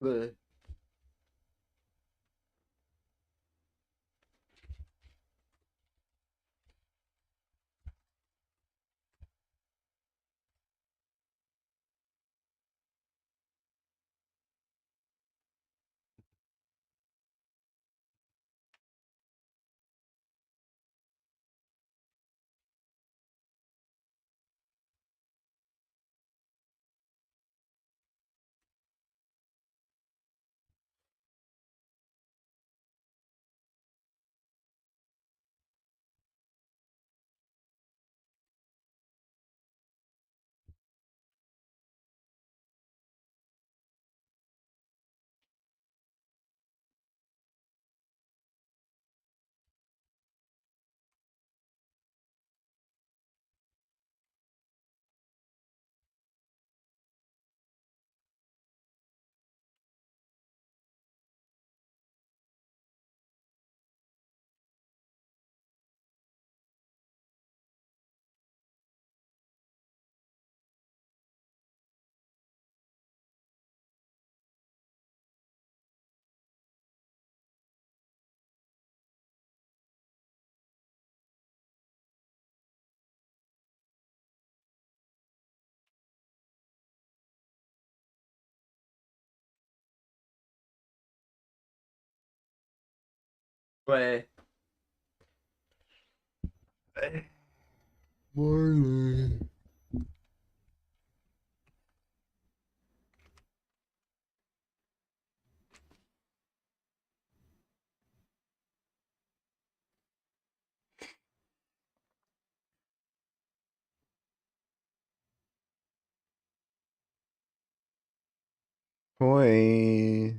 The way. Morning. Boy.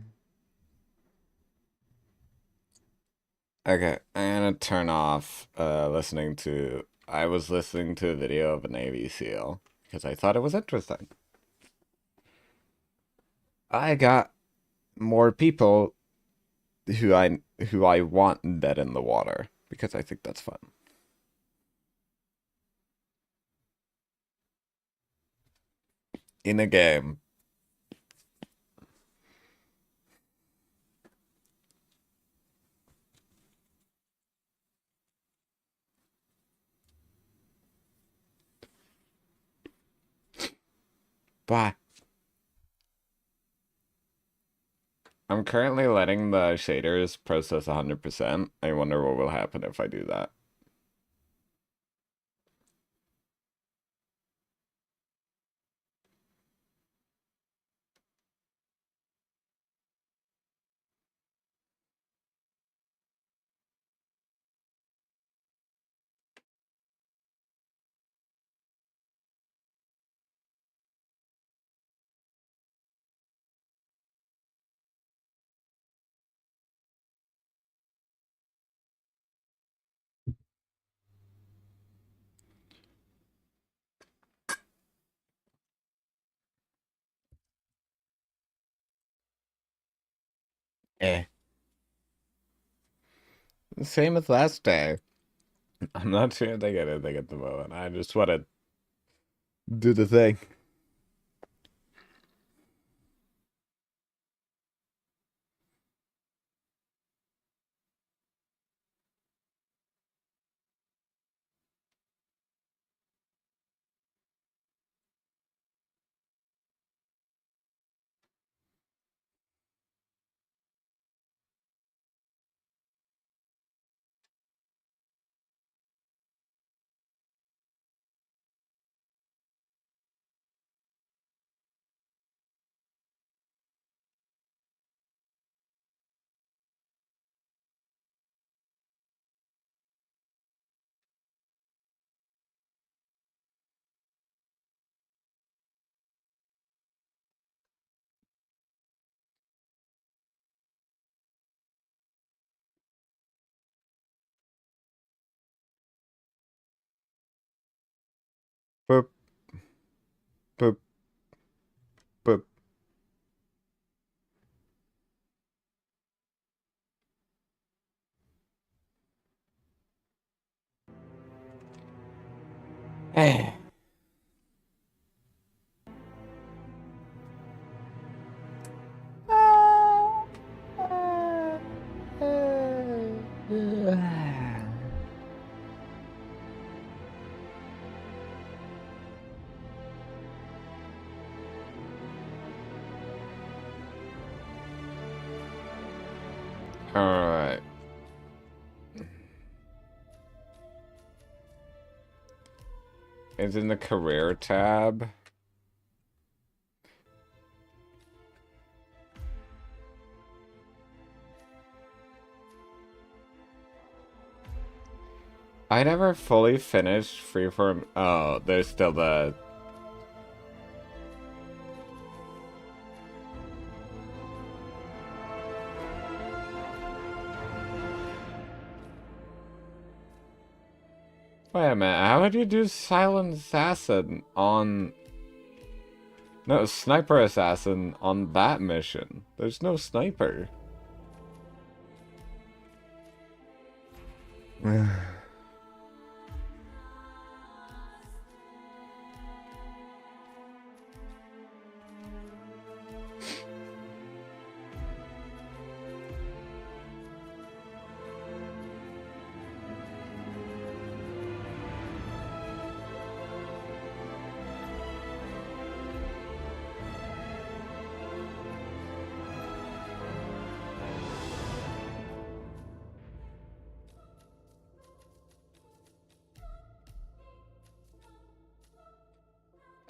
Okay, I'm gonna turn off listening to. I was listening to a video of a Navy SEAL because I thought it was interesting. I got more people who I want dead in the water because I think that's fun. In a game. Bye. I'm currently letting the shaders process 100%. I wonder what will happen if I do that. Eh. Same as last day. I'm not sure they get anything at the moment. I just want to do the thing. Boop, boop, boop. Eh. Alright. It's in the career tab. I never fully finished Freeform. Oh, there's still the... Wait a minute, how would you do Silent Assassin on... No, Sniper Assassin on that mission? There's no sniper.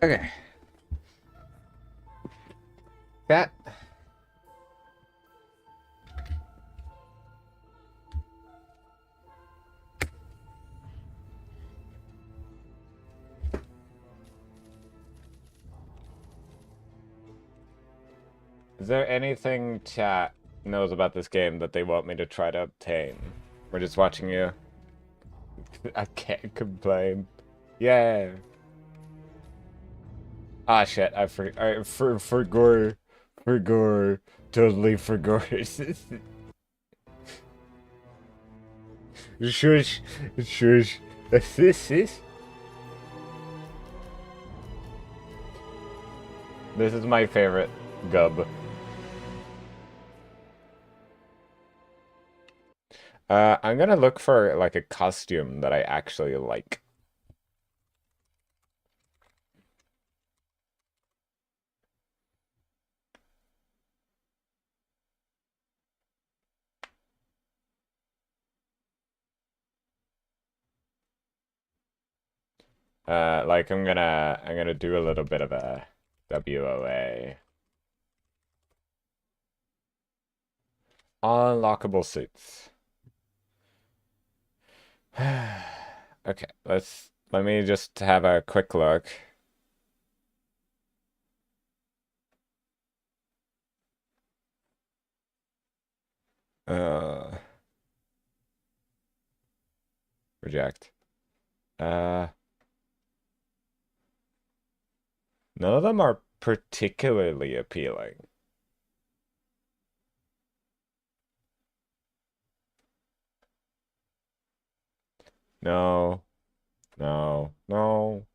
Okay. That. Is there anything chat knows about this game that they want me to try to obtain? We're just watching you. I can't complain. Yeah. Ah shit, I forgot. Totally forgot. Shush. Shush. This is my favorite gub. I'm gonna look for like a costume that I actually like. Like I'm gonna do a little bit of a WOA. Unlockable suits. Okay, let me just have a quick look. Reject. None of them are particularly appealing. No. No. No.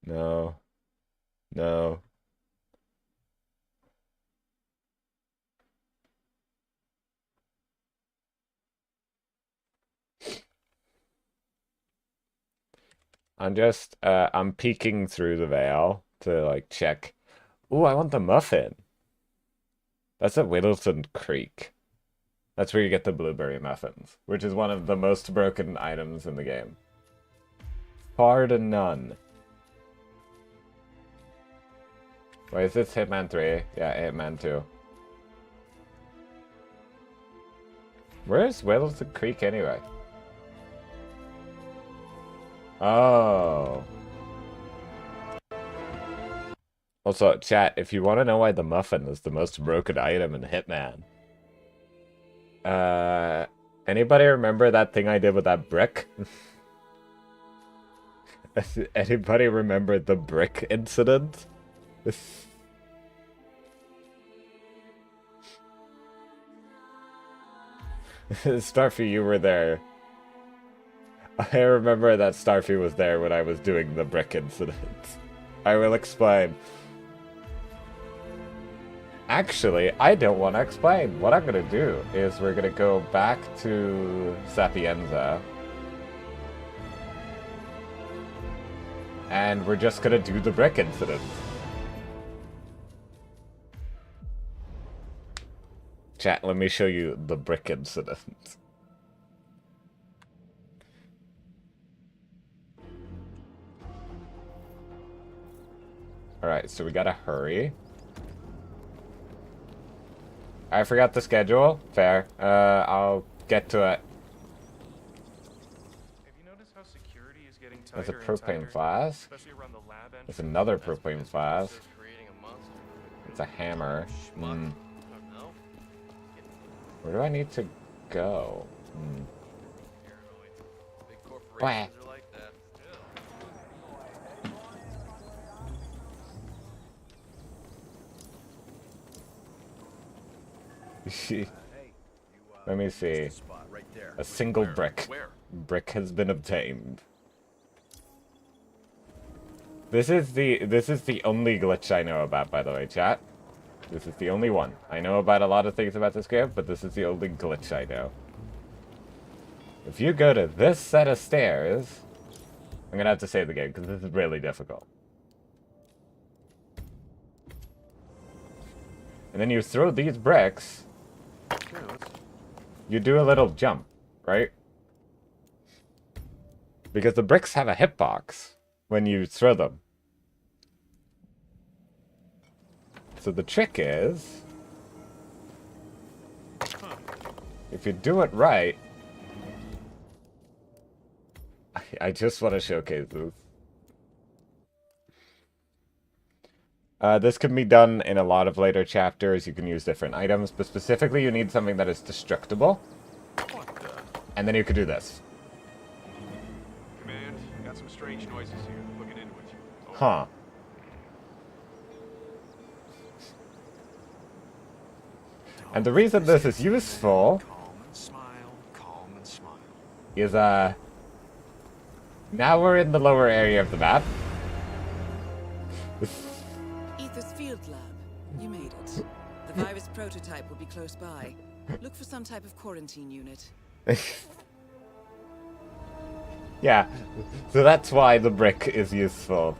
No. No. I'm peeking through the veil to like check. Ooh, I want the muffin. That's at Whittleton Creek. That's where you get the blueberry muffins, which is one of the most broken items in the game. Far to none. Wait, is this Hitman 3? Yeah, Hitman 2. Where's Whittleton Creek anyway? Oh. Also, chat, if you want to know why the muffin is the most broken item in Hitman. Anybody remember that thing I did with that brick? Anybody remember the brick incident? Starfy, you were there. I remember that Starfy was there when I was doing the brick incident. I will explain. Actually, I don't want to explain. What I'm going to do is we're going to go back to Sapienza. And we're just going to do the brick incident. Chat, let me show you the brick incident. Alright, so we gotta hurry. I forgot the schedule. Fair. I'll get to it. Have you noticed how security is getting tighter There's a and propane tighter, flask. especially around the lab entrance? There's another propane flask. Creating a monster. It's a hammer. Schmuck. No? Where do I need to go? Paranoid. Big Wah. corporations are like that. Let me see. A single brick. Where? Brick has been obtained. This is the only glitch I know about, by the way, chat. This is the only one. I know about a lot of things about this game, but this is the only glitch I know. If you go to this set of stairs, I'm gonna have to save the game because this is really difficult. And then you throw these bricks. You do a little jump, right? Because the bricks have a hitbox when you throw them. So the trick is, if you do it right, I just want to showcase this. This can be done in a lot of later chapters. You can use different items, but specifically you need something that is destructible. And then you could do this. Command, got some strange noises here. Looking into it. Over. Huh. And the reason this is useful is, now we're in the lower area of the map. Ether's field lab. You made it. The virus prototype will be close by. Look for some type of quarantine unit. Yeah, so that's why the brick is useful.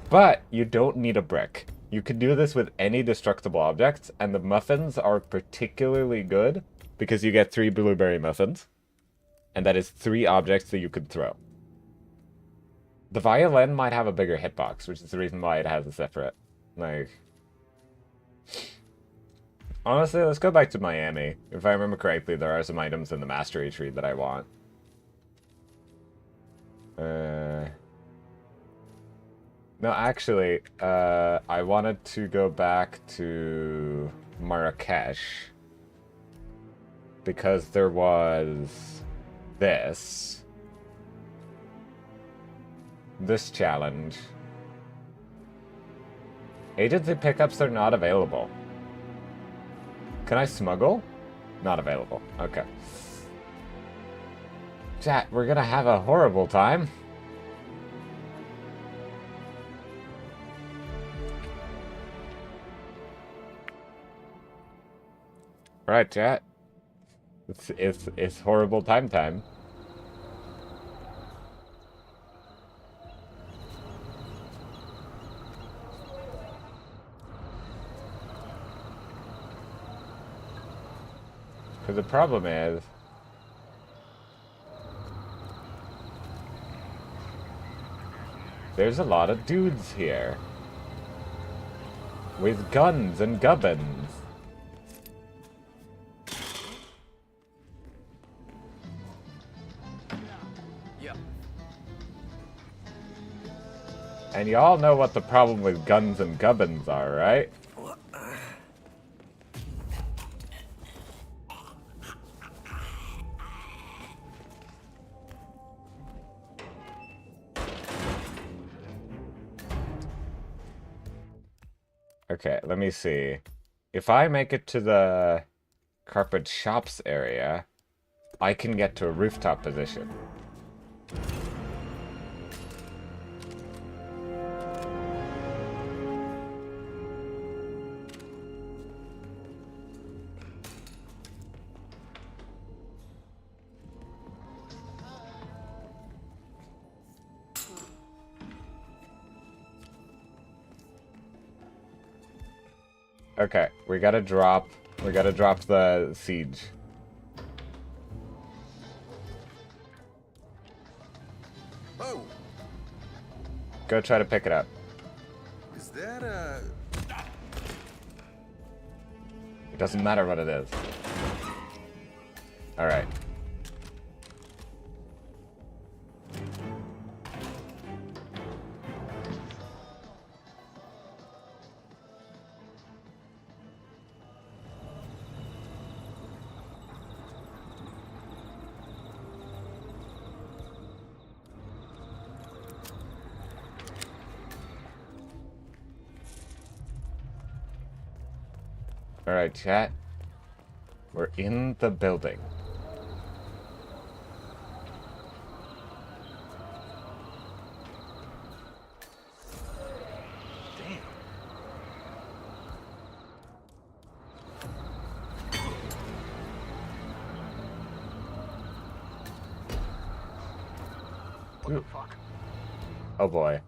But you don't need a brick. You can do this with any destructible objects, and the muffins are particularly good because you get 3 blueberry muffins, and that is 3 objects that you could throw. The violin might have a bigger hitbox, which is the reason why it has a separate, like... Honestly, let's go back to Miami. If I remember correctly, there are some items in the mastery tree that I want. No, actually, I wanted to go back to Marrakesh because there was this challenge. Agency pickups are not available. Can I smuggle? Not available. Okay. Chat, we're gonna have a horrible time. Right, chat. It's horrible time. Because the problem is, there's a lot of dudes here with guns and gubbins. Yeah. And y'all know what the problem with guns and gubbins are, right? Okay, let me see. If I make it to the carpet shops area, I can get to a rooftop position. Okay, we gotta drop We gotta drop the siege. Oh, Go try to pick it up. is that a... It doesn't matter what it is. Alright. Alright, chat. We're in the building. Damn. What the fuck? Oh boy.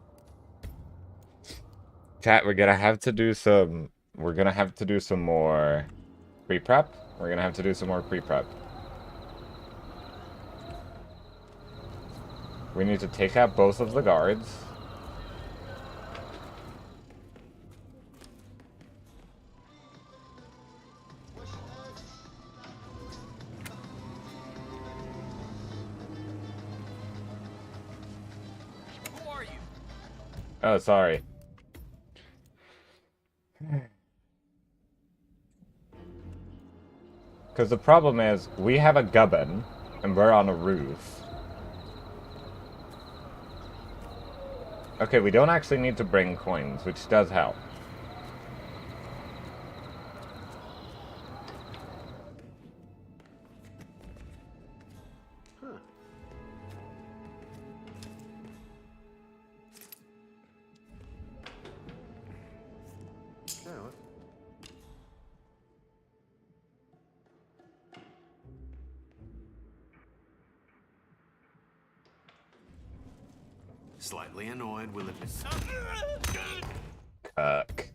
Chat, we're gonna have to do some... We're gonna have to do some more pre-prep. We're gonna have to do some more pre-prep. We need to take out both of the guards. Who are you? Oh, sorry. Because the problem is, we have a gubbin, and we're on a roof. Okay, we don't actually need to bring coins, which does help. Huh. Oh, slightly annoyed, will it be? Cuck.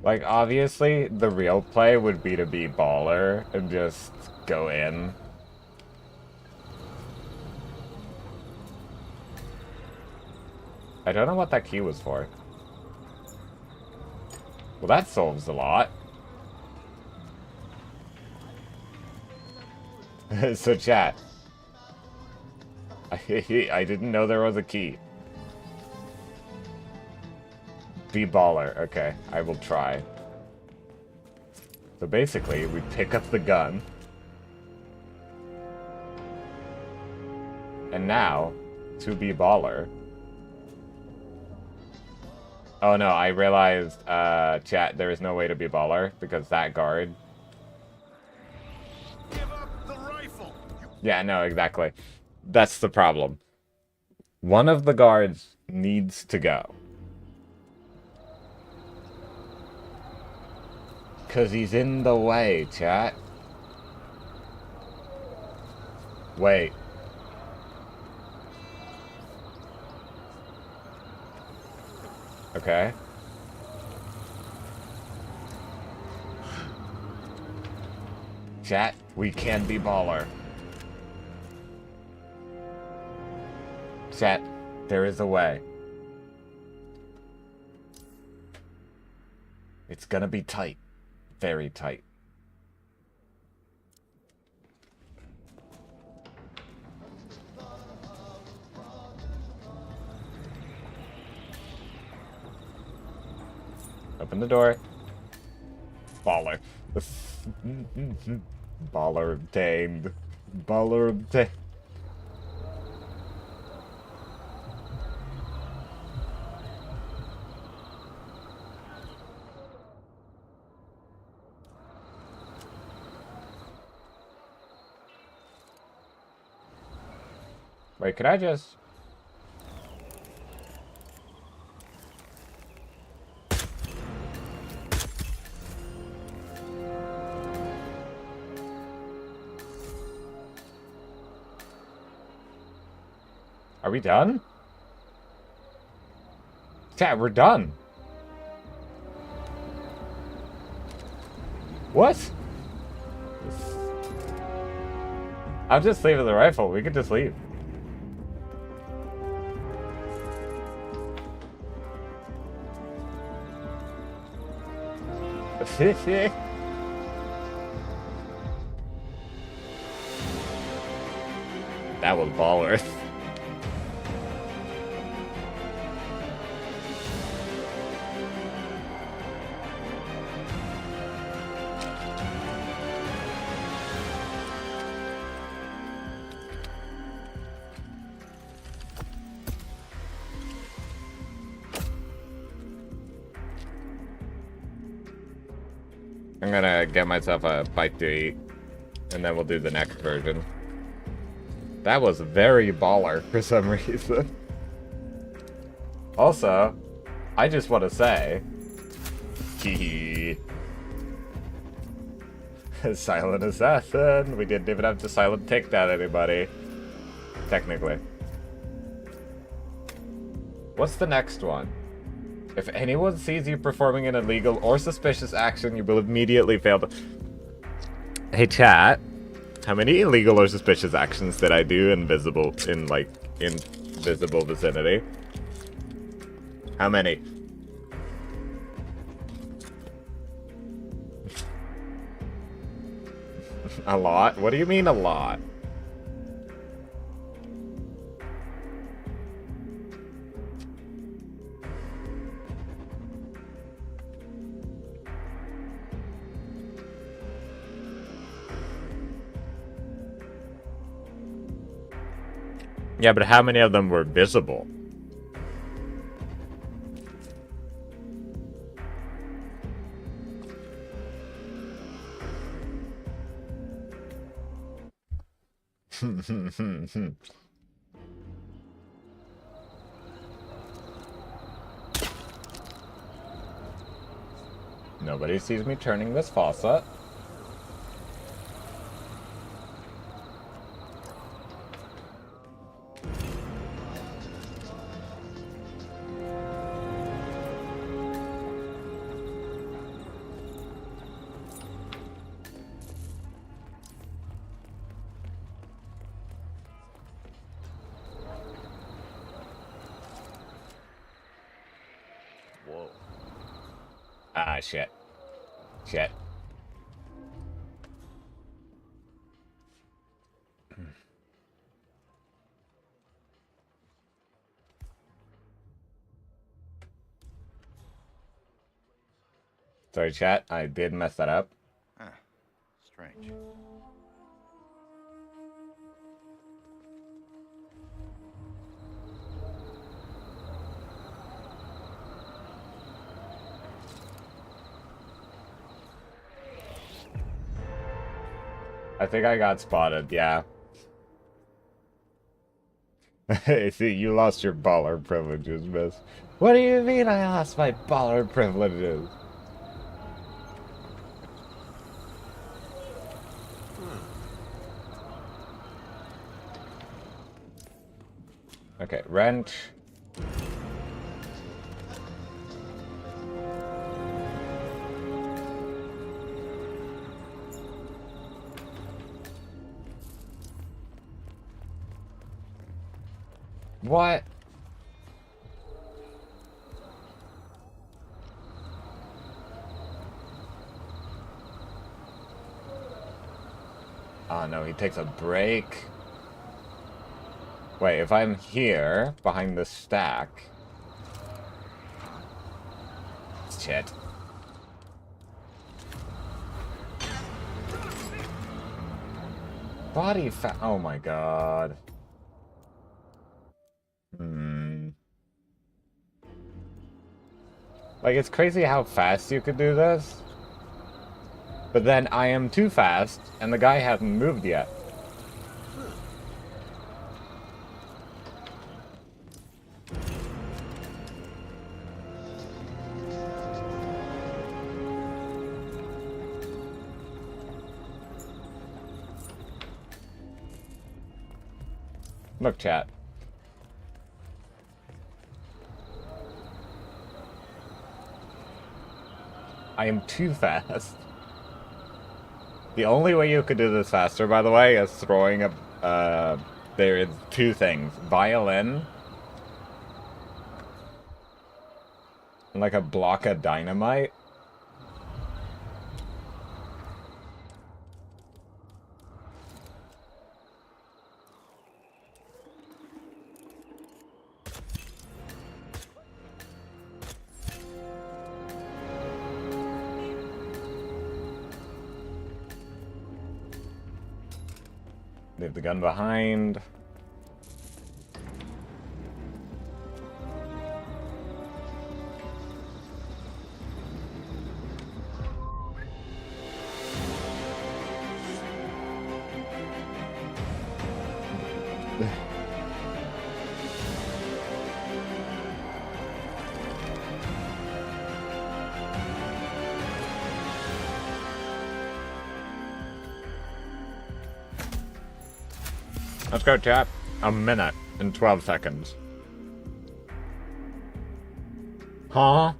Like, obviously, the real play would be to be baller and just go in. I don't know what that key was for. Well, that solves a lot. So, chat. I didn't know there was a key. Be baller. Okay, I will try. So basically, we pick up the gun. And now, to be baller. Oh no, I realized, chat, there is no way to be baller because that guard. Give up the rifle! Yeah, no, exactly. That's the problem. One of the guards needs to go. Because he's in the way, chat. Wait. Okay. Chat, we can be baller. Chat, there is a way. It's gonna be tight. Very tight. Open the door. Baller. Baller obtained. Baller obtained. Wait, could I just... Are we done? Chat, we're done. What? I'll just leave the rifle. We could just leave. That was baller. I'm gonna get myself a bite to eat, and then we'll do the next version. That was very baller for some reason. Also, I just want to say, silent assassin. We didn't even have to silent take that anybody. Technically. What's the next one? If anyone sees you performing an illegal or suspicious action, you will immediately fail to... Hey chat, how many illegal or suspicious actions did I do in visible vicinity? How many? A lot? What do you mean a lot? Yeah, but how many of them were visible? Nobody sees me turning this faucet. Whoa. Ah, shit. Shit. Sorry, chat. I did mess that up. Huh. Strange. I think I got spotted, yeah. Hey, see, you lost your baller privileges, miss. What do you mean I lost my baller privileges? Okay, wrench. What? Oh no, he takes a break. Wait, if I'm here, behind the stack... Shit. Body fat... Oh my god. Like, it's crazy how fast you could do this. But then I am too fast, and the guy hasn't moved yet. Look, chat. I am too fast. The only way you could do this faster, by the way, is throwing a... there is two things. Violin. And like a block of dynamite. Leave the gun behind. Let's go, chat. A minute and 12 seconds. Huh?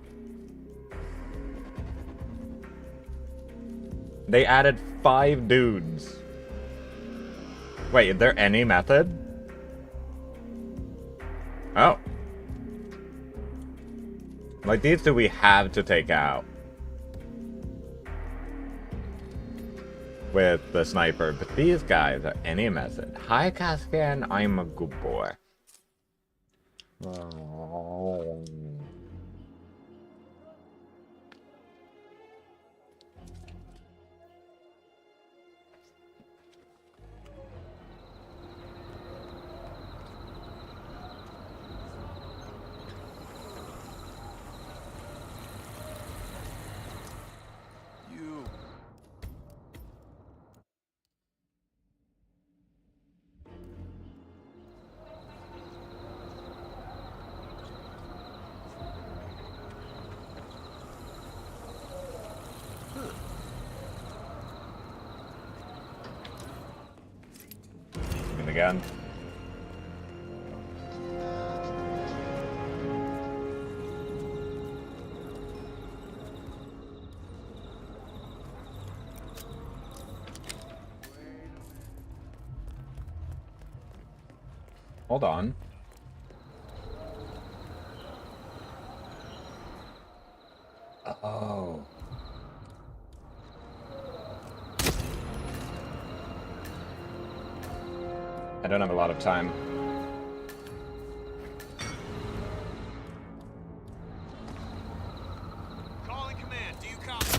They added 5 dudes. Wait, is there any method? Oh. Like, these two we have to take out. With the sniper, but these guys are any method. Hi, Cascan, I'm a good boy. You. Give me the gun. Hold on. Oh. I don't have a lot of time. Calling command. Do you copy?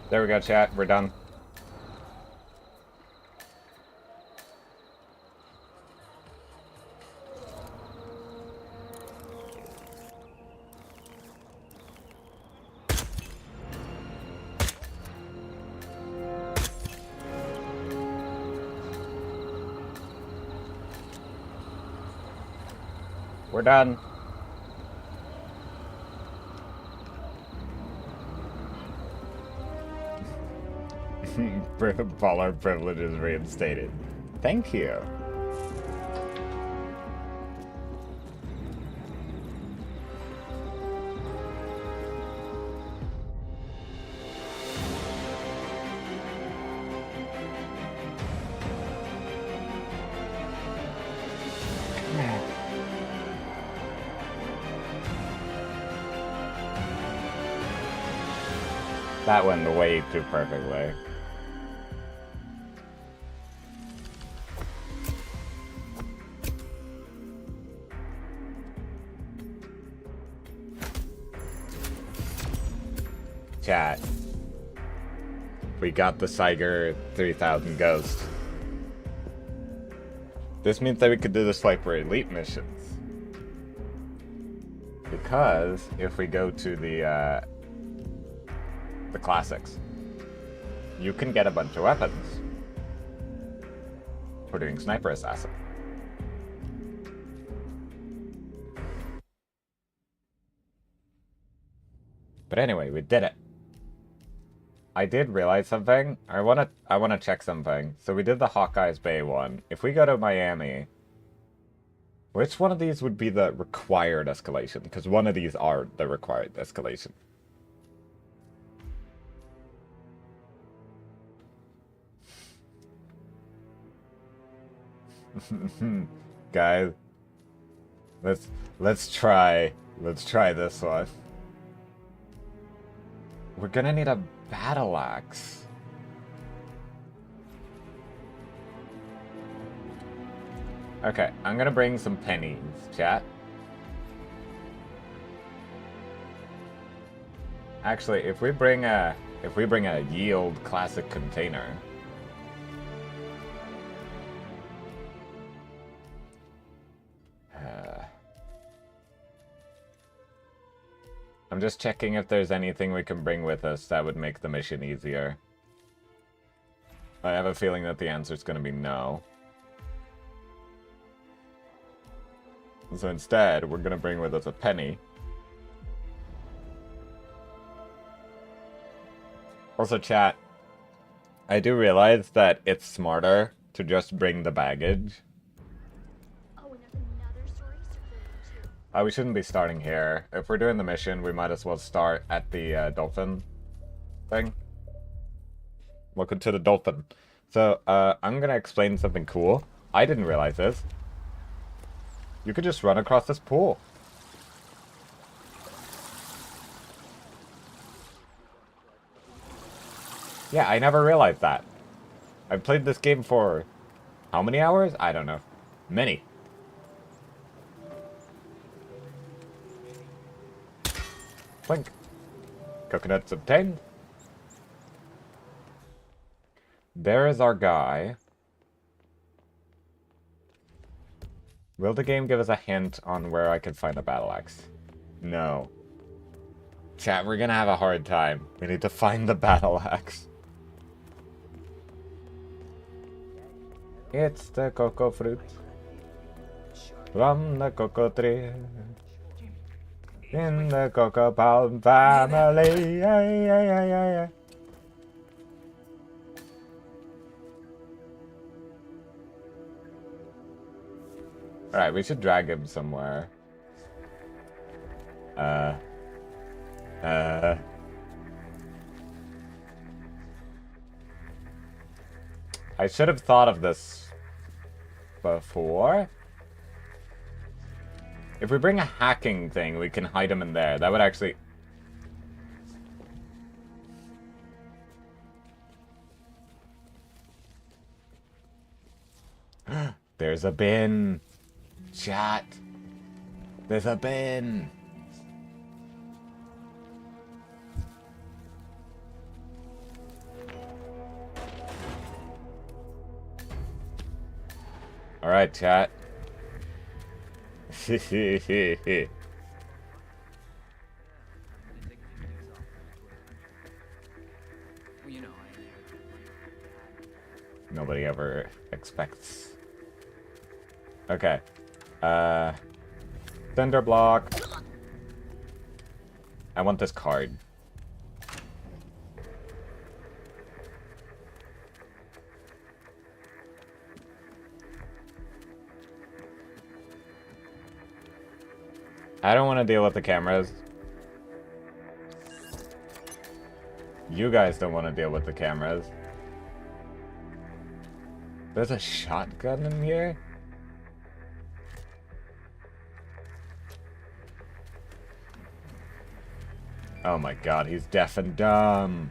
There we go, chat. We're done. We're done. Baller privileges reinstated. Thank you. That went way too perfectly. Chat. We got the Siger 3000 Ghost. This means that we could do the Sniper Elite missions. Because if we go to the classics, you can get a bunch of weapons for doing Sniper Assassin. But anyway, we did it. I did realize something. I wanna check something. So we did the Hawkeye's Bay one. If we go to Miami, which one of these would be the required escalation? Because one of these are the required escalation. Guys, let's try this one. We're gonna need a battle axe. Okay, I'm gonna bring some pennies, chat. Actually, if we bring a yield classic container. I'm just checking if there's anything we can bring with us that would make the mission easier. I have a feeling that the answer is going to be no. So instead, we're going to bring with us a penny. Also, chat, I do realize that it's smarter to just bring the baggage. We shouldn't be starting here. If we're doing the mission, we might as well start at the dolphin thing. Welcome to the dolphin. So, I'm gonna explain something cool. I didn't realize this. You could just run across this pool. Yeah, I never realized that. I've played this game for how many hours? I don't know. Many. Blink. Coconuts obtained. There is our guy. Will the game give us a hint on where I can find the battle axe? No. Chat, we're gonna have a hard time. We need to find the battle axe. It's the cocoa fruit from the cocoa tree. In the Cocoa Palm family. Alright, we should drag him somewhere. I should have thought of this before. If we bring a hacking thing, we can hide him in there. That would actually... There's a bin. Chat. There's a bin. Alright, chat. Nobody ever expects. Okay. Thunder block. I want this card. I don't want to deal with the cameras. You guys don't want to deal with the cameras. There's a shotgun in here? Oh my god, he's deaf and dumb.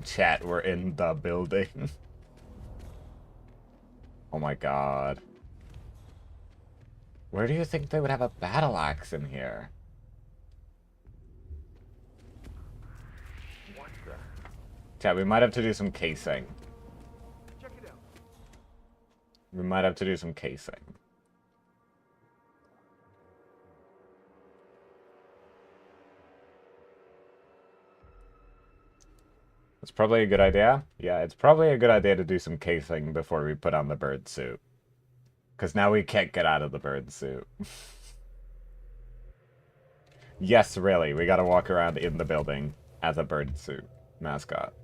Chat, we're in the building. Oh my god. Where do you think they would have a battle axe in here? What the? Chat, we might have to do some casing. Check it out. We might have to do some casing. It's probably a good idea. Yeah, it's probably a good idea to do some casing before we put on the bird suit. Because now we can't get out of the bird suit. Yes, really. We gotta walk around in the building as a bird suit mascot.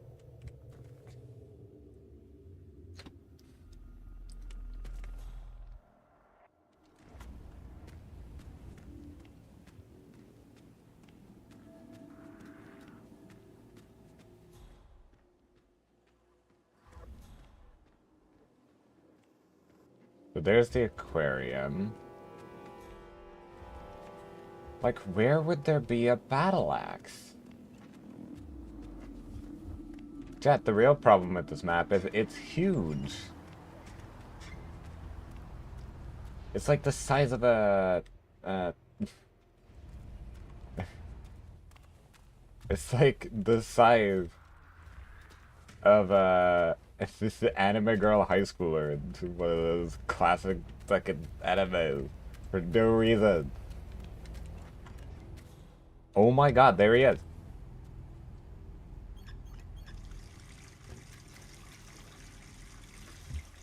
So there's the aquarium. Like, where would there be a battle axe? Chat, the real problem with this map is it's huge. It's like the size of a... it's like the size of it's this anime girl high schooler into one of those classic fucking animes for no reason. Oh my god, there he is.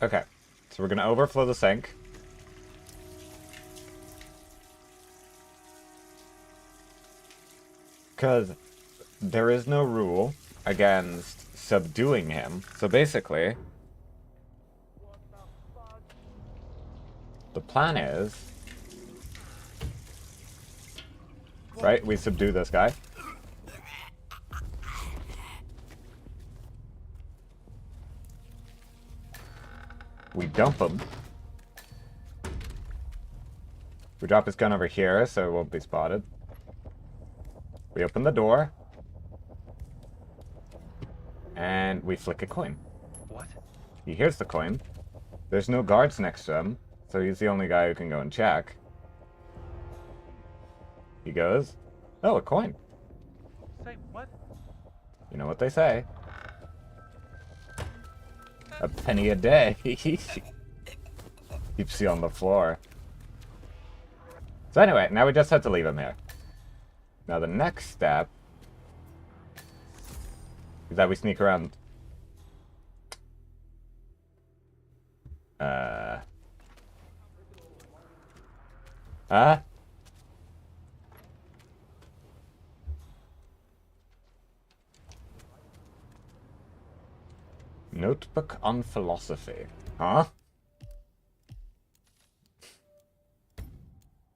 Okay, so we're gonna overflow the sink. Because there is no rule against subduing him. So basically, the plan is, right, we subdue this guy. We dump him. We drop his gun over here so it won't be spotted. We open the door. And we flick a coin. What? He hears the coin. There's no guards next to him, so he's the only guy who can go and check. He goes, oh, a coin. Say what? You know what they say. A penny a day. Keeps you on the floor. So anyway, now we just have to leave him here. Now the next step is that we sneak around. Notebook on philosophy. Huh?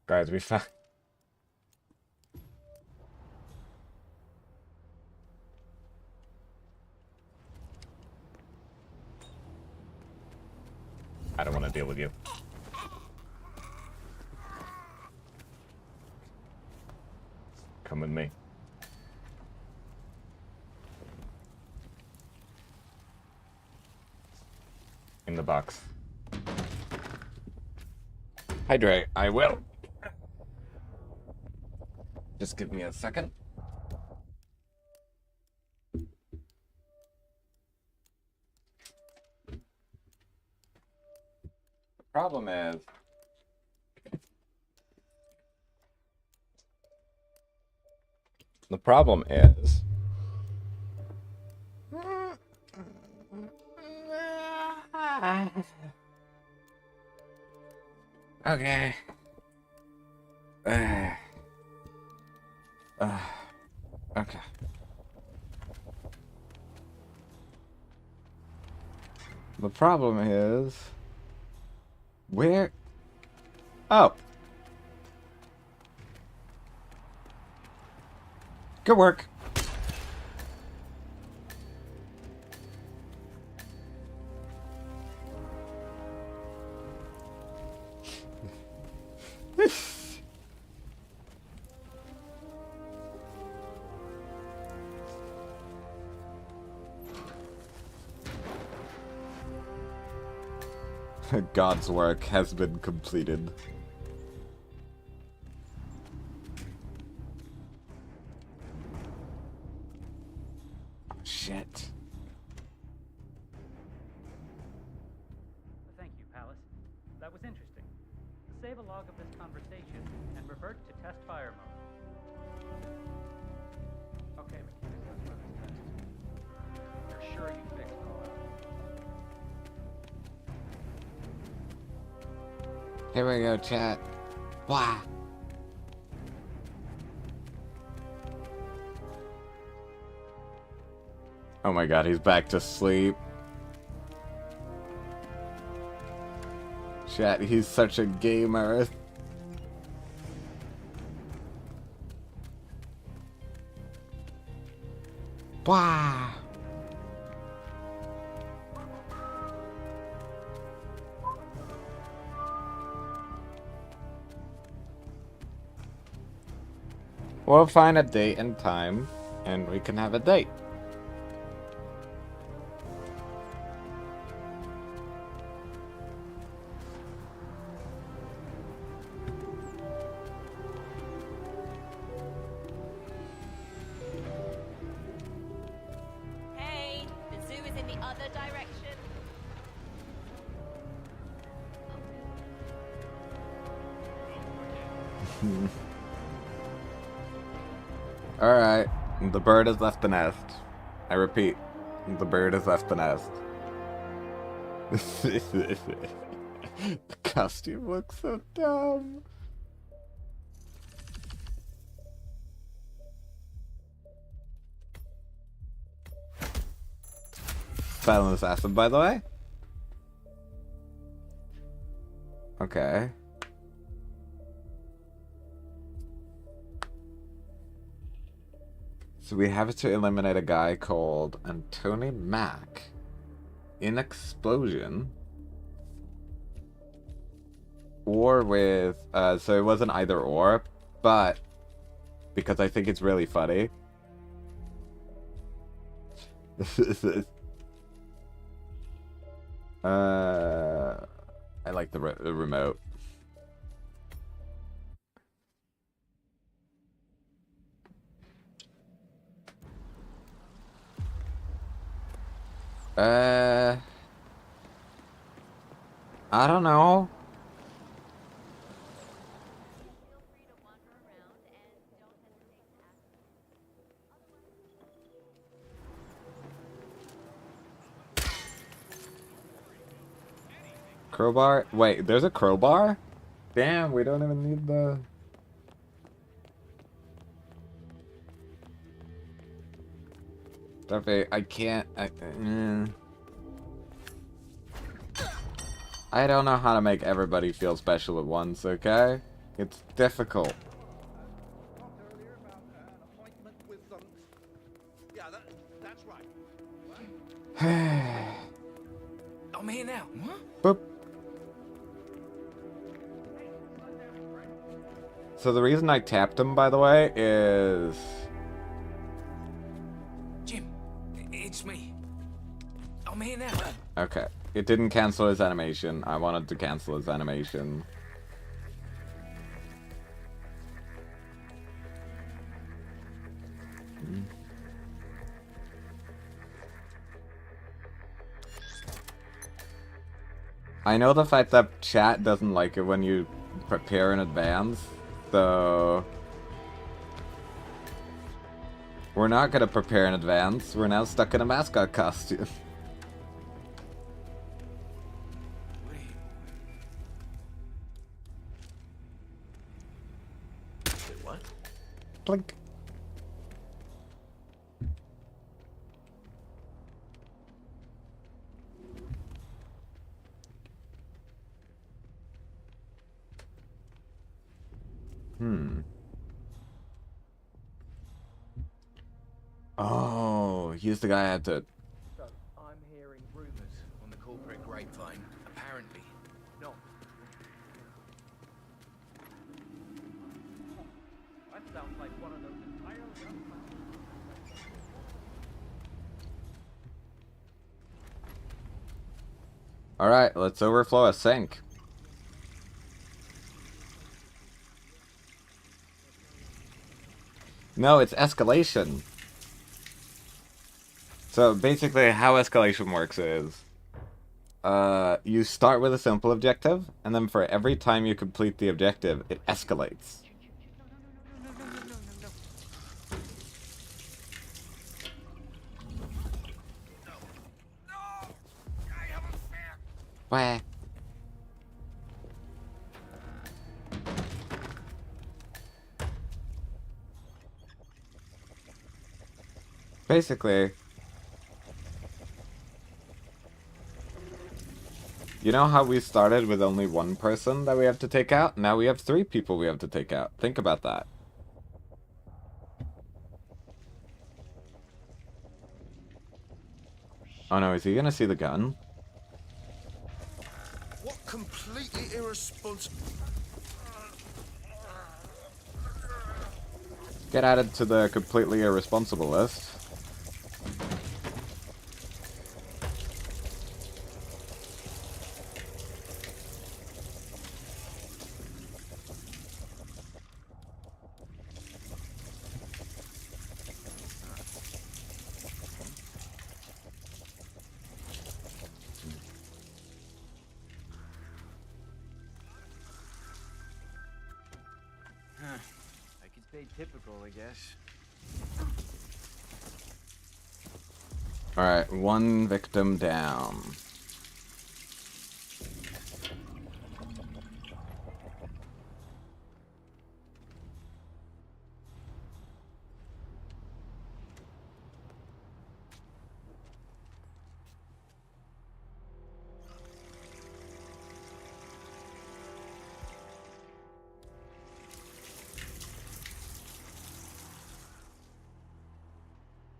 Guys, we found... I don't want to deal with you. Come with me. In the box. Hydrate, I will. Just give me a second. Problem is, okay. Okay. The problem is, where? Oh. Good work. God's work has been completed. Shit. Thank you, Palace. That was interesting. Save a log of this conversation and revert to test fire mode. Okay, mechanics, let's run this test. You're sure you fixed all that? Here we go, chat. Wah. Oh my god, he's back to sleep. Chat, he's such a gamer. Wow. We'll find a date and time, and we can have a date. Hey, the zoo is in the other direction. Alright, the bird has left the nest. I repeat, the bird has left the nest. The costume looks so dumb. Silent assassin, by the way. Okay. So we have to eliminate a guy called Anthony Mack in Explosion. Or with, so it wasn't either or, but because I think it's really funny. I like the remote. I don't know. Feel free to wander around and don't hesitate to ask. Crowbar? Wait, there's a crowbar? Damn, we don't even need the... Duffy, I can't... I don't know how to make everybody feel special at once, okay? It's difficult. Talked earlier about an appointment with yeah, that's right. I'm here now. Huh? Boop. So the reason I tapped him, by the way, is... Jim, it's me. I'm here now. Okay. It didn't cancel his animation. I wanted to cancel his animation. I know the fact that chat doesn't like it when you prepare in advance, so... We're not gonna prepare in advance. We're now stuck in a mascot costume. What? Blink. Oh, he's the guy I had to... So, I'm hearing rumors. On the corporate grapevine, apparently. No. That sounds like one of those entirely Alright, let's overflow a sink. No, it's escalation. So basically how escalation works is you start with a simple objective, and then for every time you complete the objective, it escalates. Where? Basically, You know how we started with only one person that we have to take out? Now we have 3 people we have to take out. Think about that. Oh no, is he gonna see the gun? What completely irresponsible. Get added to the completely irresponsible list. I could say typical, I guess. Alright, 1 victim down.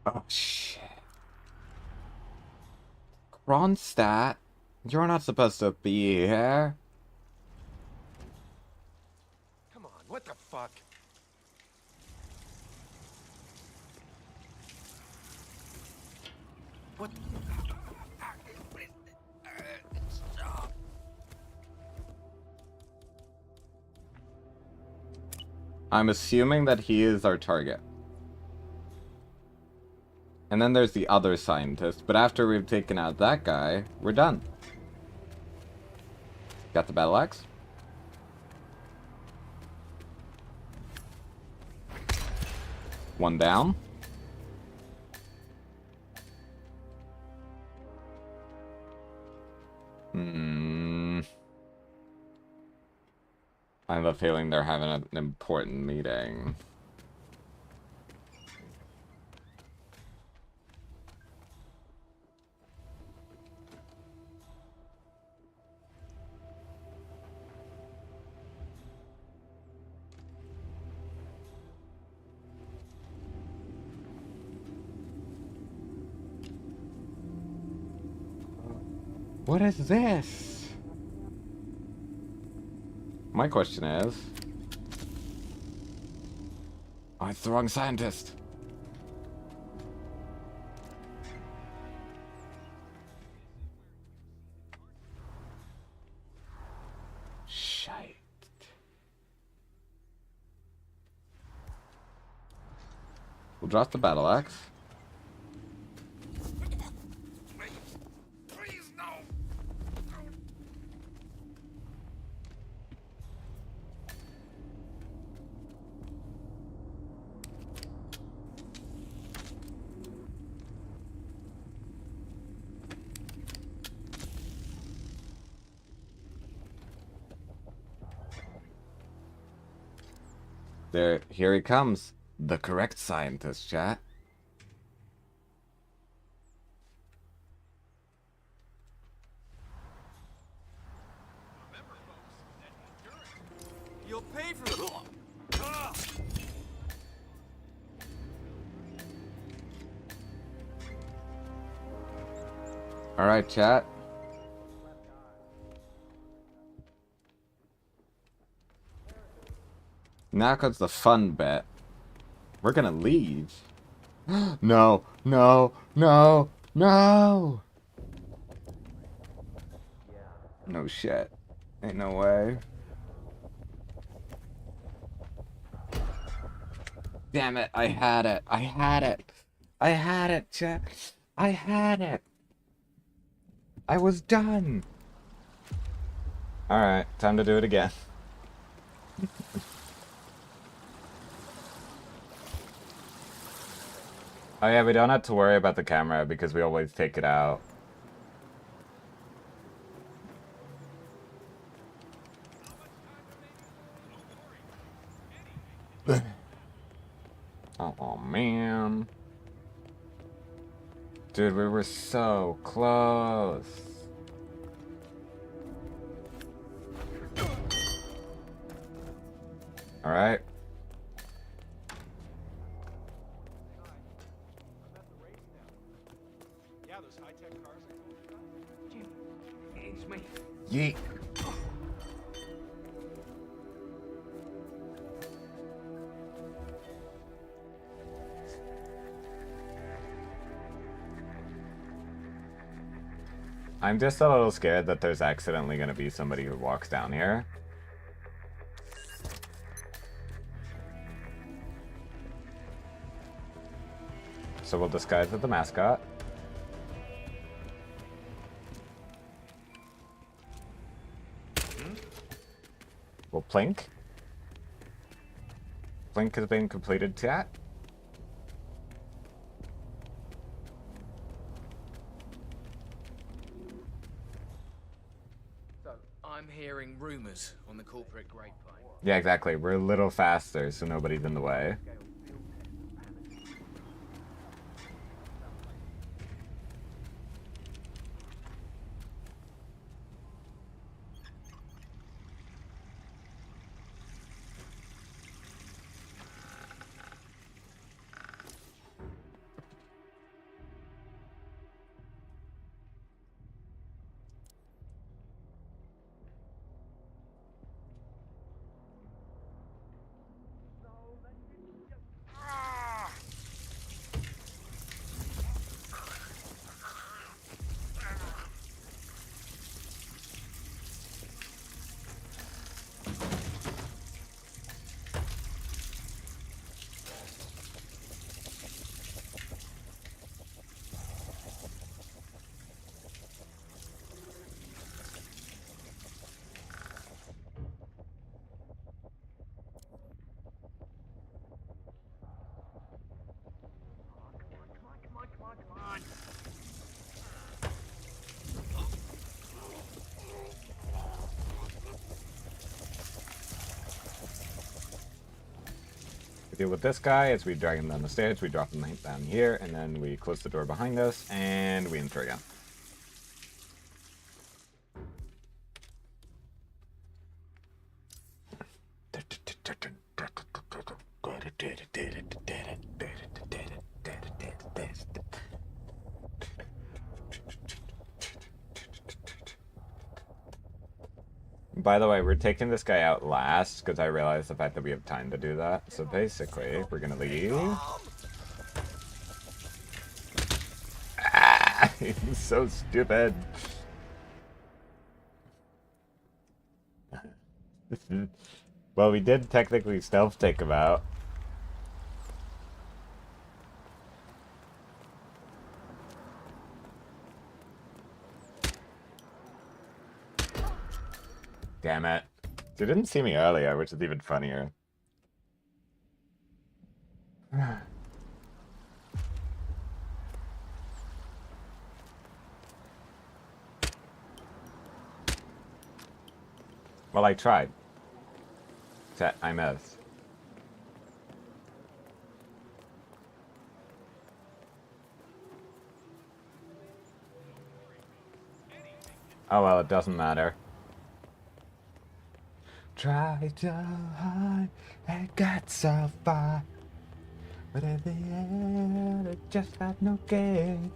Oh, shit. Kronstadt, you're not supposed to be here. Come on, what the fuck? What? I'm assuming that he is our target. And then there's the other scientist, but after we've taken out that guy, we're done. Got the battle axe? One down. I have a feeling they're having an important meeting. What is this? My question is... Oh, it's the wrong scientist. Shite. We'll drop the battle axe. Please, no! There, here he comes. The correct scientist, chat. You'll pay for it. Alright, chat. Now comes the fun bit. We're gonna leave. No, no, no, no! No shit. Ain't no way. Damn it, I had it. I had it. I had it, chat. I had it. I was done. Alright, time to do it again. Oh yeah, we don't have to worry about the camera because we always take it out. Oh man. Dude, we were so close. Alright. I'm at the race now. Yeah, those high-tech cars are cool. Jim, it's me. Yeet. I'm just a little scared that there's accidentally going to be somebody who walks down here. So we'll disguise as the mascot. We'll plink. Plink has been completed, chat. So, I'm hearing rumors on the corporate grapevine. Yeah, exactly. We're a little faster, so nobody's in the way. We deal with this guy as we drag him down the stairs, we drop him down here, and then we close the door behind us, and we enter again. By the way, we're taking this guy out last because I realized the fact that we have time to do that. So basically, we're gonna leave. Ah, he's so stupid. Well, we did technically stealth take him out. Damn it. They didn't see me earlier, which is even funnier. Well, I tried. I missed. Oh well, it doesn't matter. Tried so hard and got so far, but at the end it just got no gain.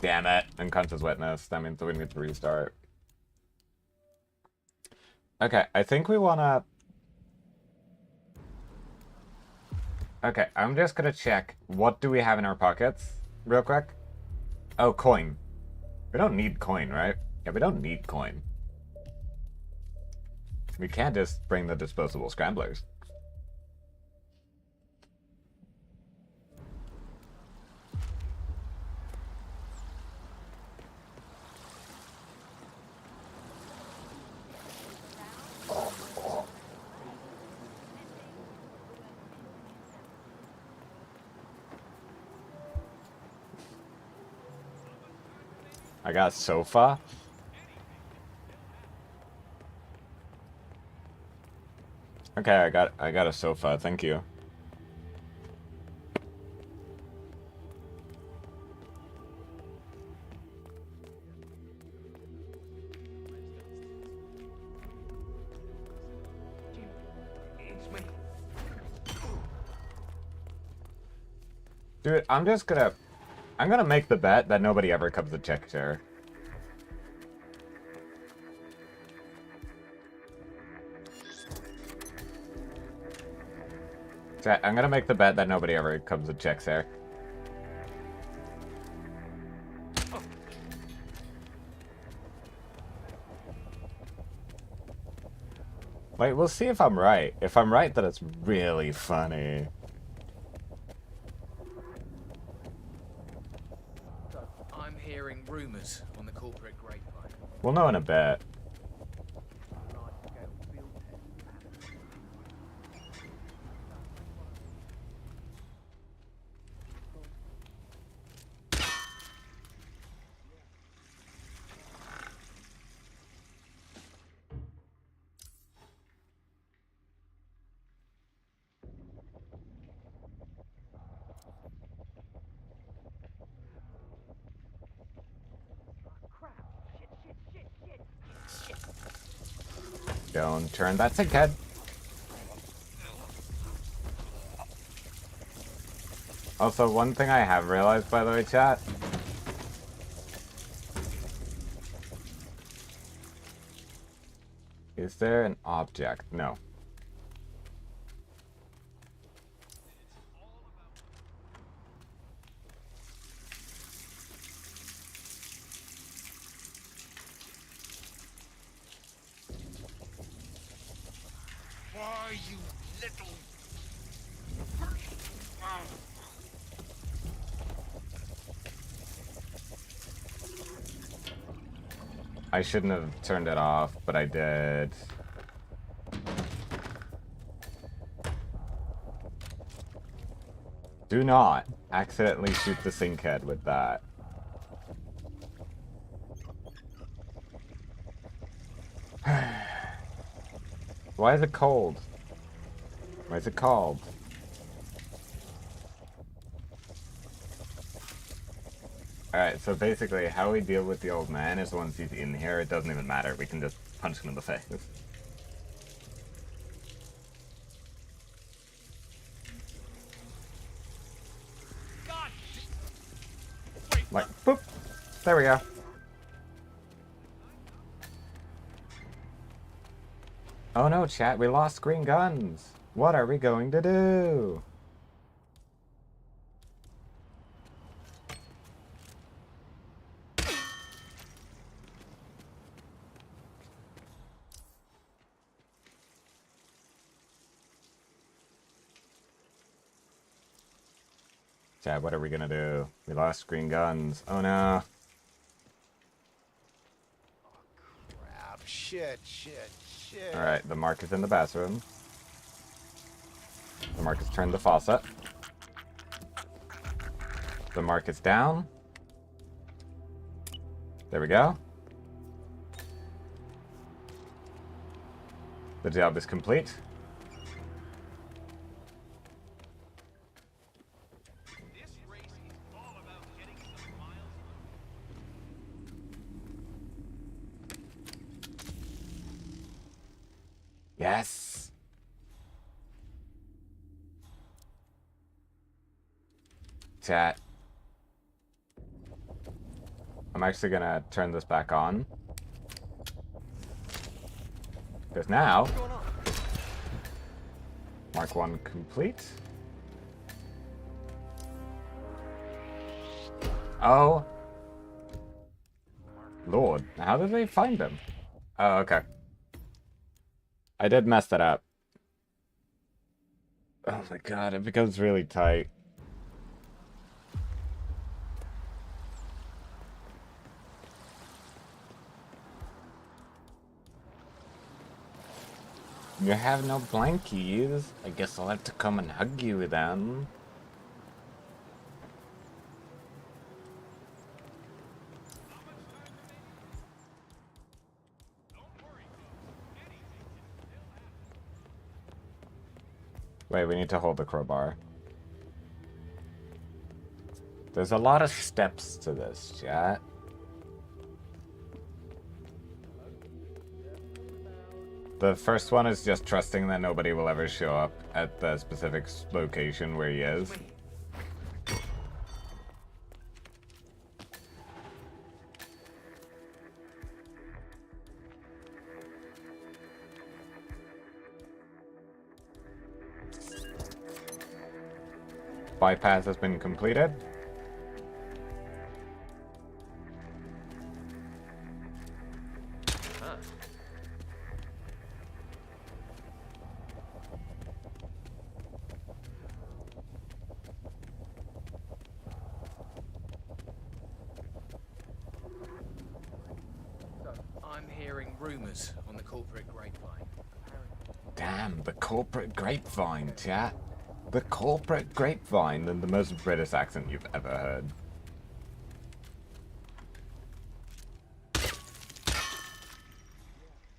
Damn it! Unconscious witness. That means we need to restart. Okay, I think we wanna... Okay, I'm just gonna check. What do we have in our pockets? Real quick. Oh, coin. We don't need coin, right? Yeah, we don't need coin. We can't just bring the disposable scramblers. I got a sofa. Okay, I got a sofa, thank you. Dude, I'm gonna make the bet that nobody ever comes to check here. Chat, I'm gonna make the bet that nobody ever comes and checks there. Wait, we'll see if I'm right. If I'm right, then it's really funny. I'm hearing rumors on the corporate grapevine. We'll know in a bit. Don't turn that sick head. Also, one thing I have realized, by the way, chat. Is there an object? No. Why, you little... I shouldn't have turned it off, but I did. Do not accidentally shoot the sink head with that. Why is it cold? Why is it called? Alright, so basically how we deal with the old man is once he's in here, it doesn't even matter. We can just punch him in the face. God! Like, boop! There we go. Oh no, chat, we lost green guns. What are we going to do? Chat, what are we gonna do? We lost green guns. Oh no. Crap. Shit. Alright, the mark is in the bathroom. The mark has turned the faucet. The mark is down. There we go. The job is complete. This race is all about getting some miles. Yes! Chat. I'm actually gonna turn this back on. Because now... What's going on? Mark 1 complete. Oh. Lord, how did they find him? Oh, okay. I did mess that up. Oh my god, it becomes really tight. You have no blankies. I guess I'll have to come and hug you then. Wait, we need to hold the crowbar. There's a lot of steps to this, chat. The first one is just trusting that nobody will ever show up at the specific location where he is. bypass has been completed. I'm hearing rumors on the corporate grapevine. Damn, the corporate grapevine, chat. The corporate grapevine, and the most British accent you've ever heard.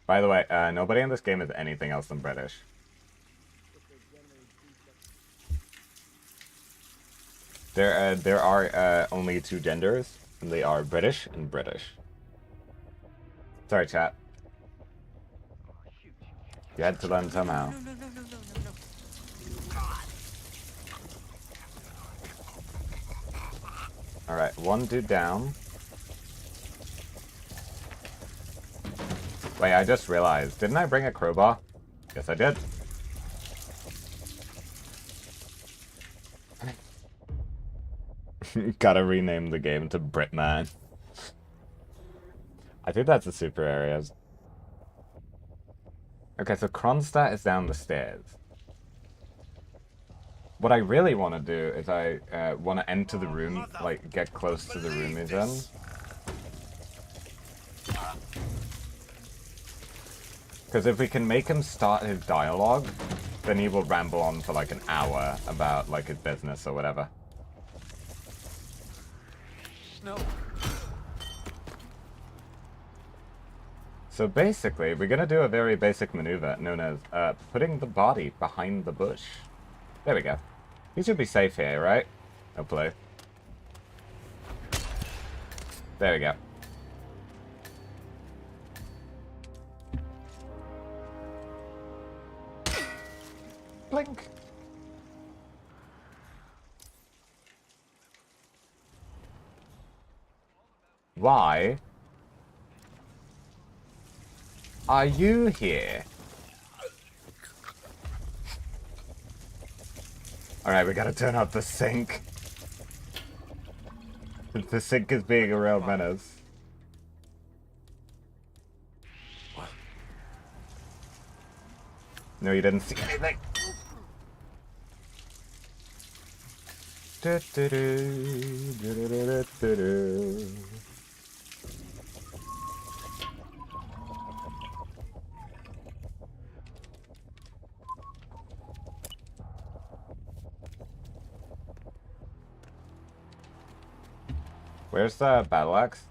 By the way, nobody in this game is anything else than British. There are only two genders, and they are British and British. Sorry, chat. You had to learn somehow. Alright, one dude down. Wait, I just realized. Didn't I bring a crowbar? Yes, I did. Gotta rename the game to Britman. I think that's the super areas. Okay, so Kronstadt is down the stairs. What I really want to do is I want to enter the room, like, get close to the room he's in. Because if we can make him start his dialogue, then he will ramble on for like an hour about, like, his business or whatever. No. So basically, we're gonna do a very basic maneuver known as putting the body behind the bush. There we go. He should be safe here, right? Hopefully. There we go. Blink. Why are you here? Alright, we gotta turn off the sink. The sink is being a real menace. No, you didn't see anything. Where's the battle axe?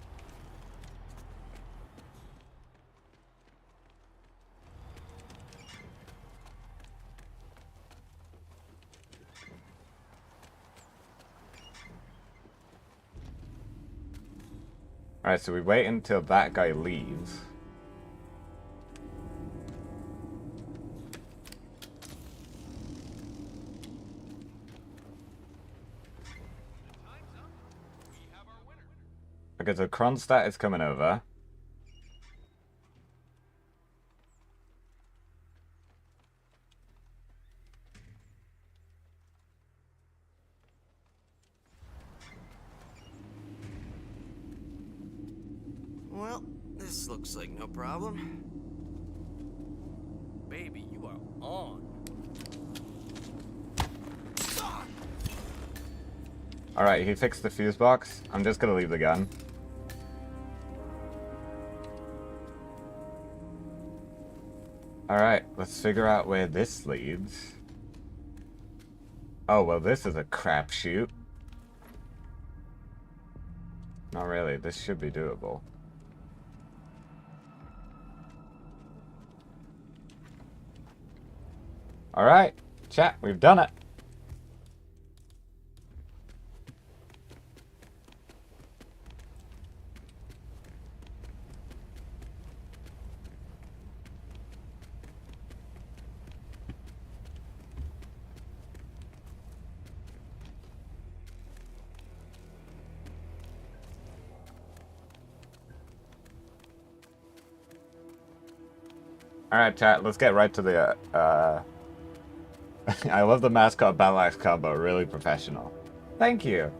Alright, so we wait until that guy leaves. Okay, so Kronstadt is coming over. Well, this looks like no problem. Baby, you are on. Alright, he fixed the fuse box. I'm just gonna leave the gun. Alright, let's figure out where this leads. Oh, well, this is a crapshoot. Not really, this should be doable. Alright, chat, we've done it. Alright, chat, let's get right to the, I love the mascot battle axe combo. Really professional. Thank you.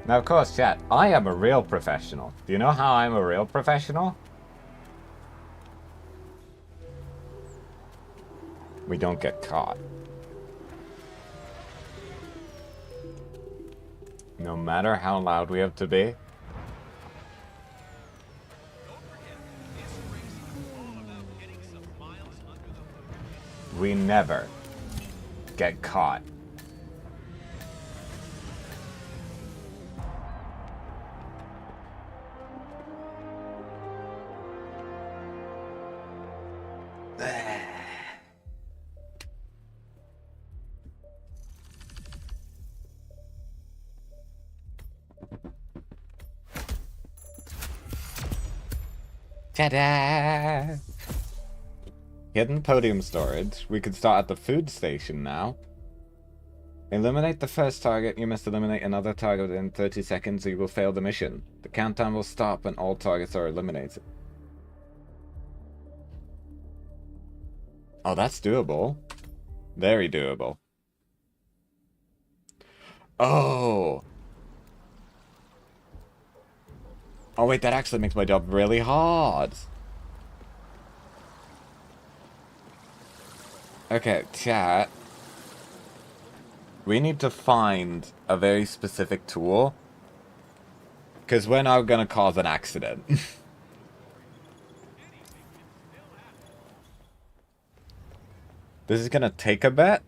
Now, of course, chat, I am a real professional. Do you know how I'm a real professional? We don't get caught. No matter how loud we have to be. We never get caught. Ta-da! Hidden podium storage. We could start at the food station now. Eliminate the first target. You must eliminate another target within 30 seconds or you will fail the mission. The countdown will stop when all targets are eliminated. Oh, that's doable. Very doable. Oh! Oh wait, that actually makes my job really hard. Okay, chat. We need to find a very specific tool. Because we're now gonna cause an accident. This is gonna take a bit.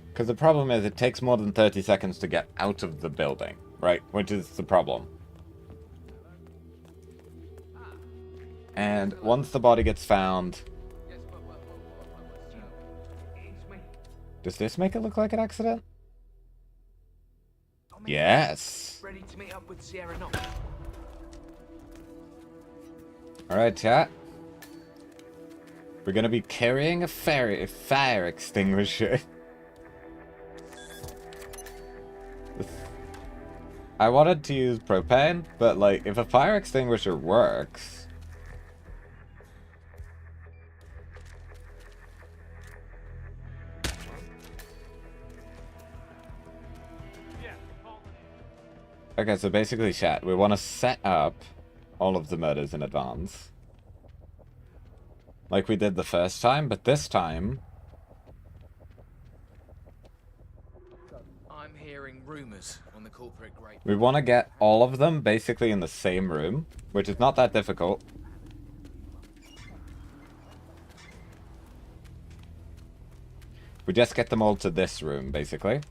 Because the problem is it takes more than 30 seconds to get out of the building, right? Which is the problem. And once the body gets found... Does this make it look like an accident? Yes! Ready to meet up with Sierra now. Alright, chat. We're gonna be carrying a fire extinguisher. I wanted to use propane, but like, if a fire extinguisher works... Okay, so basically, chat, we want to set up all of the murders in advance. Like we did the first time, but this time... I'm hearing rumors on the corporate grate. we want to get all of them basically in the same room, which is not that difficult. We just get them all to this room, basically.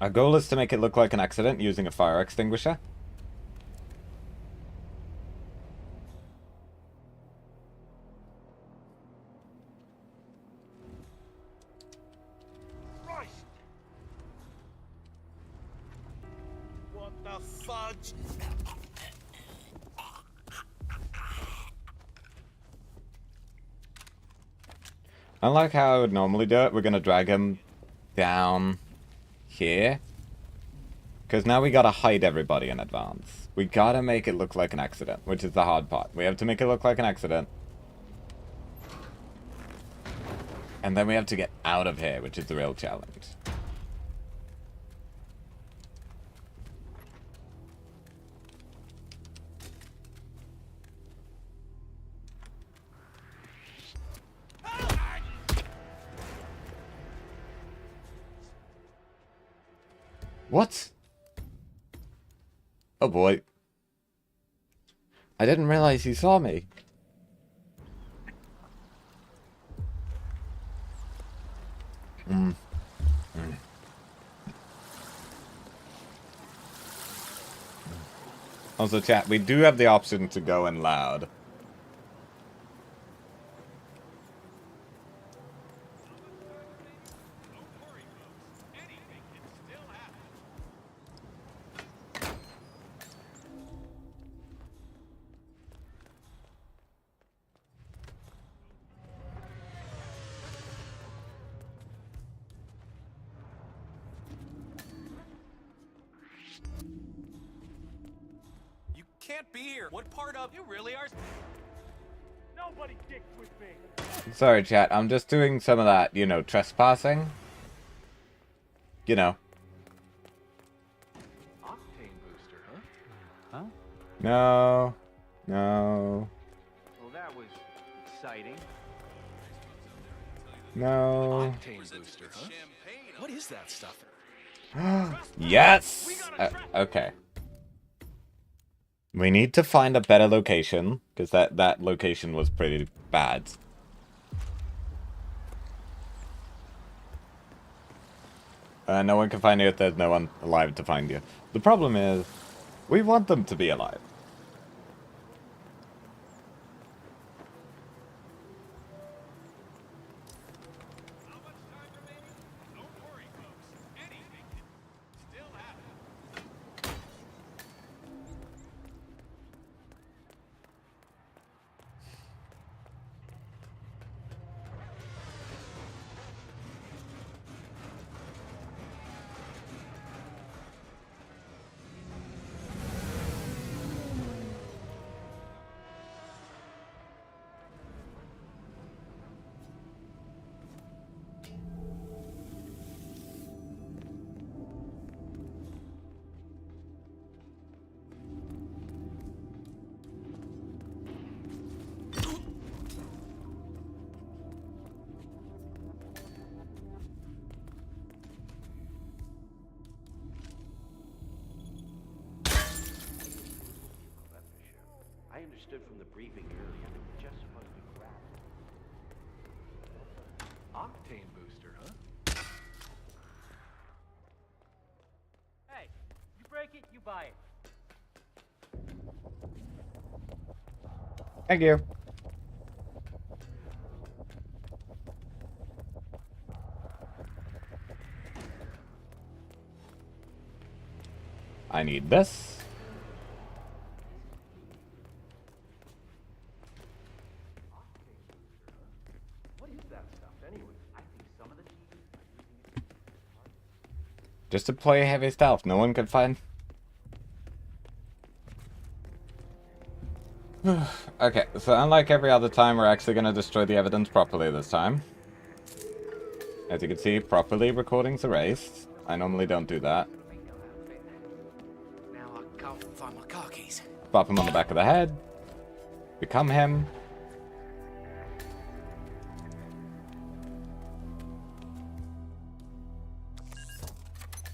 Our goal is to make it look like an accident using a fire extinguisher. Christ! What the fudge? Unlike how I would normally do it, we're going to drag him down here. Because now we gotta hide everybody in advance. We gotta make it look like an accident, which is the hard part. We have to make it look like an accident. And then we have to get out of here, which is the real challenge. What? Oh boy. I didn't realize he saw me. Also, chat, we do have the option to go in loud. can't be here. What part of you really are? Nobody dicks with me. Sorry, chat. I'm just doing some of that, you know, trespassing. You know. Octane booster, huh? Huh? No. No. Well, that was exciting. No. Octane booster, huh? What is that stuff? Yes! Okay. We need to find a better location, because that location was pretty bad. No one can find you if there's no one alive to find you. The problem is, we want them to be alive. I understood from the briefing earlier that we're just supposed to grab it. Octane booster, huh? Hey, you break it, you buy it. Thank you. I need this. What is that stuff anyway? I think some of the teams are using it. Just to play heavy stealth. No one could find... Okay, so unlike every other time, we're actually going to destroy the evidence properly this time. As you can see, properly recording's erased. I normally don't do that. Now I'll go find my car keys. Bop him on the back of the head. Become him.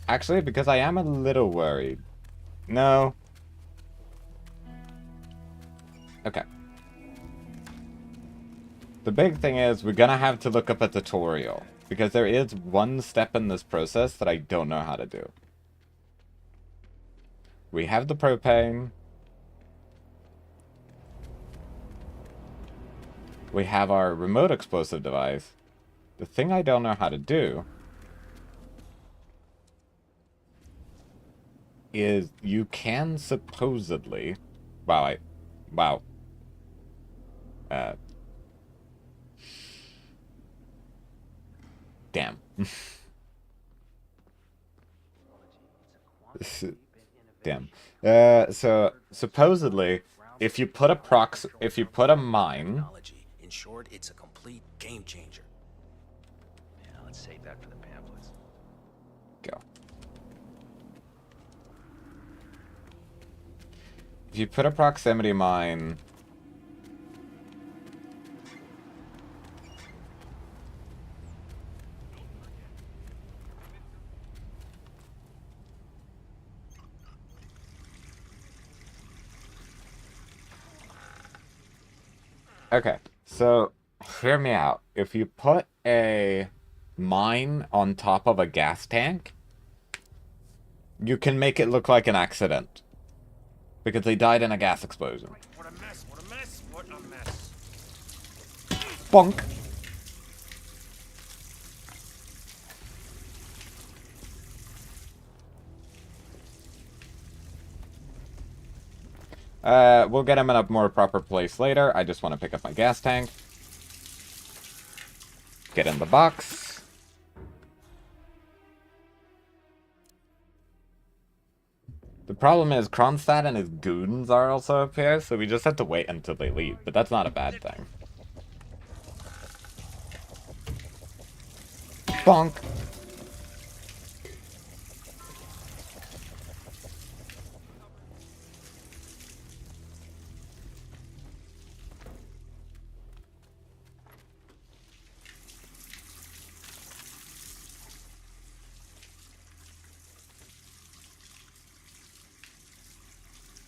Actually, because I am a little worried. No. Okay. The big thing is we're gonna have to look up a tutorial. Because there is one step in this process that I don't know how to do. We have the propane. We have our remote explosive device. The thing I don't know how to do is you can supposedly... Wow. Damn. Damn. So supposedly, if you put a mine... Technology. In short, it's a complete game changer. Yeah, let's save that for the pamphlets. Go. If you put a proximity mine... Okay, so hear me out. If you put a mine on top of a gas tank, you can make it look like an accident. Because they died in a gas explosion. What a mess, what a mess, what a mess. Bonk. We'll get him in a more proper place later. I just want to pick up my gas tank. Get in the box. The problem is Kronstadt and his goons are also up here, so we just have to wait until they leave, but that's not a bad thing. Bonk!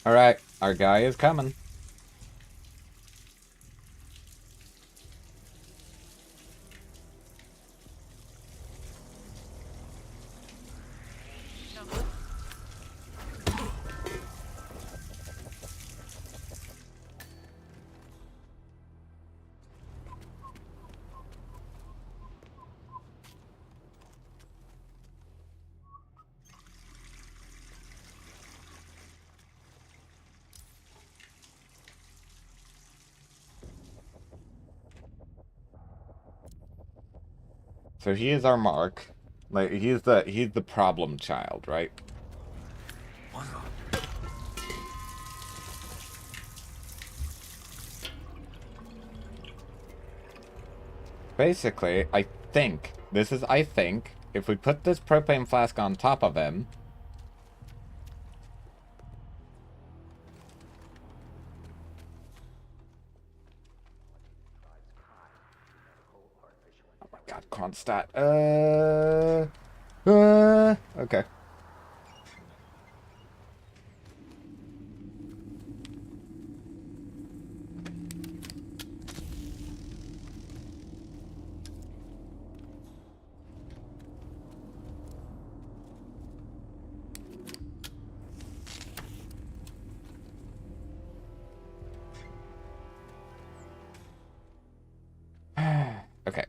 Alright, our guy is coming. So he is our mark. Like he's the problem child, right? Basically, I think if we put this propane flask on top of him, oh my god, Kronstadt. Okay. Okay.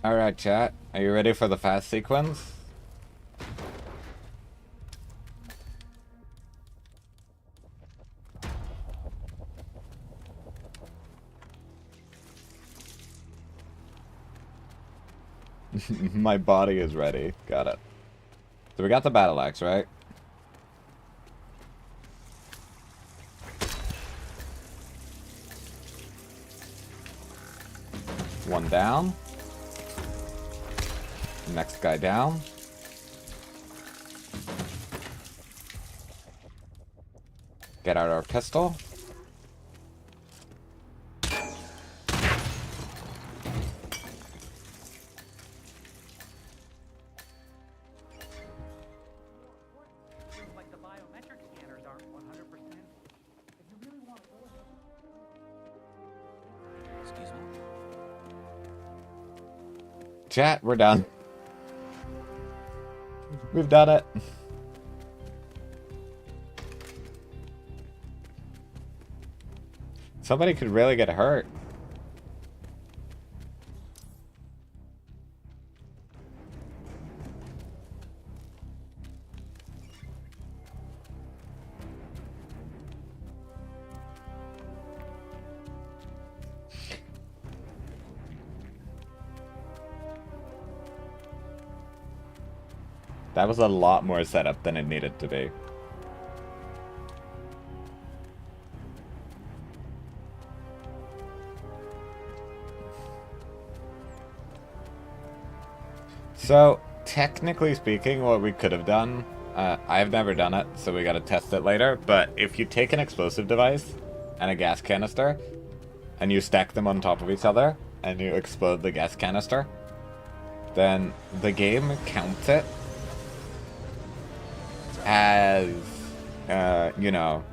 Alright, chat. Are you ready for the fast sequence? My body is ready. Got it. So we got the battle axe, right? One down. Next guy down. Get out our pistol. Seems like the biometric scanners aren't 100%. If you really want to go ahead. Excuse me? Chat, we're done. We've done it. Somebody could really get hurt. That was a lot more setup than it needed to be. So, technically speaking, what we could have done, I've never done it, so we gotta test it later, but if you take an explosive device and a gas canister, and you stack them on top of each other, and you explode the gas canister, then the game counts it as, you know,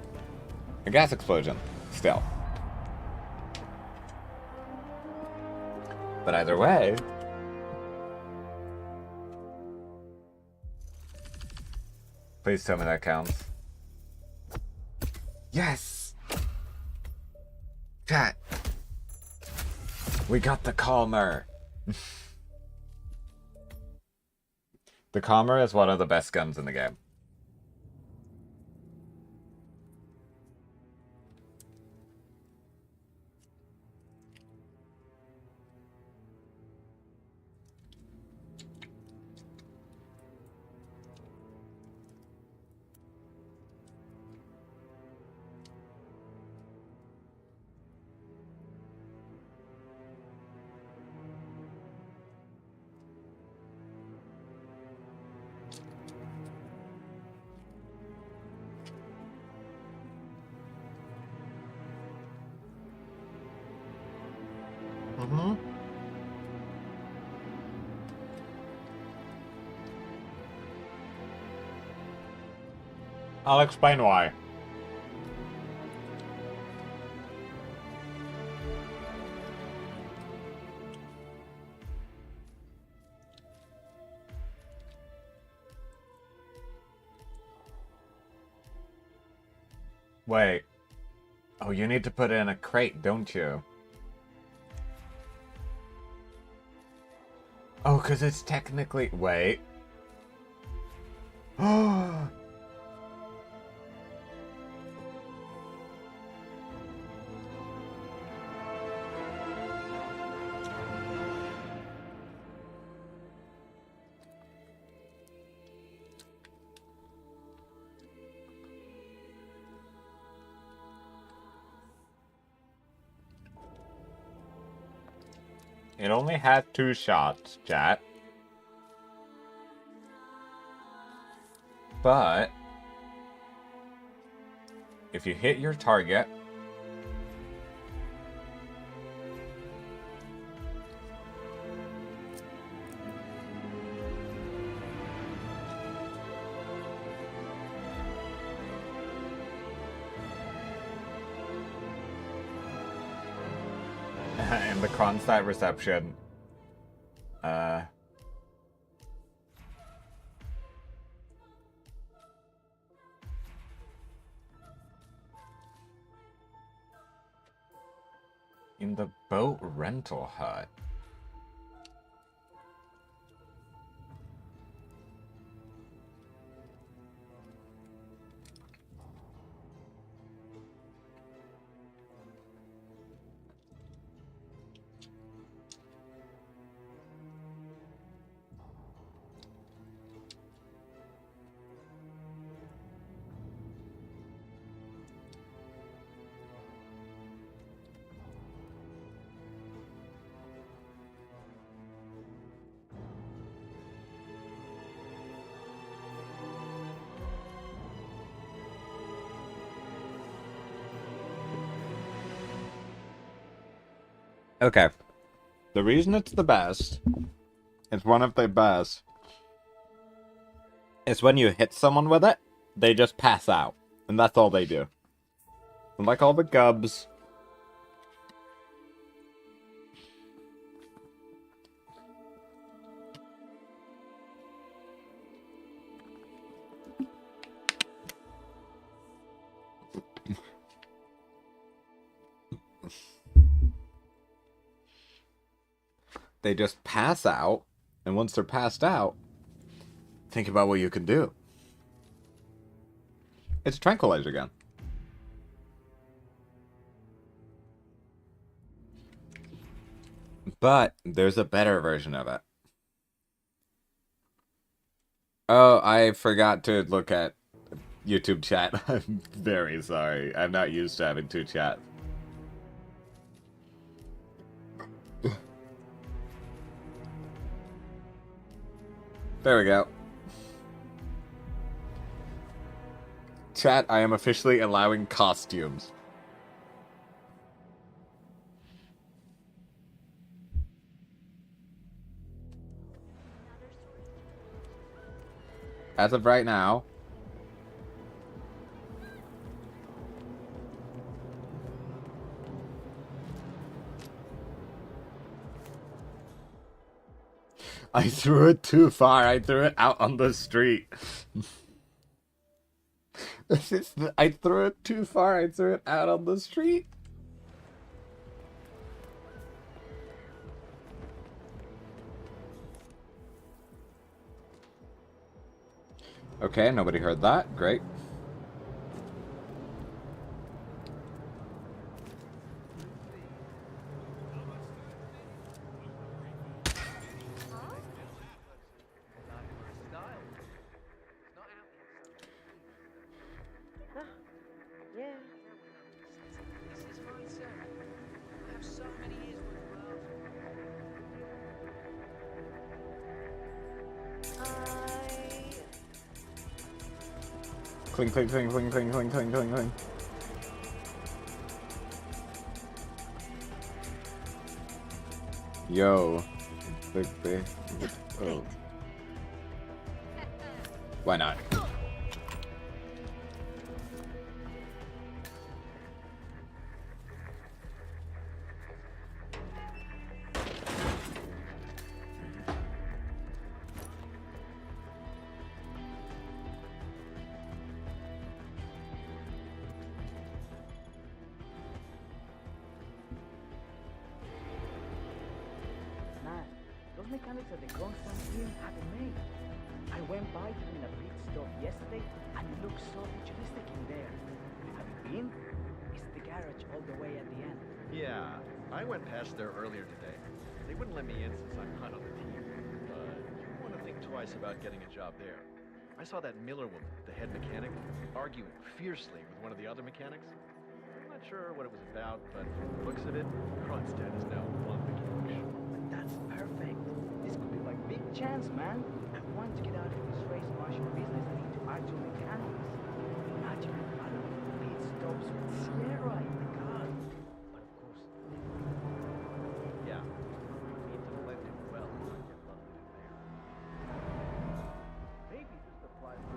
a gas explosion, still. But either way... Please tell me that counts. Yes! Chat! We got the calmer! The calmer is one of the best guns in the game. Mm-hmm. I'll explain why. Wait. Oh, you need to put it in a crate, don't you? Oh, because it's technically... Wait. Oh! It only had 2 shots, chat. But if you hit your target, and the constant reception, in the boat rental hut. Okay. The reason it's the best, it's one of the best, is when you hit someone with it, they just pass out. And that's all they do. And like all the gubs. They just pass out, and once they're passed out, think about what you can do. It's a tranquilizer gun. But there's a better version of it. Oh, I forgot to look at YouTube chat. I'm very sorry. I'm not used to having 2 chats. There we go. Chat, I am officially allowing costumes. As of right now. I threw it too far. I threw it out on the street. I threw it too far. I threw it out on the street. Okay, nobody heard that. Great. Cling, cling, cling, cling, cling, cling, cling, cling, cling. Yo. Oh. Why not? Those mechanics at the goin team had it made. I went by them in a pit stop yesterday, and it looks so futuristic in there. Have you been? It's the garage all the way at the end. Yeah, I went past there earlier today. They wouldn't let me in since I'm not on the team, but you want to think twice about getting a job there. I saw that Miller woman, the head mechanic, arguing fiercely with one of the other mechanics. I'm not sure what it was about, but from the looks of it, Kronstadt is now one mechanic short. That's perfect. This could be my big chance, man. I want to get out of this race marshal business and into actual mechanics. Imagine I don't know, pit stops with Sierra in the car. But of course, yeah, you need to blend in well to get lucky in there. maybe this applies to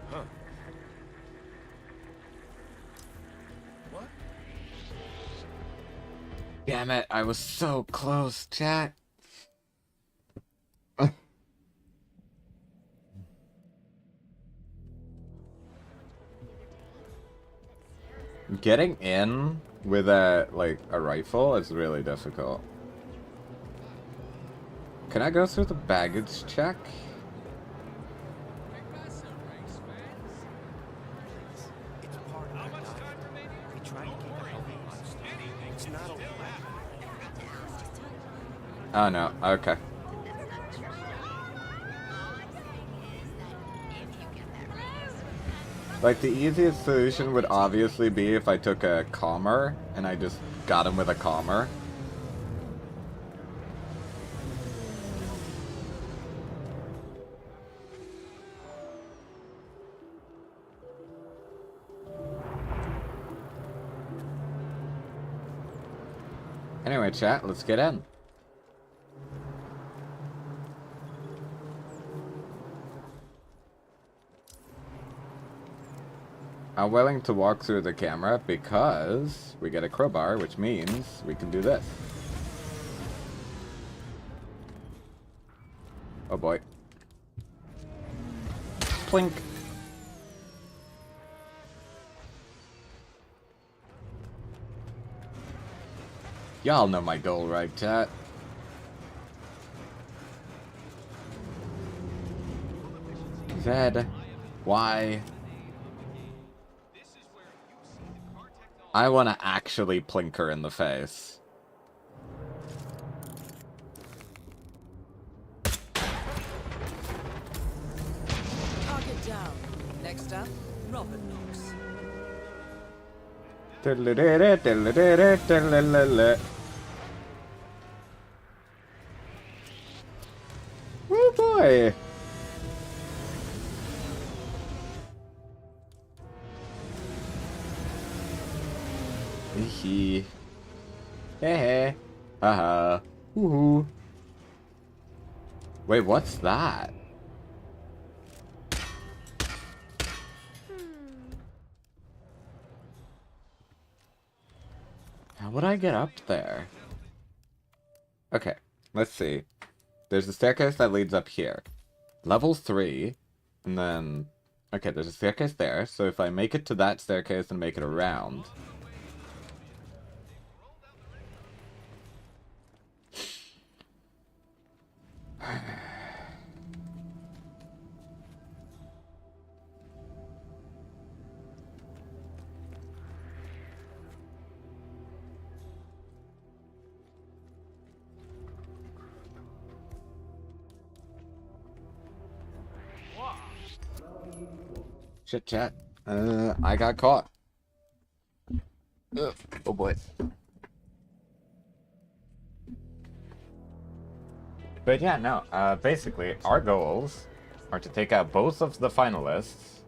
Huh. What? Damn it, I was so close, chat. Getting in with a rifle is really difficult. Can I go through the baggage check? It's part of our diet. We try to keep a healthy lifestyle. It's not all Oh no, okay. Like, the easiest solution would obviously be if I took a calmer and I just got him with a calmer. Anyway, chat, let's get in. I'm willing to walk through the camera because we get a crowbar, which means we can do this. Oh boy. Plink. Y'all know my goal, right, chat? Z. Y. I want to actually plink her in the face. Target down. Next up, Robin Knox. Oh boy! Hee hee. Haha. Woohoo. Wait, what's that? How would I get up there? Okay, let's see. There's a staircase that leads up here. Level 3, and then... Okay, there's a staircase there, so if I make it to that staircase and make it around... Shit, chat. I got caught. Ugh. Oh boy. But yeah, no, basically, our goals are to take out both of the finalists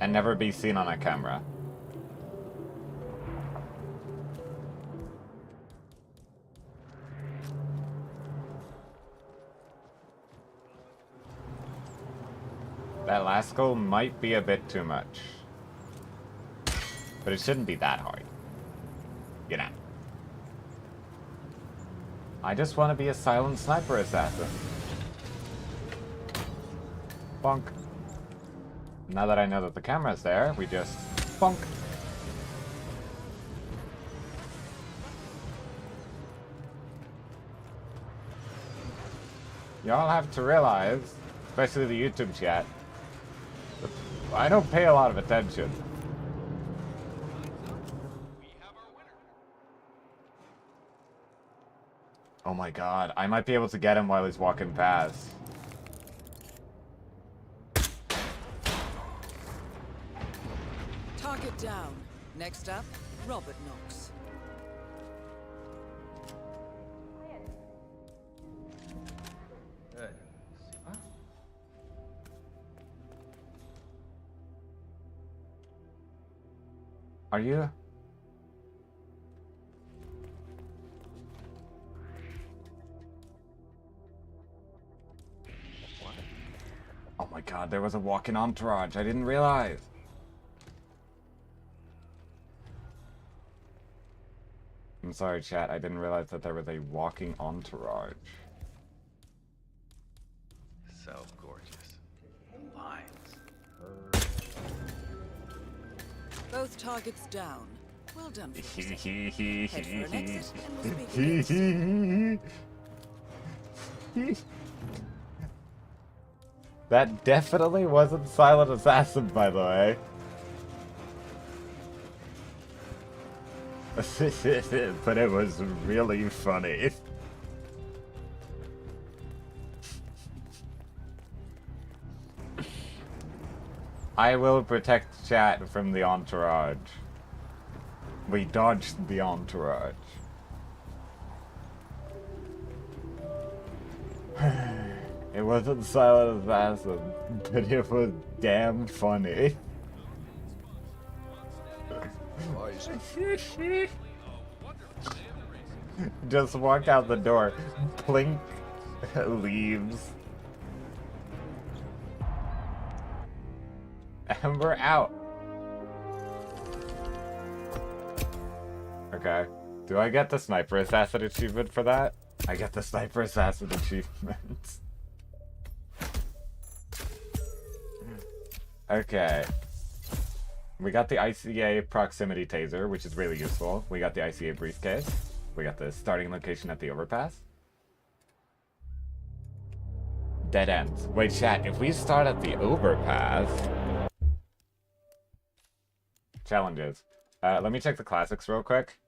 and never be seen on a camera. That last goal might be a bit too much. But it shouldn't be that hard. You know. I just want to be a silent sniper assassin. Bonk. Now that I know that the camera's there, we just bonk. Y'all have to realize, especially the YouTube chat, I don't pay a lot of attention. Oh my god, I might be able to get him while he's walking past. Target down. Next up, Robert Knox. Good. Huh? Are you? Oh my god, there was a walking entourage. I didn't realize. I'm sorry, chat. I didn't realize that there was a walking entourage. So gorgeous. Lines. Both targets down. Well done, Fox. Head for an exit, and we'll speak again. That definitely wasn't Silent Assassin, by the way. But it was really funny. I will protect chat from the entourage. We dodged the entourage. It wasn't Silent Assassin, but it was damn funny. Just walk out the door, plink, leaves. And we're out. Okay. Do I get the Sniper Assassin achievement for that? I get the Sniper Assassin achievement. Okay. We got the ICA proximity taser, which is really useful. We got the ICA briefcase. We got the starting location at the overpass. Dead ends. Wait, chat, if we start at the overpass... Challenges. Let me check the classics real quick.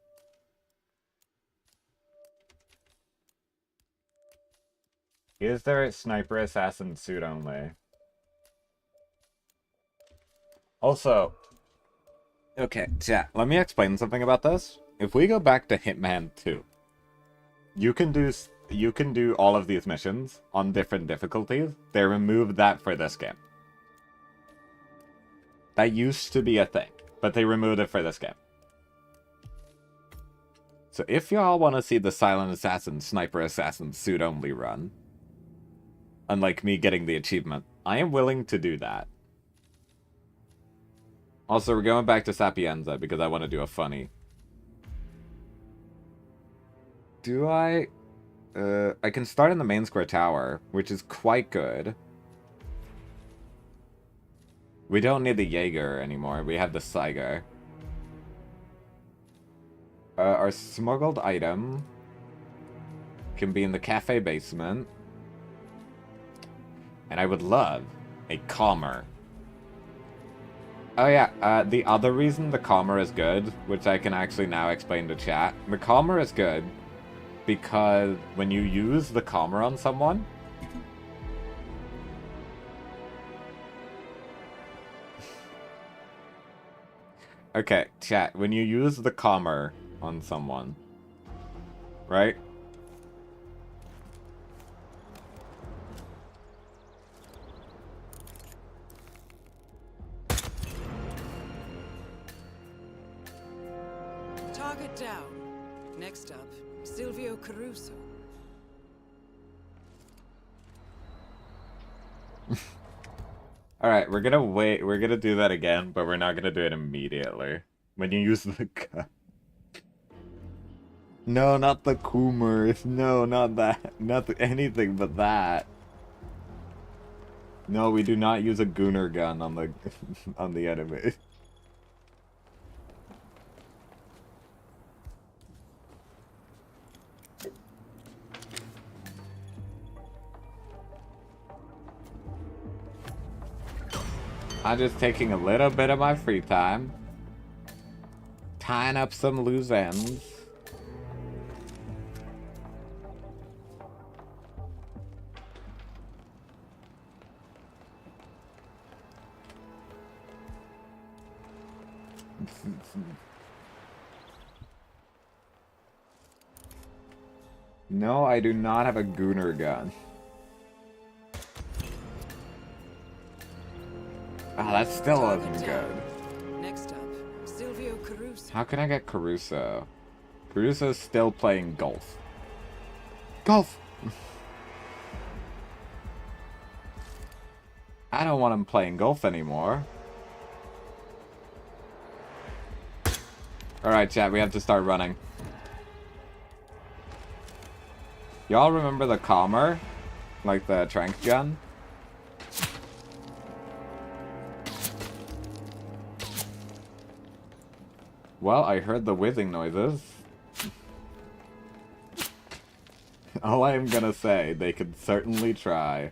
Is there a Sniper Assassin suit only? Also, okay, chat, let me explain something about this. If we go back to Hitman 2, you can do all of these missions on different difficulties. They removed that for this game. That used to be a thing, but they removed it for this game. So if y'all want to see the Silent Assassin, Sniper Assassin suit-only run, unlike me getting the achievement, I am willing to do that. Also, we're going back to Sapienza because I want to do a funny. Do I? I can start in the main square tower, which is quite good. We don't need the Jaeger anymore. We have the Saiga. Our smuggled item can be in the cafe basement. And I would love a calmer. Oh yeah, the other reason the calmer is good, which I can actually now explain to chat. The calmer is good because when you use the calmer on someone, okay, chat, when you use the calmer on someone, right? Target down. Next up, Silvio Caruso. Alright, we're gonna wait. We're gonna do that again, but we're not gonna do it immediately. When you use the gun. No, not the Coomers. No, not that. Not anything but that. No, we do not use a Gooner gun on the on the enemy. I'm just taking a little bit of my free time, tying up some loose ends. No, I do not have a Gooner gun. Ah, that still wasn't good. Next up, Silvio Caruso. How can I get Caruso? Caruso's still playing golf. Golf! I don't want him playing golf anymore. Alright, chat, we have to start running. Y'all remember the calmer? Like the trank gun? Well, I heard the whizzing noises. All I am gonna say, they could certainly try.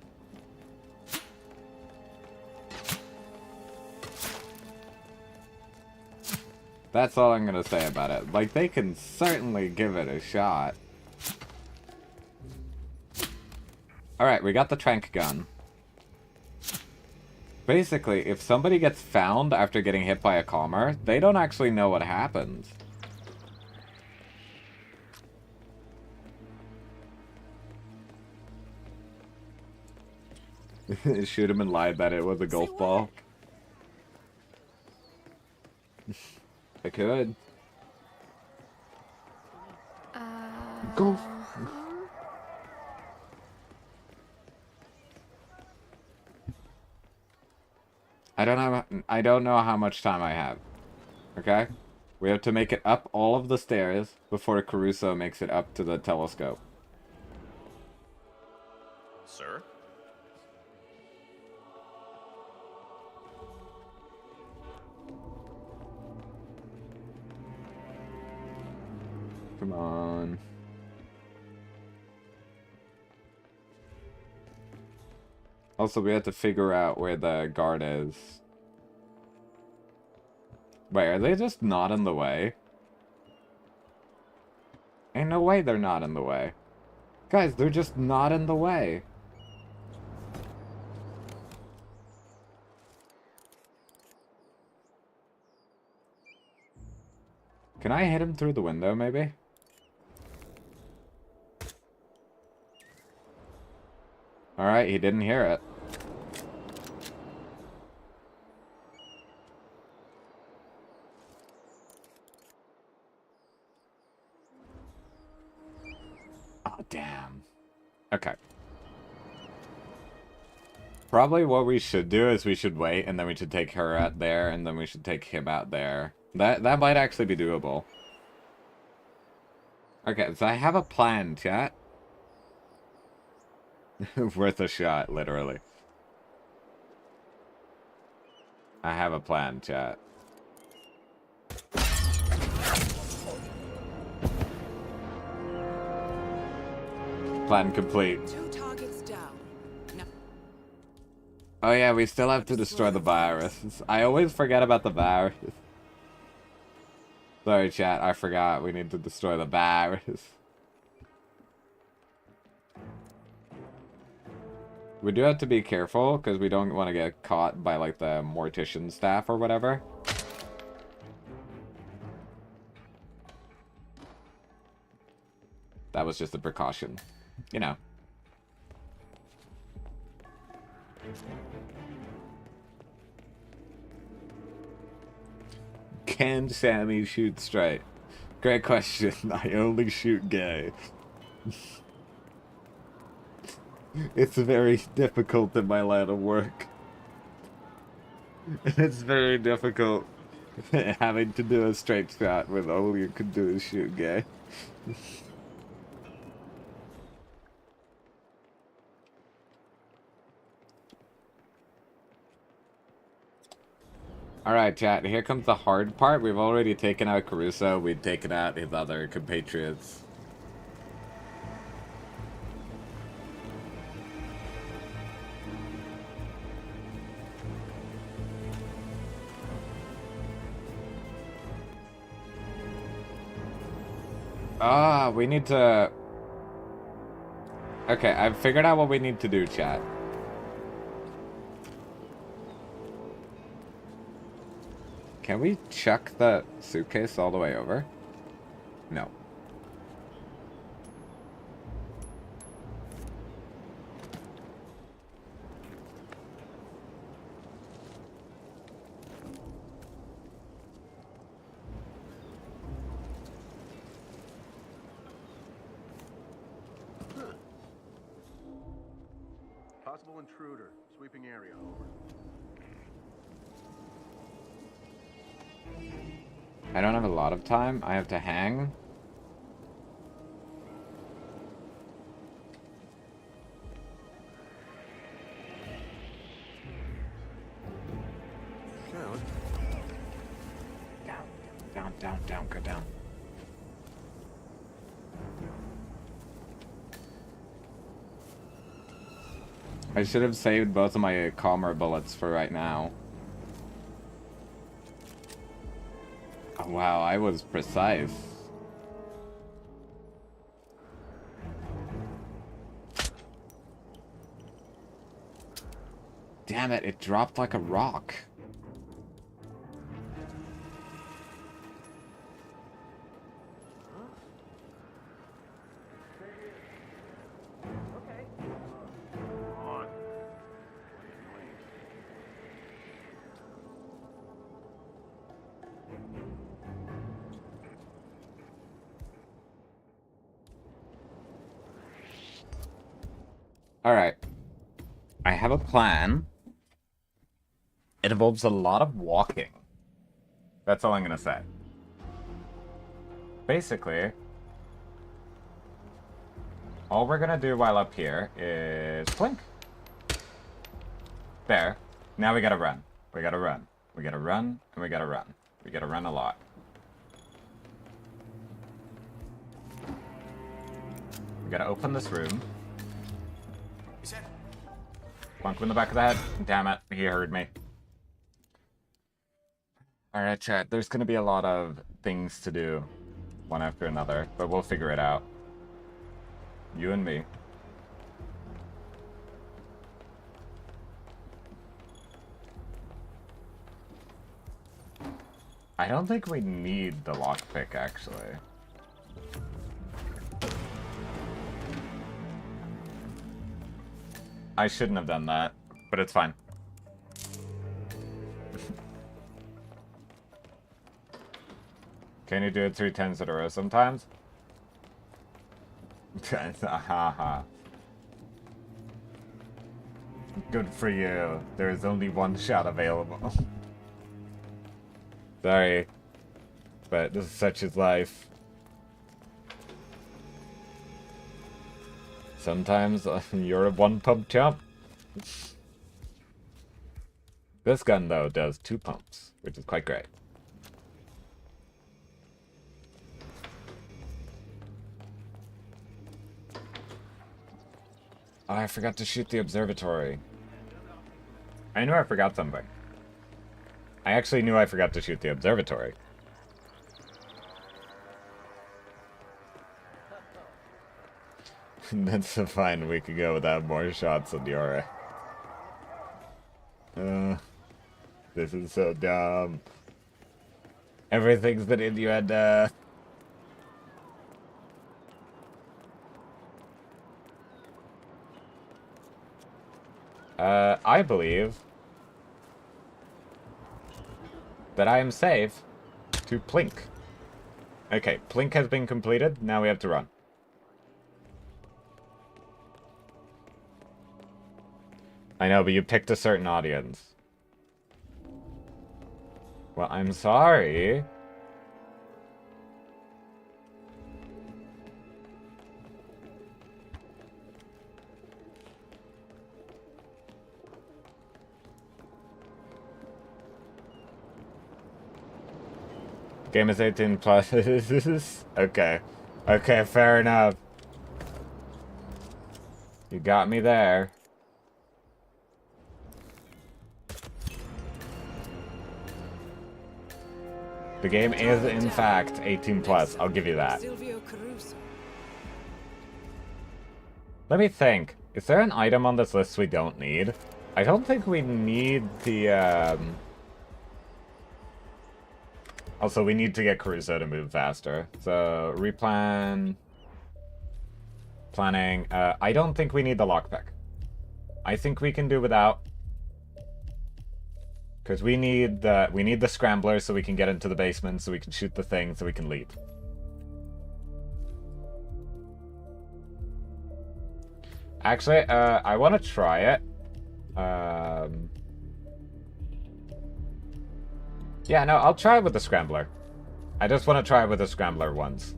That's all I'm gonna say about it. Like, they can certainly give it a shot. Alright, we got the trank gun. Basically, if somebody gets found after getting hit by a calmer, they don't actually know what happens. Shoot him and lied that it was a golf ball. I could. Golf. I don't know how much time I have. Okay? We have to make it up all of the stairs before Caruso makes it up to the telescope. Sir? Come on. Also, we have to figure out where the guard is. Wait, are they just not in the way? Ain't no way they're not in the way. Guys, they're just not in the way. Can I hit him through the window, maybe? Alright, he didn't hear it. Oh, damn. Okay. Probably what we should do is we should wait, and then we should take her out there, and then we should take him out there. That might actually be doable. Okay, so I have a plan, chat. Worth a shot, literally. I have a plan, chat. Plan complete. 2 targets down. No. Oh yeah, we still have to destroy the virus. I always forget about the virus. Sorry, chat, I forgot. We need to destroy the virus. We do have to be careful, because we don't want to get caught by, like, the mortician staff or whatever. That was just a precaution. You know. Can Sammy shoot straight? Great question. I only shoot gay. It's very difficult in my line of work. It's very difficult having to do a straight shot when all you can do is shoot gay. Alright, chat, here comes the hard part. We've already taken out Caruso, we've taken out his other compatriots. Ah, we need to... Okay, I've figured out what we need to do, chat. Can we chuck the suitcase all the way over? No. Possible intruder. Sweeping area. Over. I don't have a lot of time. I have to hang. Down, go down. I should have saved both of my calmer bullets for right now. Oh, wow, I was precise. Damn it, it dropped like a rock. Alright. I have a plan. It involves a lot of walking. That's all I'm gonna say. Basically, all we're gonna do while up here is blink. There. Now we gotta run. We gotta run. We gotta run, and we gotta run. We gotta run a lot. We gotta open this room. Plunk him in the back of the head. Damn it, he heard me. Alright, chat, there's gonna be a lot of things to do, one after another, but we'll figure it out. You and me. I don't think we need the lockpick, actually. I shouldn't have done that, but it's fine. Can you do it 3 times in a row sometimes? Haha. Good for you. There is only one shot available. Sorry, but this is such is life. Sometimes you're a one-pump chump. This gun, though, does 2 pumps, which is quite great. Oh, I forgot to shoot the observatory. I knew I forgot something. I actually knew I forgot to shoot the observatory. That's a fine week ago without more shots on Yora. This is so dumb. Everything's been innuendo. I believe that I am safe to Plink. Okay, Plink has been completed. Now we have to run. I know, but you picked a certain audience. Well, I'm sorry. Game is 18 plus. Okay. Okay, fair enough. You got me there. The game is, in fact, 18 plus. I'll give you that. Let me think. Is there an item on this list we don't need? I don't think we need the, Also, we need to get Caruso to move faster. So, replan... Planning. I don't think we need the lockpick. I think we can do without. Because we need the scrambler so we can get into the basement, so we can shoot the thing, so we can leave. Actually, I want to try it. Yeah, no, I'll try it with the scrambler. I just want to try it with the scrambler once.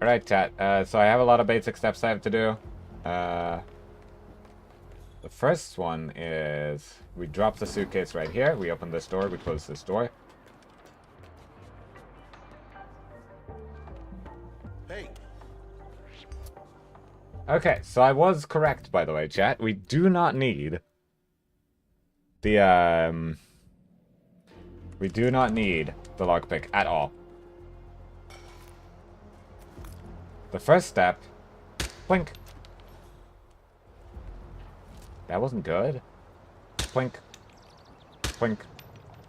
Alright, chat. So I have a lot of basic steps I have to do. The first one is we drop the suitcase right here. We open this door. We close this door. Hey. Okay, so I was correct, by the way, chat. We do not need the, we do not need the lockpick at all. The first step, plink. That wasn't good. Plink. Plink.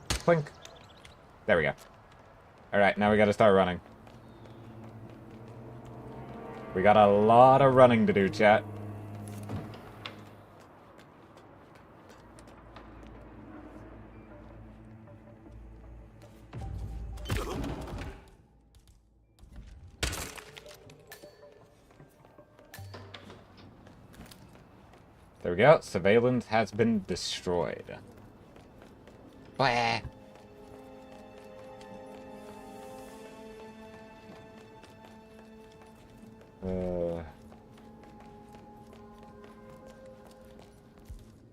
Plink. There we go. Alright, now we gotta start running. We got a lot of running to do, chat. There we go. Surveillance has been destroyed. Blah.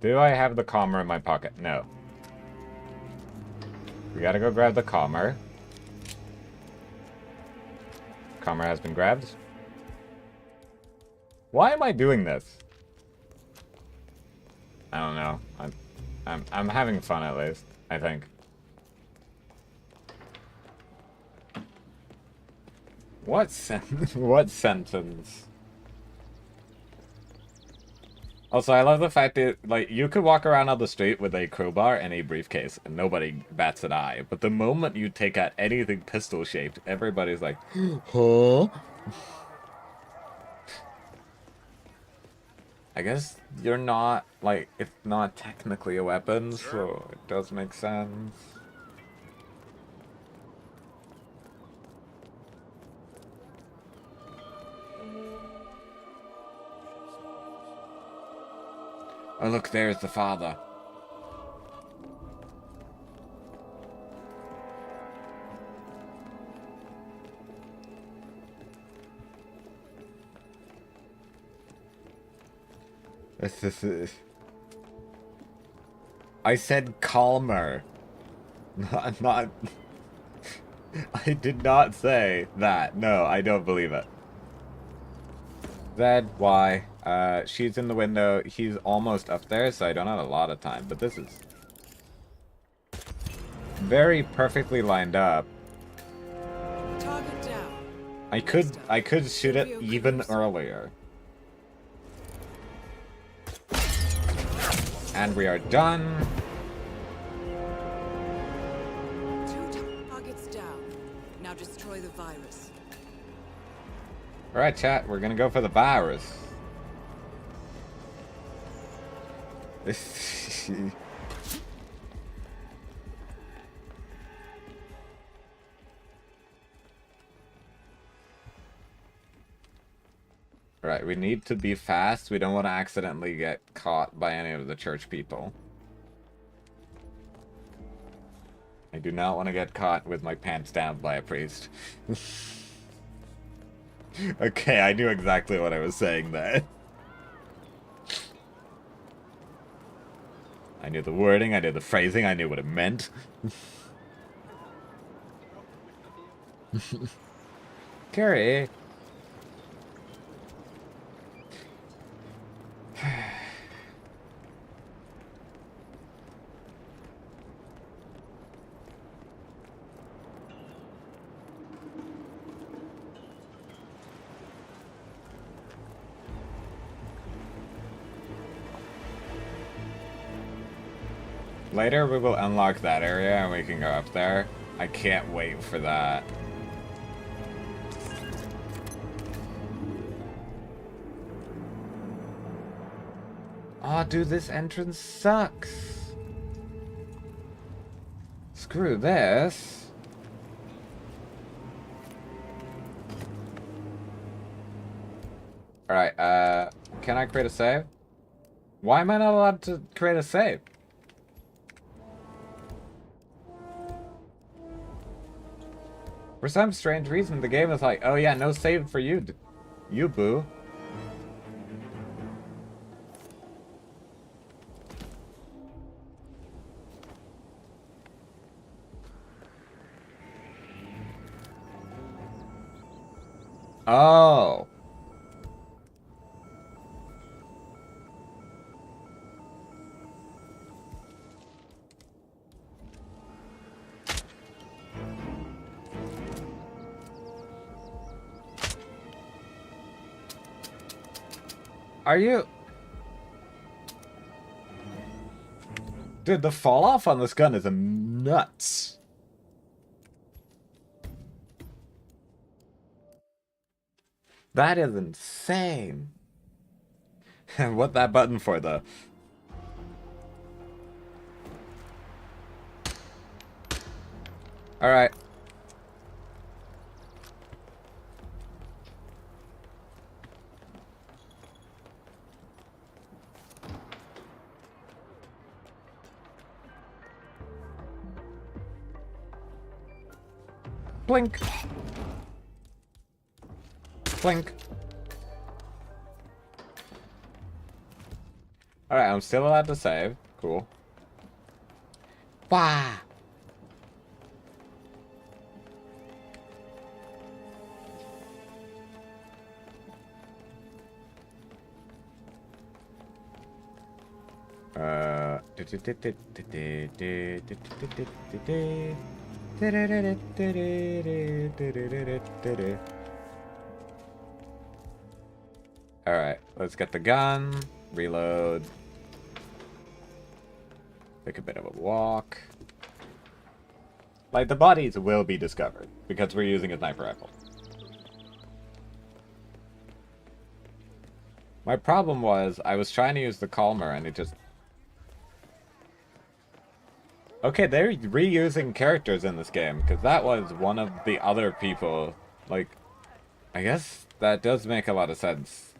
Do I have the commer in my pocket? No. We gotta go grab the commer. Commer has been grabbed. Why am I doing this? I don't know. I'm having fun at least, I think. What sentence? Also, I love the fact that, like, you could walk around on the street with a crowbar and a briefcase, and nobody bats an eye. But the moment you take out anything pistol-shaped, everybody's like, huh? I guess you're not, like, it's not technically a weapon, so it does make sense. Oh, look, there's the father. I said calmer. Not... I did not say that. No, I don't believe it. Z, Y. She's in the window. He's almost up there, so I don't have a lot of time. But this is very perfectly lined up. Target down. I could shoot it even earlier. And we are done. 2 targets down. Now destroy the virus. Alright, chat, we're gonna go for the virus. Right, we need to be fast. We don't want to accidentally get caught by any of the church people. I do not want to get caught with my pants down by a priest. Okay, I knew exactly what I was saying there. I knew the wording, I knew the phrasing, I knew what it meant. Carrie. Later we will unlock that area and we can go up there. I can't wait for that. Aw, dude, this entrance sucks. Screw this. Alright, can I create a save? Why am I not allowed to create a save? For some strange reason, the game is like, oh yeah, no save for you, you boo. Oh. Are you... Dude, the fall off on this gun is nuts. That is insane. What that button for, though? Alright. Blink. Blink. Alright, I'm still allowed to save. Cool. Wah! Alright, let's get the gun. Reload. Take a bit of a walk. Like, the bodies will be discovered, because we're using a sniper rifle. My problem was, I was trying to use the Calmer, and it just... Okay, they're reusing characters in this game, because that was one of the other people. Like, I guess that does make a lot of sense,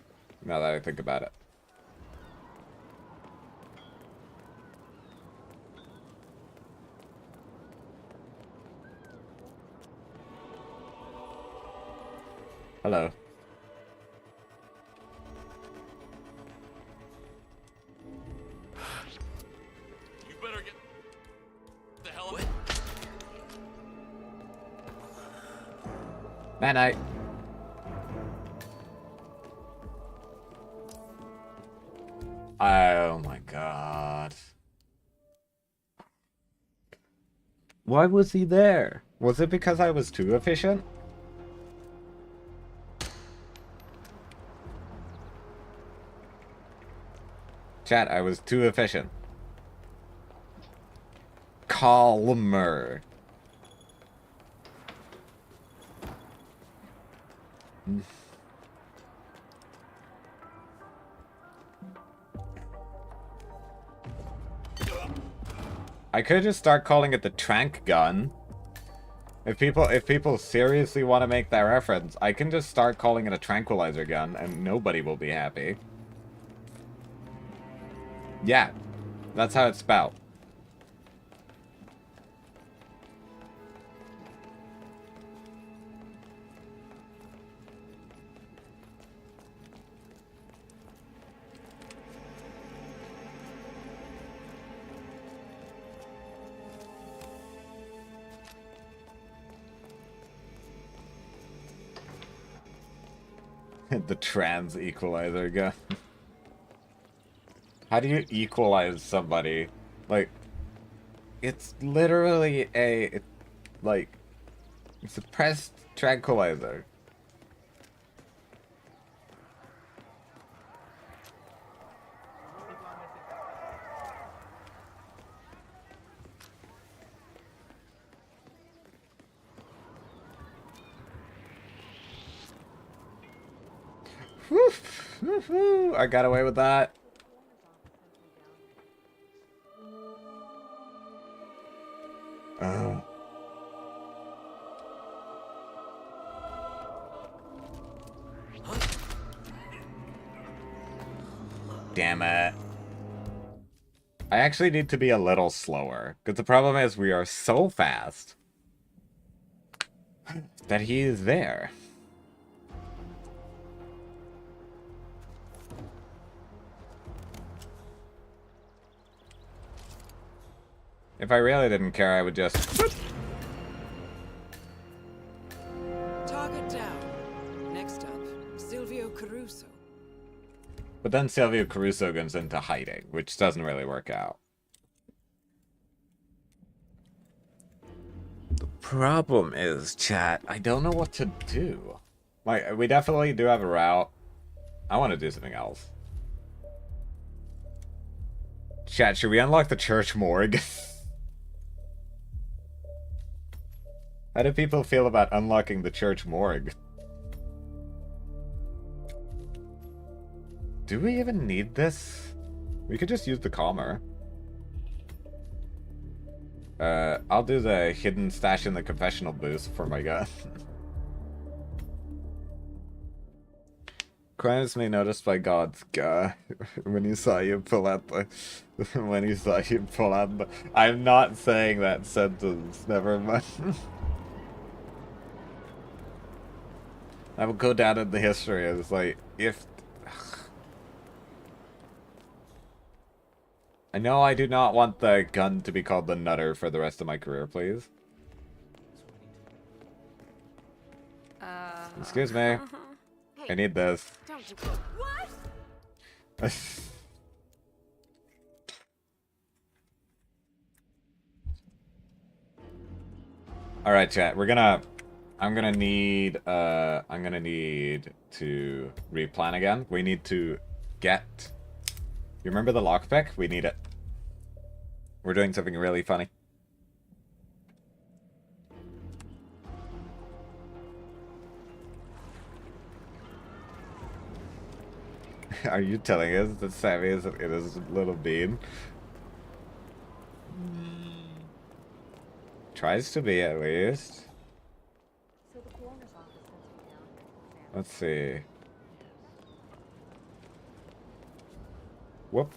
now that I think about it. Hello. You better get the hell What? Night night. Oh my god. Why was he there? Was it because I was too efficient? Chat, I was too efficient. Calmer. I could just start calling it the trank gun. If people seriously want to make that reference, I can just start calling it a tranquilizer gun and nobody will be happy. Yeah, that's how it's spelled. The trans equalizer gun. How do you equalize somebody? Like, it's literally a, like, suppressed tranquilizer. Whew, I got away with that. Oh. Damn it. I actually need to be a little slower, because the problem is we are so fast that he is there. If I really didn't care, I would just... Target down. Next up, Silvio Caruso. But then Silvio Caruso goes into hiding, which doesn't really work out. The problem is, chat, I don't know what to do. Like, we definitely do have a route. I want to do something else. Chat, should we unlock the church morgue? How do people feel about unlocking the church morgue? Do we even need this? We could just use the calmer. I'll do the hidden stash in the confessional booth for my gun. Crimes may noticed by God's guy when he saw you pull out the... when he saw you pull out the... I'm not saying that sentence, never mind. I will go down in the history as like, if... I know I do not want the gun to be called the Nutter for the rest of my career, please. Excuse me. I need this. What? Alright, chat. I'm gonna need to replan again. We need to get You remember the lockpick? We need it. We're doing something really funny. Are you telling us that Sammy is in his little bean? Tries to be, at least. So the coroner's office sends me down here to examine. Let's see. Whoop.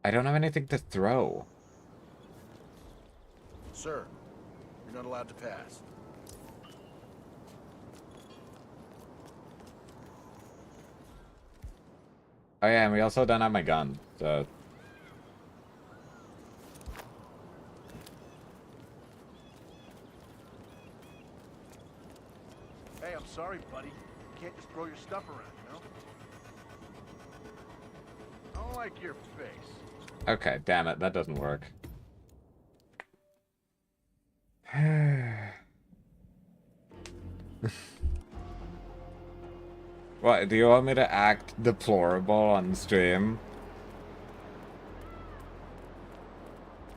I don't have anything to throw. Sir, you're not allowed to pass. Oh yeah, and we also don't have my gun, so... Hey, I'm sorry, buddy. You can't just throw your stuff around, you know? I don't like your face. Okay, damn it, that doesn't work. What, do you want me to act deplorable on stream?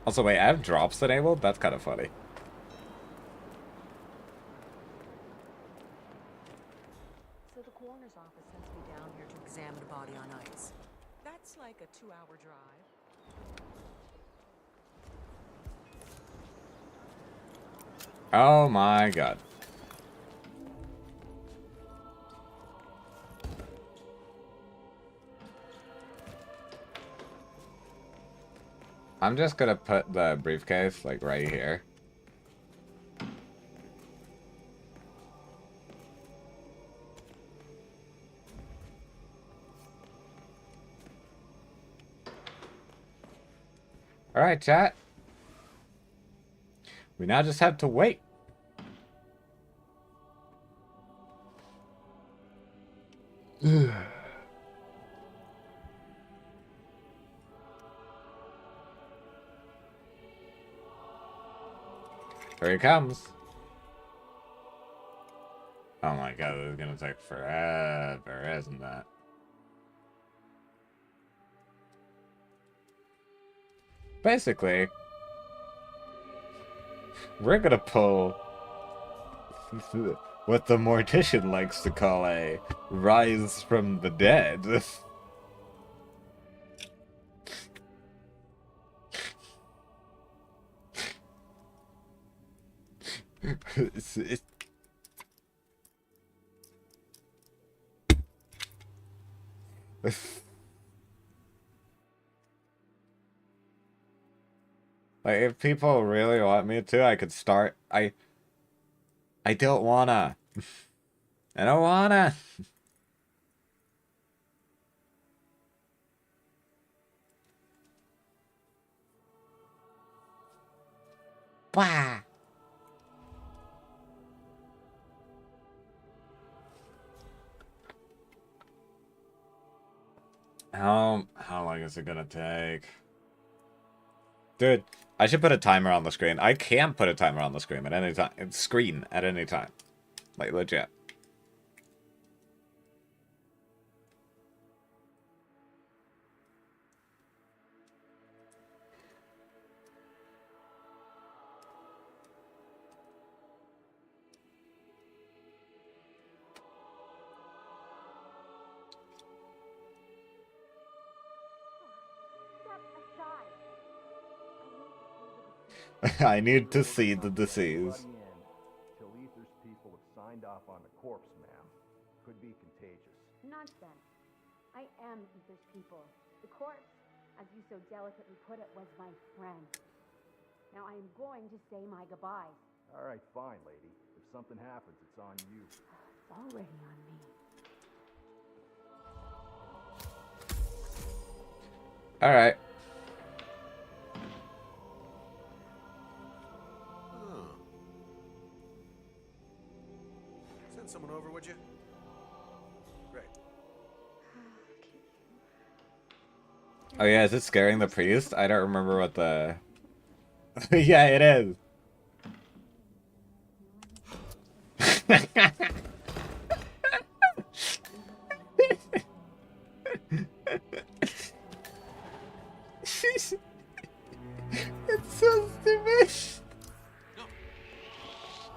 Also, wait, I have drops enabled? That's kind of funny. So the coroner's office sends me down here to examine a body on ice. That's like a 2-hour drive. Oh my god. I'm just gonna put the briefcase, like, right here. Alright, chat. We now just have to wait. Here he comes. Oh my god, this is gonna take forever, isn't that? Basically, we're gonna pull what the mortician likes to call a rise from the dead. it's, like, if people really want me to, I could start. I don't wanna. I don't wanna. Bah. How long is it gonna take? Dude, I should put a timer on the screen. I can put a timer on the screen at any time. Screen at any time. Like, legit. I need to see the deceased. Till Ether's people have signed off on the corpse, ma'am. Could be contagious. Nonsense. I am Ether's people. The corpse, as you so delicately put it, was my friend. Now I am going to say my goodbyes. All right, fine, lady. If something happens, it's on you. It's already on me. All right. Send someone over, would you? Great. Oh yeah, is it scaring the priest? I don't remember what the... Yeah, it is. It's so stupid.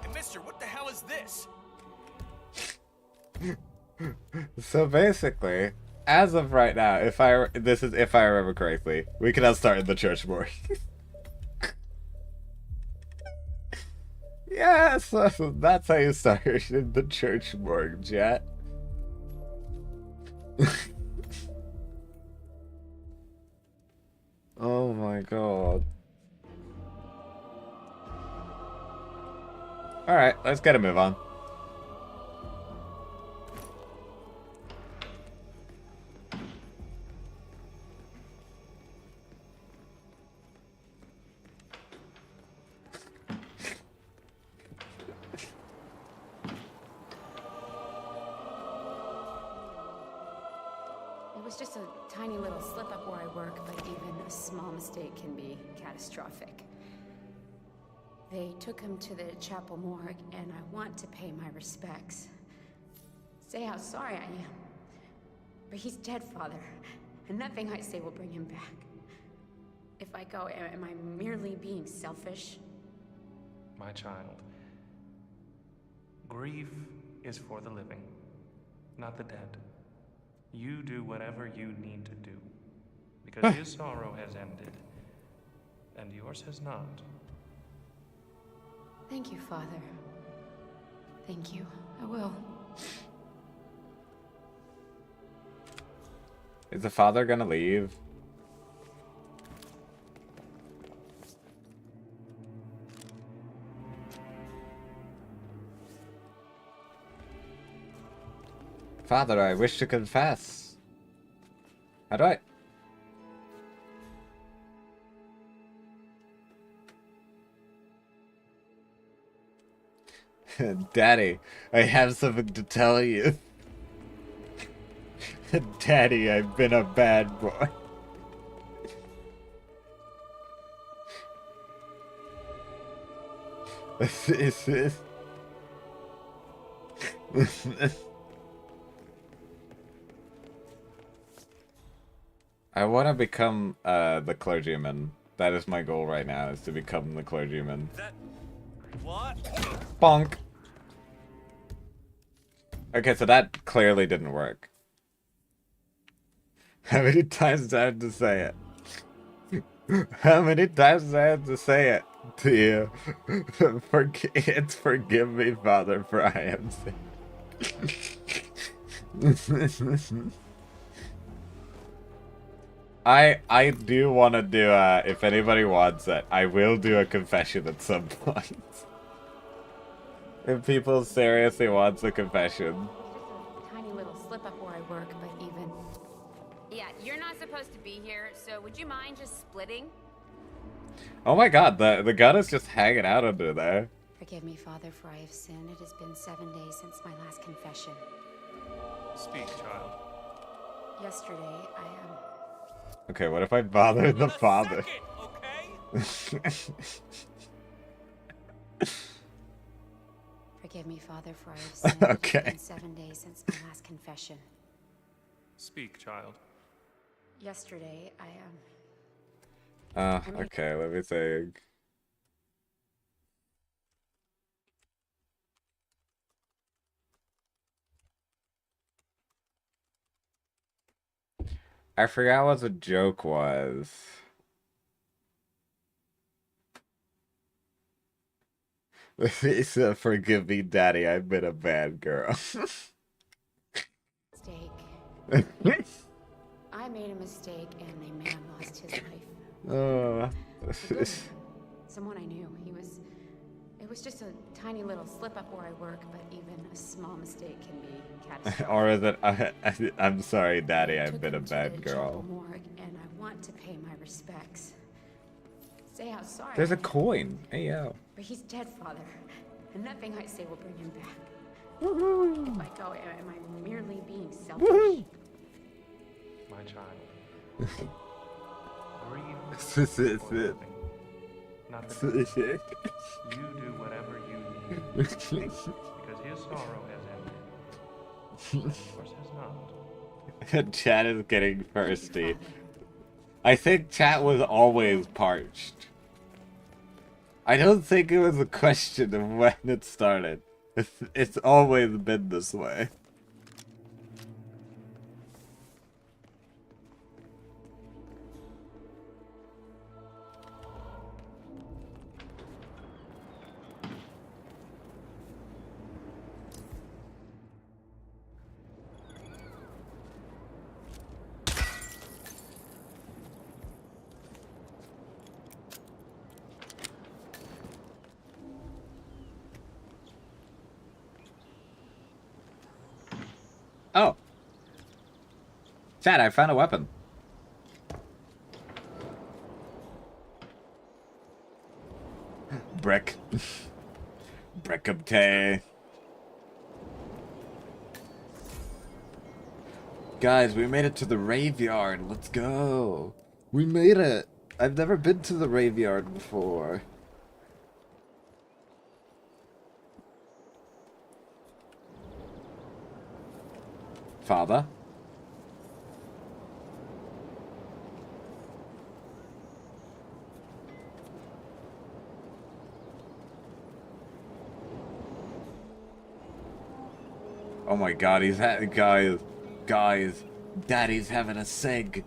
Hey, mister, what the hell is this? So basically, as of right now, if I remember correctly, we can now start in the church morgue. Yeah, so that's how you start in the church morgue, Jet. Oh my god. Alright, let's get a move on. It was just a tiny little slip up where I work, but even a small mistake can be catastrophic. They took him to the chapel morgue, and I want to pay my respects. Say how sorry I am. But he's dead, Father, and nothing I say will bring him back. If I go, am I merely being selfish? My child, grief is for the living, not the dead. You do whatever you need to do, because his sorrow has ended, and yours has not. Thank you, Father. Thank you. I will. Is the father gonna leave? Father, I wish to confess. How do I? Daddy, I have something to tell you. Daddy, I've been a bad boy. I want to become the clergyman. That is my goal right now, is to become the clergyman. What? Bonk. Okay, so that clearly didn't work. How many times do I have to say it? How many times do I have to say it to you? Forgive me, Father, for I am sin. I do want to do if anybody wants it, I will do a confession at some point. If people seriously want a confession. Just a tiny little slip up where I work, but even... Yeah, you're not supposed to be here, so would you mind just splitting? Oh my god, the gun is just hanging out under there. Forgive me, Father, for I have sinned. It has been 7 days since my last confession. Speak, child. Yesterday, Okay, what if I bother the father? Forgive me, Father, for I have sinned. Okay. It has been 7 days since my last confession. Speak, child. Yesterday, Okay, let me think. I forgot what the joke was. He said, forgive me, Daddy, I've been a bad girl. Mistake. I made a mistake, and a man lost his life. Oh. Someone I knew. It was just a tiny little slip up where I work, but even a small mistake can be catastrophic. Or is it, I'm sorry, Daddy, I've been a bad girl. Morgue, and I want to pay my respects. Say how sorry. There's a coin. Hey, yo. But he's dead, Father, and nothing I say will bring him back. Woohoo! If I go, am I merely being selfish? My child, breathe for the living, not the dead. You do whatever you need to do, because his sorrow has ended, and yours has not. Chat is getting thirsty. I think chat was always parched. I don't think it was a question of when it started. It's always been this way. Oh. Chat, I found a weapon. Brick. Brick of tea. Guys, we made it to the graveyard. Let's go. We made it. I've never been to the graveyard before. Father? Oh my god, guys, Daddy's having a seg.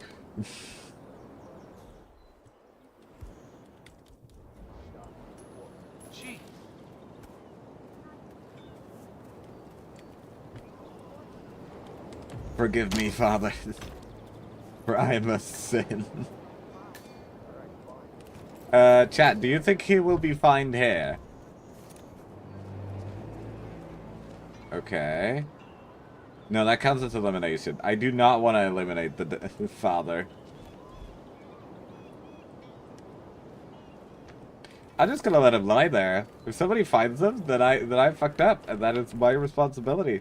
Forgive me, Father, for I must sin. Chat, do you think he will be fined here? Okay. No, that counts as elimination. I do not want to eliminate the father. I'm just gonna let him lie there. If somebody finds him, then I fucked up, and that is my responsibility.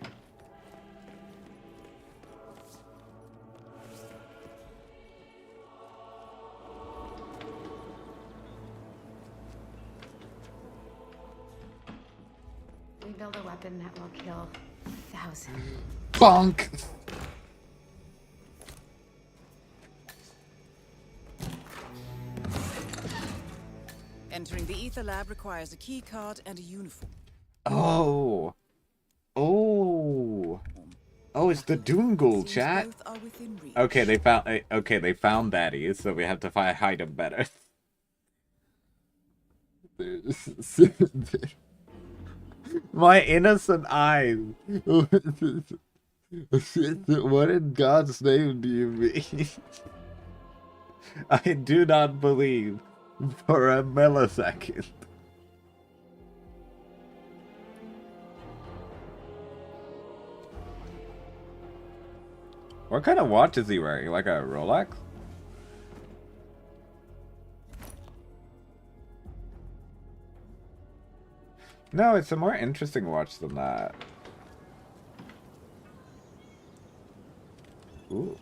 We build a weapon that will kill thousands. Bonk! Entering the ether lab requires a key card and a uniform. Oh. Oh. Oh, it's the Doomghoul, chat. Okay, they found Daddy, so we have to hide him better. My innocent eyes. What in God's name do you mean? I do not believe for a millisecond. What kind of watch is he wearing? Like a Rolex? No, it's a more interesting watch than that. Ooh.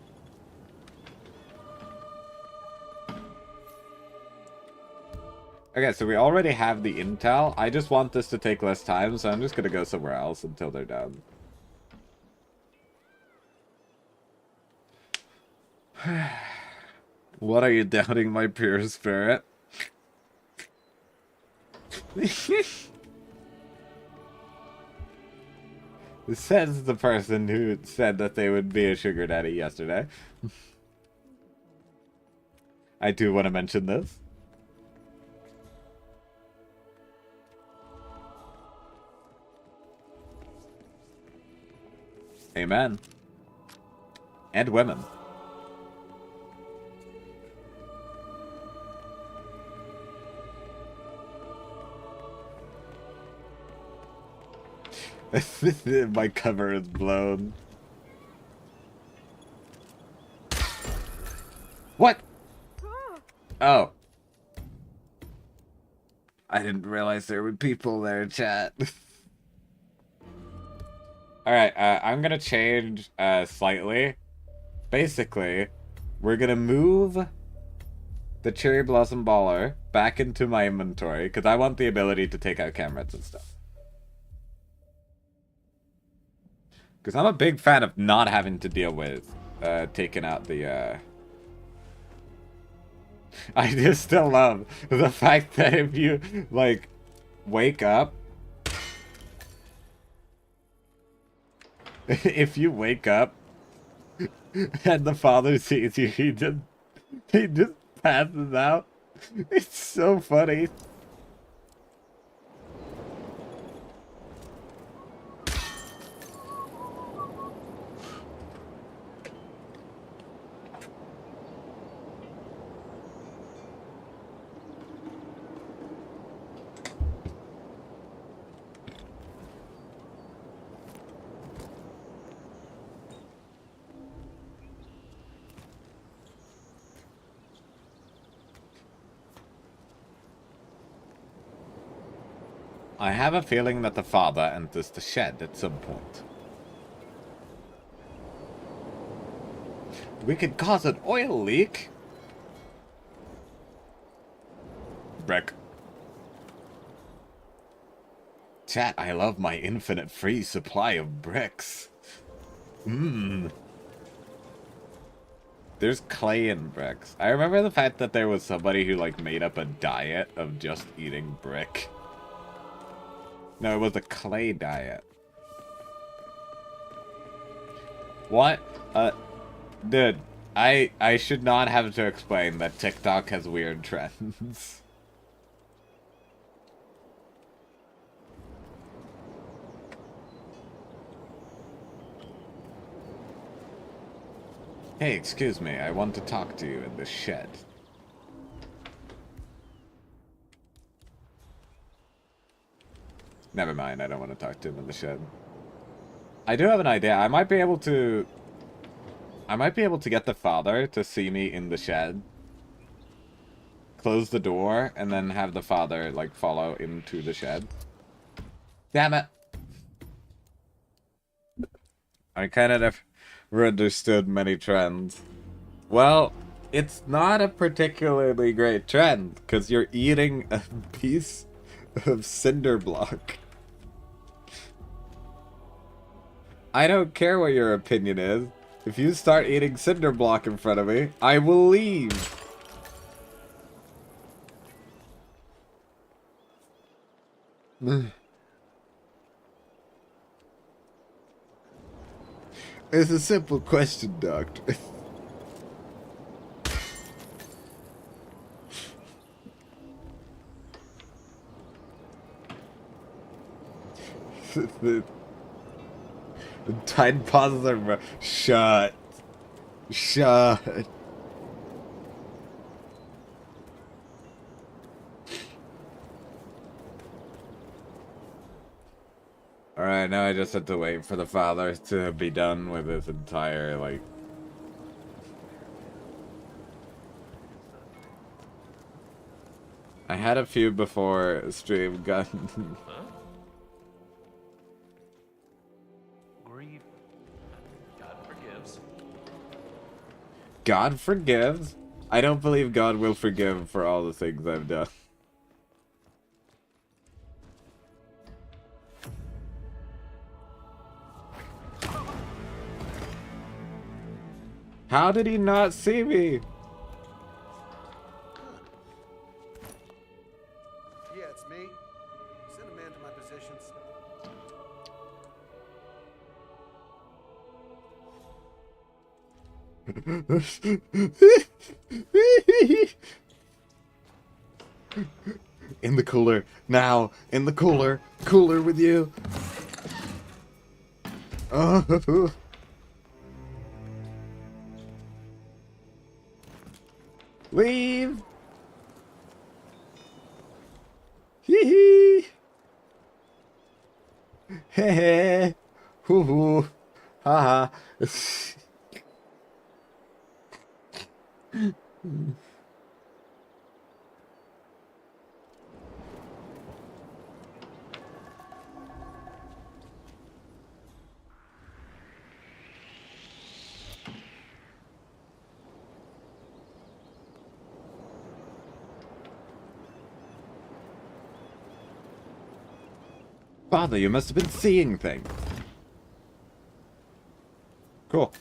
Okay, so we already have the intel. I just want this to take less time, so I'm just gonna go somewhere else until they're done. What are you doubting, my pure spirit? Says the person who said that they would be a sugar daddy yesterday. I do want to mention this. Amen. And women. My cover is blown. What? Oh. I didn't realize there were people there, chat. Alright, I'm gonna change slightly. Basically, we're gonna move the Cherry Blossom Baller back into my inventory, because I want the ability to take out cameras and stuff. Because I'm a big fan of not having to deal with taking out the... I just still love the fact that if you, like, wake up... if you wake up and the father sees you, he just passes out. It's so funny. I have a feeling that the father enters the shed at some point. We could cause an oil leak. Brick. Chat, I love my infinite free supply of bricks. Mmm. There's clay in bricks. I remember the fact that there was somebody who, like, made up a diet of just eating brick. No, it was a clay diet. What? Dude, I should not have to explain that TikTok has weird trends. Hey, excuse me, I want to talk to you in the shed. Never mind, I don't want to talk to him in the shed. I do have an idea. I might be able to get the father to see me in the shed. Close the door, and then have the father, like, follow into the shed. Damn it! I kind of never understood many trends. Well, it's not a particularly great trend, because you're eating a piece of cinder block. I don't care what your opinion is. If you start eating cinder block in front of me, I will leave. It's a simple question, Doctor. the Tide pauses are shut. Shut. Alright, now I just have to wait for the father to be done with his entire, like... I had a few before stream got... Grief. God forgives. God forgives? I don't believe God will forgive for all the things I've done. How did he not see me? Yeah, it's me. Send a man to my positions. In the cooler. Now. In the cooler. Cooler with you. Oh. Leave. Hee hee. Heh heh. Hoo hoo. Ha ha. Father, you must have been seeing things. Cool.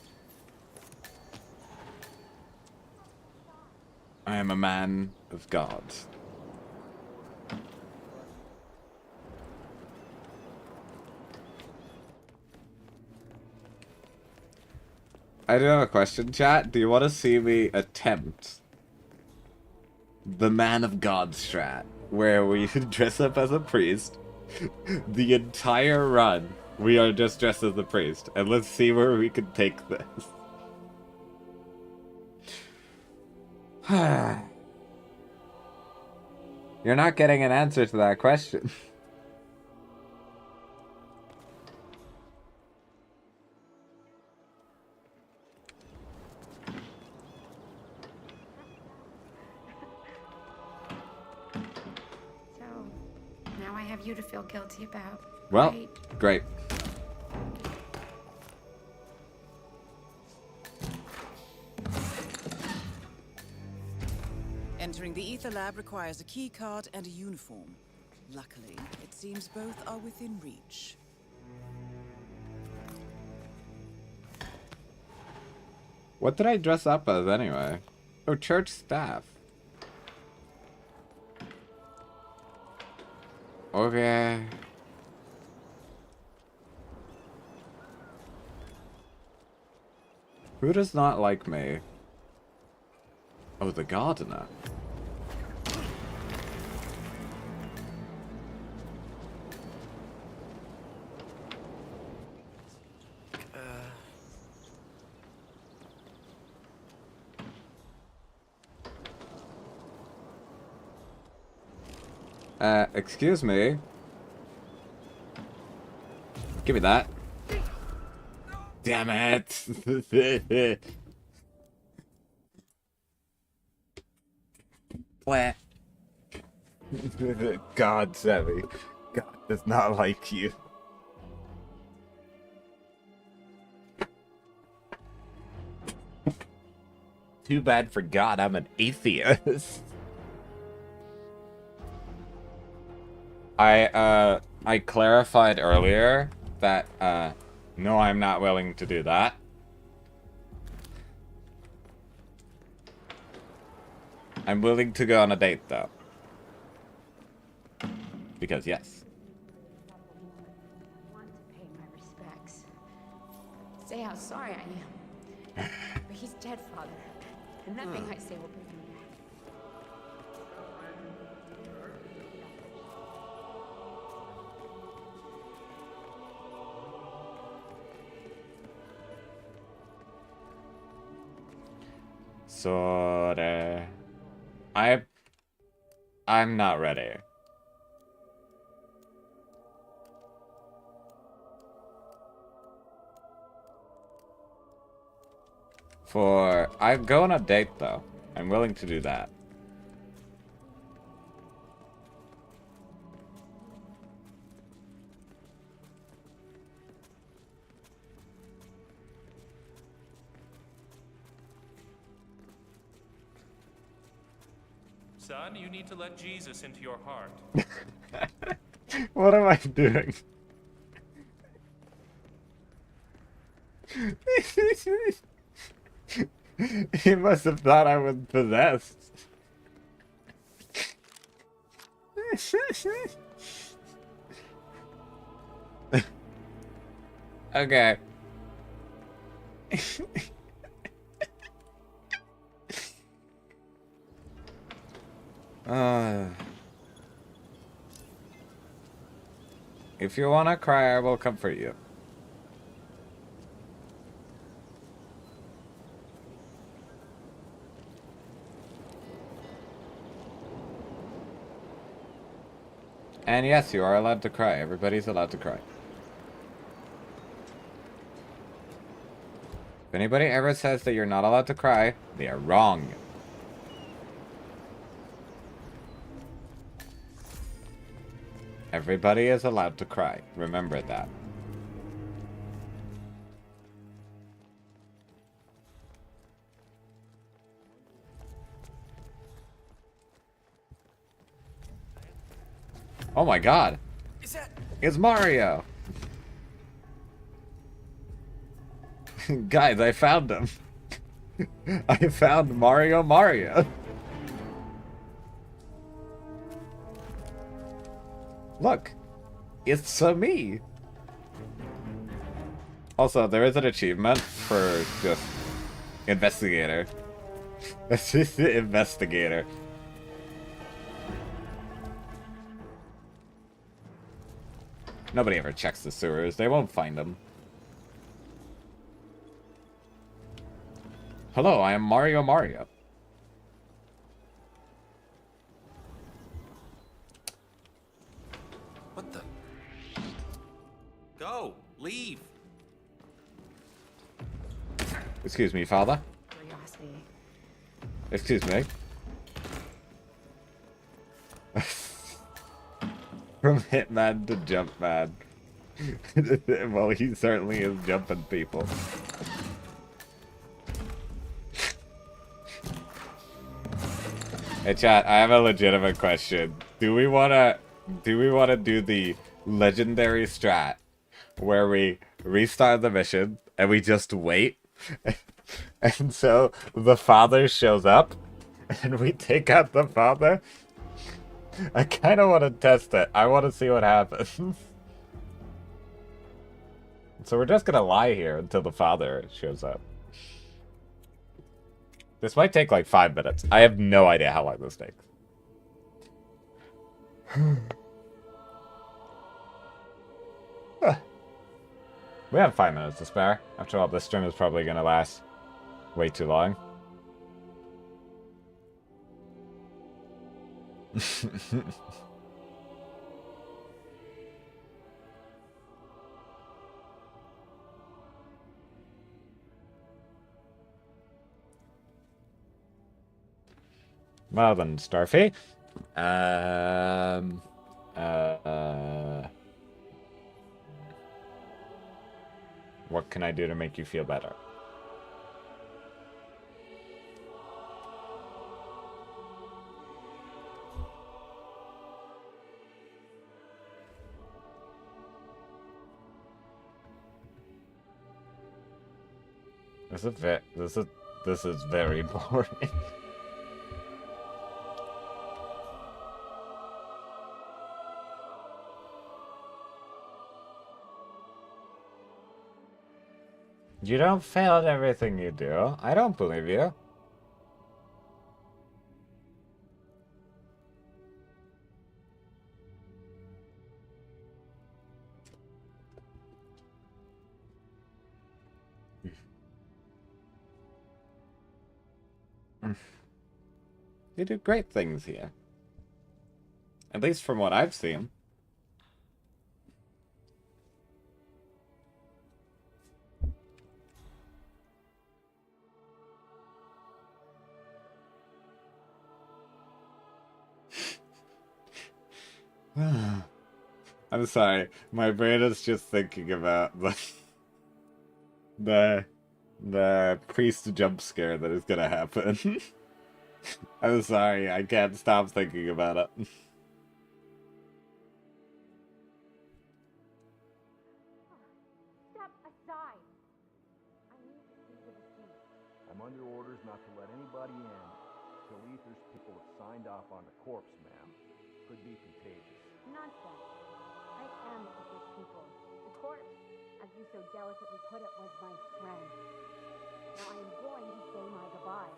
I am a man of God. I do have a question, chat. Do you want to see me attempt the man of God strat, where we dress up as a priest? The entire run, we are just dressed as a priest, and let's see where we can take this. You're not getting an answer to that question. So, now I have you to feel guilty about. Well, right? great. Entering the ether lab requires a key card and a uniform. Luckily, it seems both are within reach. What did I dress up as anyway? Oh, church staff. Okay. Who does not like me? Oh, the gardener. Excuse me. Give me that. Damn it. What? God, Sammy. God does not like you. Too bad for God, I'm an atheist. I clarified earlier that, no, I'm not willing to do that. I'm willing to go on a date, though. Because, yes. I want to pay my respects. Say how sorry I am. But he's dead, Father. And nothing I say will bring him back. Sorry. I'm not ready. I'd go on a date though. I'm willing to do that. Son, you need to let Jesus into your heart. What am I doing? He must have thought I was possessed. Okay. If you wanna cry, I will comfort you. And yes, you are allowed to cry. Everybody's allowed to cry. If anybody ever says that you're not allowed to cry, they are wrong. Everybody is allowed to cry. Remember that. Oh my god. Is that It's Mario! Guys, I found him. I found Mario. Look, it's me. Also, there is an achievement for just investigator. Investigator. Nobody ever checks the sewers. They won't find them. Hello, I am Mario. What the? Go! Leave! Excuse me, father. Curiosity. Excuse me. From Hitman to Jumpman. Well, he certainly is jumping people. Hey chat, I have a legitimate question. Do we wanna do the legendary strat where we restart the mission and we just wait? And so the father shows up and we take out the father? I kinda wanna test it. I wanna see what happens. So we're just gonna lie here until the father shows up. This might take like 5 minutes. I have no idea how long this takes. We have 5 minutes to spare. After all, this stream is probably gonna last way too long. Well then, Starfy. What can I do to make you feel better? This is very boring. You don't fail at everything you do. I don't believe you. You do great things here. At least from what I've seen. I'm sorry, my brain is just thinking about the priest jump scare that is gonna happen. I'm sorry, I can't stop thinking about it. Step aside. I need to see the deceased. I'm under orders not to let anybody in till Ether's people have signed off on the corpse, ma'am. Could be contagious. Nonsense. I am Ether's people. The corpse, as you so delicately put it, was my friend. Now I am going to say my goodbye.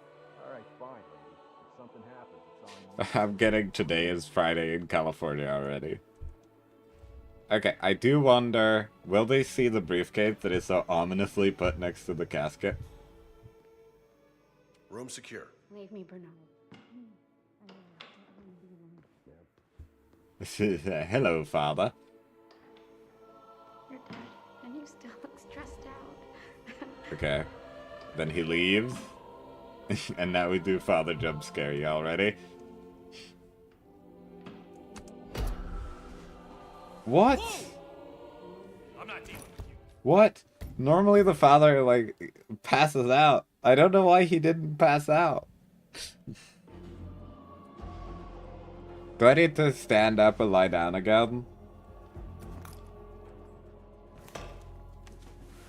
All right, fine, lady. If something happens, it's on you. I'm getting today is Friday in California already. Okay, I do wonder, will they see the briefcase that is so ominously put next to the casket? Room secure. Leave me, Bernard. Hello, father. You're dead, and you still look stressed out. Okay. Then he leaves. And now we do father jump scare. Y'all ready? What? I'm not dealing with you. What? Normally the father, like, passes out. I don't know why he didn't pass out. Do I need to stand up and lie down again?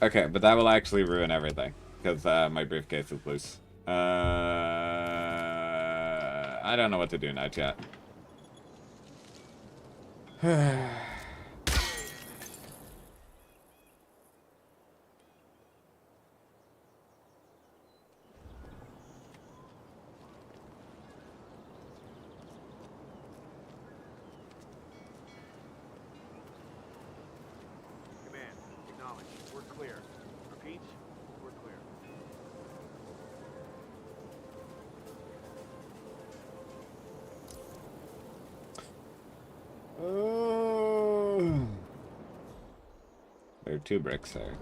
Okay, but that will actually ruin everything. Because my briefcase is loose. I don't know what to do now, chat. Command, acknowledge. We're clear. Repeat, we're clear. There are 2 bricks there.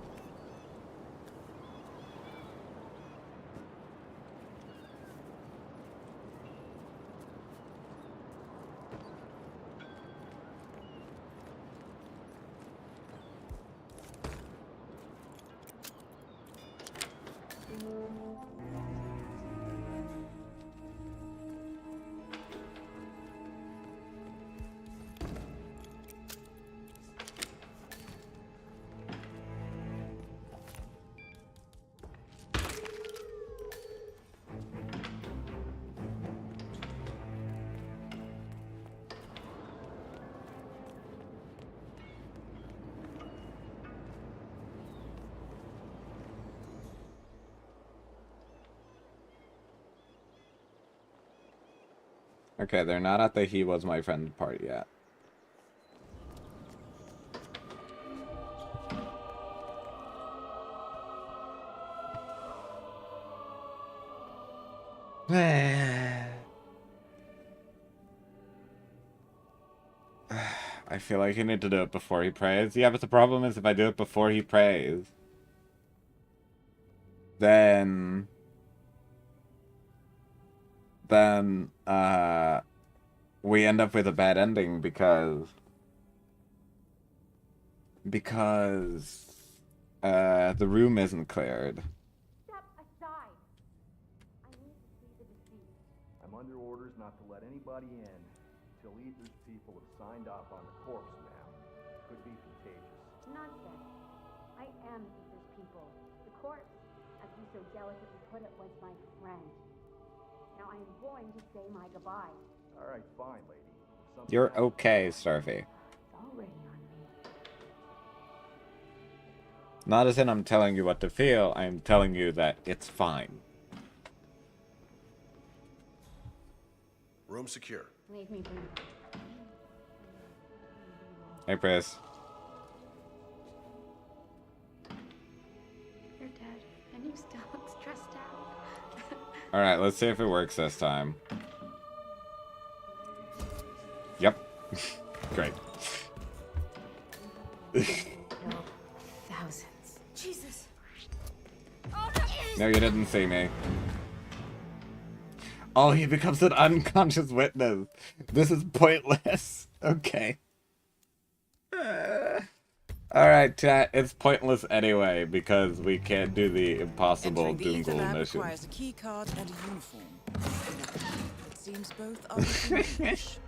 Okay, they're not at the he was my friend part yet. I feel like you need to do it before he prays. Yeah, but the problem is if I do it before he prays, then we end up with a bad ending because the room isn't cleared. Step aside. I need to see the deceased. I'm under orders not to let anybody in until Ether's people have signed off on the corpse map. Could be contagious. Nonsense. I am Ether's people. The corpse, as you so delicately put it, was my friend. Now I am going to say my goodbye. All right, fine, lady. You're okay, Starfy. It's already on me. Not as in I'm telling you what to feel, I'm telling you that it's fine. Room secure. Leave me be. Hey, Chris. You're dead, and you still look stressed out. Alright, let's see if it works this time. Yep. Great. Thousands. Jesus. No, you didn't see me. Oh, he becomes an unconscious witness. This is pointless. Okay. Alright, chat. It's pointless anyway, because we can't do the impossible Entering the ether Doomghoul lab mission. requires a key card and a uniform. It seems both are within reach.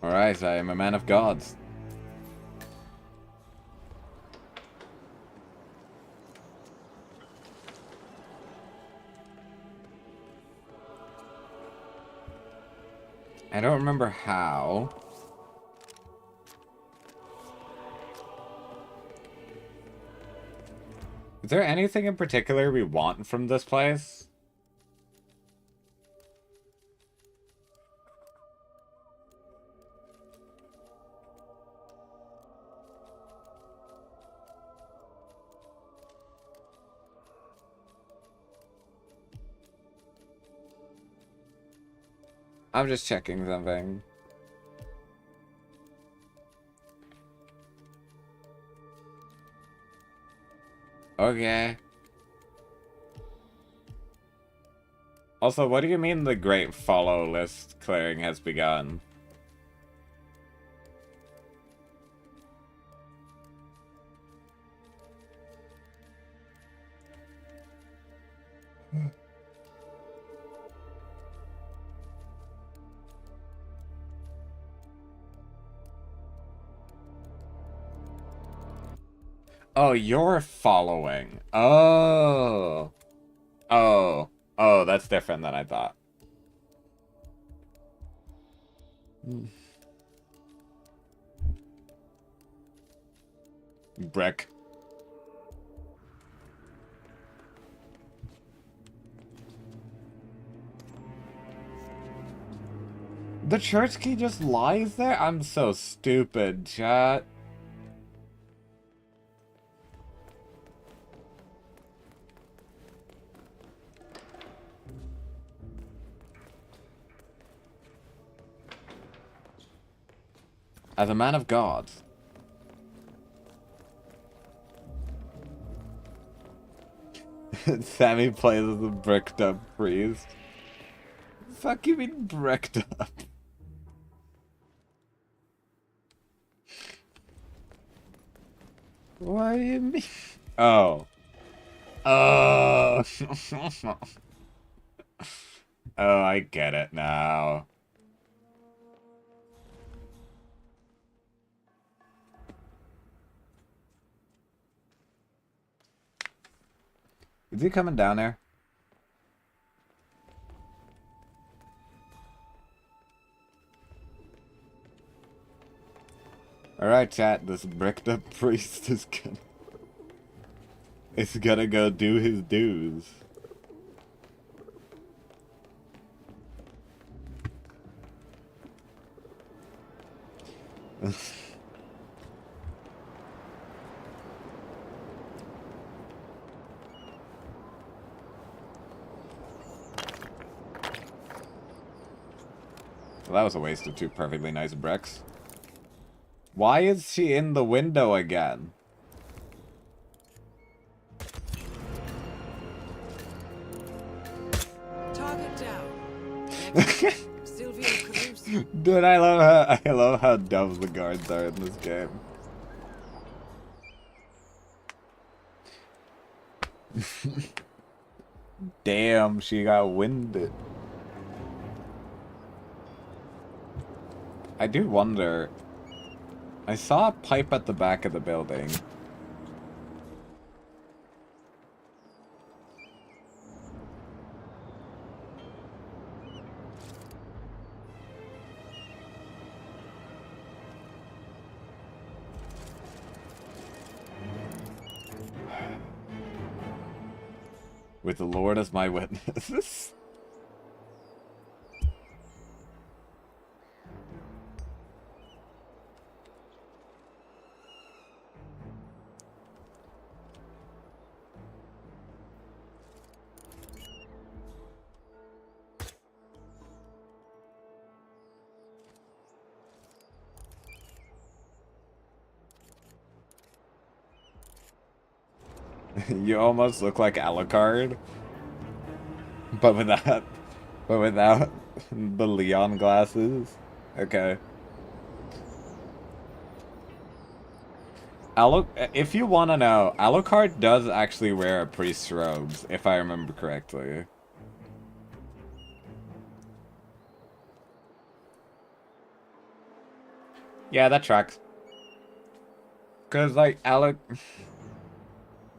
Alright, I am a man of gods. I don't remember how. Is there anything in particular we want from this place? I'm just checking something. Okay. Also, what do you mean the great follow list clearing has begun? Oh, you're following. Oh. Oh. Oh, that's different than I thought. Brick. The church key just lies there? I'm so stupid, chat. As a man of God. Sammy plays as a bricked up priest. Fuck you mean bricked up? What do you mean? Oh. Oh. Oh, I get it now. Is he coming down there? Alright, chat, this bricked up priest is gonna go do his dues. Well, that was a waste of two perfectly nice bricks. Why is she in the window again? Target down. Silvio Caruso. Dude, I love how dumb the guards are in this game. Damn, she got winded. I do wonder. I saw a pipe at the back of the building. With the Lord as my witness. You almost look like Alucard, but without the Leon glasses. Okay. If you want to know, Alucard does actually wear a priest's robes, if I remember correctly. Yeah, that tracks. Cause like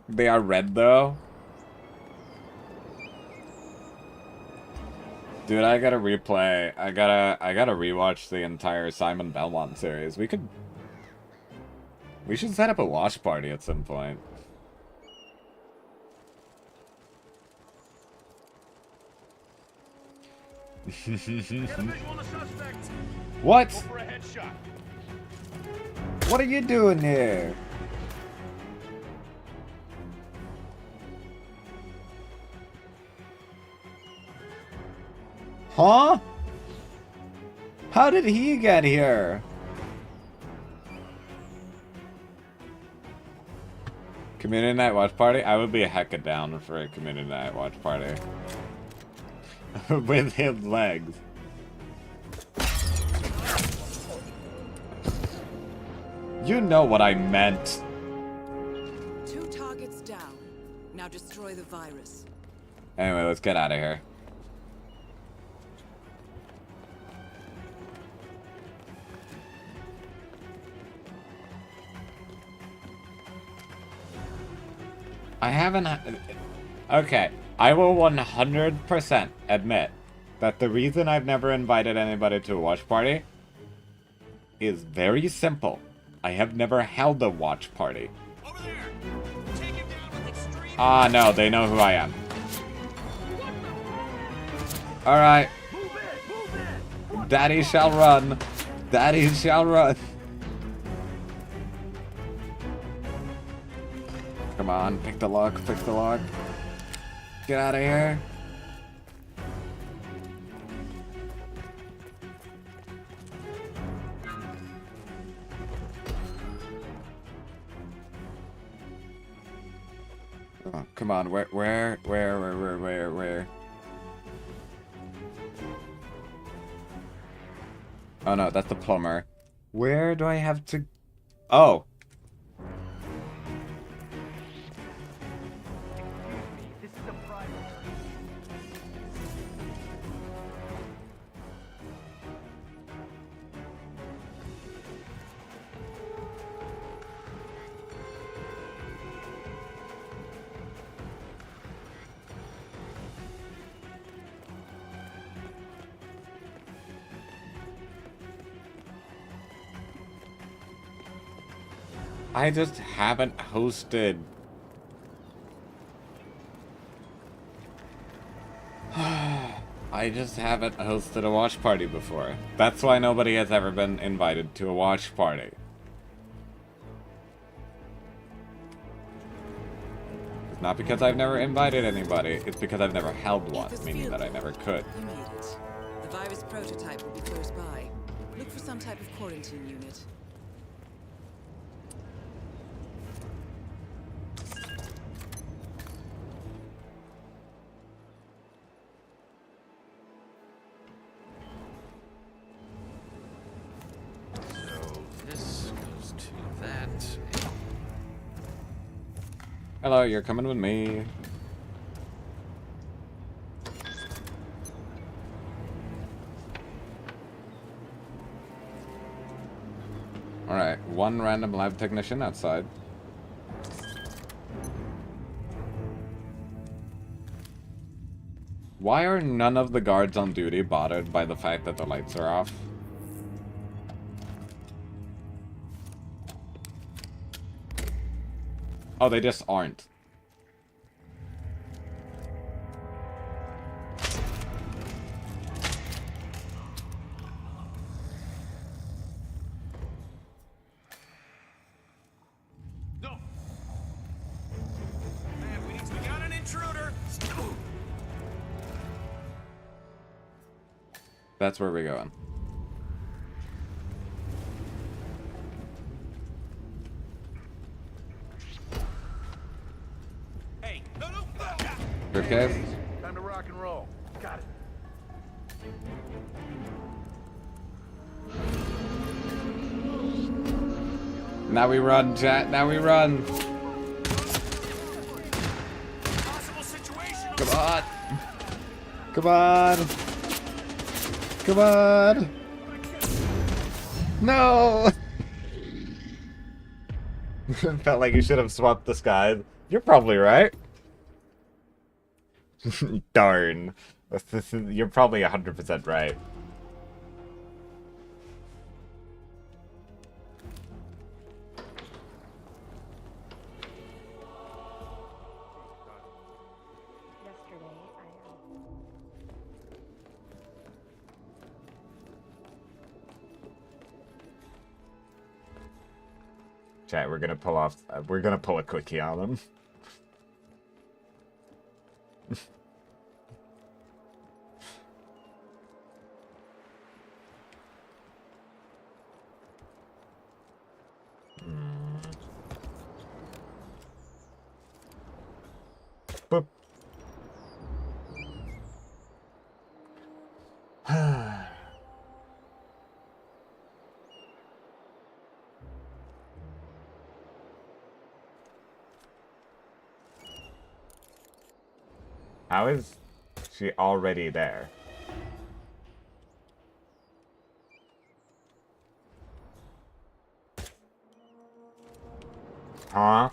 they are red though. Dude, I gotta replay. I gotta rewatch the entire Simon Belmont series. We should set up a watch party at some point. What? What are you doing here? Huh? How did he get here? Community night watch party? I would be a hecka down for a community night watch party. With his legs. You know what I meant. 2 targets down. Now destroy the virus. Anyway, let's get out of here. I haven't. Okay, I will 100% admit that the reason I've never invited anybody to a watch party is very simple. I have never held a watch party. Ah, no, they know who I am. Alright. Daddy shall run. Daddy shall run. Come on, pick the lock, pick the lock. Get out of here. Oh, come on, where? Oh no, that's the plumber. Where do I have to... Oh! This is a private. I just haven't hosted... I just haven't hosted a watch party before. That's why nobody has ever been invited to a watch party. It's not because I've never invited anybody, it's because I've never held one, meaning that I never could. You made it. The virus prototype will be close by. Look for some type of quarantine unit. This goes to that. Hello, you're coming with me. Alright, one random lab technician outside. Why are none of the guards on duty bothered by the fact that the lights are off? Oh, they just aren't. No. Man, we got an intruder. That's where we're going. Hey, no. Briefcase? Time to rock and roll. Got it. Now we run, chat. Now we run. Come on. Come on. Come on. No. Felt like you should have swapped the skies. You're probably right. Darn. You're probably 100% right. Chat, we're gonna pull a quickie on them. Boop. How is she already there? Huh?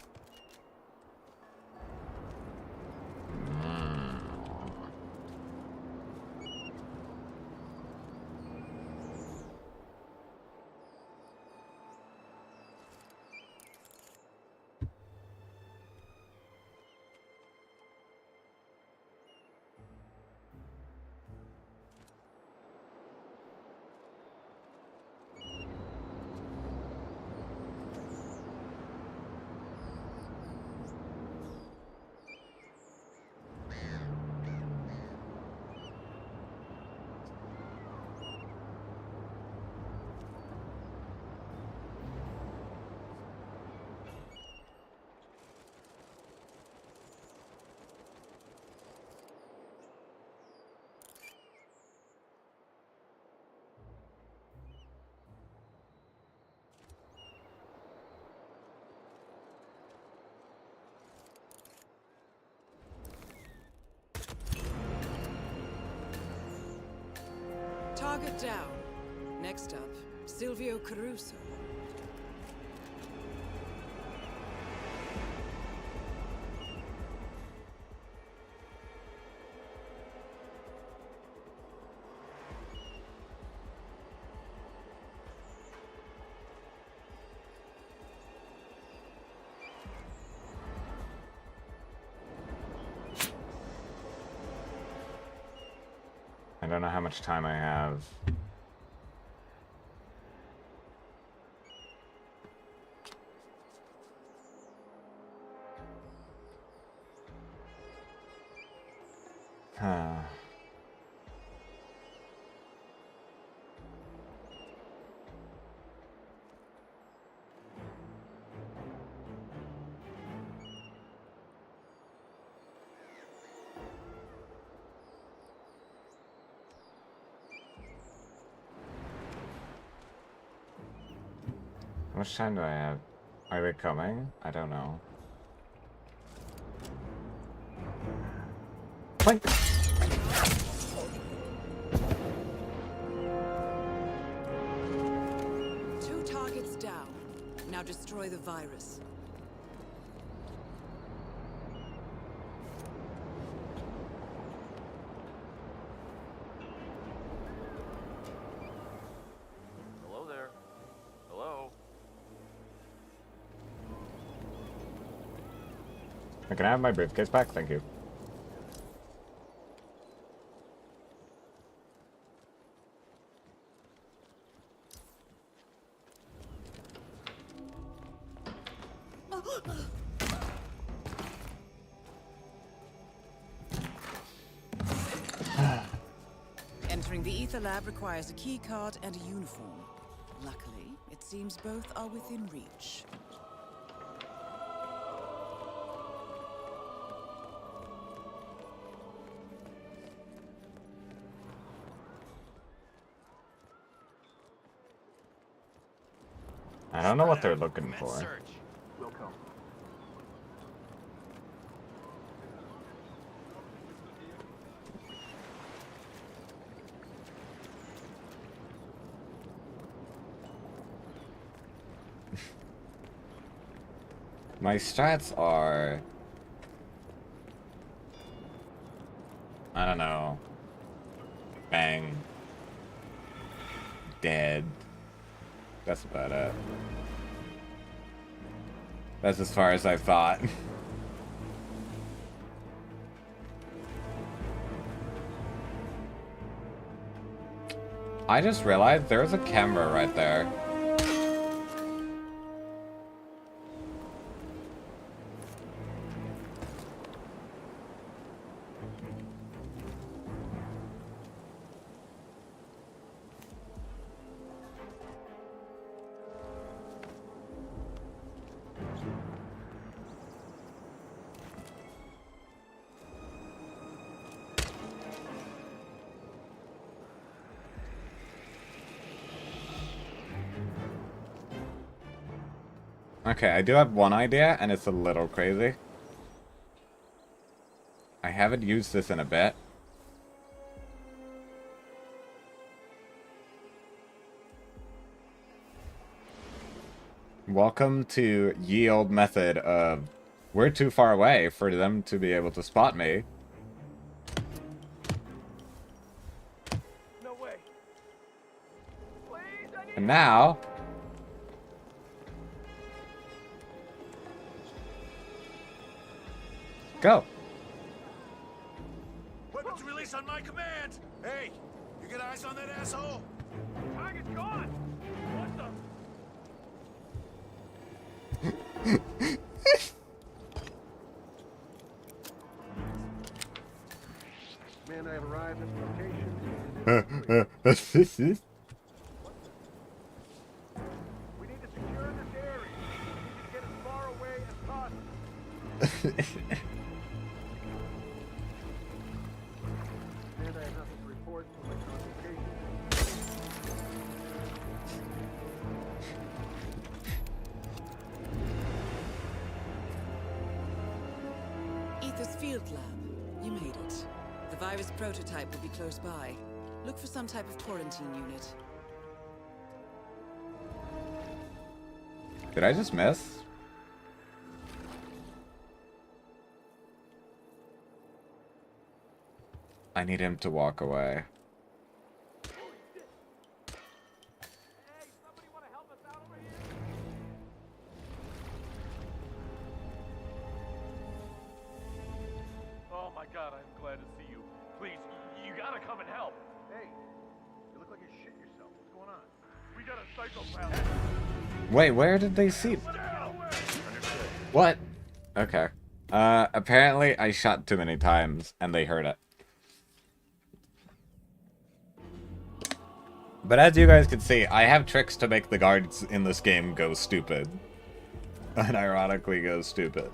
Target down. Next up, Silvio Caruso. I don't know how much time I have. Huh. How much time do I have? Are they coming? I don't know. Clink! Two targets down. Now destroy the virus. Hello there. Hello. Can I have my briefcase back? Thank you. Entering the ether lab requires a key card and a uniform. Luckily, it seems both are within reach. I don't know what they're looking for. Will come. My strats are... I don't know. Bang. Dead. That's about it. That's as far as I thought. I just realized there's a camera right there. Okay, I do have one idea, and it's a little crazy. I haven't used this in a bit. Welcome to ye old method of we're too far away for them to be able to spot me. No way. Please, I need And now... Go. Weapons release on my command! Hey, you get eyes on that asshole? Target's gone. What the? Man, I have arrived at the location. We need to secure this area. We need to get as far away as possible. And I have nothing to report from my consultation. Ether's field lab. You made it. The virus prototype will be close by. Look for some type of quarantine unit. Did I just miss? I need him to walk away. Oh my god, I'm glad to see you. Please, you gotta come and help. Hey, you look like you shit yourself. What's going on? We got a psychopath. Wait, where did they see? What? Okay. Apparently I shot too many times and they heard it. But as you guys can see, I have tricks to make the guards in this game go stupid. Unironically go stupid.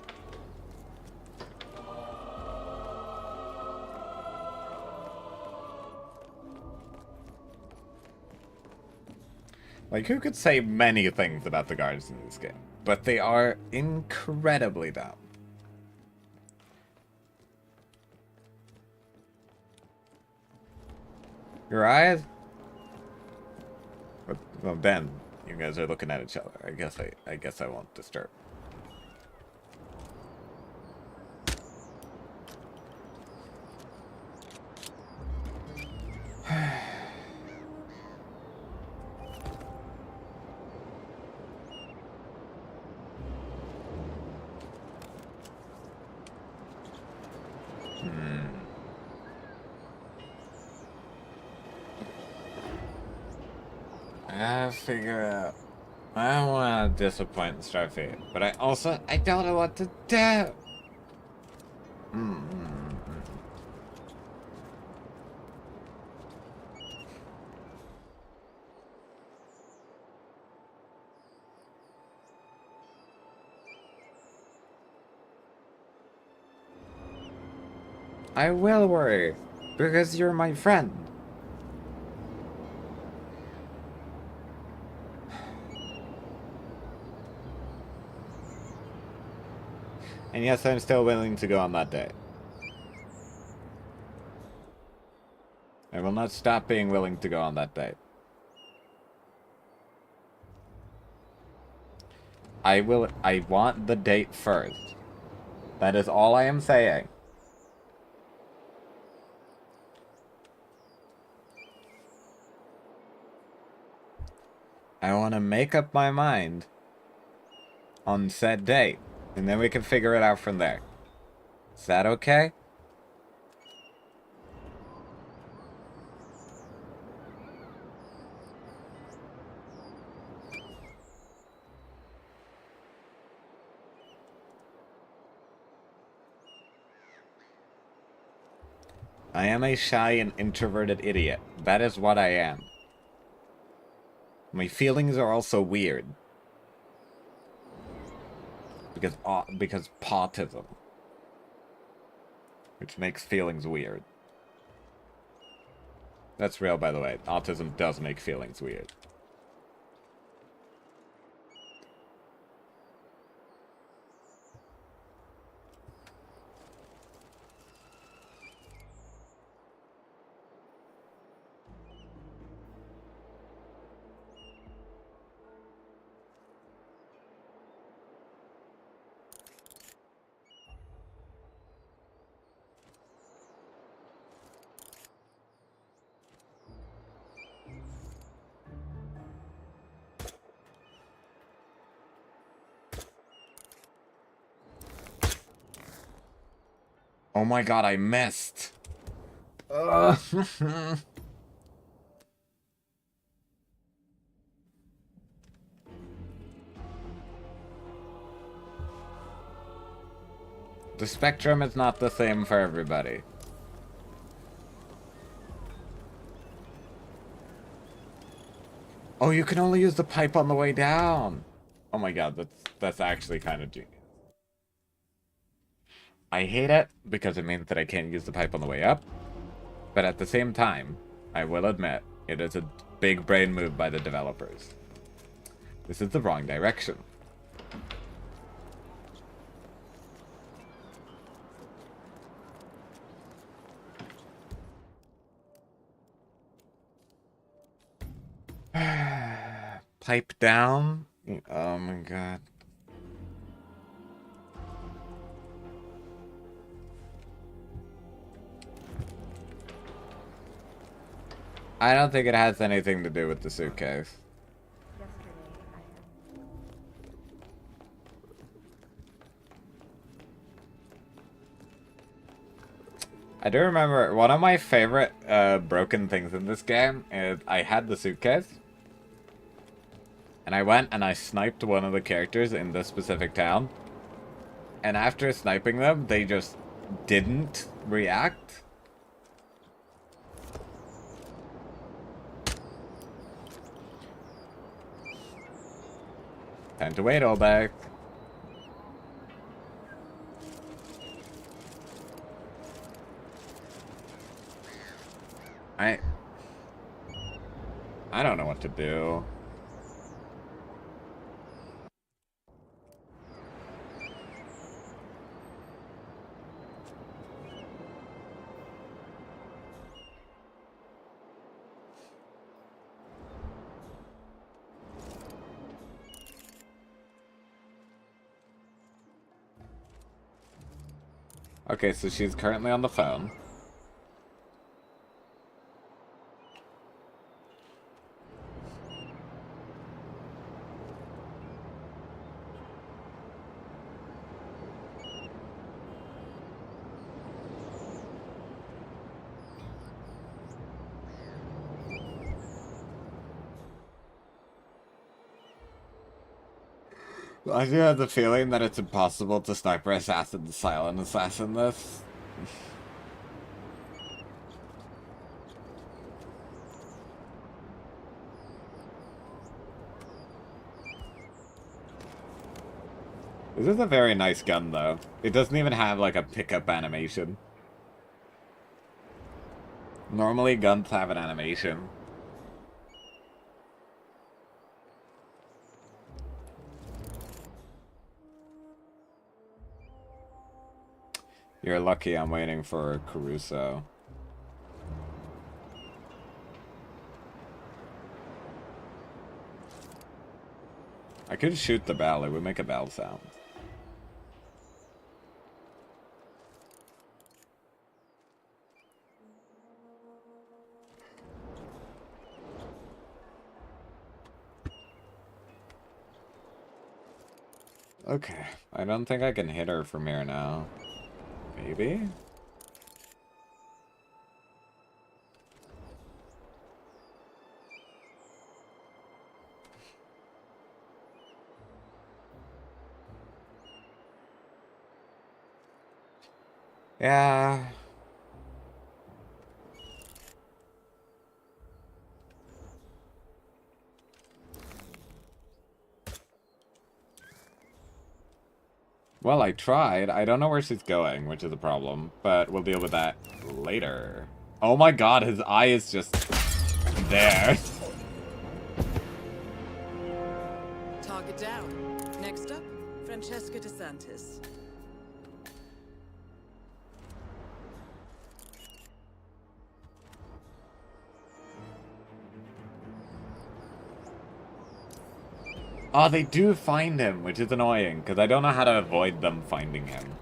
Like, who could say many things about the guards in this game? But they are incredibly dumb. Your eyes? Well, Ben, you guys are looking at each other. I guess I won't disturb. I figure out. I don't want to disappoint Starfleet, but I don't know what to do. I will worry, because you're my friend. And yes, I'm still willing to go on that date. I will not stop being willing to go on that date. I want the date first. That is all I am saying. I want to make up my mind on said date. And then we can figure it out from there. Is that okay? I am a shy and introverted idiot. That is what I am. My feelings are also weird. Because autism. Which makes feelings weird. That's real, by the way. Autism does make feelings weird. Oh my god, I missed. The spectrum is not the same for everybody. Oh, you can only use the pipe on the way down. Oh my god, that's actually kind of genius. I hate it because it means that I can't use the pipe on the way up. But at the same time, I will admit, it is a big brain move by the developers. This is the wrong direction. pipe down. Oh my god. I don't think it has anything to do with the suitcase. I do remember one of my favorite broken things in this game is I had the suitcase. And I went and I sniped one of the characters in this specific town. And after sniping them, they just didn't react. Time to wait all day. I don't know what to do. Okay, so she's currently on the phone. I do have the feeling that it's impossible to sniper assassin the silent assassin this. This is a very nice gun though. It doesn't even have like a pickup animation. Normally guns have an animation. You're lucky I'm waiting for Caruso. I could shoot the bell, it would make a bell sound. Okay, I don't think I can hit her from here now. Maybe? Yeah. Well, I tried. I don't know where she's going, which is a problem, but we'll deal with that later. Oh my god, his eye is just there. Target down. Next up, Francesca DeSantis. Oh, they do find him, which is annoying, because I don't know how to avoid them finding him.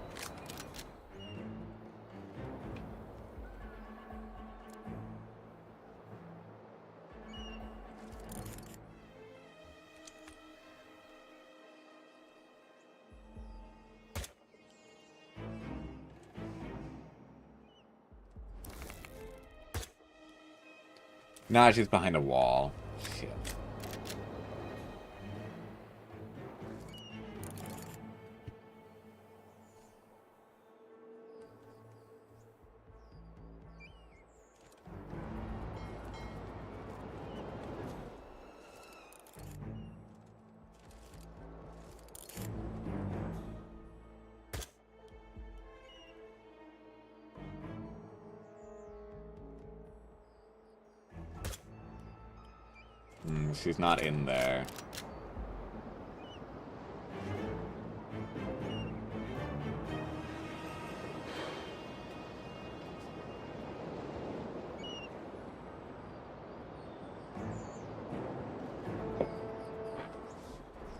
Nah, she's behind a wall. Shit. She's not in there.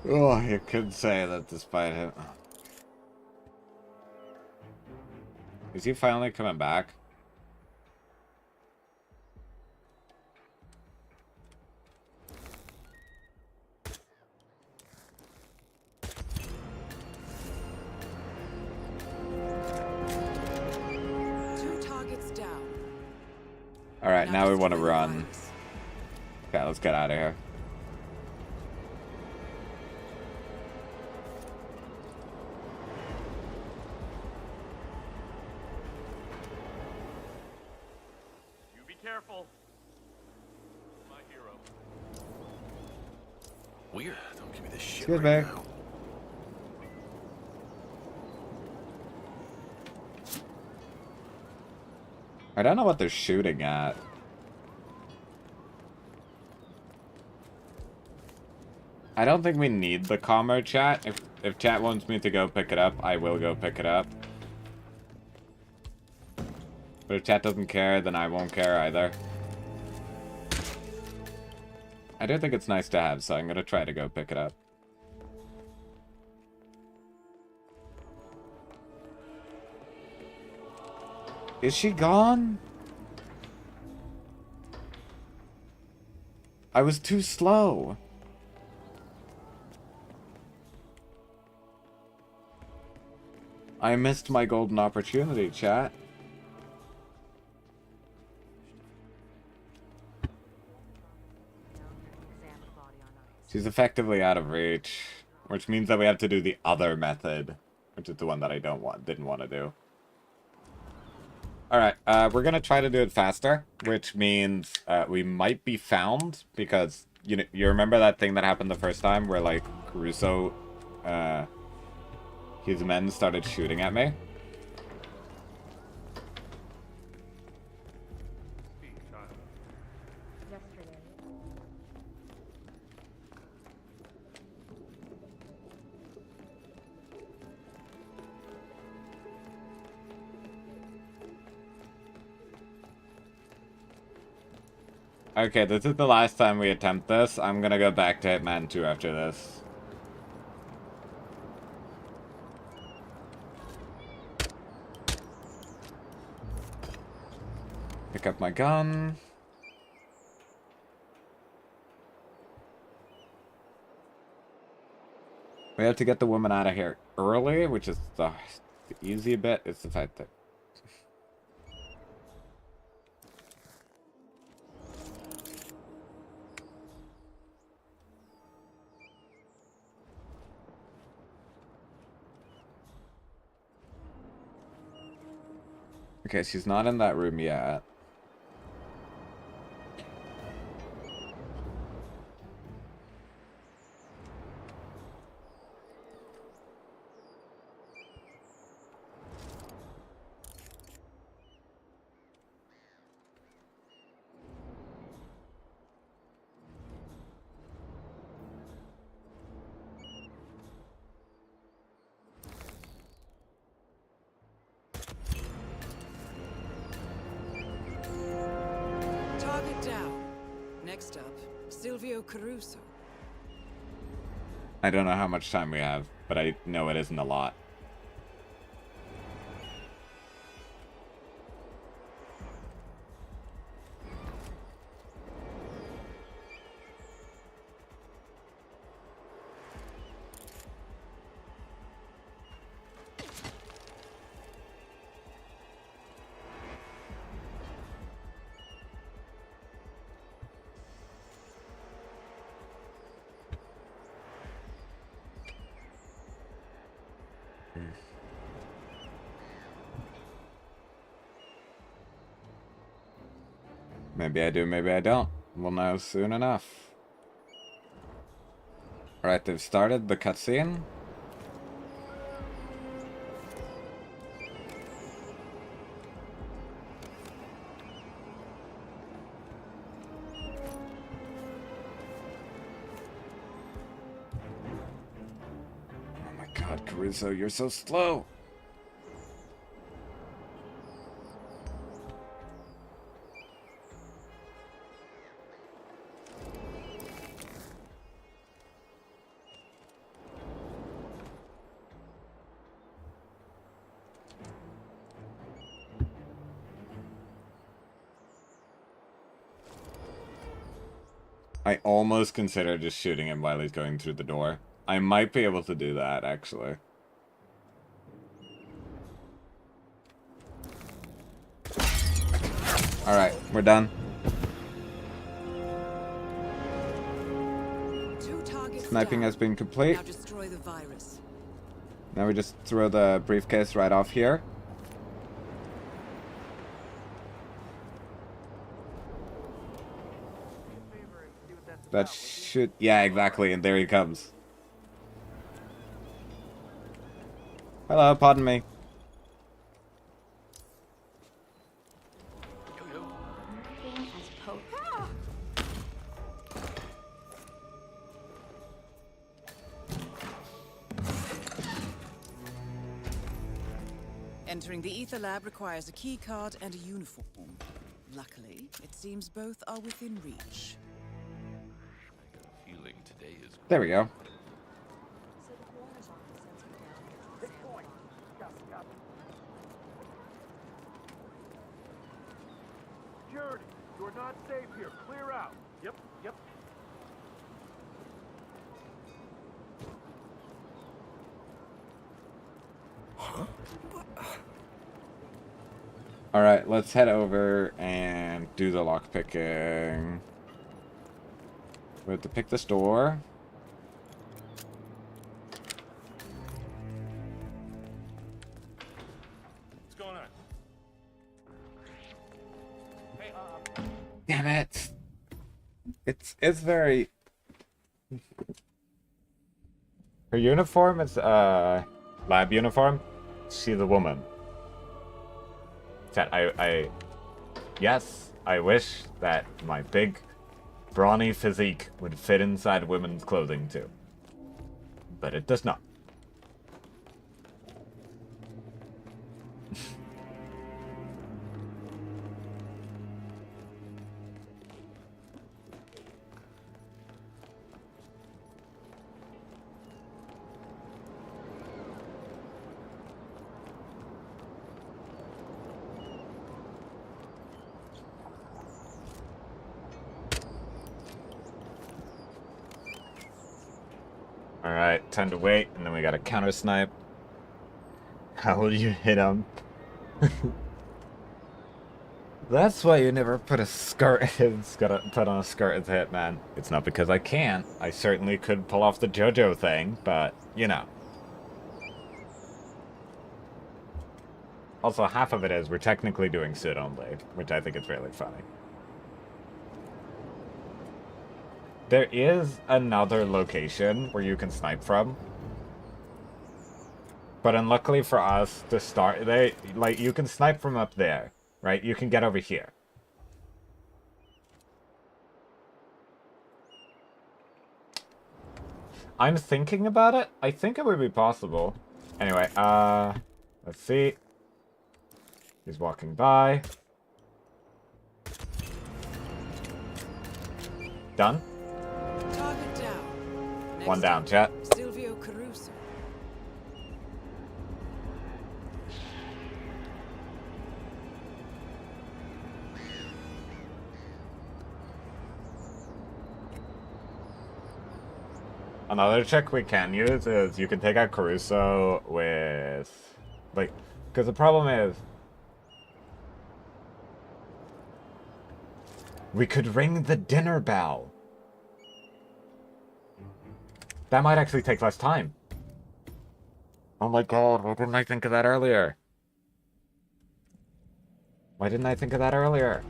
Oh, you could say that despite him. Is he finally coming back? Alright, now we want to run. Okay, let's get out of here. You be careful. My hero. Weird. Don't give me this shit Excuse right me. now. I don't know what they're shooting at. I don't think we need the commo chat. If chat wants me to go pick it up, I will go pick it up. But if chat doesn't care, then I won't care either. I do think it's nice to have, so I'm gonna try to go pick it up. Is she gone? I was too slow. I missed my golden opportunity, chat. She's effectively out of reach, which means that we have to do the other method, which is the one that I didn't want to do. Alright, we're gonna try to do it faster, which means we might be found, because you remember that thing that happened the first time where, like, Caruso, his men started shooting at me? Okay, this is the last time we attempt this. I'm gonna go back to Hitman 2 after this. Pick up my gun. We have to get the woman out of here early, which is the easy bit. It's the fact that... Okay, she's not in that room yet. Target down. Next up, Silvio Caruso. I don't know how much time we have, but I know it isn't a lot. Maybe I do, maybe I don't. We'll know soon enough. Alright, they've started the cutscene. Oh my god, Caruso, you're so slow! I almost consider just shooting him while he's going through the door. I might be able to do that, actually. Alright, we're done. Sniping has been complete. Now destroy the virus. Now we just throw the briefcase right off here. That should... Yeah, exactly, and there he comes. Hello, pardon me. Entering the ether lab requires a key card and a uniform. Luckily, it seems both are within reach. Feeling today is There we go. Security, you're not safe here. Clear out. Yep, yep. Alright, let's head over and do the lockpicking. We have to pick this door. What's going on? Hey, Damn it! It's very... Her uniform is, lab uniform. She's a woman. Yes, I wish that my big, brawny physique would fit inside women's clothing too. But it does not. Alright, time to wait, and then we gotta counter snipe. How will you hit him? That's why you never put a skirt. It's gotta put on a skirt as a hitman. It's not because I can't. I certainly could pull off the JoJo thing, but you know. Also, half of it is we're technically doing Sid only, which I think is really funny. There is another location where you can snipe from. But unluckily for us, to start, you can snipe from up there, right? You can get over here. I'm thinking about it. I think it would be possible. Anyway, let's see. He's walking by. Done? Target down. Next One down, up, chat. Silvio Caruso. Another trick we can use is you can take out Caruso with, like, because the problem is we could ring the dinner bell. That might actually take less time. Oh my god, why didn't I think of that earlier? Why didn't I think of that earlier?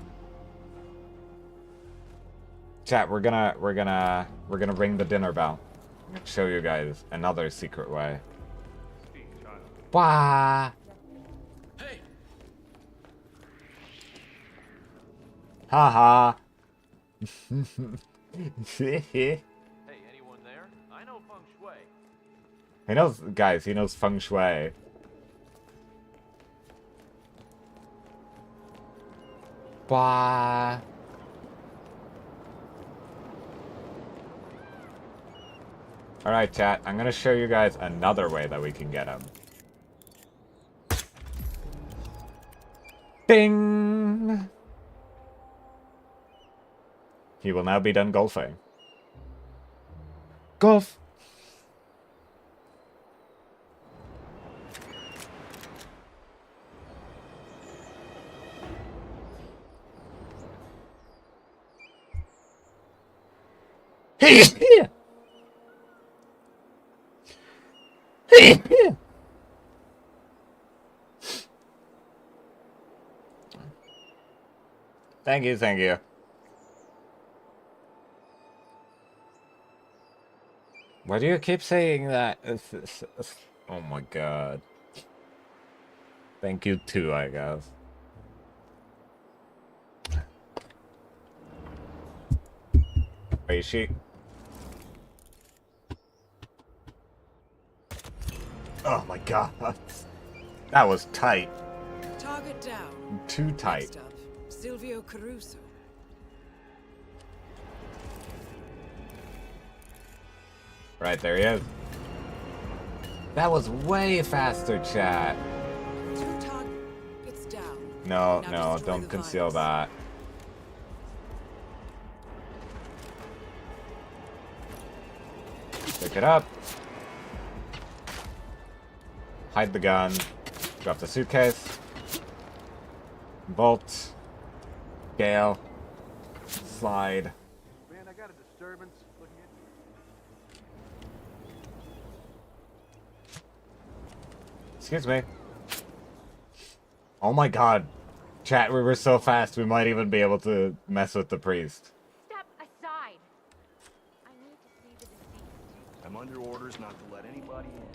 Chat, we're gonna ring the dinner bell. I'm gonna show you guys another secret way. Wah! Hey! Haha! Hey, anyone there? I know feng shui. He knows, guys, he knows feng shui. Bah. Alright, chat, I'm gonna show you guys another way that we can get him. Bing! He will now be done golfing. Golf. Thank you, thank you. Why do you keep saying that? Oh my god. Thank you too, I guess. Where is she? Oh my god. That was tight. Target down. Too tight. Next up, Silvio Caruso. Right, there he is. That was way faster, chat. 2 targets down. No, Now no, destroy don't the conceal virus. that. Pick it up. Hide the gun. Drop the suitcase. Bolt. Gale. Slide. Man, I got a disturbance looking at Excuse me. Oh my god. Chat, we were so fast we might even be able to mess with the priest. Step aside. I need to see the deceased. I'm under orders not to let anybody in.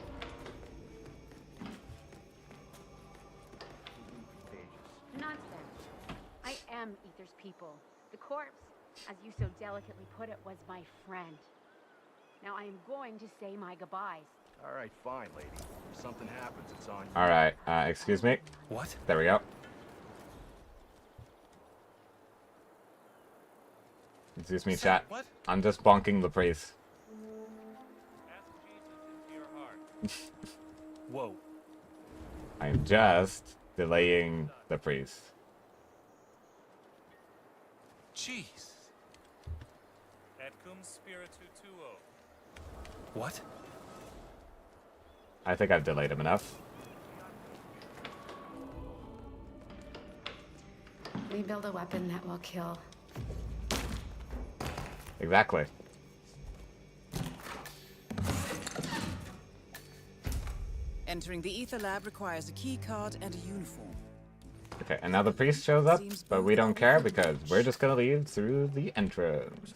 Nonsense. I am Ether's people. The corpse, as you so delicately put it, was my friend. Now I am going to say my goodbyes. All right, fine, lady. If something happens, it's on you. Alright, excuse me. What? There we go. Excuse me, chat. What? I'm just bonking the priest. Ask Jesus into your heart. Whoa. I'm just delaying the priest. Jeez. Et cum spiritu tuo. What? I think I've delayed him enough. We build a weapon that will kill. Exactly. Entering the ether lab requires a key card and a uniform. Okay, and now the priest shows up, but we don't care because we're just gonna leave through the entrance.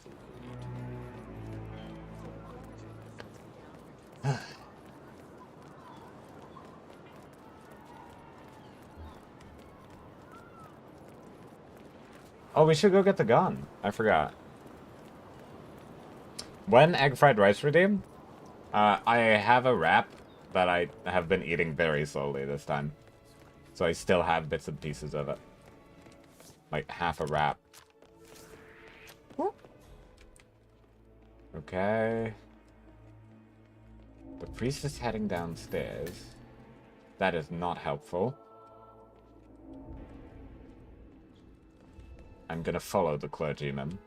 Oh, we should go get the gun. I forgot. When egg fried rice redeem, I have a wrap that I have been eating very slowly this time. So I still have bits and pieces of it. Like half a wrap. Okay. The priest is heading downstairs. That is not helpful. I'm gonna follow the clergyman.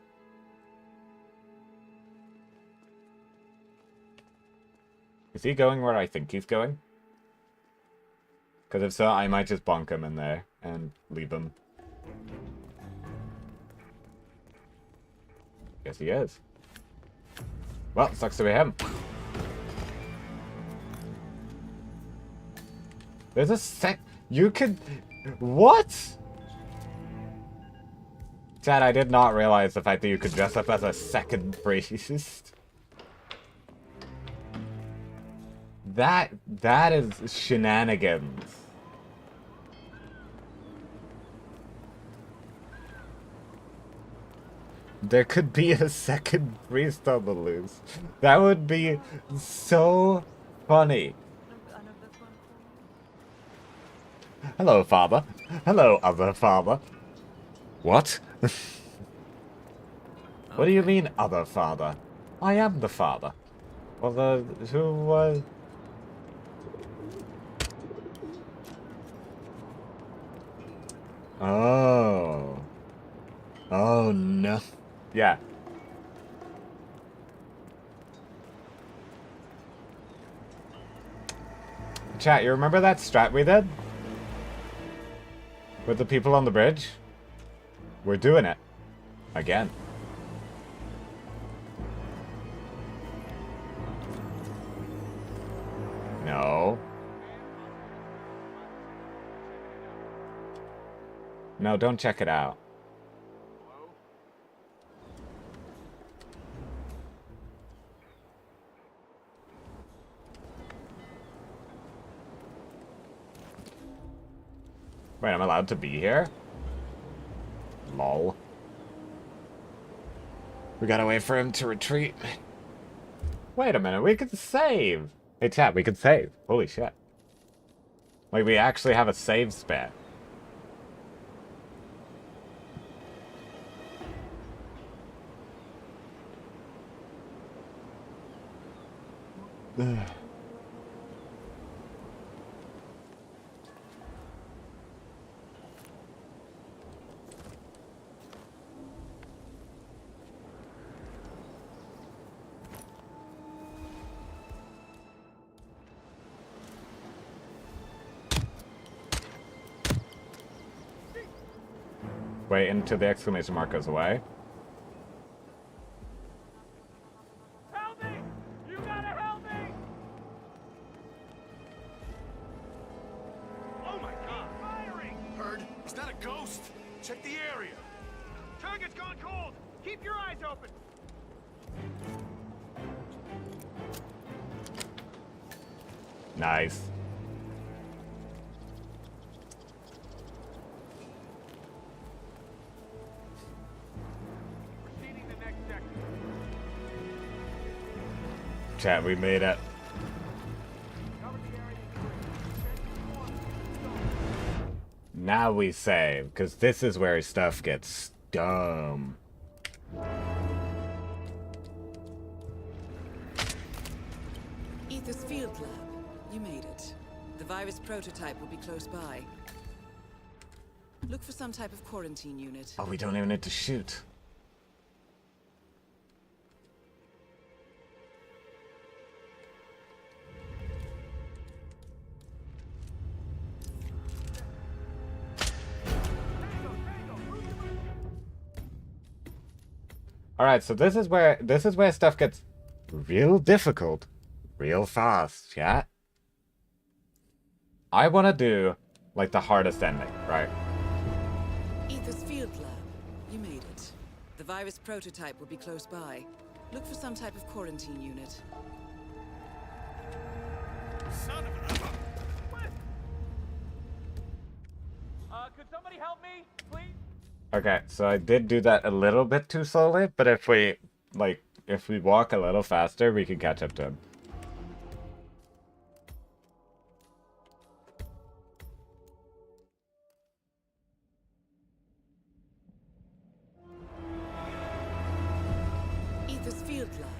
Is he going where I think he's going? Because if so, I might just bonk him in there and leave him. Yes, he is. Well, sucks to be him. There's a sec... You could... What? Chad, I did not realize the fact that you could dress up as a second priest. That is shenanigans. There could be a second priest on the loose. That would be so funny. Hello, father. Hello, other father. What? What do you mean, other father? I am the father. Well, who was... Oh. Oh, no. Yeah. Chat, you remember that strat we did? With the people on the bridge? We're doing it. Again. No. No, don't check it out. Wait, I'm allowed to be here? Lol. We gotta wait for him to retreat. Wait a minute, we could save! Hey chat, we could save. Holy shit. Like, we actually have a save spare. Ugh. Wait until the exclamation mark goes away. Help me! You gotta help me! Oh my god! Firing! Heard? It's not a ghost! Check the area! Target's gone cold! Keep your eyes open! Nice. Proceeding the next sector. Chat, we made it. Now we save, because this is where stuff gets dumb. Ether's field lab. You made it. The virus prototype will be close by. Look for some type of quarantine unit. Oh, we don't even need to shoot. Alright, so this is where stuff gets real difficult. Real fast, chat. I want to do, like, the hardest ending, right? Ether's field lab. You made it. The virus prototype will be close by. Look for some type of quarantine unit. Son of a... Could somebody help me, please? Okay, so I did do that a little bit too slowly, but if we walk a little faster, we can catch up to him. Ether's field lab.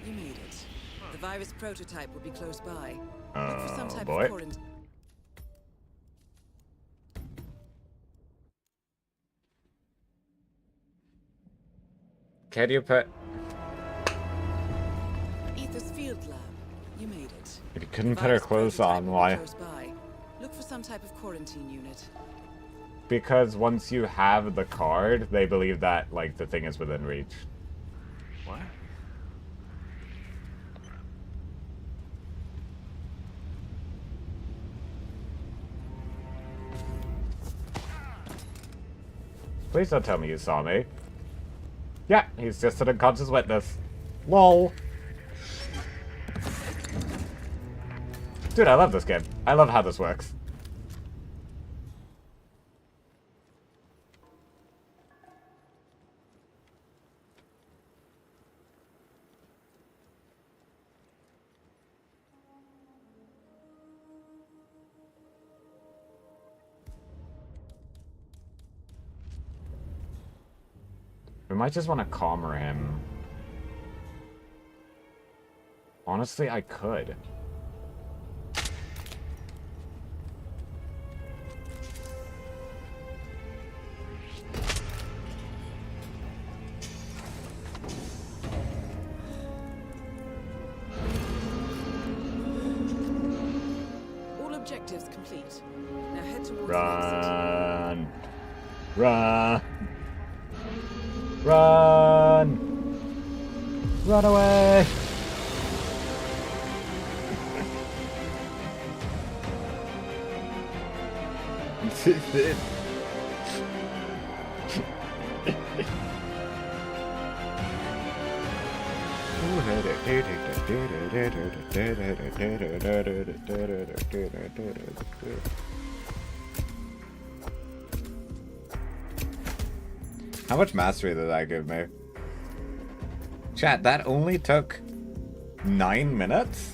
You made it. The virus prototype will be close by. Look for some type boy. of quarantine. Can you put... Ether's field lab. You made it. If you couldn't The put her virus clothes prototype on, will be why? close by. Look for some type of quarantine unit. Because once you have the card, they believe that, like, the thing is within reach. What? Please don't tell me you saw me. Yeah, he's just an unconscious witness. LOL. Dude, I love this game. I love how this works. We might just want to calmer him. Honestly, I could. All objectives complete. Now head towards Run! Run! Run! Run away! How much mastery did that give me? Chat, that only took 9 minutes?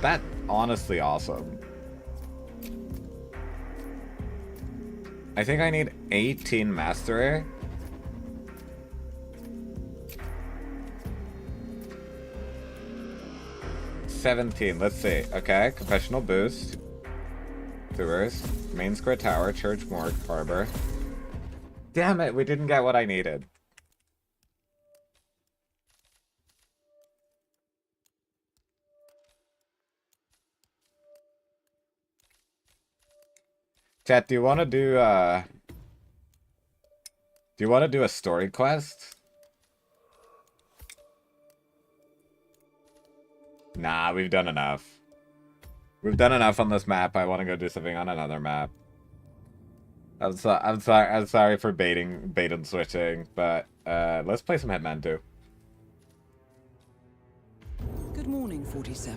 That's honestly awesome. I think I need 18 mastery. $17, let's see. Okay, confessional boost. Sewers. Main square tower, church morgue, harbor. Damn it, we didn't get what I needed. Chat, do you want to do a story quest? Nah, we've done enough. We've done enough on this map. I want to go do something on another map. I'm sorry for bait and switching, but let's play some Hitman 2. Good morning, 47.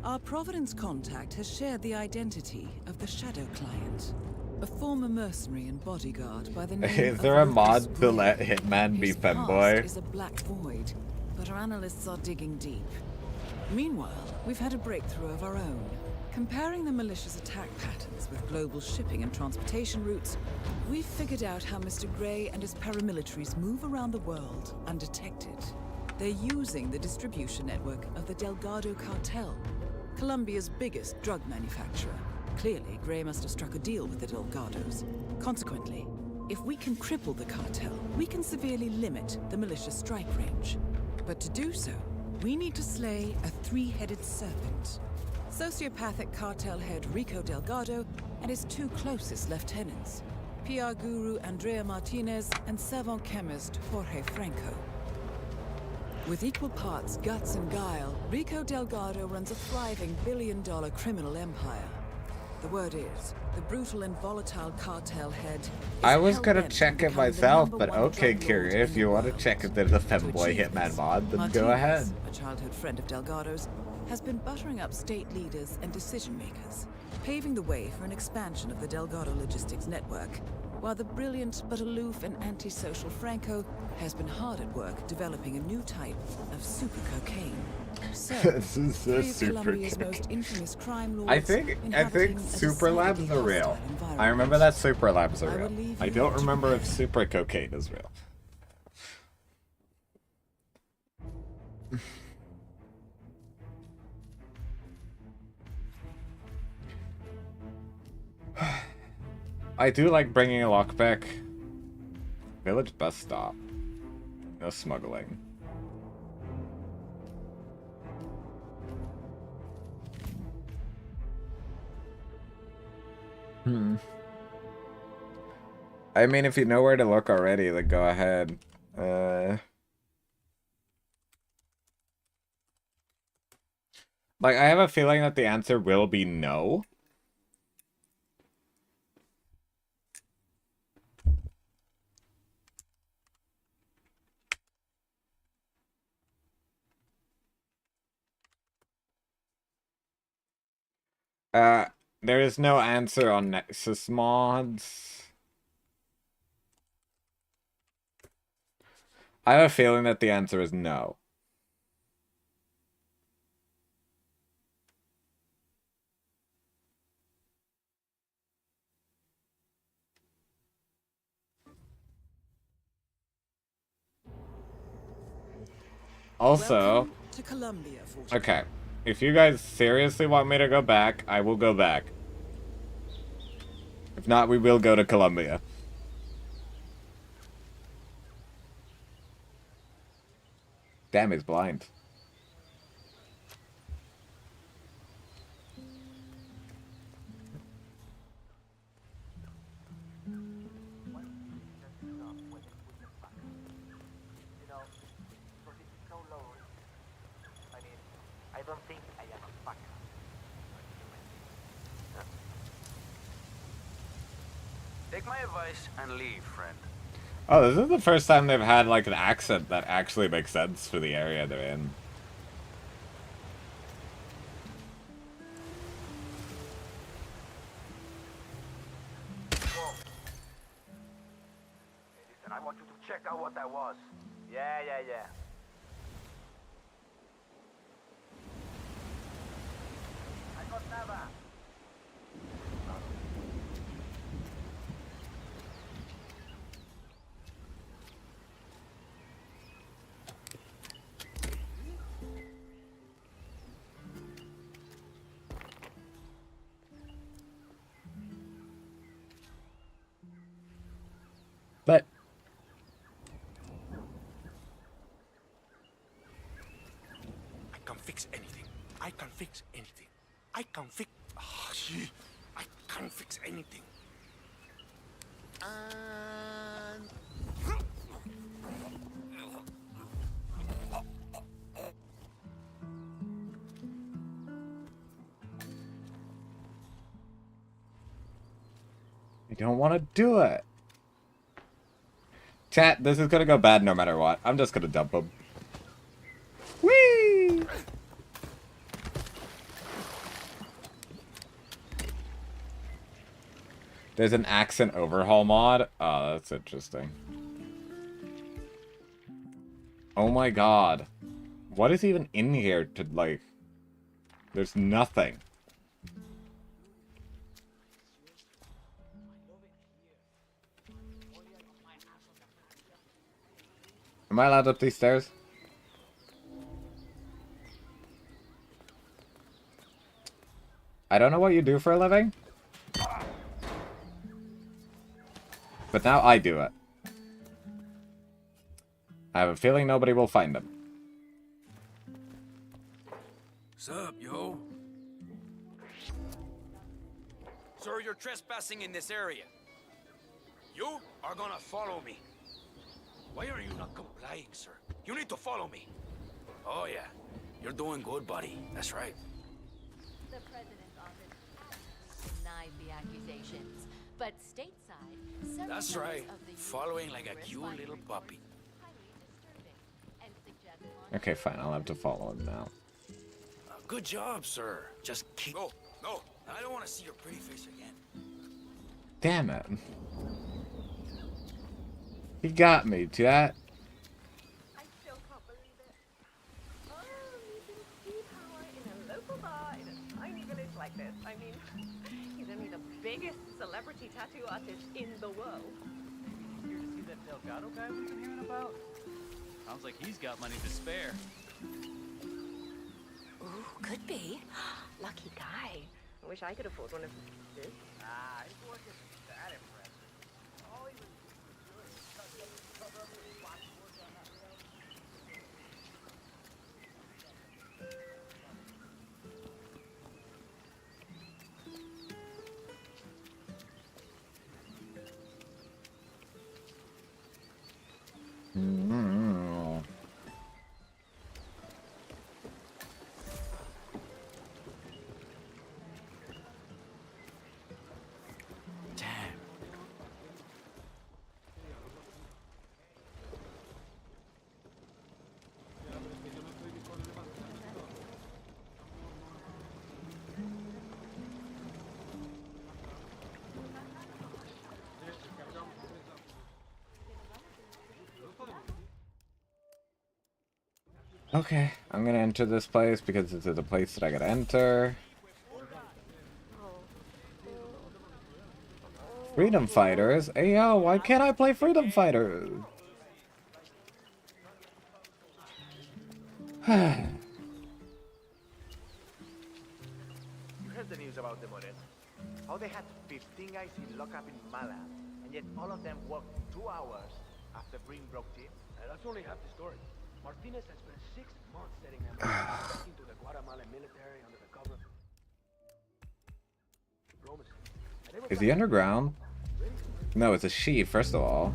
Our Providence contact has shared the identity of the Shadow Client, a former mercenary and bodyguard by the name Is of there a Lucas mod to Gray. let Hitman be His past Femboy? is a black void, but our analysts are digging deep. Meanwhile, we've had a breakthrough of our own. Comparing the malicious attack patterns with global shipping and transportation routes, we've figured out how Mr. Gray and his paramilitaries move around the world undetected. They're using the distribution network of the Delgado cartel, Colombia's biggest drug manufacturer. Clearly, Gray must have struck a deal with the Delgados. Consequently, if we can cripple the cartel, we can severely limit the militia's strike range. But to do so, we need to slay a three-headed serpent. Sociopathic cartel head Rico Delgado and his two closest lieutenants, PR guru Andrea Martinez and savant chemist Jorge Franco. With equal parts guts and guile, Rico Delgado runs a thriving billion-dollar criminal empire. The word is, the brutal and volatile cartel head is I was gonna hell-bent on check it becoming the myself, number but one okay, drug Kyrie, lord if in you the want to world. check if there's a To Femboy achieve Hitman this, mod, then Martinez, go ahead. a childhood friend of Delgado's, has been buttering up state leaders and decision-makers, paving the way for an expansion of the Delgado logistics network, while the brilliant but aloof and antisocial Franco has been hard at work developing a new type of super cocaine. So, This is three of super Colombia's cocaine. most infamous crime lords I think inhabiting a super labs decidedly are real. hostile environment. I remember that super labs are I real. will leave I you don't to remember if super cocaine is real. I do like bringing a lockpick. Village bus stop. No smuggling. I mean, if you know where to look already, then go ahead. Like, I have a feeling that the answer will be no. There is no answer on Nexus mods. I have a feeling that the answer is no. Also, Welcome to Colombia, 47. okay, if you guys seriously want me to go back, I will go back. If not, we will go to Colombia. Damn, he's blind. don't think I am a fucker. Take my advice and leave, friend. Oh, this is the first time they've had like an accent that actually makes sense for the area they're in. Listen, I want you to check out what that was. Yeah. I got Nava. But I can fix anything. I can fix anything. I can fix. Oh, shit. I can fix anything. And. I don't want to do it. Chat, this is gonna go bad no matter what. I'm just gonna dump him. Whee! There's an accent overhaul mod. Oh, that's interesting. Oh my god. What is even in here to, like... There's nothing. Am I allowed up these stairs? I don't know what you do for a living. But now I do it. I have a feeling nobody will find him. Sup, yo? Sir, you're trespassing in this area. You are gonna follow me. Why are you not complying, sir? You need to follow me. Oh, yeah. You're doing good, buddy. That's right. The president's office has denied the accusations, but stateside, several That's members right. of the Following like a Congress cute find little reports puppy. highly disturbing and suggest launching Okay, fine. I'll have to follow him now. Good job, sir. Just keep... No. I don't want to see your pretty face again. Damn it. He got me, chat. I still can't believe it. Oh, meeting Steve Howard in a local bar in a tiny village like this. I mean, he's only the biggest celebrity tattoo artist in the world. Here to see that Delgado guy we've been hearing about? Sounds like he's got money to spare. Ooh, could be. Lucky guy. I wish I could afford one of this. Ah, his work isn't that impressive. All he was doing was cover up with spots work on that rail. Okay, I'm gonna enter this place because this is a place that I gotta enter. Freedom Fighters? Hey yo, why can't I play Freedom Fighters? You heard the news about the Moreno? How they had 15 guys in lockup in Mala, and yet all of them worked 2 hours after Green broke in? That's only half the story. Martinez has spent 6 months setting them up, talking to the Guatemalan military under the cover of diplomacy. And they were Is he underground? No, it's a she, first of all.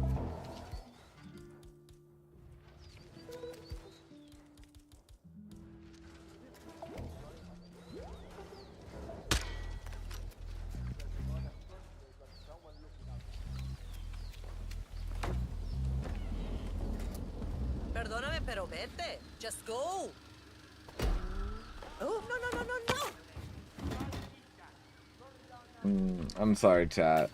pero vete. Just go. Oh, no. I'm sorry, chat.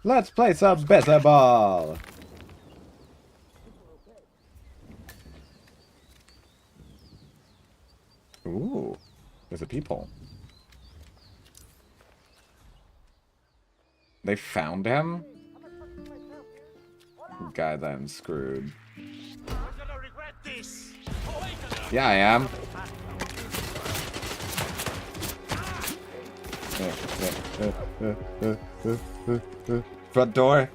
Let's play some better ball. Ooh, there's a people. They found him? Guys, I'm screwed. Yeah, I am. Front door.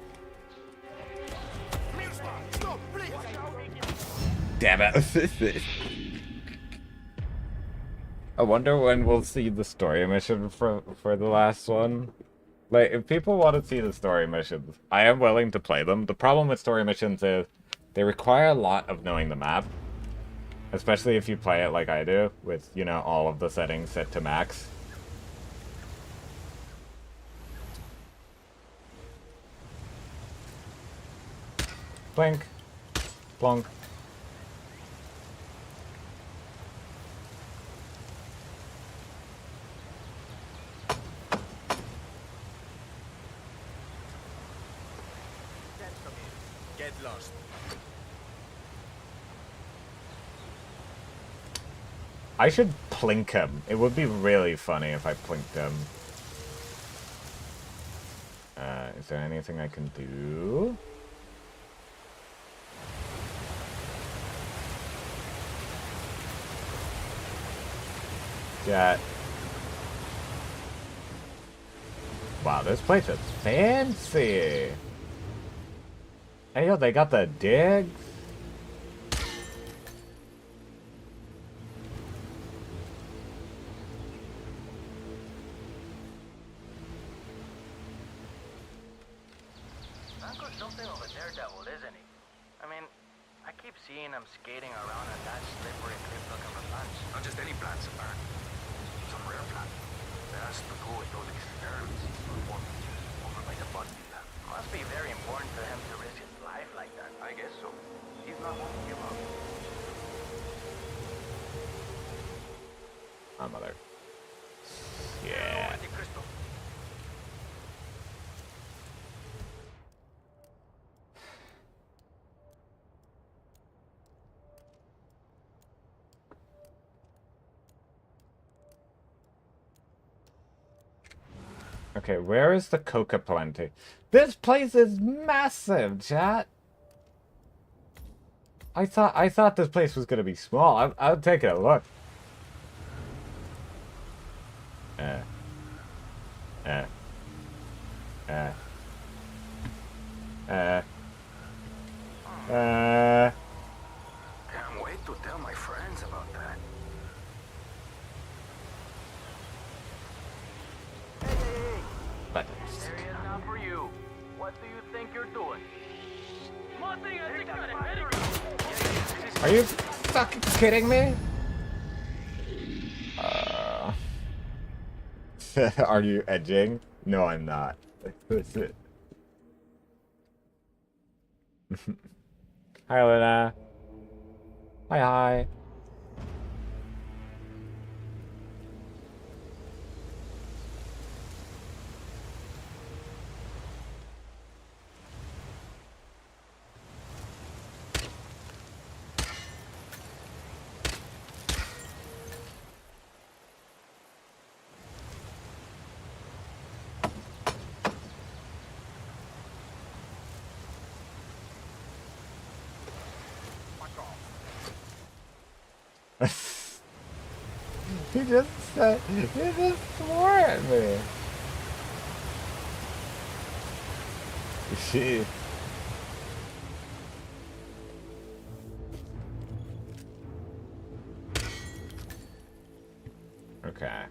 Damn it. I wonder when we'll see the story mission for the last one. Like, if people want to see the story missions, I am willing to play them. The problem with story missions is they require a lot of knowing the map. Especially if you play it like I do, with, you know, all of the settings set to max. Blink. Plonk. Get lost. I should plink him. It would be really funny if I plinked him. Is there anything I can do? Yeah. Wow, this place is fancy. Hey, yo, they got the digs. Uncle's something of a daredevil, isn't he? I mean, I keep seeing him skating around on that slippery cliff looking for plants. Not just any plants, apparently. Some rare plant. That has to go with those experiments performed over by the body lab. Must be very important to him to risk his life like that. I guess so. He's not one to give up. Oh, mother. Yeah. Okay, where is the coca plenty? This place is massive, chat. I thought this place was gonna be small. I'll take a look. Can't wait to tell my friends about that. But This area is not for you. What do you think you're doing? are you fucking kidding me? Are you edging? No, I'm not. That's it. Hi, Luna. Hi. He just swore at me. Shit. Okay.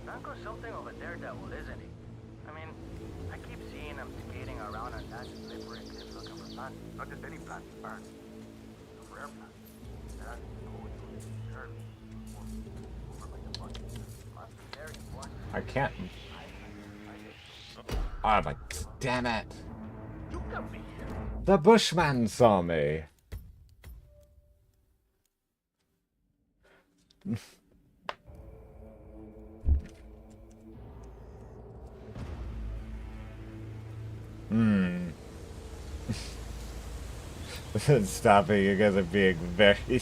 Uncle's something of a daredevil, isn't he? I mean, I keep seeing him skating around on that slippery cliff looking for plants. Not just any plant, apparently. Some I can't. Oh my, damn it. The Bushman saw me. Stop it, you guys are being very... You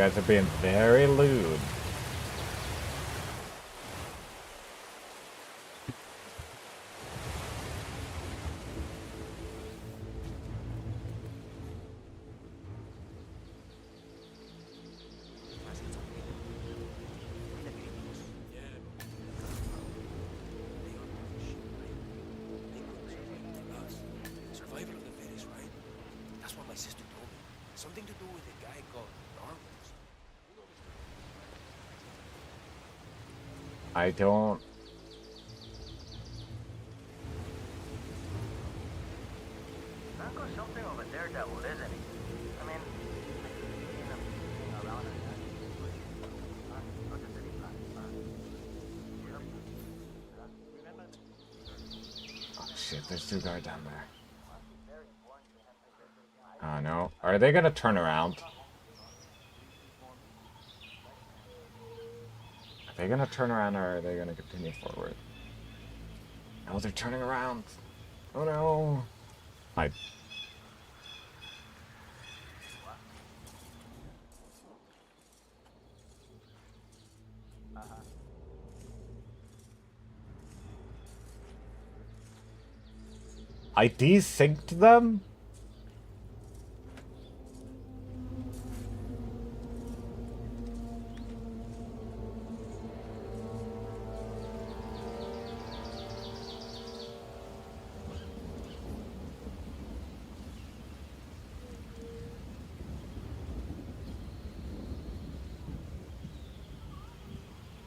guys are being very lewd. Survival of the fittest, right? That's what my sister told me. Something to do with a guy called Darwin. I don't... Franco's something of a daredevil, isn't he? I mean, around Oh shit, there's two guards down there. Oh no. Are they gonna turn around? Are they gonna turn around or are they gonna continue forward? Oh, they're turning around. Oh no. I desynced them?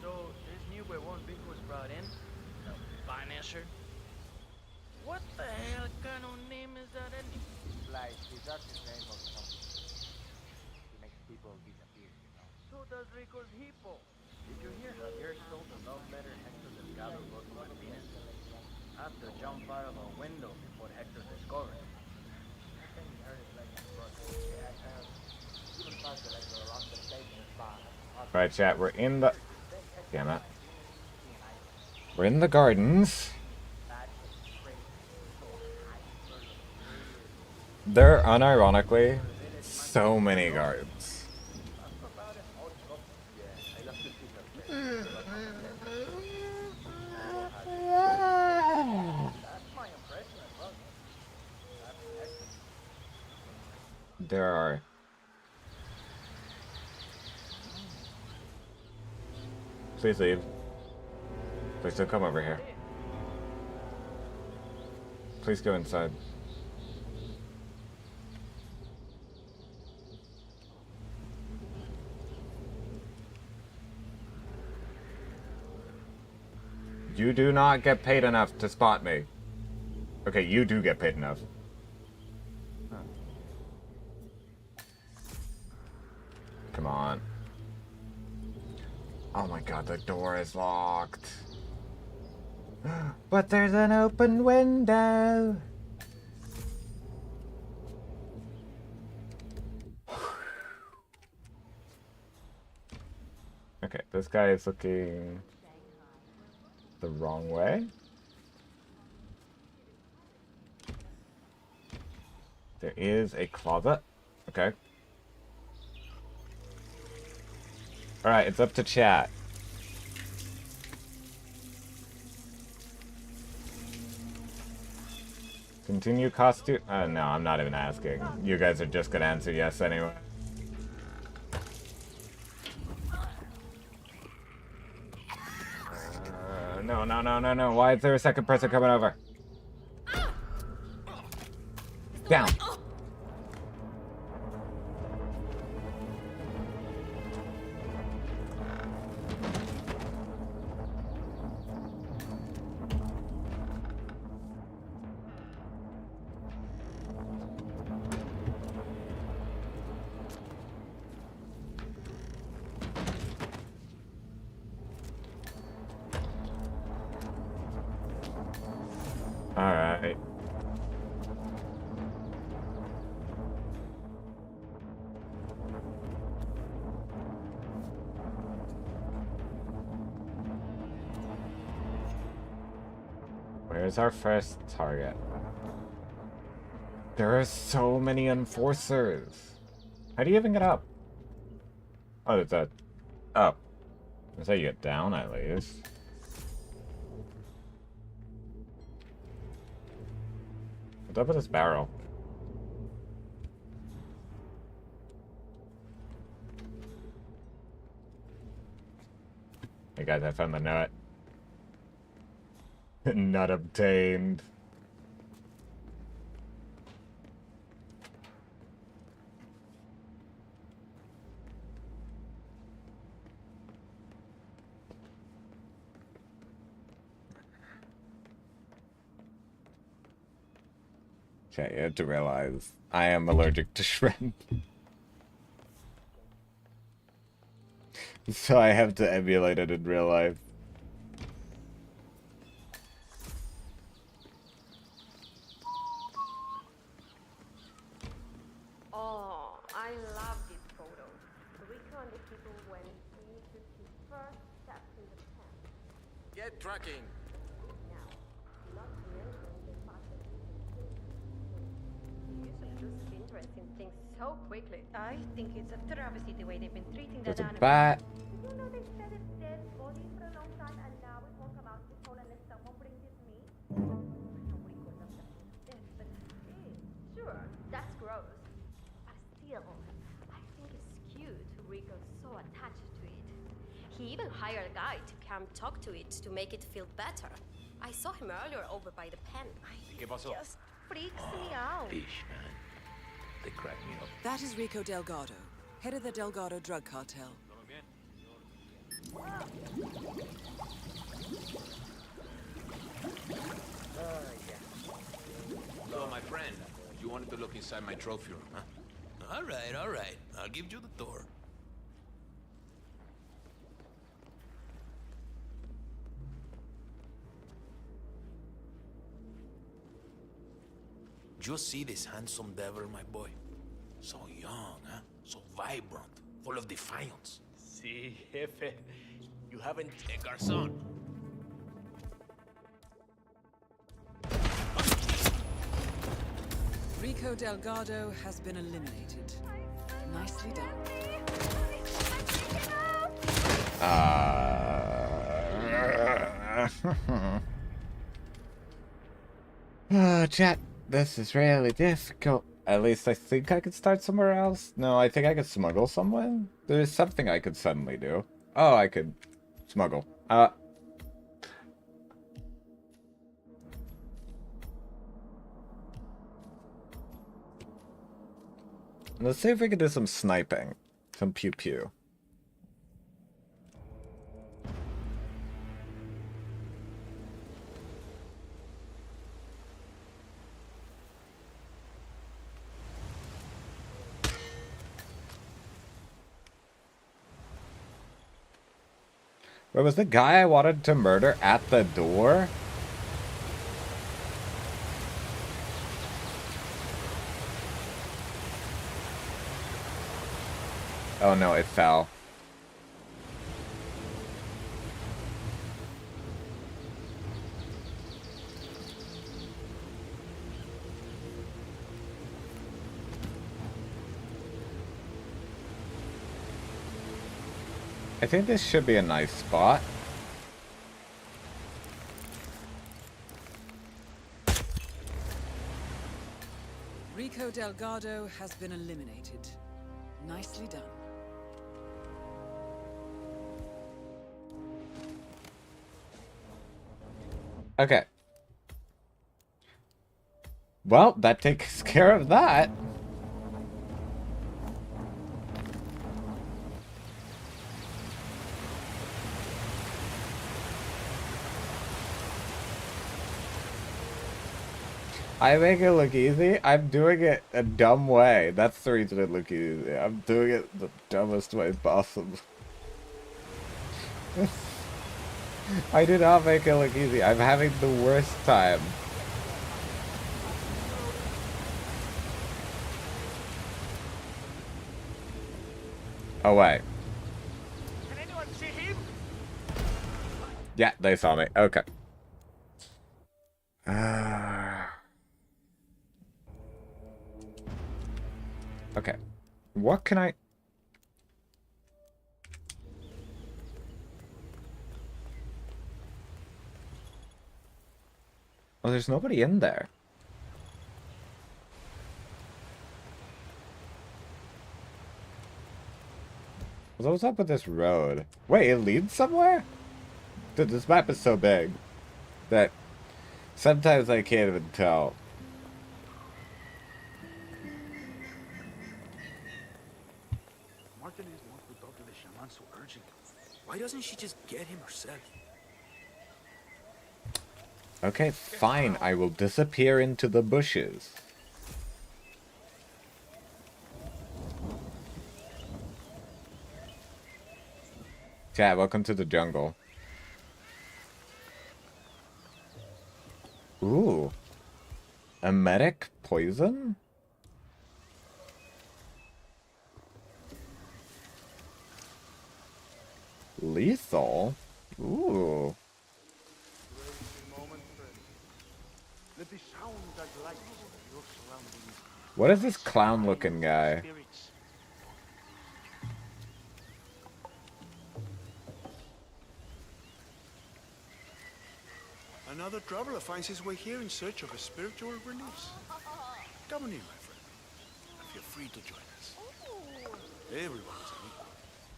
So, this new one Vic was brought in? The financier? What the hell kind of name is that anyway? Like, is that the name of something? He makes people disappear, you know? So does Rico's hippo. Did you hear Javier stole the love letter Hector Delgado wrote to Martinez? Had to jump out of a window before Hector discovered it. I think he heard it like a book. Yeah, even thought that like around the station spot. Alright, chat, we're in the... Damn it. We're in the gardens. There are, unironically, so many guards. There are... Please leave. Please don't come over here. Please go inside. You do not get paid enough to spot me. Okay, you do get paid enough. Come on. Oh my god, the door is locked. But there's an open window. Okay, this guy is looking the wrong way. There is a closet. Okay. Alright, it's up to chat. Continue costume? No, I'm not even asking. You guys are just gonna answer yes anyway. No. Why is there a second person coming over? Down. Alright. Where's our first target? There are so many enforcers. How do you even get up? Oh, there's a... Oh. That's how you get down, at least. What's up with this barrel? Hey guys, I found the nut. Nut obtained. Okay, you have to realize I am allergic to shrimp. So I have to emulate it in real life. Oh, I love this photo. Rico and the people when he took his first steps in the pen. Get trucking. Now, not mentioning the fact that he usually loses interest in things so quickly. I think it's a travesty the way they've been treating that There's a animal. bat. Did you know they fed its dead body for a long time and now it won't come out this hole unless someone brings it meat? I know Rico loves that death, but sure, that's gross. But still, I think it's cute Rico's so attached to it. He even hired a guy to come talk to it to make it feel better. I saw him earlier over by the pen. ¿Qué pasó? Just freaks me out. Fish, man. They crack me up. That is Rico Delgado, head of the Delgado drug cartel. So, my friend, you wanted to look inside my trophy room, huh? All right. I'll give you the tour. You see this handsome devil, my boy? So young, huh? So vibrant, full of defiance. Sí, jefe. You haven't... Hey, Garzón. Rico Delgado has been eliminated. Nicely done. Chat, this is really difficult. At least I think I could start somewhere else. No, I think I could smuggle somewhere. There's something I could suddenly do. Oh, I could smuggle. Let's see if we can do some sniping. Some pew-pew. Wait, was the guy I wanted to murder at the door? Oh no, it fell. I think this should be a nice spot. Rico Delgado has been eliminated. Nicely done. Okay. Well, that takes care of that. I make it look easy. I'm doing it a dumb way. That's the reason it look easy. I'm doing it the dumbest way possible. I did not make it look easy. I'm having the worst time. Oh, wait. Can anyone see him? Yeah, they saw me. Okay. Okay. What can I... Oh, there's nobody in there. What's up with this road? Wait, it leads somewhere? Dude, this map is so big that sometimes I can't even tell. Martinez wants to talk to the shaman so urgently. Why doesn't she just get him herself? Okay, fine. I will disappear into the bushes. Chat, welcome to the jungle. Ooh. Emetic poison? Lethal? Ooh. Let the sound that lights your surroundings. What is this clown looking guy? Spirits. Another traveler finds his way here in search of a spiritual release. Come on in, my friend. And feel free to join us. Everyone is an equal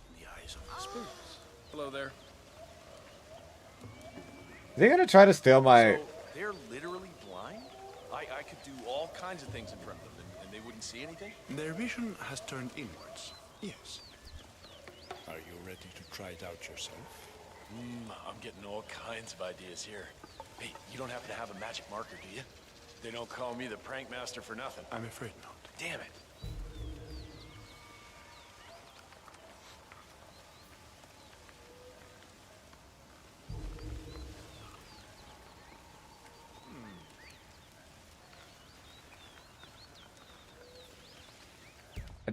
in the eyes of the spirits. Hello there. They're gonna try to steal my... So, they're literally blind? I could do all kinds of things in front of them, and they wouldn't see anything? Their vision has turned inwards. Yes. Are you ready to try it out yourself? I'm getting all kinds of ideas here. Hey, you don't happen to have a magic marker, do you? They don't call me the prank master for nothing. I'm afraid not. Damn it.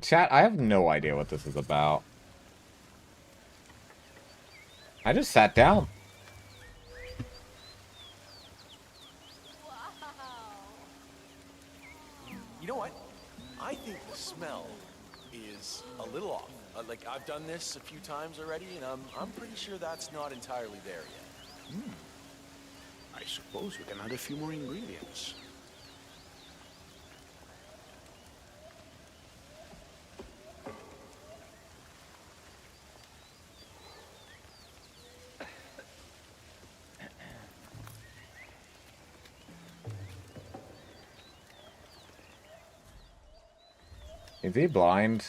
Chat, I have no idea what this is about. I just sat down. You know what? I think the smell is a little off. Like, I've done this a few times already, and I'm pretty sure that's not entirely there yet. I suppose we can add a few more ingredients. Is he blind?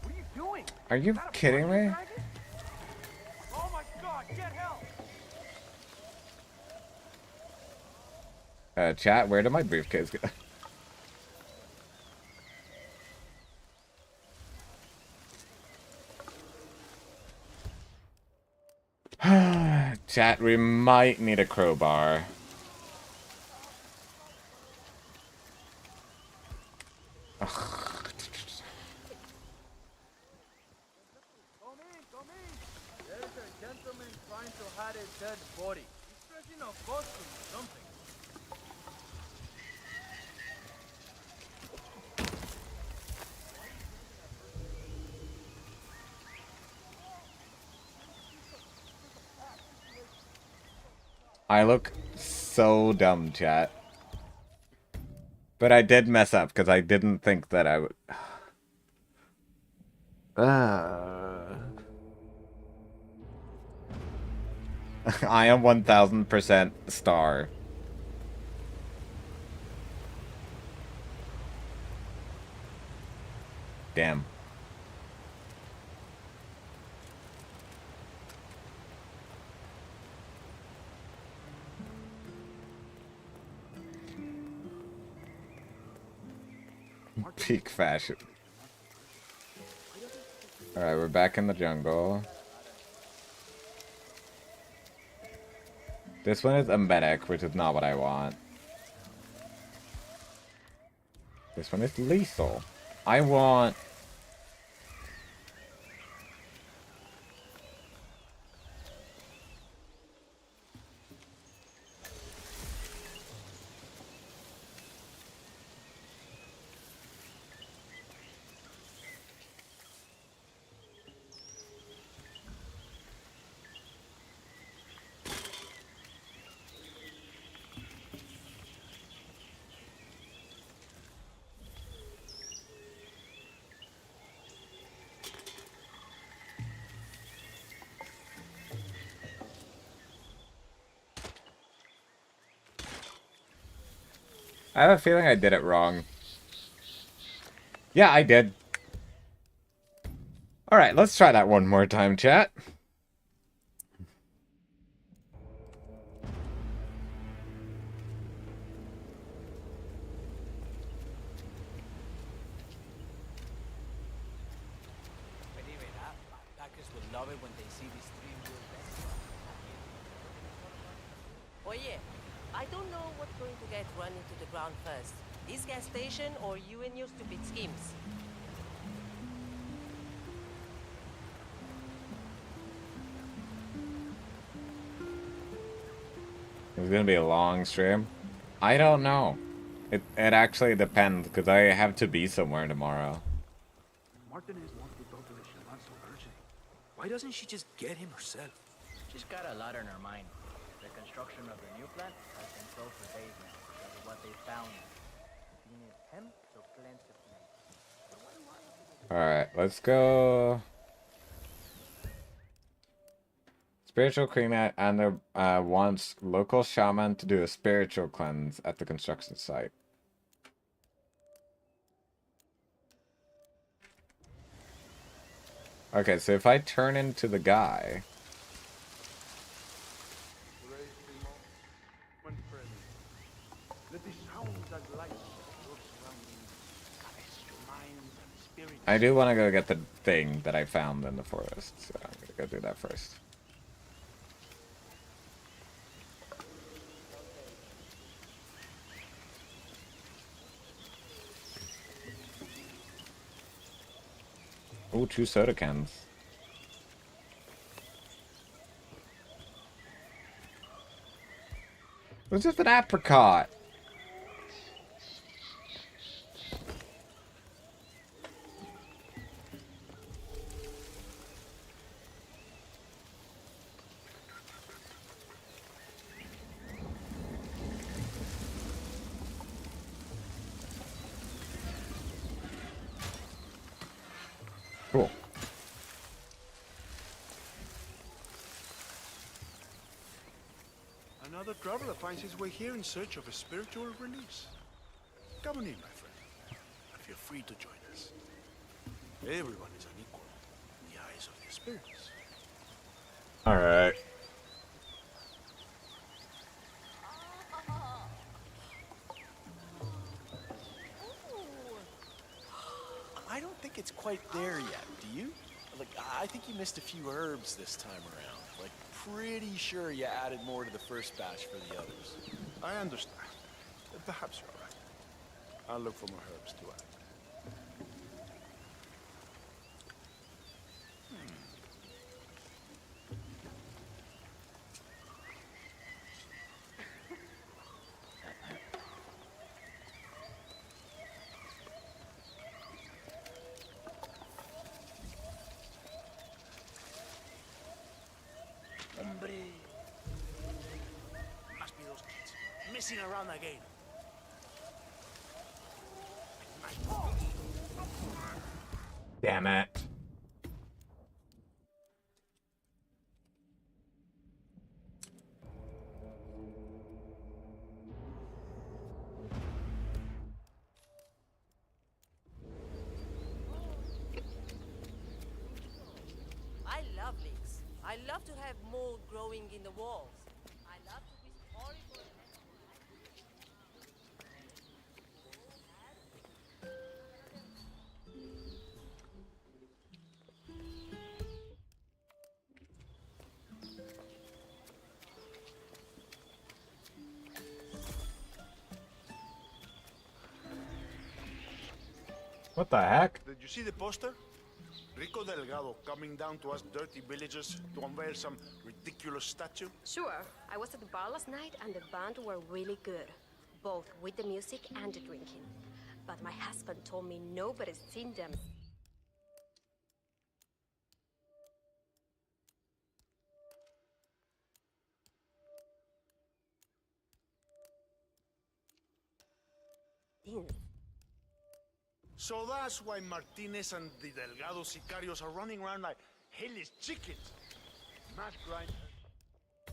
What are you doing? Are you kidding me? Oh my god, get help! Chat, where did my briefcase go? Chat, we might need a crowbar. Ugh. Come in. There's a gentleman trying to hide a dead body. He's dressed in a costume or something. I look so dumb, chat. But I did mess up because I didn't think that I would. I am 1000% star. Damn. Peak fashion. Alright, we're back in the jungle. This one is a medic, which is not what I want. This one is lethal. I want... I have a feeling I did it wrong. Yeah, I did. Alright, let's try that one more time, chat. Packers will love it when they see these three-wheel vehicles. Oye, I don't know what's going to get run into the ground first. This gas station or you and your stupid schemes? It's gonna be a long stream. I don't know. It actually depends, because I have to be somewhere tomorrow. Martinez wants to talk to the shaman so urgently. Why doesn't she just get him herself? She's got a lot on her mind. The construction of the new plant has been slow for days now because of what they found. She needs him to cleanse the place. Alright, let's go... Spiritual Queen and wants local shaman to do a spiritual cleanse at the construction site. Okay, so if I turn into the guy... Let the sounds and lights of your surroundings caress your minds and spirits. I do want to go get the thing that I found in the forest, so I'm gonna go do that first. Ooh, 2 soda cans. It's just an apricot. Cool. Another traveler finds his way here in search of a spiritual release. Come on in, my friend. Feel free to join us. Everyone is unequal in the eyes of the spirits. Alright. I don't think it's quite there yet, do you? Like, I think you missed a few herbs this time around. Like, pretty sure you added more to the first batch for the others. I understand. Perhaps you're right. I'll look for more herbs to add. Hombre. Must be those kids messing around again. Damn it. I love leaks. I love to have mold growing in the walls. I love to be horrible. What the heck? Did you see the poster? Rico Delgado coming down to us dirty villagers to unveil some ridiculous statue? Sure. I was at the bar last night and the band were really good. Both with the music and the drinking. But my husband told me nobody's seen them. So that's why Martinez and the Delgado sicarios are running around like hellish chickens. Mad grind.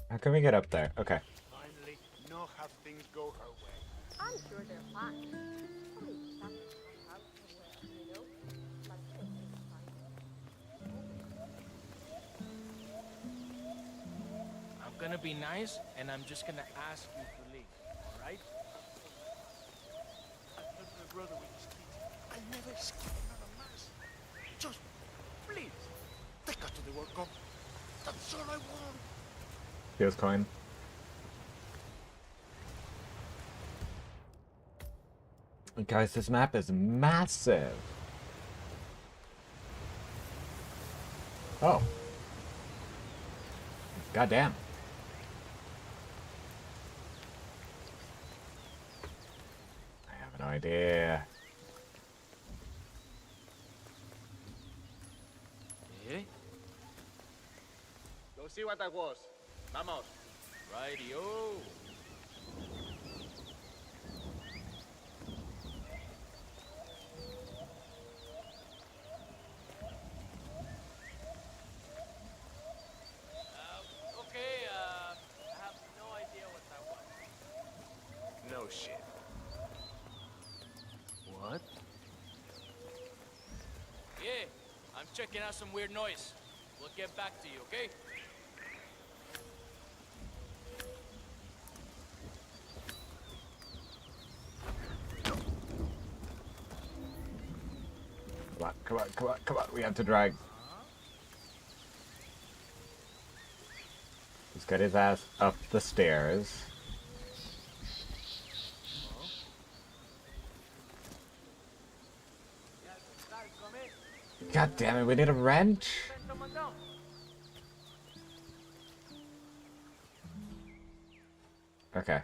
How can we get up there? Okay. Finally, not have things go her way. I'm sure they're fine. Probably stuck in my house somewhere, you know? Like I'm gonna be nice, and I'm just gonna ask you to leave, alright? I told my brother with his kids, I never skip another mass. Just, please, take us to the World Cup. That's all I want. Feels coin. Guys, this map is massive. Oh. Goddamn. I have no idea. Eh? Go see what that was. Vamos. Radio. Okay, I have no idea what that was. No shit. What? Yeah, I'm checking out some weird noise. We'll get back to you, okay? Come on, come on, come on, come on. We have to drag. Let's get his ass up the stairs. God damn it, we need a wrench. Okay.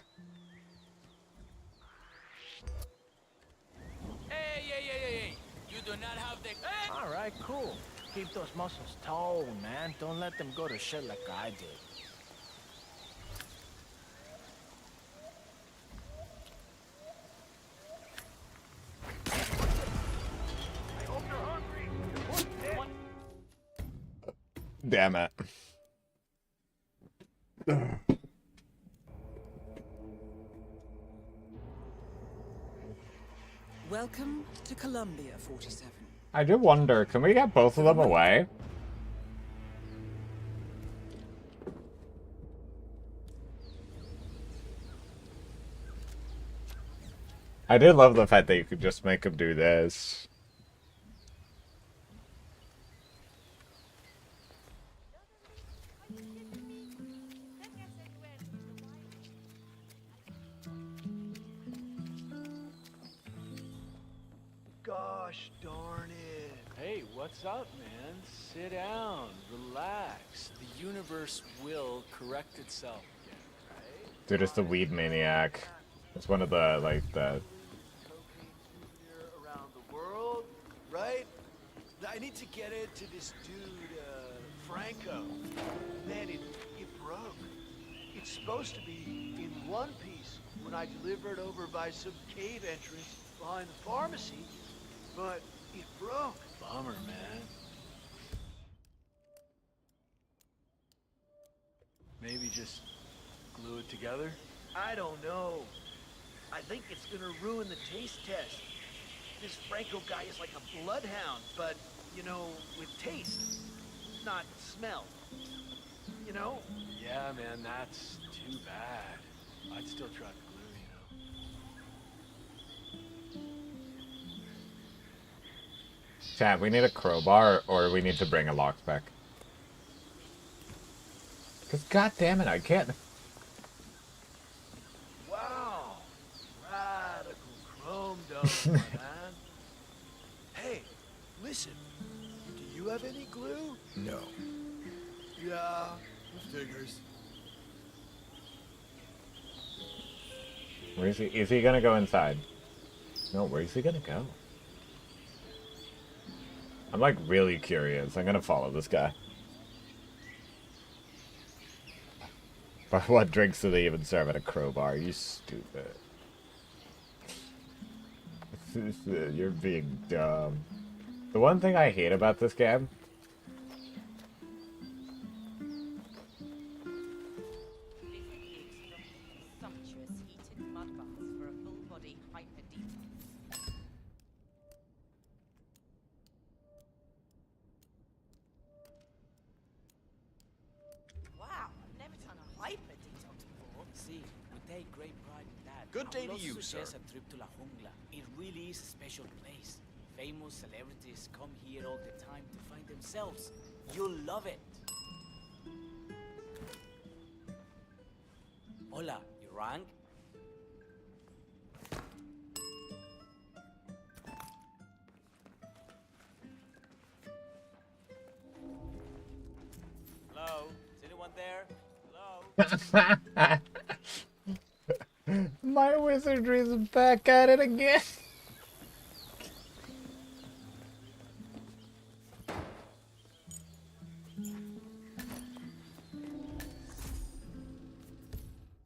Hey! You do not have the... All right, cool. Keep those muscles toned, man. Don't let them go to shit like I did. Damn it. Welcome to Columbia, 47. I do wonder, can we get both of them away? I did love the fact that you could just make him do this. Gosh darn it. Hey, what's up, man? Sit down, relax. The universe will correct itself again, right? Dude, it's the weed maniac. It's one of the, like, the... Around the world, right? I need to get it to this dude, Franco. Man, it broke. It's supposed to be in one piece when I delivered over by some cave entrance behind the pharmacy, but it broke. Bummer, man. Maybe just glue it together? I don't know. I think it's gonna ruin the taste test. This Franco guy is like a bloodhound, but, you know, with taste, not smell. You know? Yeah, man, that's too bad. I'd still try the glue, you know. Chat, we need a crowbar, or we need to bring a lockpick. Because, goddammit, I can't... Wow. Radical chrome dome, man. Listen, do you have any glue? No. Yeah, it figures. Where is he? Is he gonna go inside? No, where is he gonna go? I'm like really curious. I'm gonna follow this guy. But what drinks do they even serve at a crowbar? You stupid. You're being dumb. The one thing I hate about this game. Sumptuous heated mud baths for a full body hyper detox. Wow, I've never done a hyper detox before. See, we take great pride in that. Good day I would to you, also suggest sir. a trip to La Jungla. It really is a special place. Famous celebrities come here all the time to find themselves. You'll love it. Hola, you rang? Hello? Is anyone there? Hello? My wizardry's back at it again.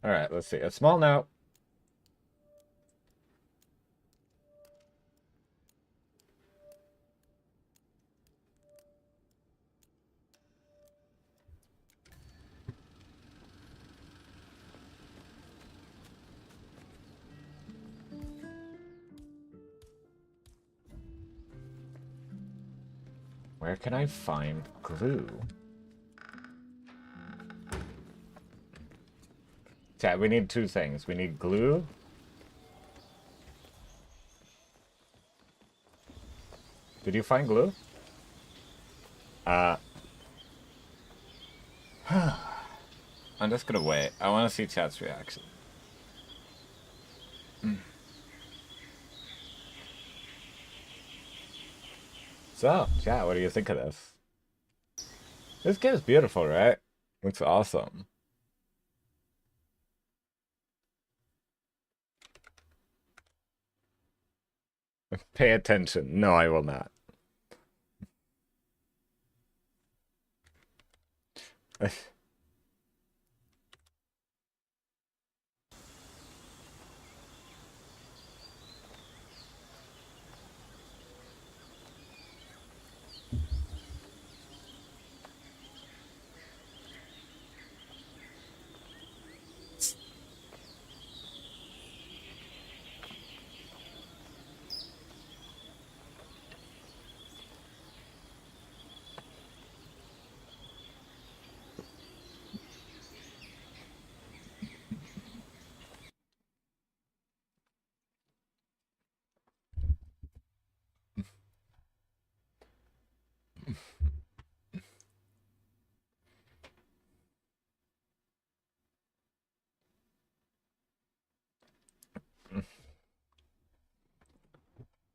All right, let's see. A small note. Where can I find glue? Chat, we need two things. We need glue. Did you find glue? I'm just gonna wait. I want to see chat's reaction. So, chat, what do you think of this? This game is beautiful, right? Looks awesome. Pay attention. No, I will not.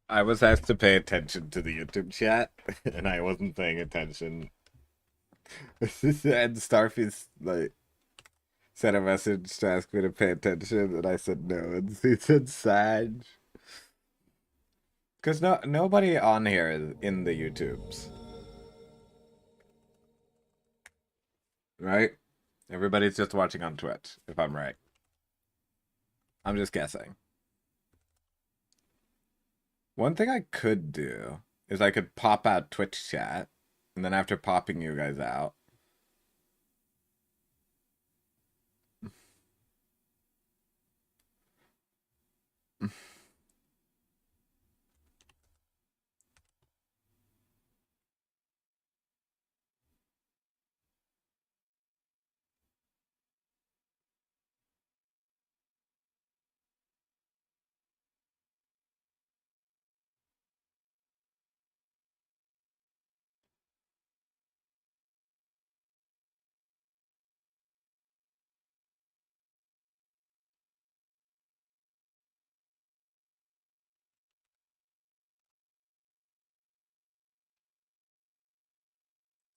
I was asked to pay attention to the YouTube chat, and I wasn't paying attention. And Starfy's like sent a message to ask me to pay attention, and I said no. And he said sad. Because nobody on here is in the YouTubes. Right? Everybody's just watching on Twitch, if I'm right. I'm just guessing. One thing I could do is I could pop out Twitch chat, and then after popping you guys out,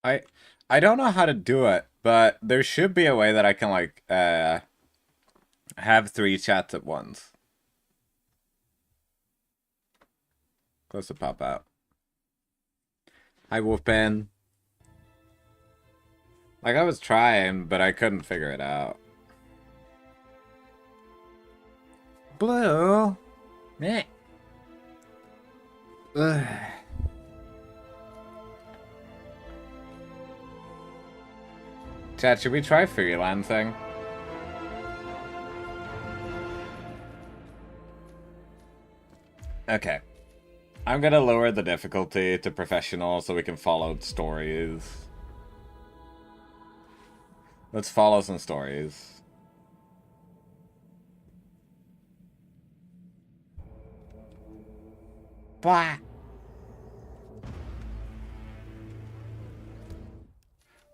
I don't know how to do it, but there should be a way that I can like have 3 chats at once. Close to pop out. Hi, Wolfman. Like, I was trying, but I couldn't figure it out. Blue. Meh. Ugh. Chat, should we try freelancing? Okay. I'm gonna lower the difficulty to professional so we can follow stories. Let's follow some stories. Blah.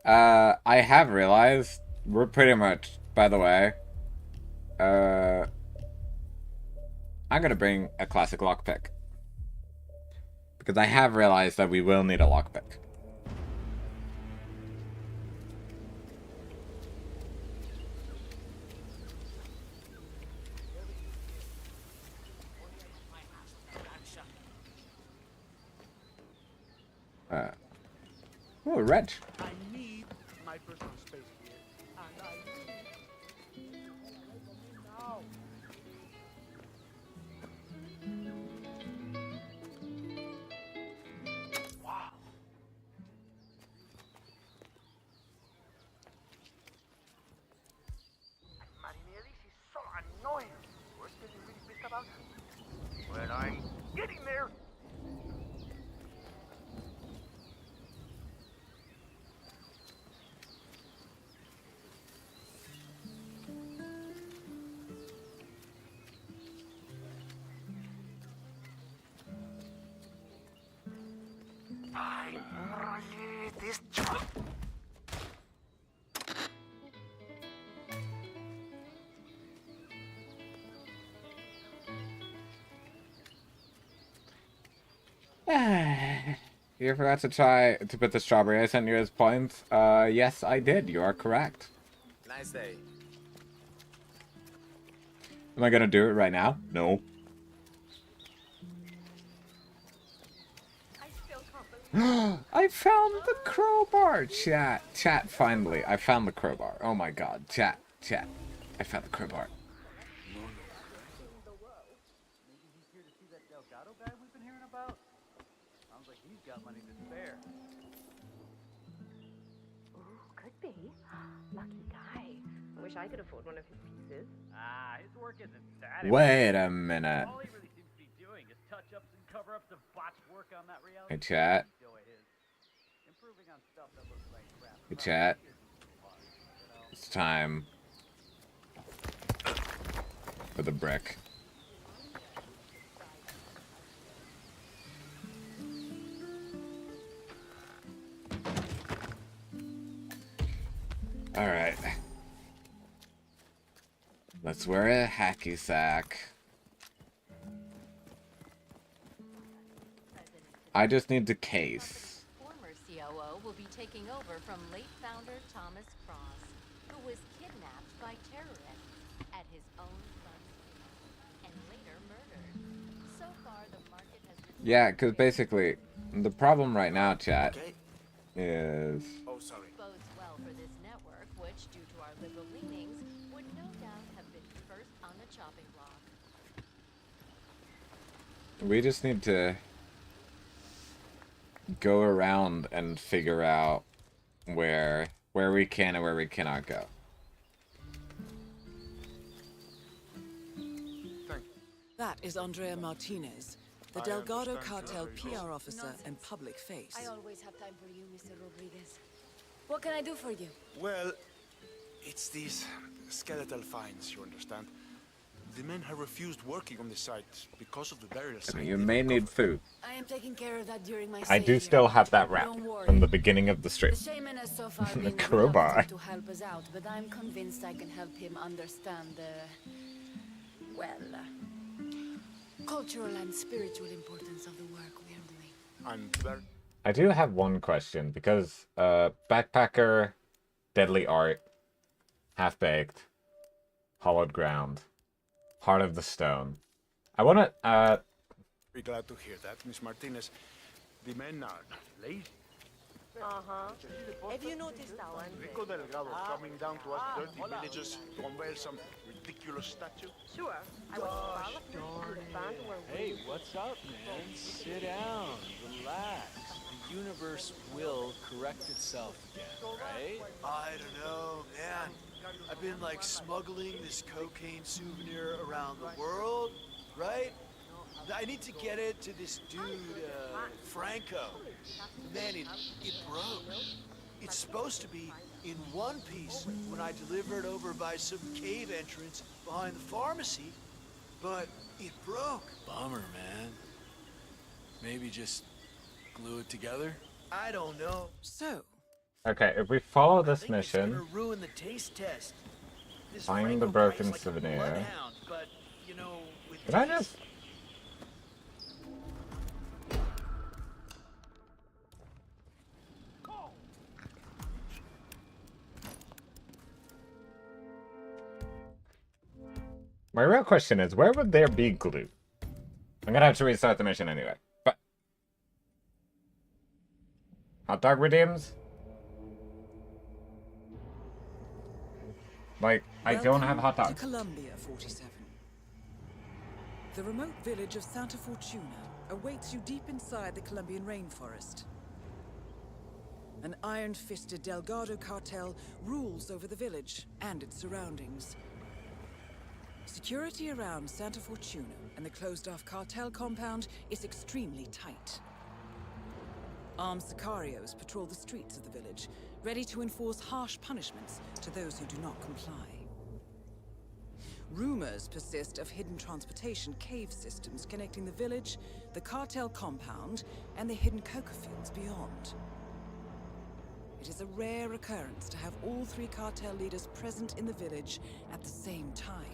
I have realized we're pretty much, by the way, I'm gonna bring a classic lockpick. Because I have realized that we will need a lockpick. Oh, red. I need my personal space here, and I need now. Wow. Marinelli, she's so annoying. We're getting really pissed about her. Well, I'm getting there. This job. You forgot to try to put the strawberry I sent you as points. Yes, I did. You are correct. Nice day. Am I gonna do it right now? No. I found the crowbar, chat. Chat, finally. I found the crowbar. Oh my god. Chat. I found the crowbar. Maybe he's here to see that Delgado guy we've been hearing about? Sounds like he's got money to spare. Ooh, could be. Lucky guy. I wish I could afford one of his pieces. Ah, his work isn't that Wait a minute. All he really seems to be doing is touch-ups and cover-ups of botched work on that reality. Hey, chat. Improving on stuff that looks like crap. Hey, chat. It's time for the brick. Alright. Let's wear a hacky sack. I just need the case. Former COO will be taking over from late founder Thomas Cross, who was kidnapped by terrorists at his own son's funeral and later murdered. So far, the market has been... Yeah, because basically, the problem right now, chat, is... Oh, sorry. Bodes well for this network, which, due to our liberal leanings, would no doubt have been first on the chopping block. We just need to go around and figure out where we can and where we cannot go. That is Andrea Martinez, the Delgado cartel PR officer and public face. I always have time for you, Mr. Rodriguez. What can I do for you? Well, it's these skeletal finds, you understand? The men have refused working on the site because of the burial site. You may need food. I am taking care of that during my I stay do here. still have that wrap Don't worry. from the beginning of the stream. The shaman has so far The been crowbar. reluctant to help us out, but I'm convinced I can help him understand the, well, cultural and spiritual importance of the work we are doing. I'm very... I do have one question because backpacker, deadly art, half-baked, hollowed ground, heart of the stone. I want to Very glad to hear that, Miss Martinez. The men are lazy. Uh-huh. Have you noticed that one? Rico Delgado coming down to us dirty villagers to unveil some ridiculous statue. Sure. I was Gosh darn it. Hey, what's up, man? Sit down, relax. The universe will correct itself again, right? I don't know, man. I've been like smuggling this cocaine souvenir around the world, right? I need to get it to this dude, Franco. Man, it broke. It's supposed to be in one piece when I deliver it over by some cave entrance behind the pharmacy, but it broke. Bummer, man. Maybe just glue it together? I don't know. So, Okay, if we follow this It's mission, gonna ruin the taste test. This find Franco the guy is broken like a souvenir. bloodhound, but, you know, with Did I taste. just... My real question is, where would there be glue? I'm gonna have to restart the mission anyway. But hot dog redeems? Like, I don't have hot Welcome dogs. to Columbia, 47. The remote village of Santa Fortuna awaits you deep inside the Colombian rainforest. An iron-fisted Delgado cartel rules over the village and its surroundings. Security around Santa Fortuna and the closed-off cartel compound is extremely tight. Armed sicarios patrol the streets of the village, ready to enforce harsh punishments to those who do not comply. Rumors persist of hidden transportation cave systems connecting the village, the cartel compound, and the hidden coca fields beyond. It is a rare occurrence to have all three cartel leaders present in the village at the same time.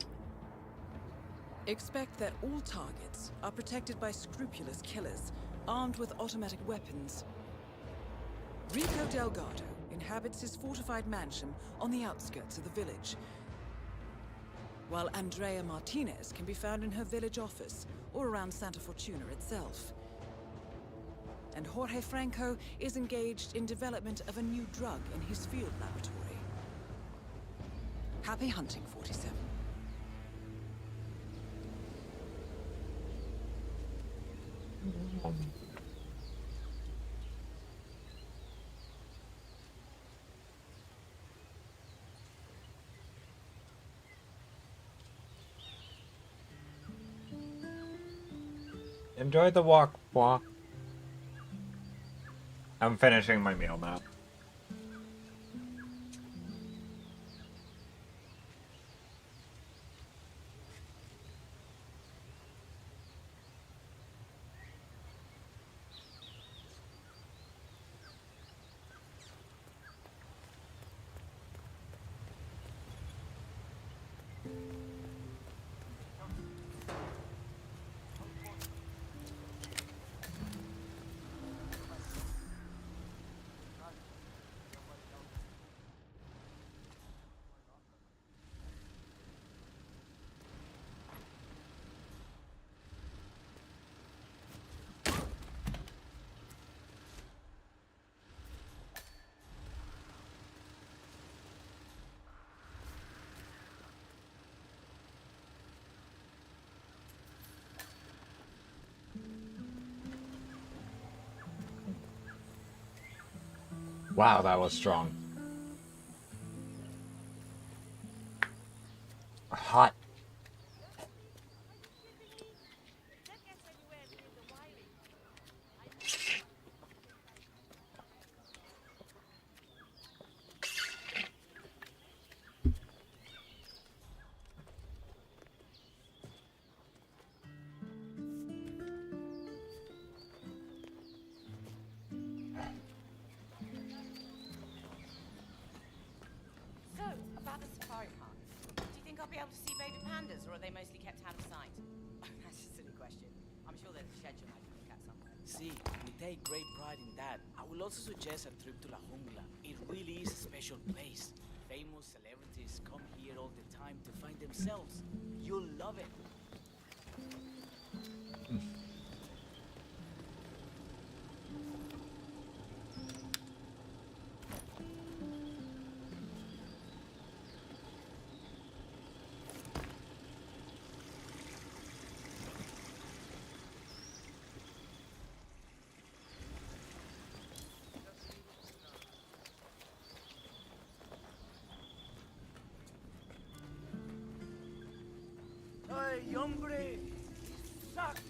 Expect that all targets are protected by scrupulous killers, armed with automatic weapons. Rico Delgado inhabits his fortified mansion on the outskirts of the village, while Andrea Martinez can be found in her village office or around Santa Fortuna itself. And Jorge Franco is engaged in development of a new drug in his field laboratory. Happy hunting, 47. Enjoy the walk. I'm finishing my meal now. Wow, that was strong. Hot. So, about the safari park. Do you think I'll be able to see baby pandas, or are they mostly kept out of sight? That's a silly question. I'm sure there's a schedule I can look at somewhere. See, we take great pride in that. I will also suggest a trip to La Jungla. It really is a special place. Famous celebrities come here all the time to find themselves. You'll love it. Hey, hombre! Sucks!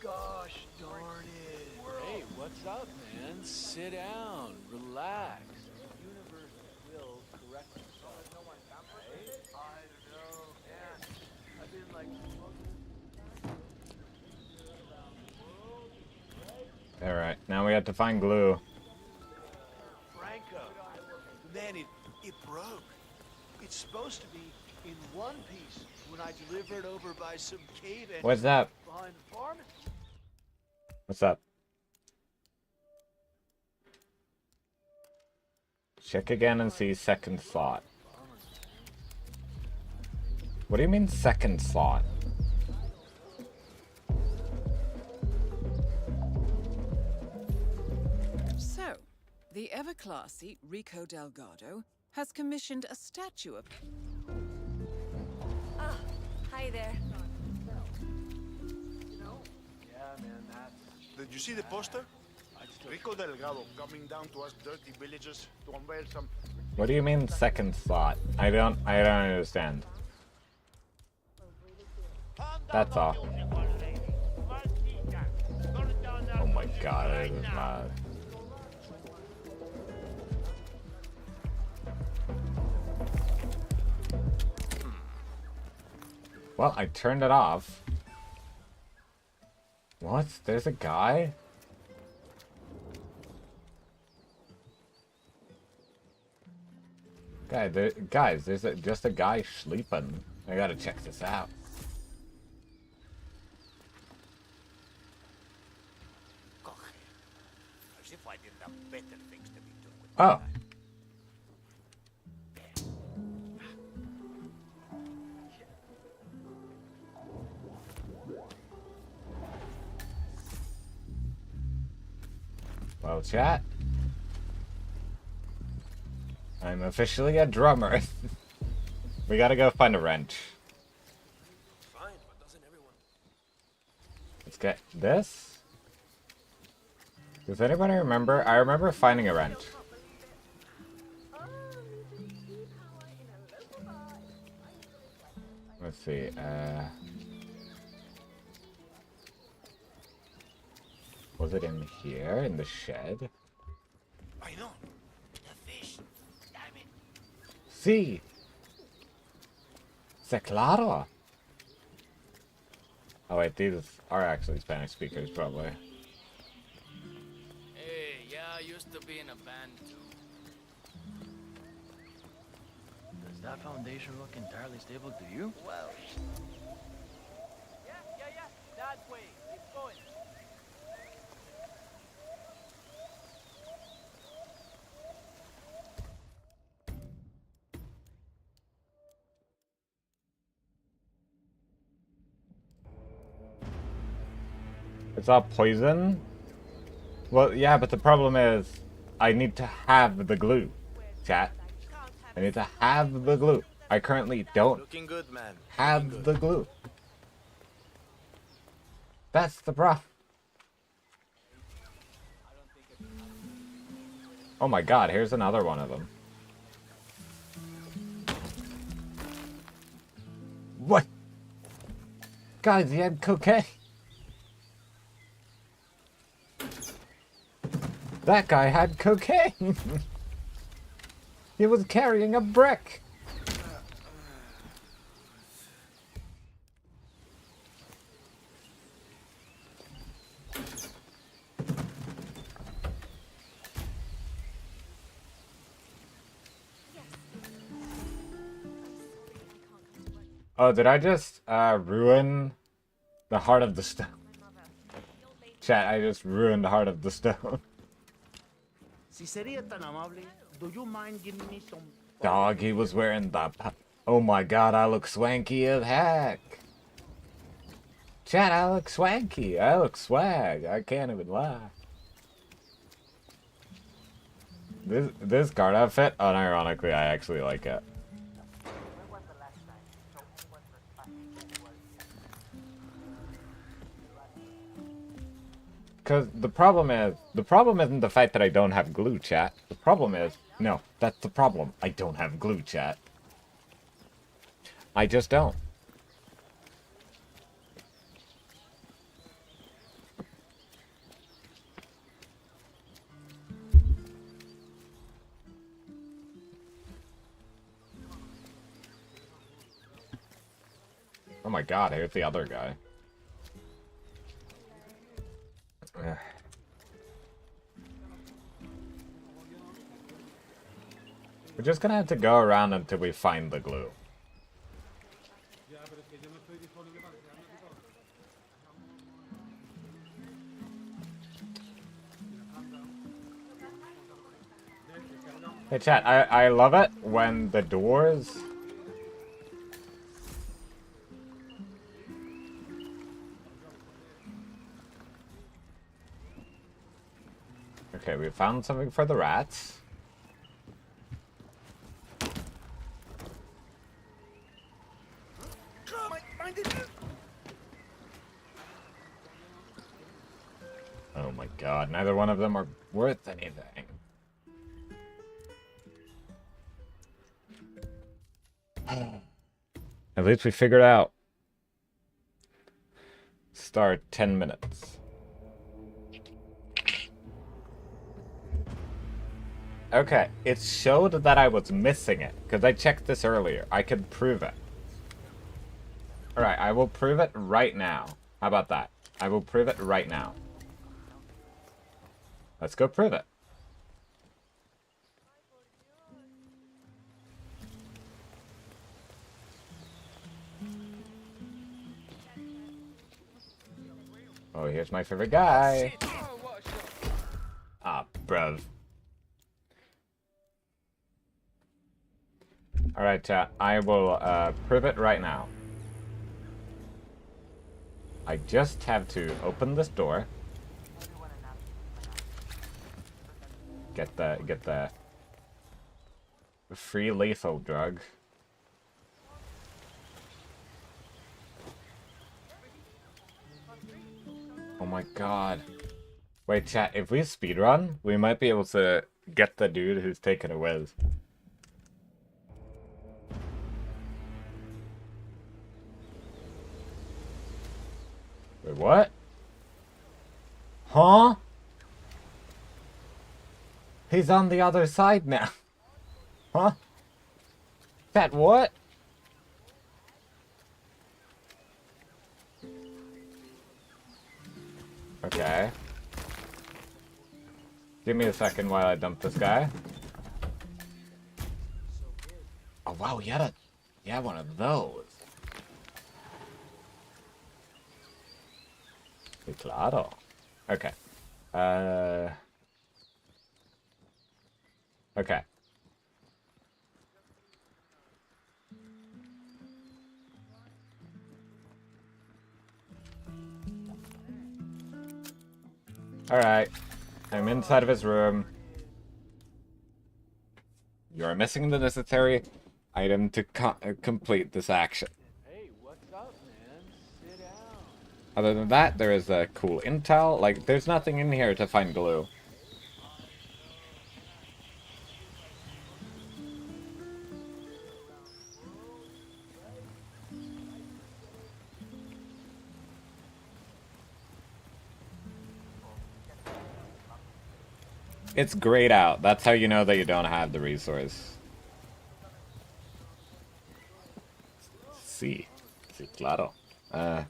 Gosh darn it. Hey, what's up, man? Sit down, relax. The universe will correct itself. I don't know, man. I've been like Alright, now we have to find glue. Franco. Man, it broke. It's supposed to be in one piece when I delivered over by some cave entrance What's up? behind the farm. What's up? Check again and see second slot. What do you mean second slot? So, the ever-classy Rico Delgado has commissioned a statue of... Ah, hi there. Yeah, man, Did you see the poster? Rico Delgado coming down to us dirty villagers to unveil some... What do you mean second slot? I don't understand. That's all. Oh my god, it is mad. Well, I turned it off. What? There's a guy? Guys, there's just a guy sleeping. I gotta check this out. As if I didn't have better things to be doing with Oh. Well, chat. I'm officially a drummer. We gotta go find a wrench. Fine, but doesn't everyone? Let's get this. Does anybody remember? I remember finding a wrench. Let's see. Was it in here, in the shed? I know. The fish. Damn it. Sí. C'est claro. Oh wait, these are actually Spanish speakers, probably. Hey, yeah, I used to be in a band too. Does that foundation look entirely stable to you? Well, Yeah, that way. Keep going. It's all poison? Well, yeah, but the problem is, I need to have the glue, chat. I need to have the glue. I currently don't Looking good, man. have the glue. That's the problem. Oh my god, here's another one of them. What? Guys, he had cocaine. That guy had cocaine. He was carrying a brick. Oh, did I just ruin the heart of the stone? Chat, I just ruined the heart of the stone. Si sería tan amable, do you mind giving me some... Dog, he was wearing the... Oh my god, I look swanky as heck. Chat, I look swanky. I look swag. I can't even lie. This guard outfit, unironically, I actually like it. Because the problem isn't the fact that I don't have glue, chat. The problem is, no, that's the problem. I don't have glue, chat. I just don't. Oh my god, here's the other guy. We're just gonna have to go around until we find the glue. Hey chat, I love it when the doors... Okay, we found something for the rats. Oh my god, neither one of them are worth anything. At least we figured out. Start 10 minutes. Okay, it showed that I was missing it, because I checked this earlier. I could prove it. Alright, I will prove it right now. How about that? I will prove it right now. Let's go prove it. Oh, here's my favorite guy. Ah, bruv. Alright, chat. I will prove it right now. I just have to open this door. Get the free lethal drug. Oh my god. Wait, chat, if we speedrun, we might be able to get the dude who's taken a whiz. Wait, what? Huh? He's on the other side now. Huh? That what? Okay. Give me a second while I dump this guy. Oh wow, he had one of those. Sí, claro. Okay. Okay. Alright. I'm inside of his room. You are missing the necessary item to complete this action. Hey, what's up, man? Sit down. Other than that, there is a cool intel. Like, there's nothing in here to find glue. It's grayed out. That's how you know that you don't have the resource. Sí, claro. I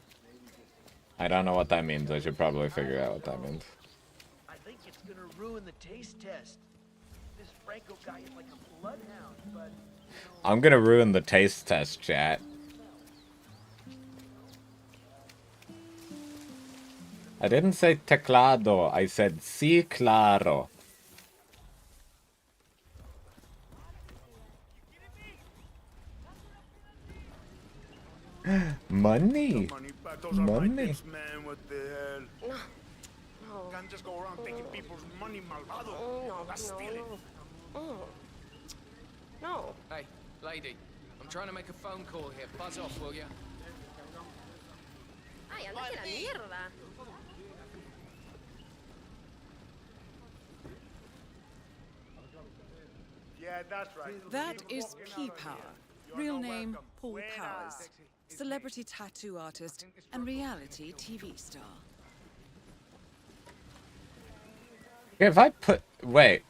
don't know what that means. I should probably figure out what that means. I think it's gonna ruin the taste test. This Franco guy is like a bloodhound, but... I'm gonna ruin the taste test, chat. I didn't say teclado, I said sí claro. Money. Those are my Money. tips, man. What the hell? No. Can't just go around taking people's money, malvado. No, That's stealing. No. Hey, lady. I'm trying to make a phone call here. Buzz off, will ya? Ay, andate la mierda. Yeah, that's right. That is P Power. Real name, Paul Powers. Celebrity tattoo artist and reality TV star. If I put... Wait.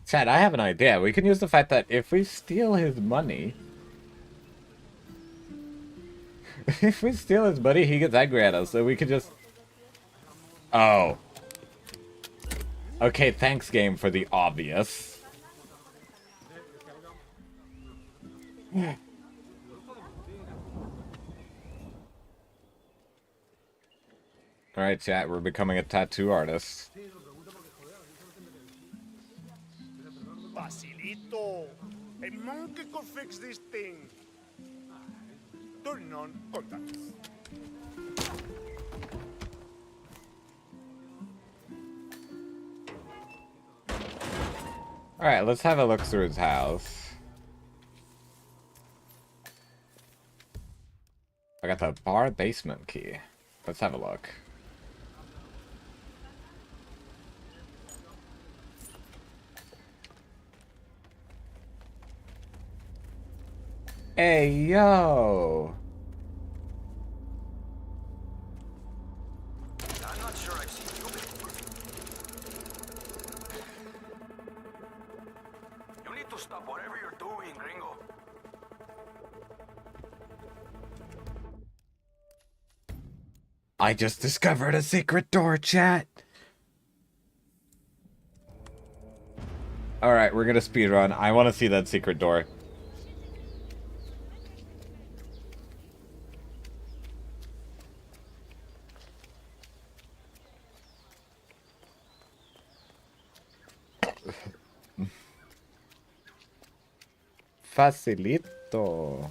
Chad, I have an idea. We can use the fact that if we steal his money... if we steal his money, he gets angry at us, so we could just... Oh. Okay, thanks, game, for the obvious. Alright, chat, we're becoming a tattoo artist. Facilito. A monkey could fix this thing. Turn on contact. Alright, let's have a look through his house. I got the bar basement key. Let's have a look. Hey, yo! I'm not sure I've seen you before. You need to stop whatever you're doing, gringo. I just discovered a secret door, chat! Alright, we're gonna speedrun. I want to see that secret door. Facilito.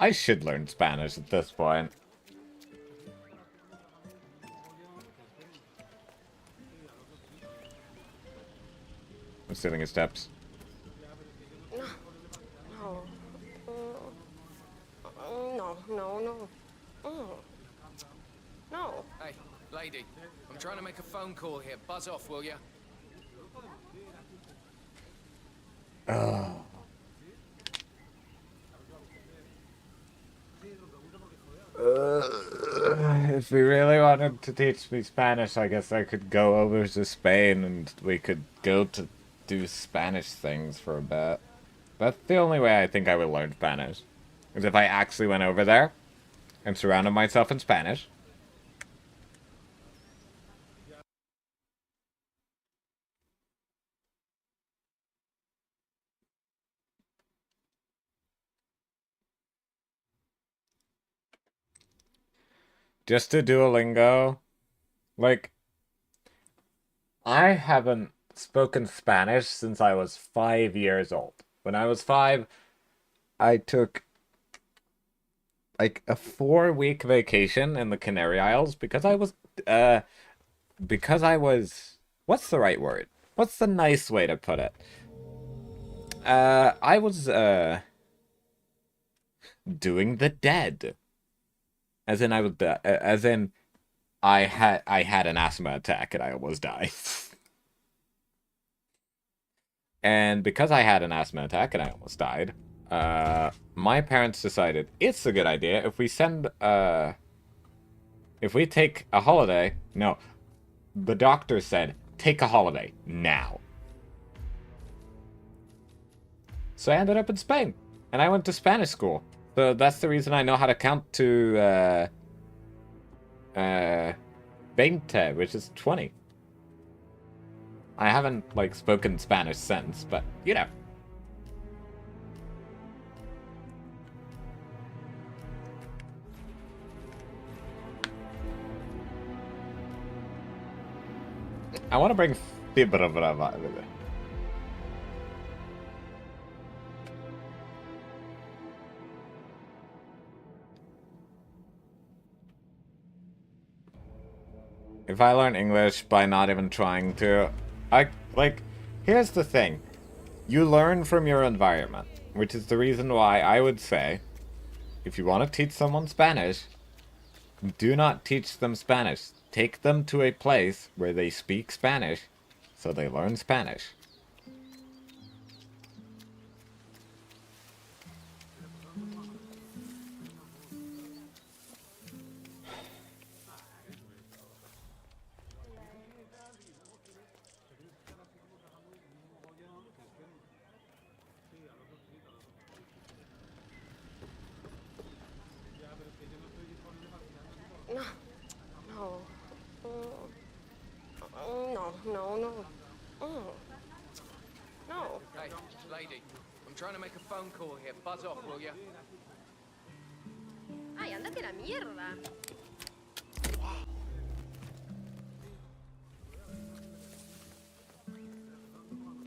I should learn Spanish at this point. I'm stealing his steps. No. No. No. Hey, lady. I'm trying to make a phone call here. Buzz off, will ya? Oh. If we really wanted to teach me Spanish, I guess I could go over to Spain and we could go to do Spanish things for a bit. That's the only way I think I would learn Spanish. Is if I actually went over there and surrounded myself in Spanish. Just to Duolingo. Like, I haven't spoken Spanish since I was 5 years old. When I was 5, I took like a 4-week vacation in the Canary Isles because I was, what's the right word? What's the nice way to put it? I was, doing the dead. As in, I had an asthma attack and I almost died. And because I had an asthma attack and I almost died, my parents decided it's a good idea if we take a holiday. No, the doctor said, take a holiday now. So I ended up in Spain and I went to Spanish school. So that's the reason I know how to count to 20, which is 20. I haven't, like, spoken Spanish since, but, you know. I want to bring Fibra with it. If I learn English by not even trying to, here's the thing. You learn from your environment, which is the reason why I would say, if you want to teach someone Spanish, do not teach them Spanish. Take them to a place where they speak Spanish, so they learn Spanish. No. Hey, lady, I'm trying to make a phone call here. Buzz off, will ya? Ay, ándate la mierda.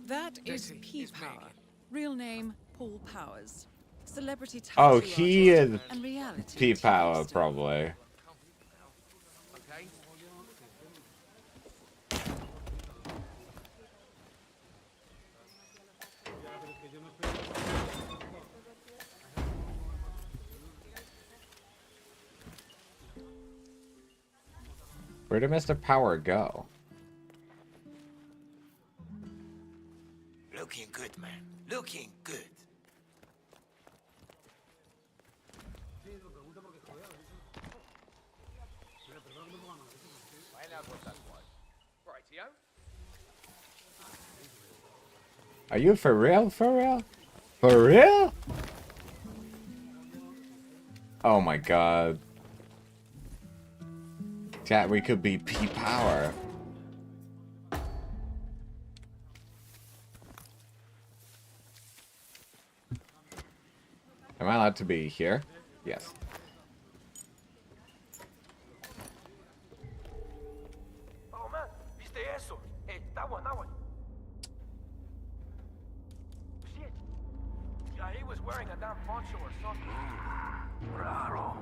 That is P-Power. Real name, Paul Powers. Celebrity tattoo Oh, he is artist and reality P-Power, TV probably. Okay. Where did Mr. Power go? Looking good, man. Looking good. Rightio. Are you for real? For real? For real? Oh my god. Chat, we could be P-Power. Am I allowed to be here? Yes. Oh man, viste eso? Hey, that one. Shit. Yeah, he was wearing a damn poncho or something. Raro.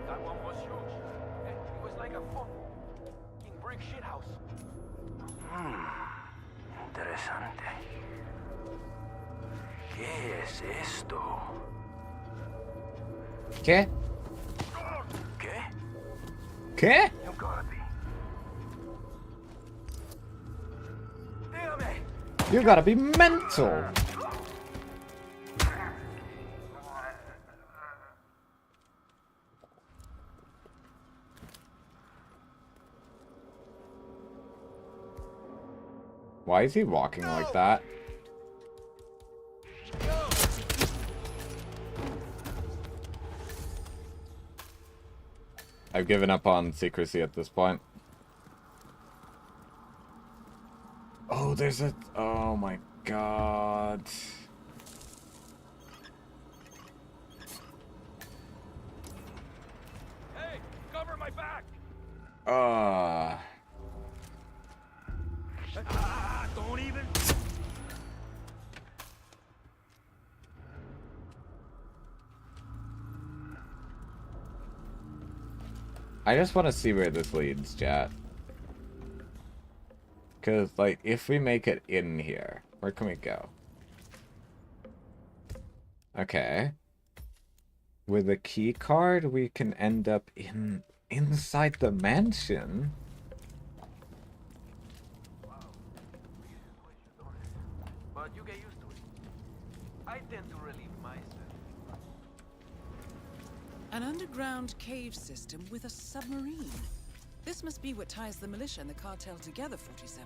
That one was huge. It was like a fucking brick shithouse. Interesante. ¿Qué es esto? ¿Qué? ¿Qué? ¿Qué? You gotta be. You gotta be mental. Why is he walking like that? I've given up on secrecy at this point. Oh, there's a... Oh my god. Hey, cover my back! Don't even... I just want to see where this leads, chat. Because, like, if we make it in here, where can we go? Okay. With a key card, we can end up inside the mansion. But you get used to it. I tend to relieve myself. An underground cave system with a submarine. This must be what ties the militia and the cartel together, 47.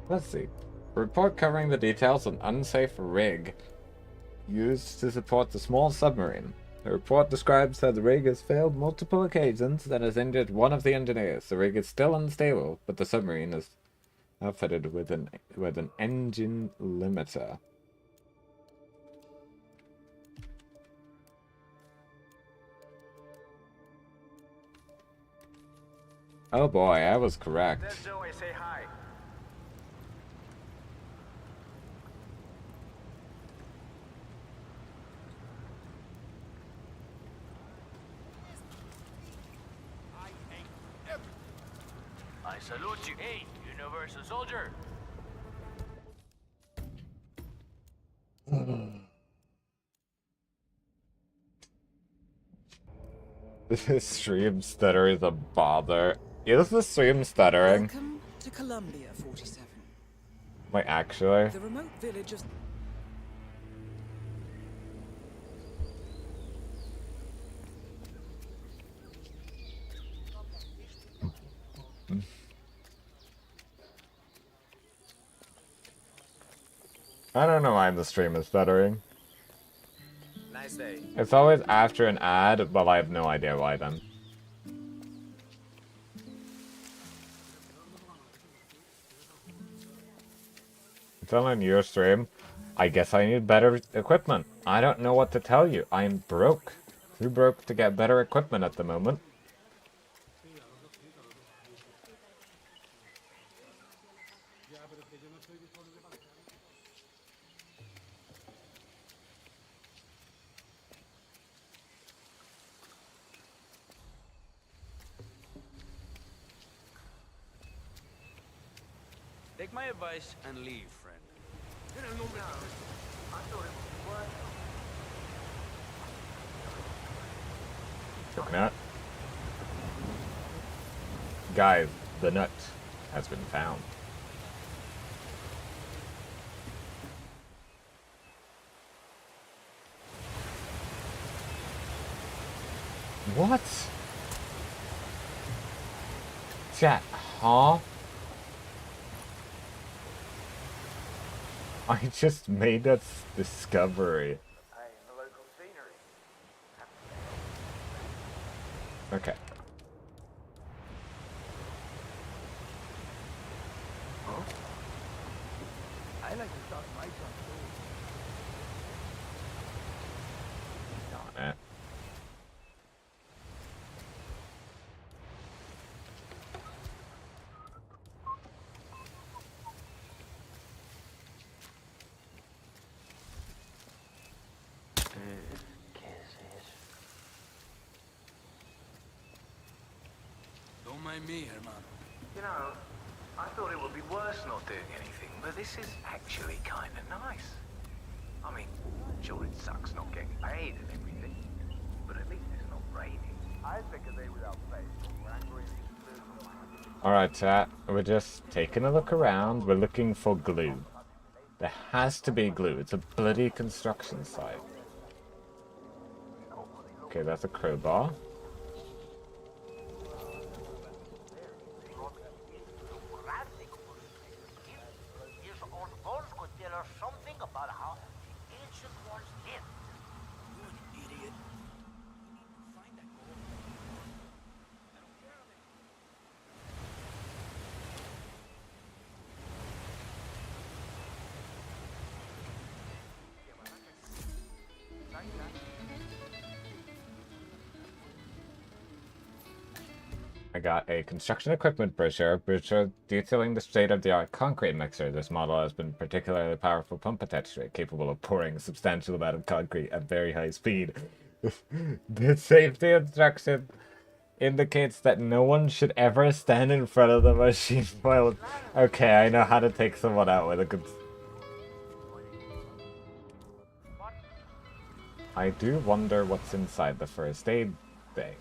Let's see. Report covering the details of an unsafe rig used to support the small submarine. The report describes how the rig has failed multiple occasions and has injured one of the engineers. The rig is still unstable, but the submarine is outfitted with an engine limiter. Oh boy, I was correct. There's Zoe, say hi. I salute you. Hey, Universal Soldier. This stream stutter is a bother. Is the stream stuttering? Welcome to Columbia 47. Wait, actually? The remote village of... I don't know why the stream is stuttering. Nice day. It's always after an ad, but I have no idea why then. It's on your stream. I guess I need better equipment. I don't know what to tell you. I'm broke. Too broke to get better equipment at the moment. Take my advice and leave, friend. Nut. Guys, the nut has been found. What? Chat, huh? I just made that discovery. Okay. I like to start my truck Darn it. Don't mind me, hermano. You know, I thought it would be worse not doing anything, but this is actually kind of nice. I mean, sure it sucks not getting paid and everything, but at least it's not raining. I think a day without faith. We're angry. Alright, chat. We're just taking a look around. We're looking for glue. There has to be glue. It's a bloody construction site. Okay, that's a crowbar. Something about how the ancient ones lived. You an idiot. Find that gold. I got a construction equipment brochure detailing the state-of-the-art concrete mixer. This model has been particularly powerful pump attached to it, capable of pouring a substantial amount of concrete at very high speed. The safety instruction indicates that no one should ever stand in front of the machine while... Okay, I know how to take someone out with a... I do wonder what's inside the first aid thing.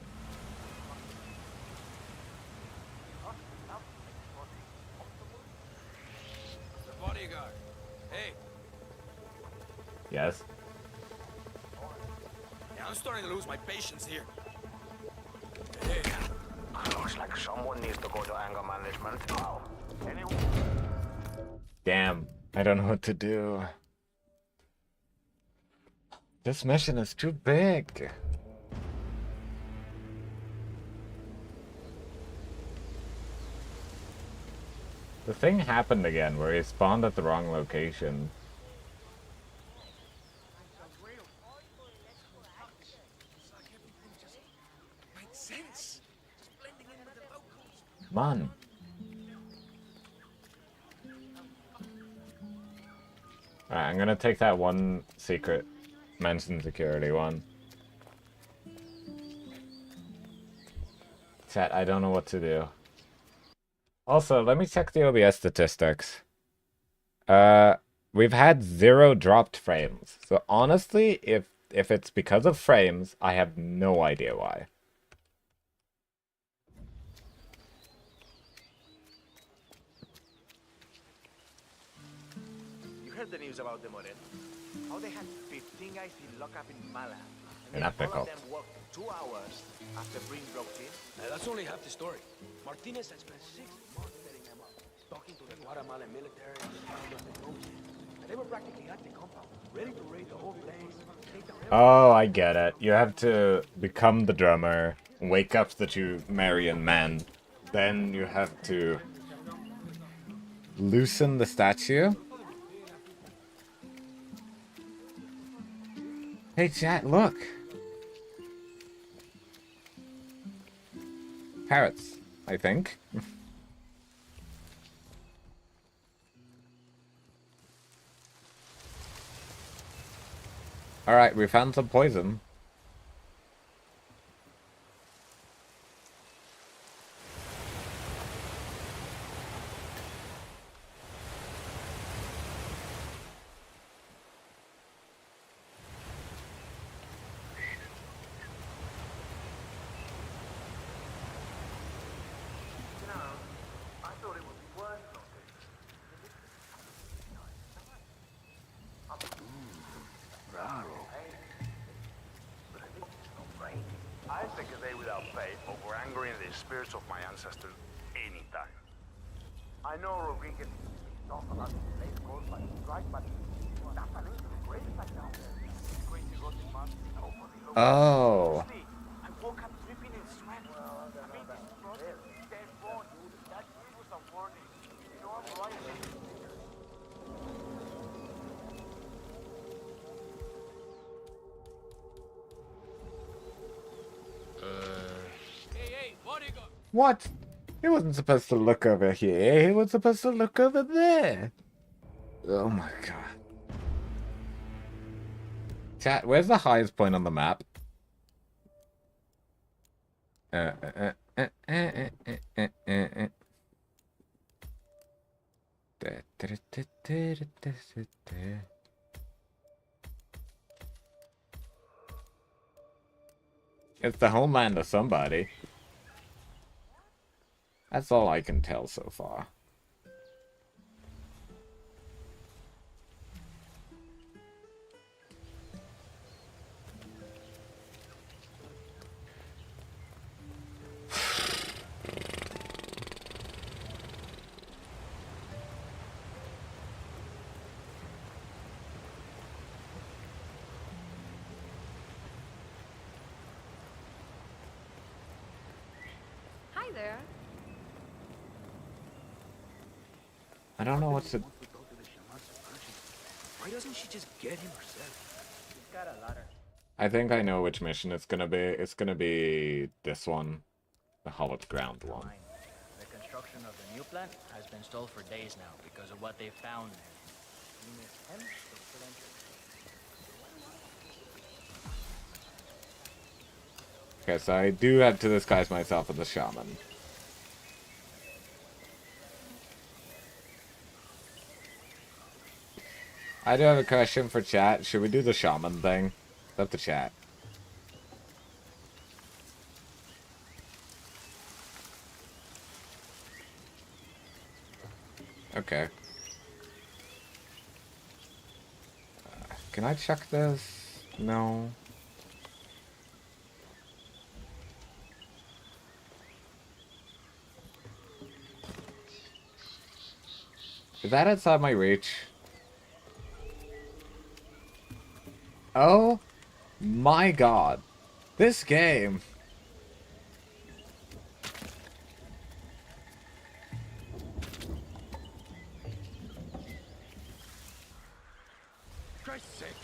Bodyguard. Hey. Yes? Yeah, I'm starting to lose my patience here. Looks like someone needs to go to anger management. Wow. Anyone? Damn, I don't know what to do. This mission is too big. The thing happened again where he spawned at the wrong location. Come on. Alright, I'm gonna take that one secret mention security one. Chat, I don't know what to do. Also, let me check the OBS statistics. We've had 0 dropped frames. So honestly, if it's because of frames, I have no idea why. You heard the news about the Morel? How they had 15 guys in lockup in Mala. In All Africa. of them worked 2 hours after Breen broke in. That's only half the story. Martinez had spent 6 months setting them up, talking to the Guatemalan military, and they were practically at the compound, ready to raid the whole place. Take down Oh, I get it. You have to become the drummer, wake up the two Marian men, then you have to loosen the statue. Hey chat, look! Parrots, I think. Alright, we found some poison. You know, I thought it would be worse not to. Raro. But at least it's not raining. I take a day without faith over angering the spirits of my ancestors anytime. I know Rodriguez talk about this place caused by the strike, but that's an ancient gravesite down there. Crazy rotten monsters. Nobody looks. Oh. I woke up dripping in sweat. I mean, this process is dead wrong. That was a warning. You know I'm right. What? He wasn't supposed to look over here. He was supposed to look over there. Oh my god. Chat, where's the highest point on the map? It's the homeland of somebody. That's all I can tell so far. Hi there. I don't know what to... Why doesn't she just get him herself? She's got a ladder. I think I know which mission it's gonna be. It's gonna be this one. The hollowed ground one. The construction of the new plant has been stalled for days now because of what they found there. Miss M is still entering. Okay, so I do have to disguise myself as a shaman. I do have a question for chat. Should we do the shaman thing? It's up to chat. Okay. Can I check this? No. Is that outside my reach? Oh my god. This game. guys sick?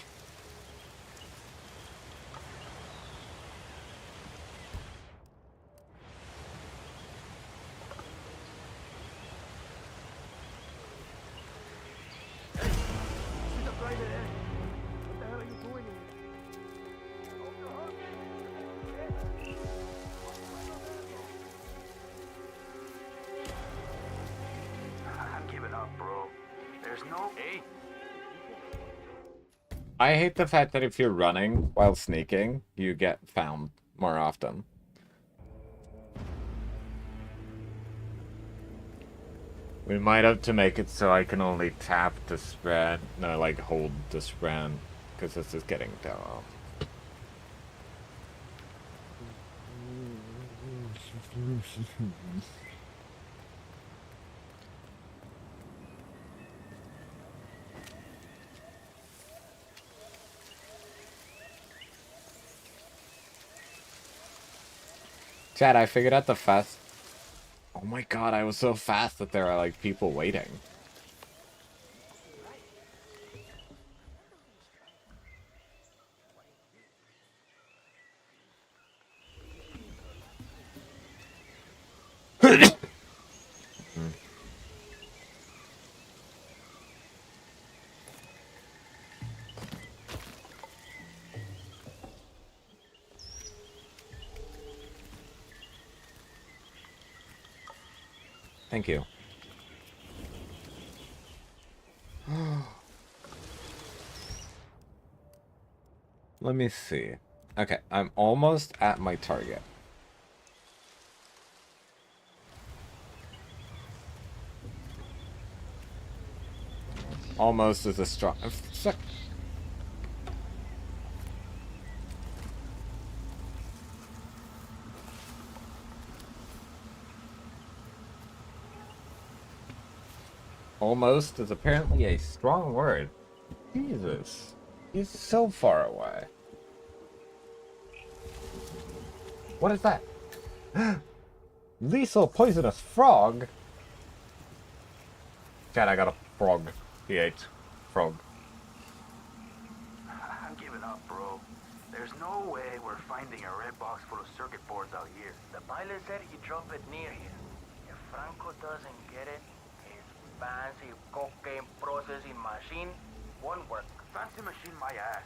Sit up right there. What the hell are you doing in I'm giving up, bro. There's no... Hey! I hate the fact that if you're running while sneaking, you get found more often. We might have to make it so I can only tap to sprint, no, like hold to sprint, because this is getting dumb. Chad, I figured out the fast... Oh my god, I was so fast that there are like people waiting. Thank you. Let me see. Okay, I'm almost at my target. Almost is a strong... Almost is apparently a strong word. Jesus. He's so far away. What is that? Lethal poisonous frog? Chad, I got a frog. PH. Frog. I'm giving up, bro. There's no way we're finding a red box full of circuit boards out here. The pilot said he dropped it near here. If Franco doesn't get it, his fancy cocaine processing machine won't work. Fancy machine my ass.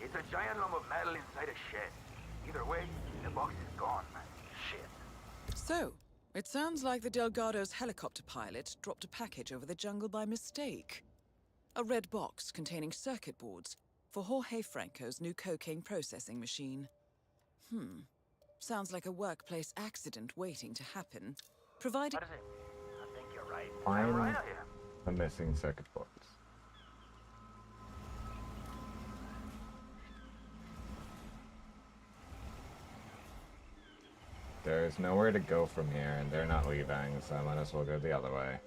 It's a giant lump of metal inside a shed. Either way, the box is gone, man. Shit. So, it sounds like the Delgado's helicopter pilot dropped a package over the jungle by mistake. A red box containing circuit boards for Jorge Franco's new cocaine processing machine. Sounds like a workplace accident waiting to happen, provided... What is it? I think you're right. Find I'm right here. the missing circuit boards. There's nowhere to go from here, and they're not leaving, so I might as well go the other way.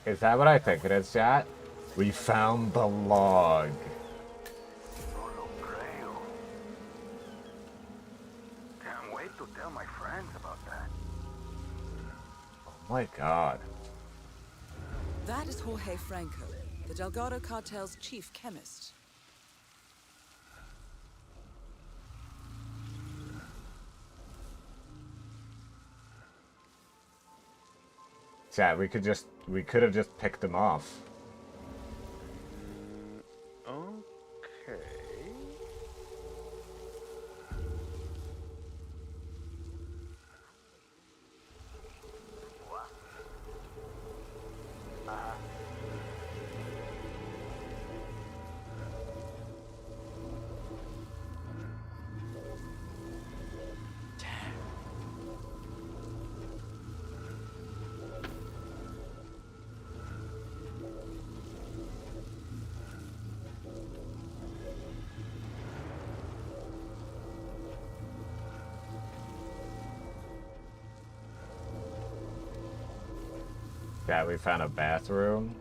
Is that what I think it is, chat? We found the log. Can't wait to tell my friends about that. Oh my god. That is Jorge Franco, the Delgado cartel's chief chemist. Chat, we could have just picked them off. Okay. Yeah, we found a bathroom.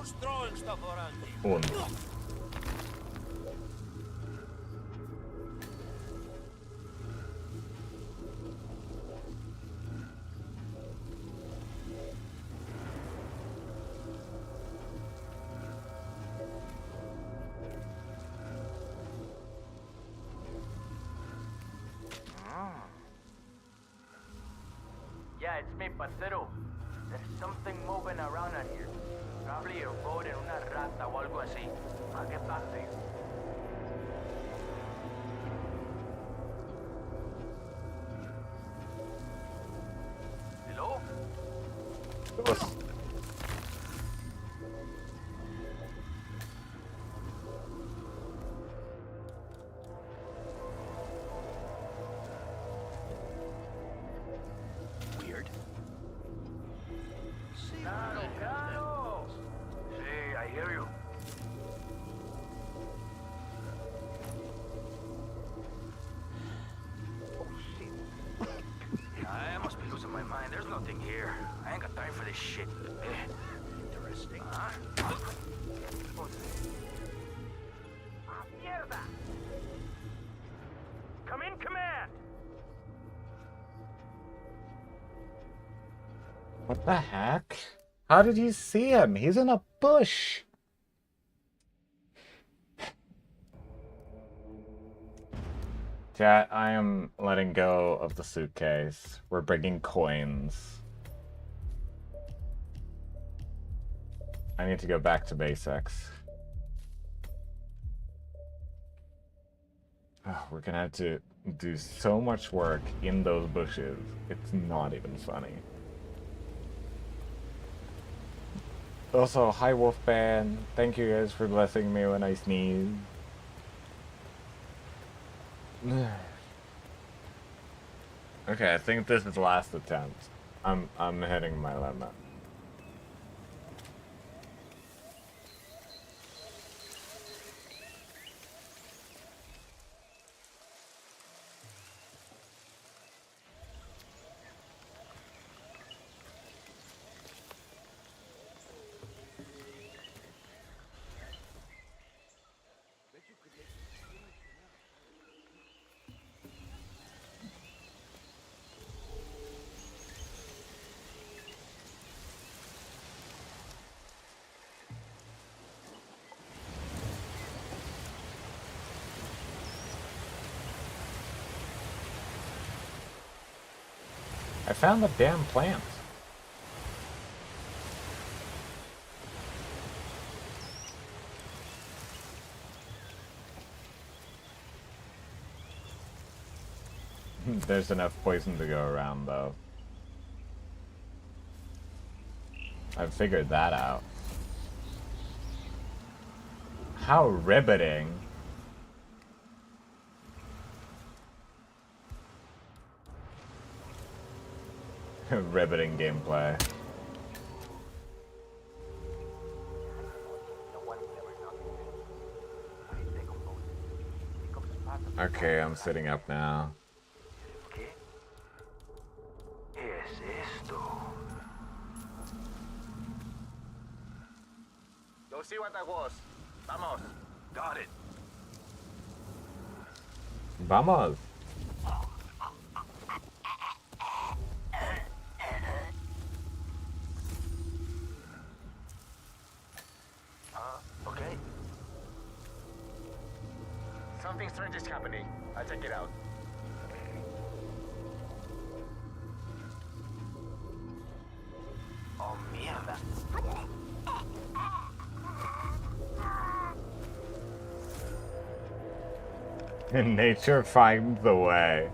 Who's throwing stuff around here? Un. Yeah, it's me, parcero. There's something moving around in here. Probably a road and una rata o algo así. I'll get back to you. Hello? Weird. Claro, claro. Sí, I hear you. Oh, shit. I must be losing my mind. There's nothing here. I ain't got time for this shit. Interesting. Ah, mierda! Come in, command! What the heck? How did you see him? He's in a bush. Chat, I am letting go of the suitcase. We're bringing coins. I need to go back to basics. Oh, we're gonna have to do so much work in those bushes. It's not even funny. Also, hi Wolfman. Thank you guys for blessing me when I sneeze. Okay, I think this is the last attempt. I'm hitting my limit. I found the damn plant. There's enough poison to go around, though. I've figured that out. How riveting. Riveting gameplay. Okay, I'm sitting up now. Go see what that was. Vamos. Got it. Vamos. Okay. Something strange is happening. I'll check it out. Oh, mierda. Nature finds the way.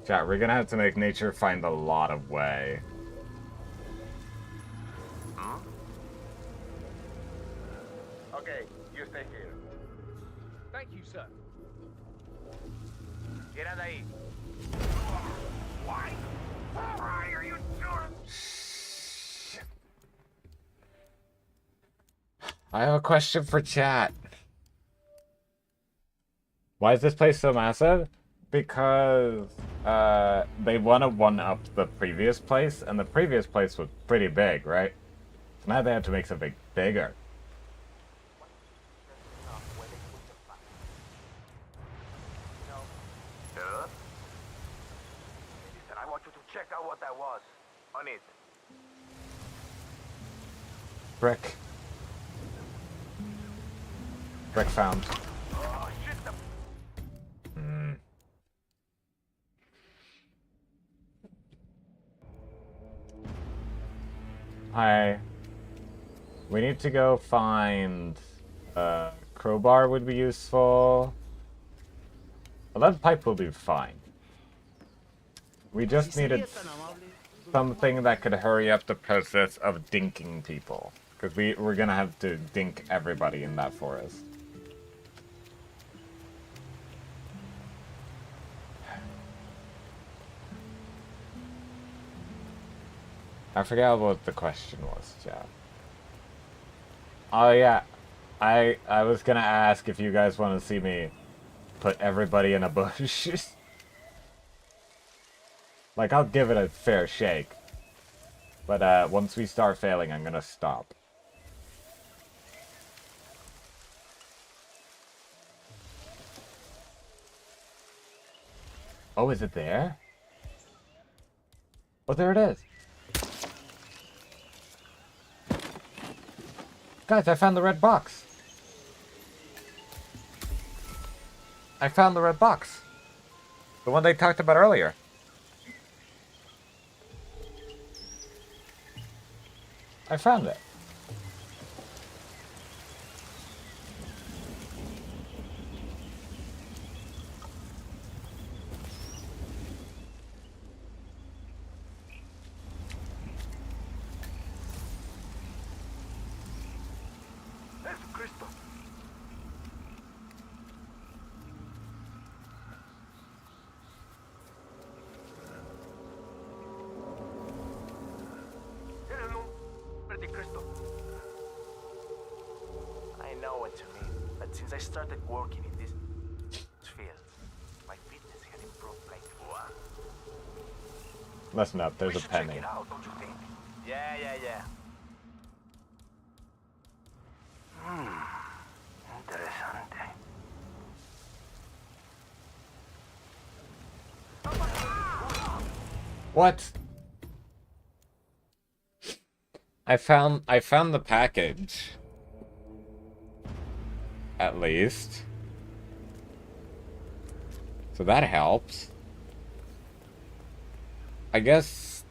Chat, we're gonna have to make nature find a lot of way. Okay, you stay here. Thank you, sir. Get out of ahí. Why? Why are you doing? I have a question for chat. Why is this place so massive? Because they want to one-up the previous place, and the previous place was pretty big, right? So now they have to make something bigger. Hello? Listen, I want you to check out what that was. On it. Brick. Brick found. Oh, shit, the... Hi. We need to go find... crowbar would be useful. A lead pipe will be fine. We just needed something that could hurry up the process of dinking people. Because we're gonna have to dink everybody in that forest. I forgot what the question was, chat. Oh yeah, I was gonna ask if you guys want to see me put everybody in a bush. Like, I'll give it a fair shake. But once we start failing, I'm gonna stop. Oh, is it there? Oh, there it is. Guys, I found the red box. I found the red box. The one they talked about earlier. I found it. Cristo. I know what you mean, but since I started working in this field, my fitness has improved like what? Listen up, there's We a should penny. check it out, don't you think? Yeah. Interesante. What? I found the package. At least. So that helps. I guess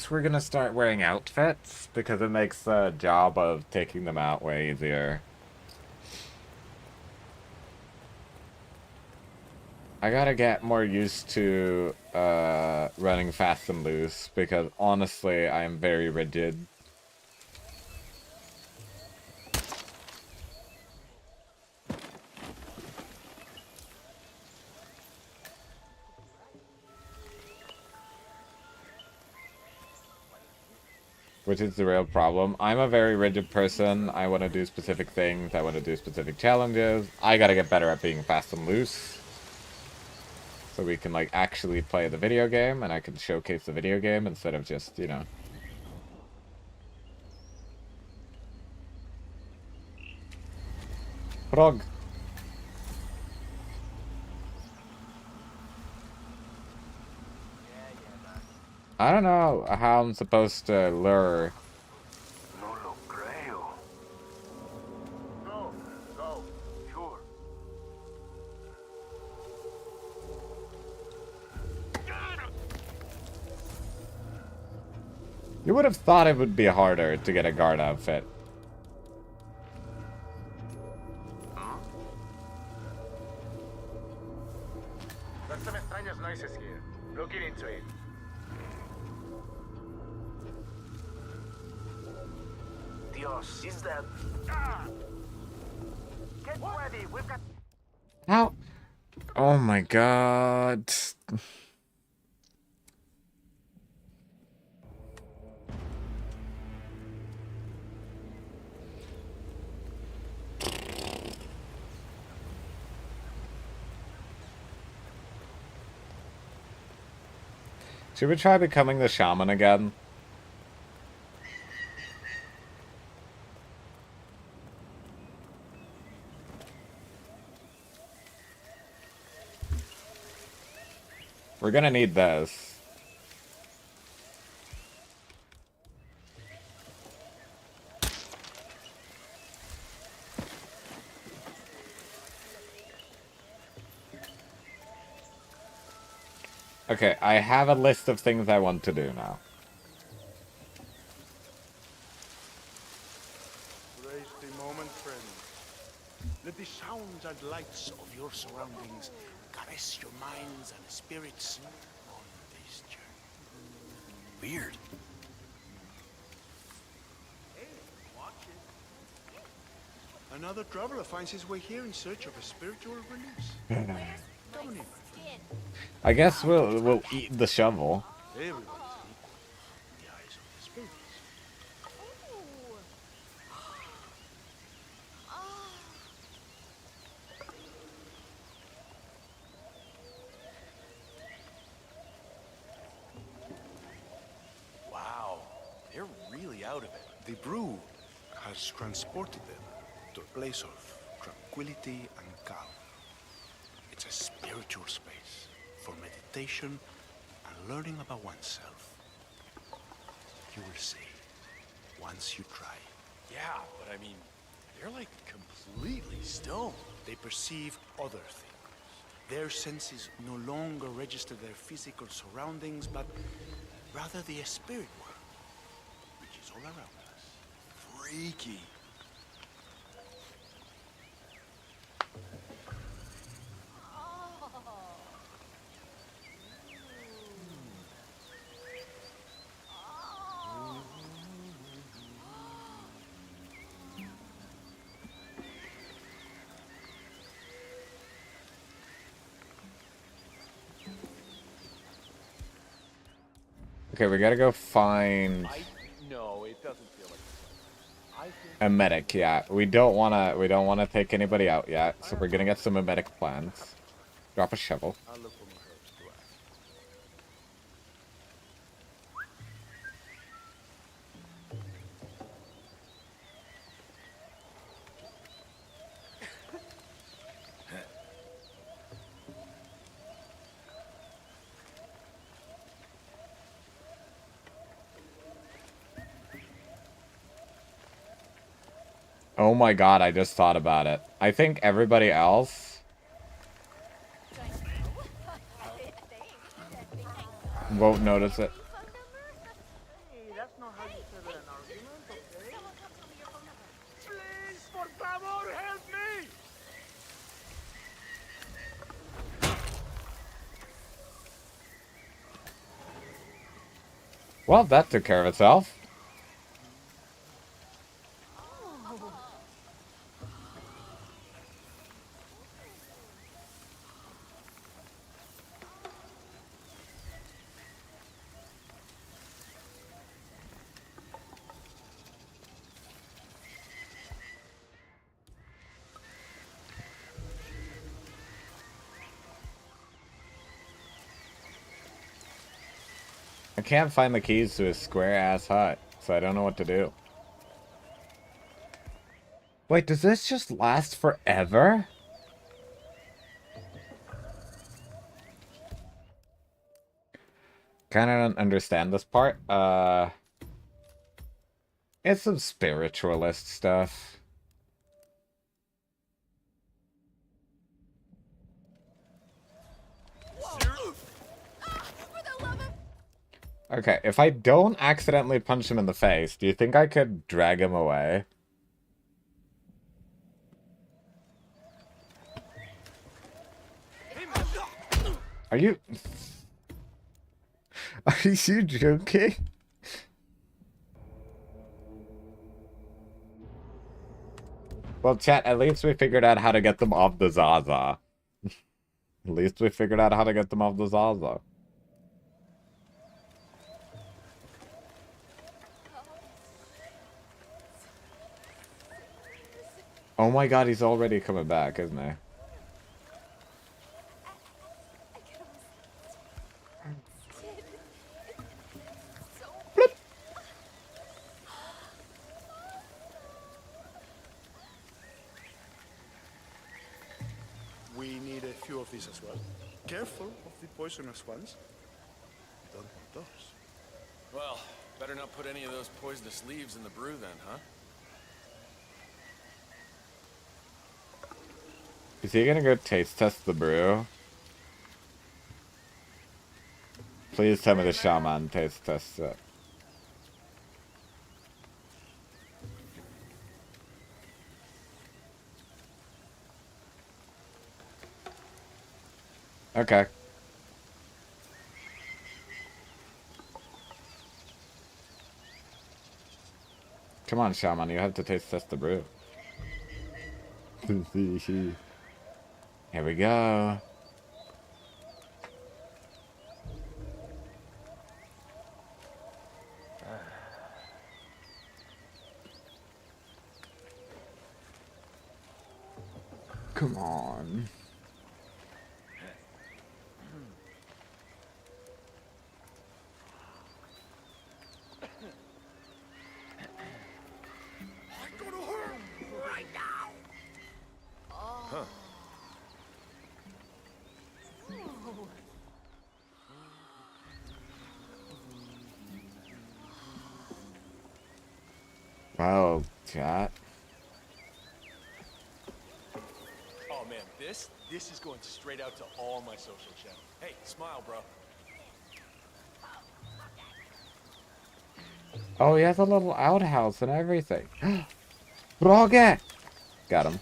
we're gonna start wearing outfits because it makes the job of taking them out way easier. I gotta get more used to running fast and loose because honestly I am very rigid. Which is the real problem. I'm a very rigid person. I want to do specific things. I want to do specific challenges. I gotta get better at being fast and loose. So we can, like, actually play the video game, and I can showcase the video game instead of just, you know... Frog! I don't know how I'm supposed to lure. No lo creo. Go, sure. You would have thought it would be harder to get a guard outfit. There's some extraños noises here. Looking into it. Dios, is that... Get ready, we've got... How? Oh my god. Should we try becoming the shaman again? We're gonna need this. Okay, I have a list of things I want to do now. Raise the moment, friend. Let the sounds and lights of your surroundings caress your minds and spirits on this journey. Weird. Another traveler finds his way here in search of a spiritual release. Come on in. I guess we'll eat the shovel. Everybody's equal in the eyes of the spirits. Wow, they're really out of it. The brew has transported them to a place of tranquility and calm. It's a spiritual space for meditation and learning about oneself. You will see once you try. Yeah, but I mean, they're like completely stoned. They perceive other things. Their senses no longer register their physical surroundings, but rather the spirit world, which is all around us. Freaky. Okay, we gotta go find No, it doesn't feel like a medic. Yeah, we don't wanna take anybody out yet, so we're gonna get some medic plans. Drop a shovel. I'll look for more herbs to act. Oh my god, I just thought about it. I think everybody else won't notice it. Hey, that's not how you settle an argument, okay? Please, por favor, help me! Well, that took care of itself. I can't find the keys to his square-ass hut, so I don't know what to do. Wait, does this just last forever? Kinda don't understand this part. It's some spiritualist stuff. Okay, if I don't accidentally punch him in the face, do you think I could drag him away? Are you... Are you joking? Well, chat, at least we figured out how to get them off the Zaza. At least we figured out how to get them off the Zaza. Oh my god, he's already coming back, isn't he? We need a few of these as well. Careful of the poisonous ones. Don't want those. Well, better not put any of those poisonous leaves in the brew then, huh? Is he gonna go taste test the brew? Please tell me the shaman taste tests it. Okay. Come on, shaman, you have to taste test the brew. Here we go. Come on. I'm gonna hurt right now. Huh. Wow, chat. Oh man, this is going straight out to all my social channels. Hey, smile, bro. Oh, he has a little outhouse and everything. Roge! Got him.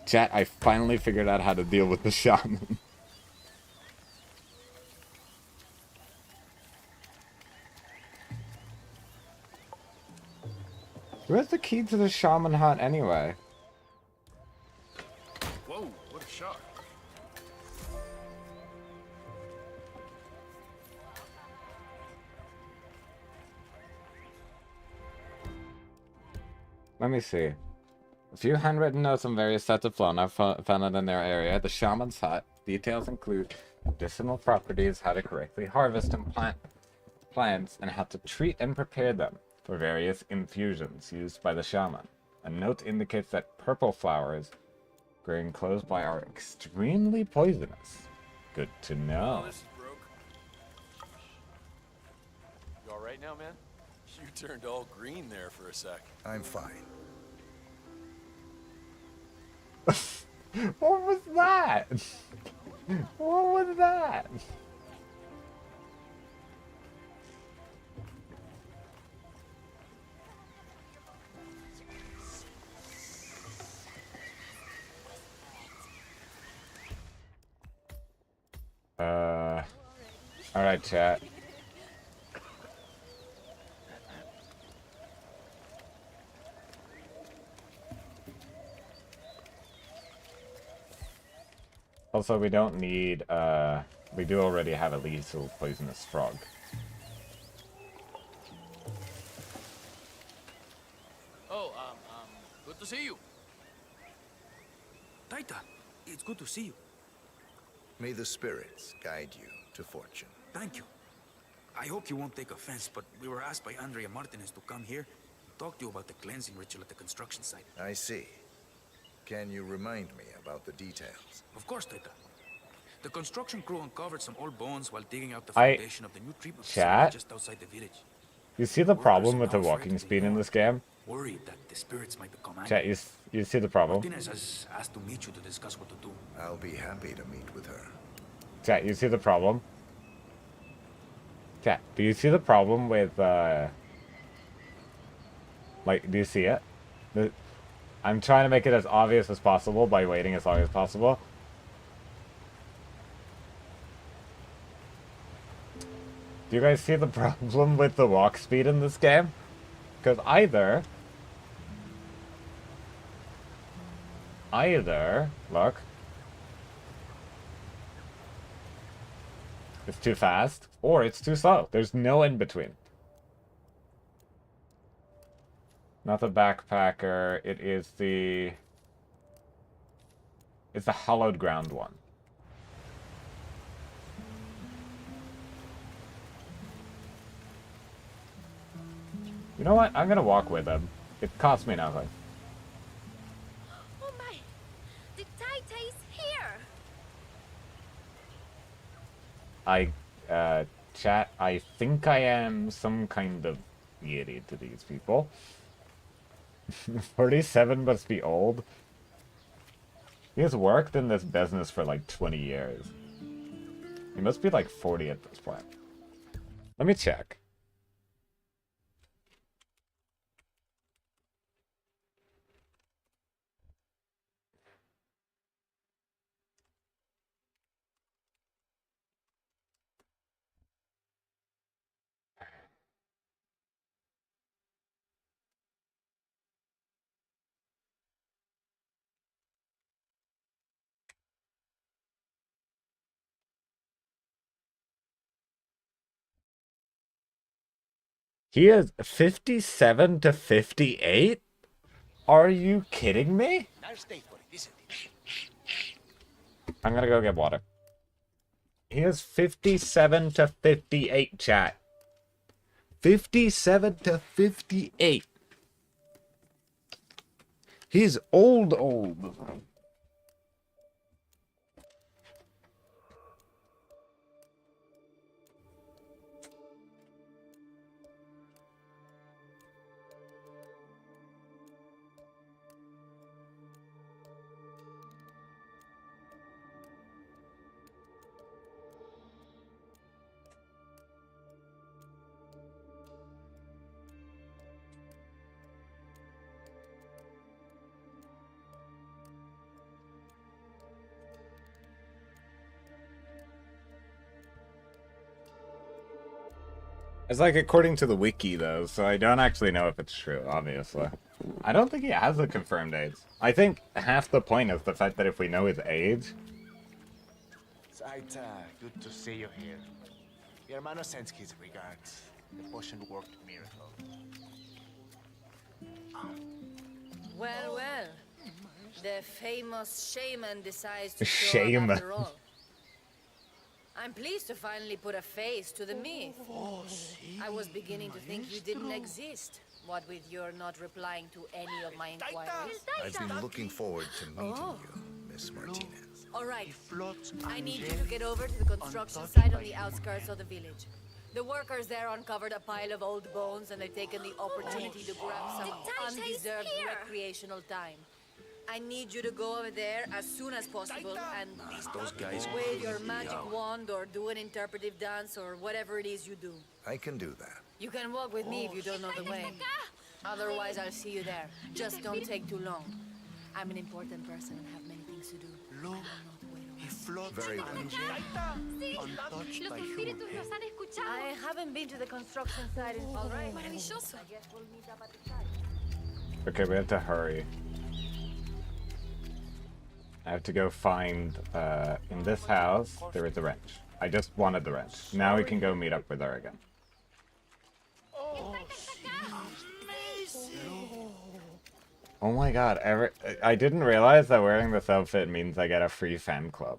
Chat, I finally figured out how to deal with the shaman. Where's the key to the shaman hut anyway? Whoa, what a shot. Let me see. A few handwritten notes on various sets of fauna found in their area. The shaman's hut. Details include medicinal properties, how to correctly harvest and plant plants, and how to treat and prepare them for various infusions used by the shaman. A note indicates that purple flowers growing close by are extremely poisonous. Good to know. Oh, this is broke. You alright now, man? You turned all green there for a sec. I'm fine. What was that? What was that? Alright, chat. Also, we don't need, we do already have a lethal poisonous frog. Oh, good to see you. Taita, it's good to see you. May the spirits guide you to fortune. Thank you. I hope you won't take offense, but we were asked by Andrea Martinez to come here and talk to you about the cleansing ritual at the construction site. I see. Can you remind me about the details? Of course, Taita. The construction crew uncovered some old bones while digging out the I- foundation of the new treatment Chat? facility just outside the village. You see the problem with the walking speed in this game? Worried that the spirits might become angry. Chat, you see the problem? Martinez has asked to meet you to discuss what to do. I'll be happy to meet with her. Chat, you see the problem? Chat, do you see the problem with, like, do you see it? I'm trying to make it as obvious as possible by waiting as long as possible. Do you guys see the problem with the walk speed in this game? Because either, look, it's too fast, or it's too slow. There's no in between. Not the backpacker, it's the hallowed ground one. You know what? I'm gonna walk with him. It costs me nothing. Oh my! The Taita is here! Chat, I think I am some kind of deity to these people. 47 must be old. He has worked in this business for like 20 years. He must be like 40 at this point. Let me check. He is 57 to 58? Are you kidding me? I'm gonna go get water. He is 57 to 58, chat. 57 to 58. He's old. It's like according to the wiki, though, so I don't actually know if it's true, obviously. I don't think he has a confirmed age. I think half the point is the fact that if we know his age... Zaita, good to see you here. Your hermano sends his regards. The potion worked miracle. Well, well. The famous shaman decides to show Shaman. up after all. I'm pleased to finally put a face to the myth. I was beginning to think you didn't exist. What with your not replying to any of my inquiries. I've been looking forward to meeting you, Miss Martinez. All right. I need you to get over to the construction site on the outskirts of the village. The workers there uncovered a pile of old bones and they've taken the opportunity to grab some undeserved recreational time. I need you to go over there as soon as possible and Those guys wave your creep me magic out. wand or do an interpretive dance or whatever it is you do. I can do that. You can walk with me if you don't know the way. Otherwise, I'll see you there. Just don't take too long. I'm an important person and have many things to do. He floats Very well. untouched by human hands. I haven't been to the construction site in all right. Maravilloso. I guess we'll meet up at the site. Okay, we have to hurry. I have to go find, in this house, there is a wrench. I just wanted the wrench. Now we can go meet up with her again. Oh my god, I didn't realize that wearing this outfit means I get a free fan club.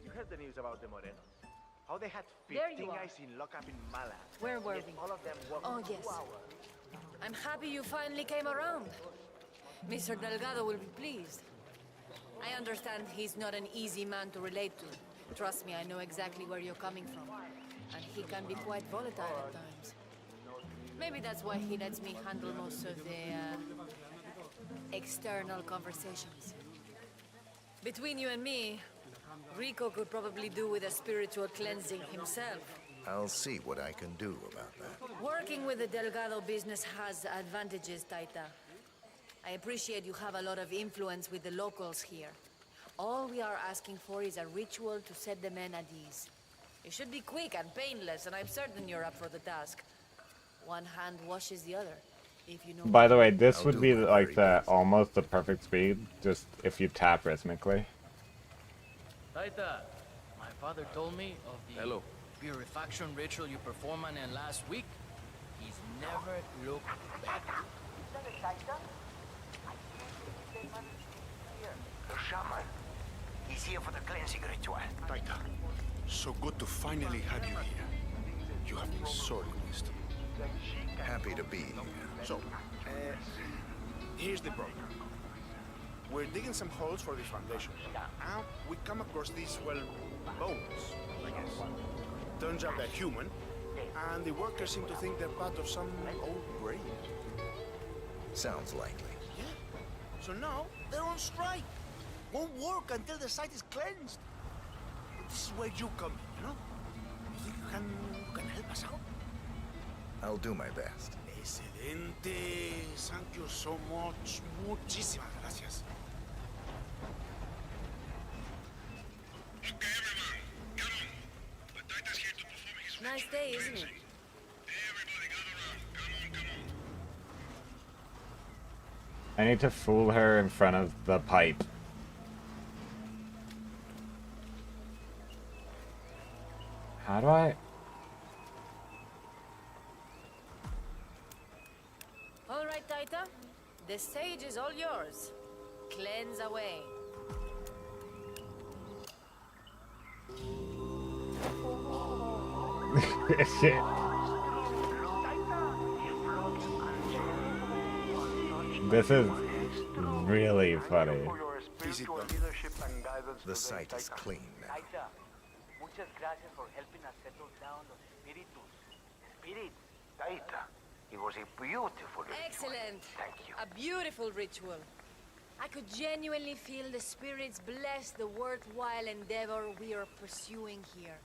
You heard the news about the Morenos? How they had There 15 you are. guys in lockup in Mala. Where were Yet we? all of them worked Oh, 2 yes. hours. I'm happy you finally came around. Mr. Delgado will be pleased. I understand he's not an easy man to relate to. Trust me, I know exactly where you're coming from. And he can be quite volatile at times. Maybe that's why he lets me handle most of the, external conversations. Between you and me, Rico could probably do with a spiritual cleansing himself. I'll see what I can do about that. Working with the Delgado business has advantages, Taita. I appreciate you have a lot of influence with the locals here. All we are asking for is a ritual to set the men at ease. It should be quick and painless, and I'm certain you're up for the task. One hand washes the other, if you know. By the way, this would be like almost the perfect speed, just if you tap rhythmically. Taita, my father told me of the purification ritual you performed on him last week. He's never looked back. The shaman. He He's here for the cleansing ritual. Taita, so good to finally have you here. You have been sorely missed. Happy to be here. So, here's the problem. We're digging some holes for the foundation. And we come across these, well, bones, I guess. Turns out they're human, and the workers seem to think they're part of some old grave. Sounds likely. Yeah. So now, they're on strike. Won't work until the site is cleansed. This is where you come in, you know? You think you can help us out? I'll do my best. Excelente. Thank you so much. Muchísimas gracias. Nice day, isn't it? I need to fool her in front of the pipe. How do I? All right, Taita. The stage is all yours. Cleanse away. Shit. This is really funny. The site is clean now. Muchas gracias for helping us settle down los espíritus. Spirits, Taita. It was a beautiful ritual. Excellent. Thank you. A beautiful ritual. I could genuinely feel the spirits bless the worthwhile endeavor we are pursuing here.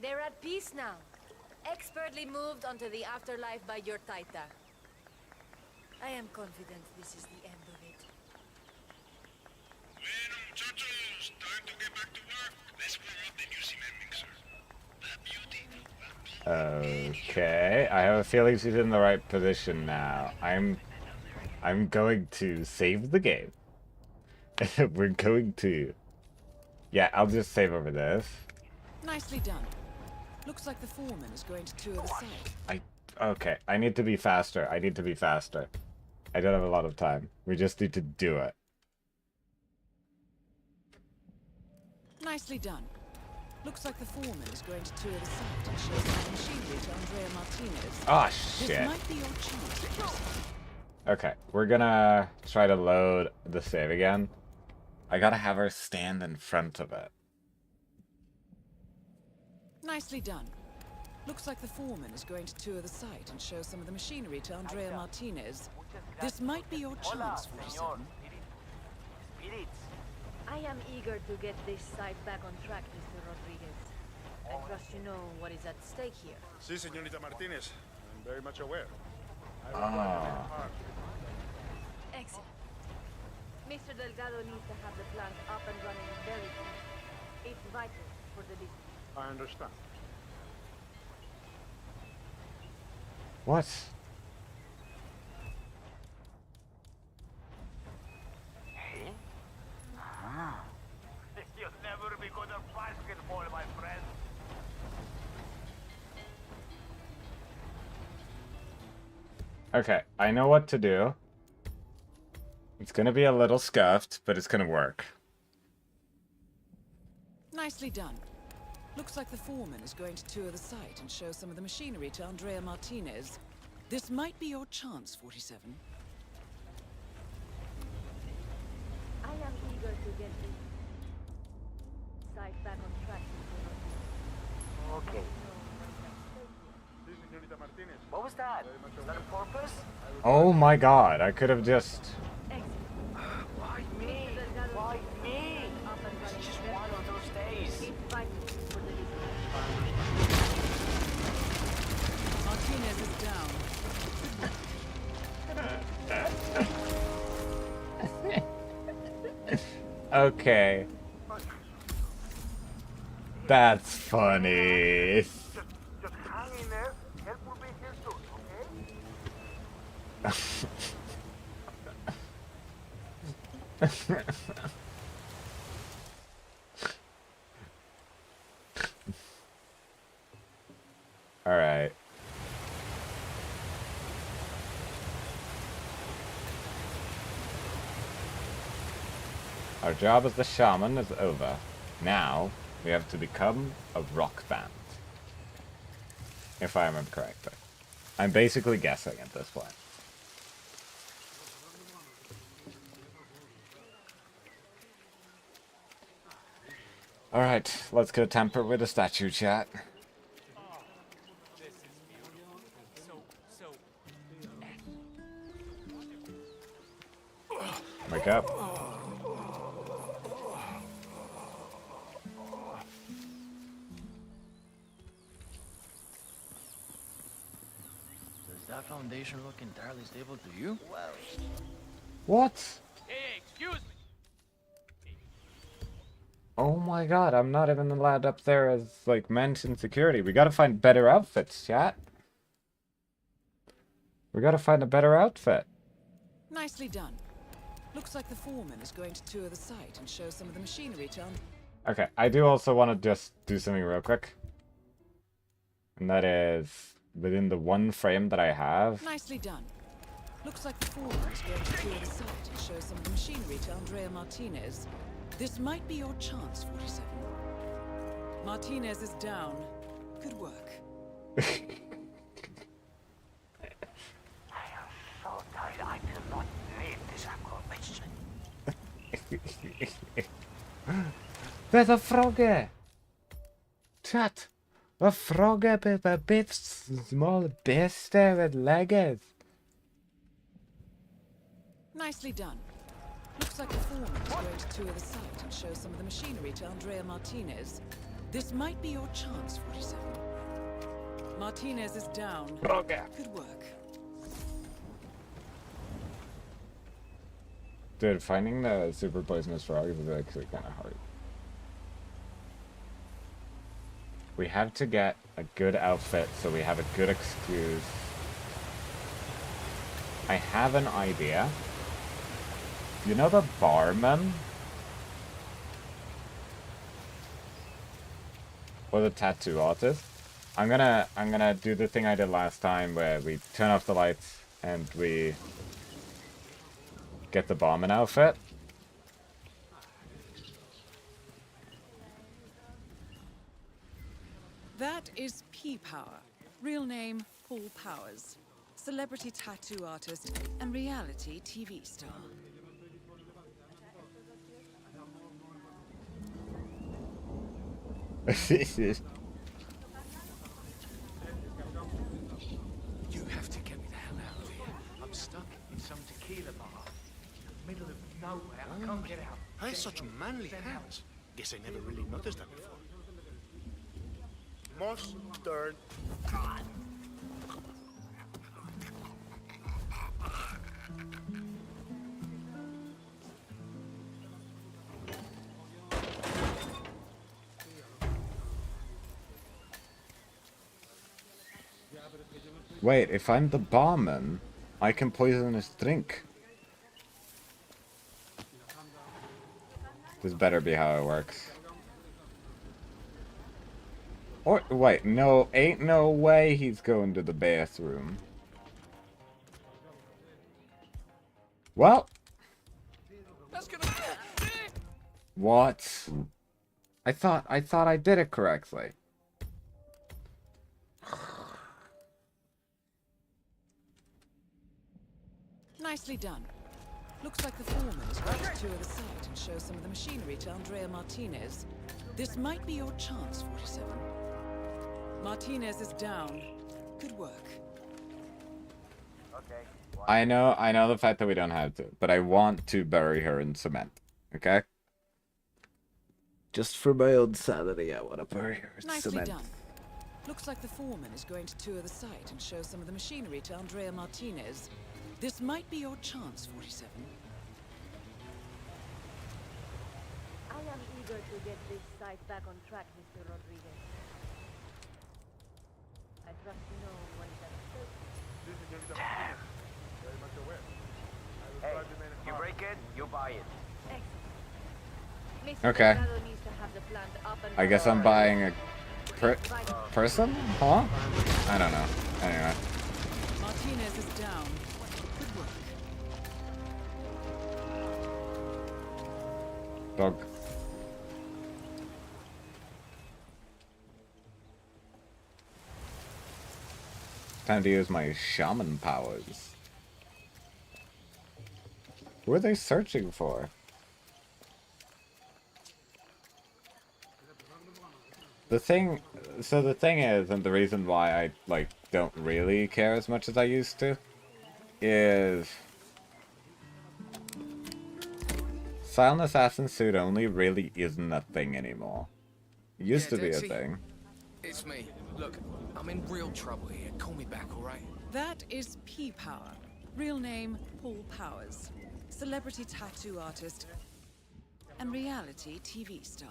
They're at peace now, expertly moved onto the afterlife by your Taita. I am confident this is the end of it. Bueno, muchachos, time to get back to work. Let's warm up the new cement mixer. That beauty. Okay, I have a feeling she's in the right position now. I'm going to save the game. We're going to... Yeah, I'll just save over this. Nicely done. Looks like the foreman is going to tour the site. Okay, I need to be faster. I need to be faster. I don't have a lot of time. We just need to do it. Nicely done. Looks like the foreman is going to tour the site and show some machinery to Andrea Martinez. Oh, This shit. might be your chance to do something. Okay, we're gonna try to load the save again. I gotta have her stand in front of it. Nicely done. Looks like the foreman is going to tour the site and show some of the machinery to Andrea Martinez. This might be your chance, 47. Spirits. I am eager to get this site back on track, Mr. Rodriguez. I trust you know what is at stake here. Si, señorita Martinez. I'm very much aware. Excellent. Mr. Delgado needs to have the plant up and running very soon. It's vital for the business. I understand. What? Hey? Ah. You'll never be good at basketball, my friend. Okay, I know what to do. It's gonna be a little scuffed, but it's gonna work. Nicely done. Looks like the foreman is going to tour the site and show some of the machinery to Andrea Martinez. This might be your chance, 47. I am eager to get this site back on track, Mr. Rodriguez. Okay. What was that? Was that a porpoise? Oh my god, I could have just... Why me? Why me? It's just one of those days. Martinez is down. Okay. That's funny. Just hang in there. Help will be here soon, All right. Our job as the shaman is over. Now, we have to become a rock band. If I remember correctly. I'm basically guessing at this point. Alright, let's go tamper with the statue, chat. Wake up. Does that foundation look entirely stable to you? Well, What? Hey, excuse me. Oh my god, I'm not even allowed up there as, like, mentioned security. We gotta find better outfits, chat. We gotta find a better outfit. Nicely done. Looks like the foreman is going to tour the site and show some of the machinery to Okay, I do also want to just do something real quick. And that is, within the one frame that I have... Nicely done. Looks like the foreman is going to tour the site and show some of the machinery to Andrea Martinez. This might be your chance, 47. Martinez is down. Good work. So tired, I do not need this acclamation. There's a froggy! Chat! A froggy with a bit small beast with legs. Nicely done. Looks like the foreman is going to tour the site and show some of the machinery to Andrea Martinez. This might be your chance, 47. Martinez is down. Okay. Good work. Dude, finding the super poisonous frog is actually kind of hard. We have to get a good outfit so we have a good excuse. I have an idea. You know the barman? Or the tattoo artist? I'm gonna do the thing I did last time where we turn off the lights and we get the barman outfit. That is P-Power. Real name, Paul Powers. Celebrity tattoo artist and reality TV star. You have to get me the hell out of here. I'm stuck in some tequila bar. Middle of nowhere. I can't get out. I have such manly hands. Guess I never really noticed that before. Mustard. Wait, if I'm the barman, I can poison his drink. This better be how it works. Or, wait, no, ain't no way he's going to the bathroom. Well. What? I thought I did it correctly. Nicely done. Looks like the foreman is going to tour the site and show some of the machinery to Andrea Martinez. This might be your chance, 47. Martinez is down. Good work. Okay. I know the fact that we don't have to, but I want to bury her in cement. Okay? Just for my own sanity, I want to bury her in Nicely cement. done. Looks like the foreman is going to tour the site and show some of the machinery to Andrea Martinez. This might be your chance, 47. I am eager to get this site back on track, Mr. Rodriguez. I trust you know what is at stake. Damn. Hey, you break it, you buy it. Excellent. Mr. Okay. Delgado needs to have the plant up and I guess I'm buying a person? Huh? I don't know. Anyway. Martinez is down. Good work. Dog. Time to use my shaman powers. Who are they searching for? The thing is, and the reason why I, like, don't really care as much as I used to, is Silent Assassin suit only really isn't a thing anymore. It used to be a thing. It's me. Look, I'm in real trouble here. Call me back, alright? That is P-Power. Real name, Paul Powers. Celebrity tattoo artist and reality TV star.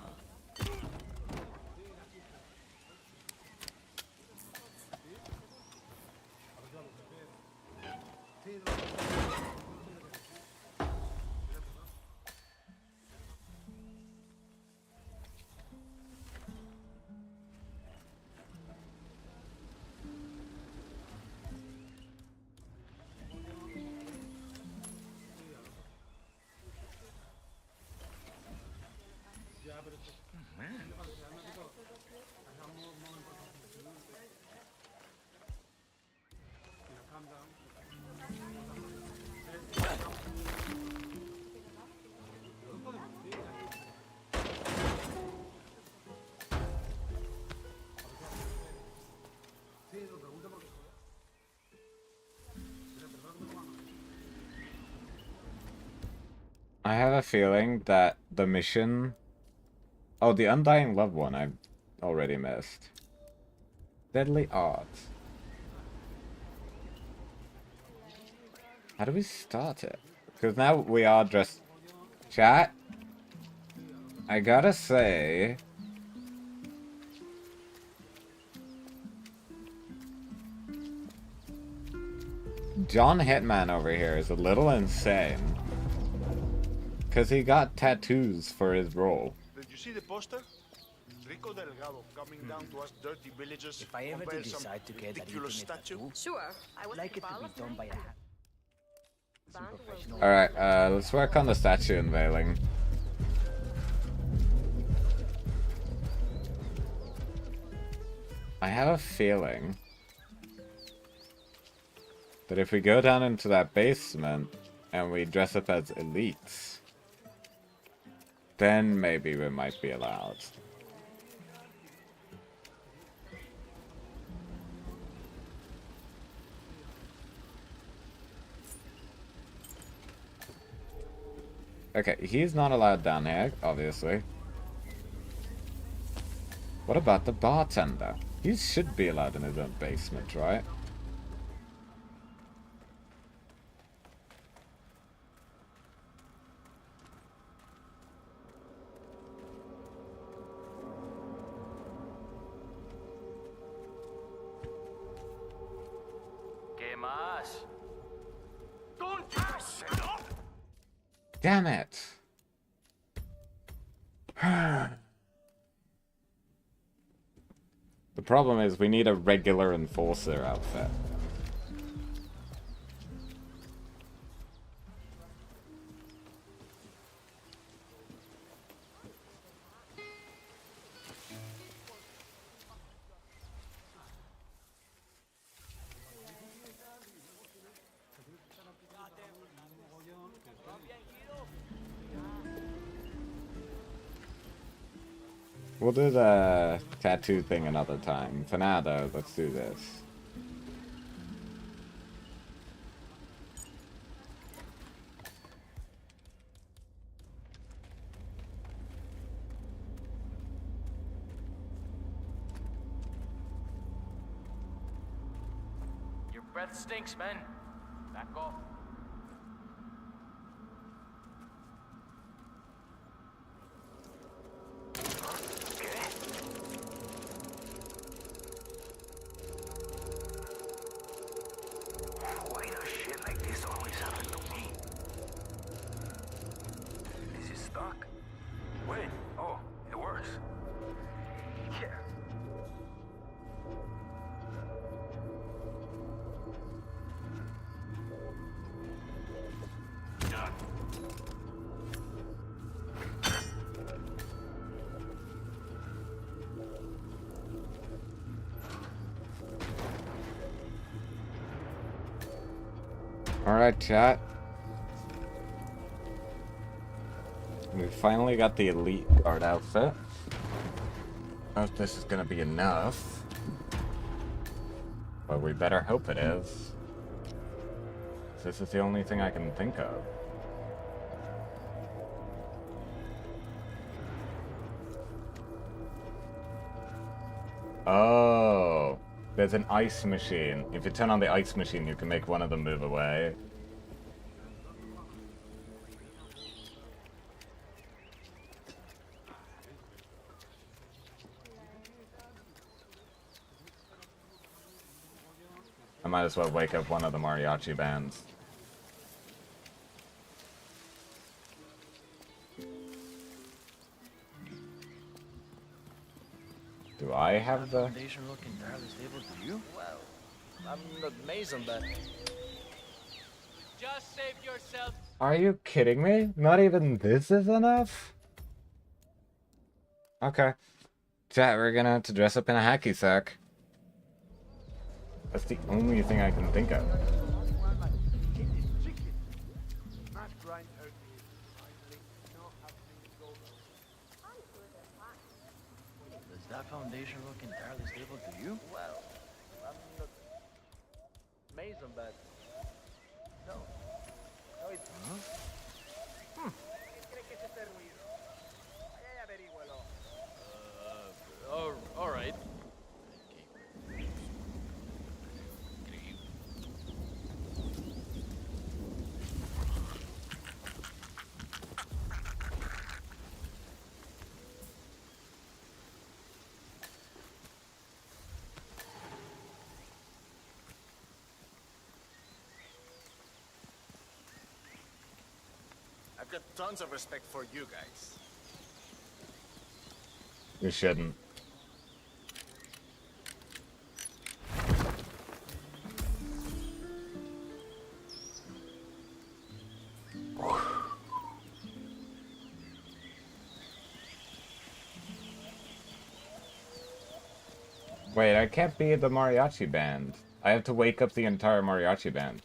I have a feeling that the mission... Oh, the Undying Love one I've already missed. Deadly Art. How do we start it? Because now we are dressed... Chat? I gotta say... John Hitman over here is a little insane. Because he got tattoos for his role. Did you see the poster? Rico Delgado coming down to us dirty villagers. If I ever compare do some decide to get that ridiculous statue. Sure, I was like it to be done by a hat. Alright, let's work on the statue unveiling. I have a feeling that if we go down into that basement and we dress up as elites, then maybe we might be allowed. Okay, he's not allowed down here, obviously. What about the bartender? He should be allowed in his own basement, right? ¿Qué más? Damn it! The problem is we need a regular enforcer outfit. We'll do the tattoo thing another time. For now, though, let's do this. Your breath stinks, man. Back off. Why does shit like this always happen to me? Is it stuck? Wait. Oh, it works. Yeah. Alright, chat. We finally got the elite guard outfit. I don't know if this is gonna be enough. But we better hope it is. This is the only thing I can think of. Oh, there's an ice machine. If you turn on the ice machine, you can make one of them move away. I might as well wake up one of the mariachi bands. Do I have the... Foundation look entirely stable to you? Well, I'm not Mason, but... Just save yourself. Are you kidding me? Not even this is enough? Okay. Chat, we're gonna have to dress up in a hacky sack. That's the only thing I can think of. Does that foundation look entirely stable to you? Well, I'm not Mason, but... No. No, it's... Huh? All right. I've got tons of respect for you guys. You shouldn't. Wait, I can't be the mariachi band. I have to wake up the entire mariachi band.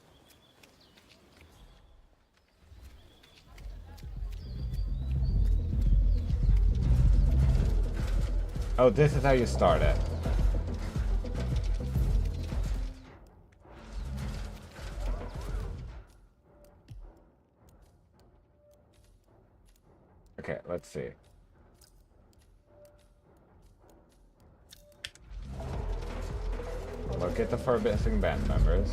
Oh, this is how you start it. Okay, let's see. Look at the forbidden band members.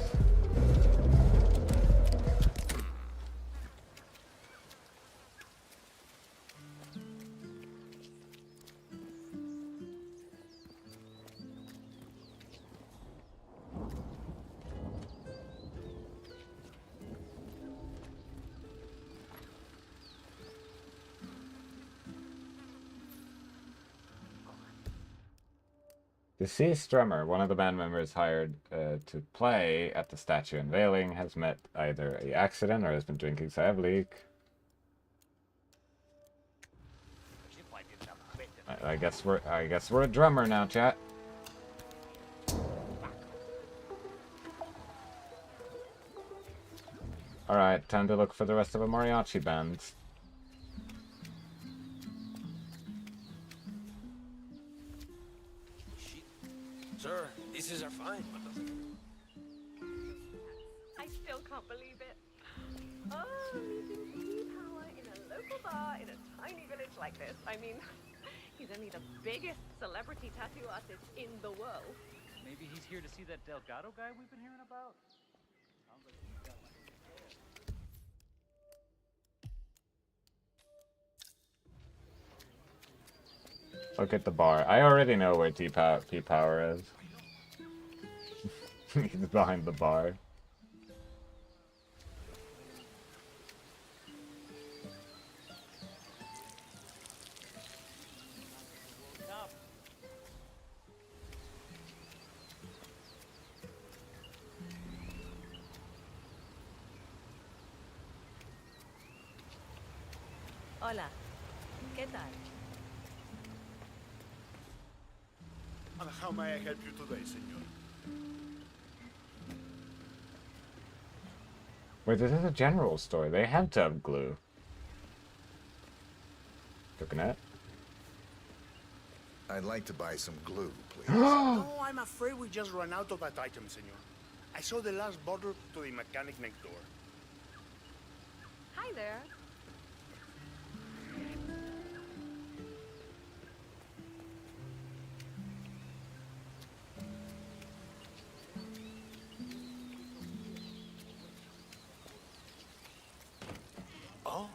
Deceased drummer, one of the band members hired to play at the statue unveiling, has met either an accident or has been drinking so heavily. I guess we're a drummer now, chat. All right, time to look for the rest of the mariachi bands. Sir, this is our find. I still can't believe it. Oh, meeting P-Power in a local bar in a tiny village like this. I mean, he's only the biggest celebrity tattoo artist in the world. Maybe he's here to see that Delgado guy we've been hearing about? Sounds like he's got like Look at the bar. I already know where P-Power is. He's behind the bar. Hola. ¿Qué tal? And how may I help you today, senor? Wait, this is a general store. They have to have glue. Looking at. I'd like to buy some glue, please. No, I'm afraid we just ran out of that item, senor. I saw the last bottle to the mechanic next door. Hi there. Oh.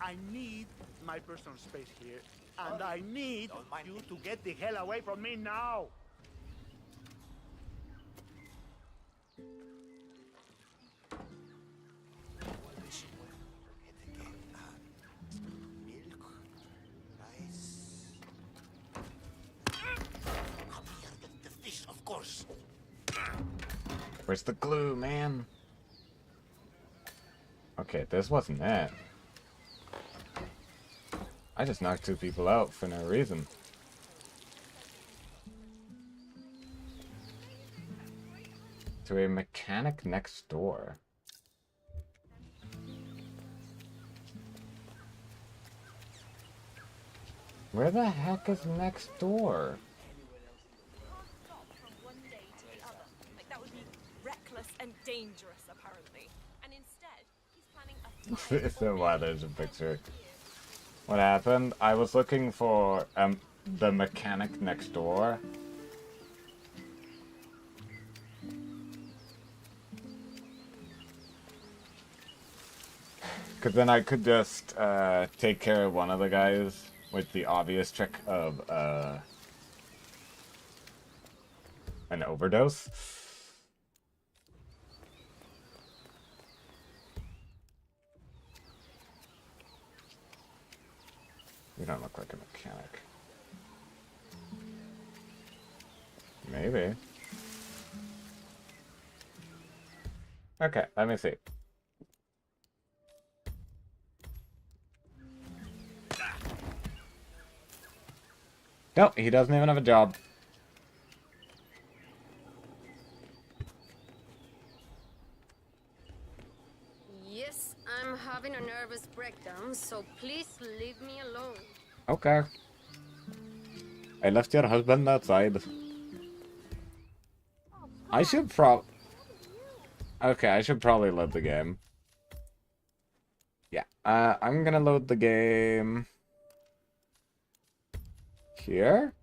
I need my personal space here, and I need you to get the hell away from me now. Of course. Where's the glue, man? Okay, this wasn't it. I just knocked 2 people out for no reason. To a mechanic next door. Where the heck is next door? Like, that would be reckless and dangerous, apparently. And instead, he's planning a So why there's a picture. What happened? I was looking for the mechanic next door. Cause then I could just take care of one of the guys with the obvious trick of an overdose. You don't look like a mechanic. Maybe. Okay, let me see. No, he doesn't even have a job. Yes, I'm having a nervous breakdown, so please leave me alone. Okay. I left your husband outside. I should Okay, I should probably load the game. Yeah, I'm gonna load the game... here?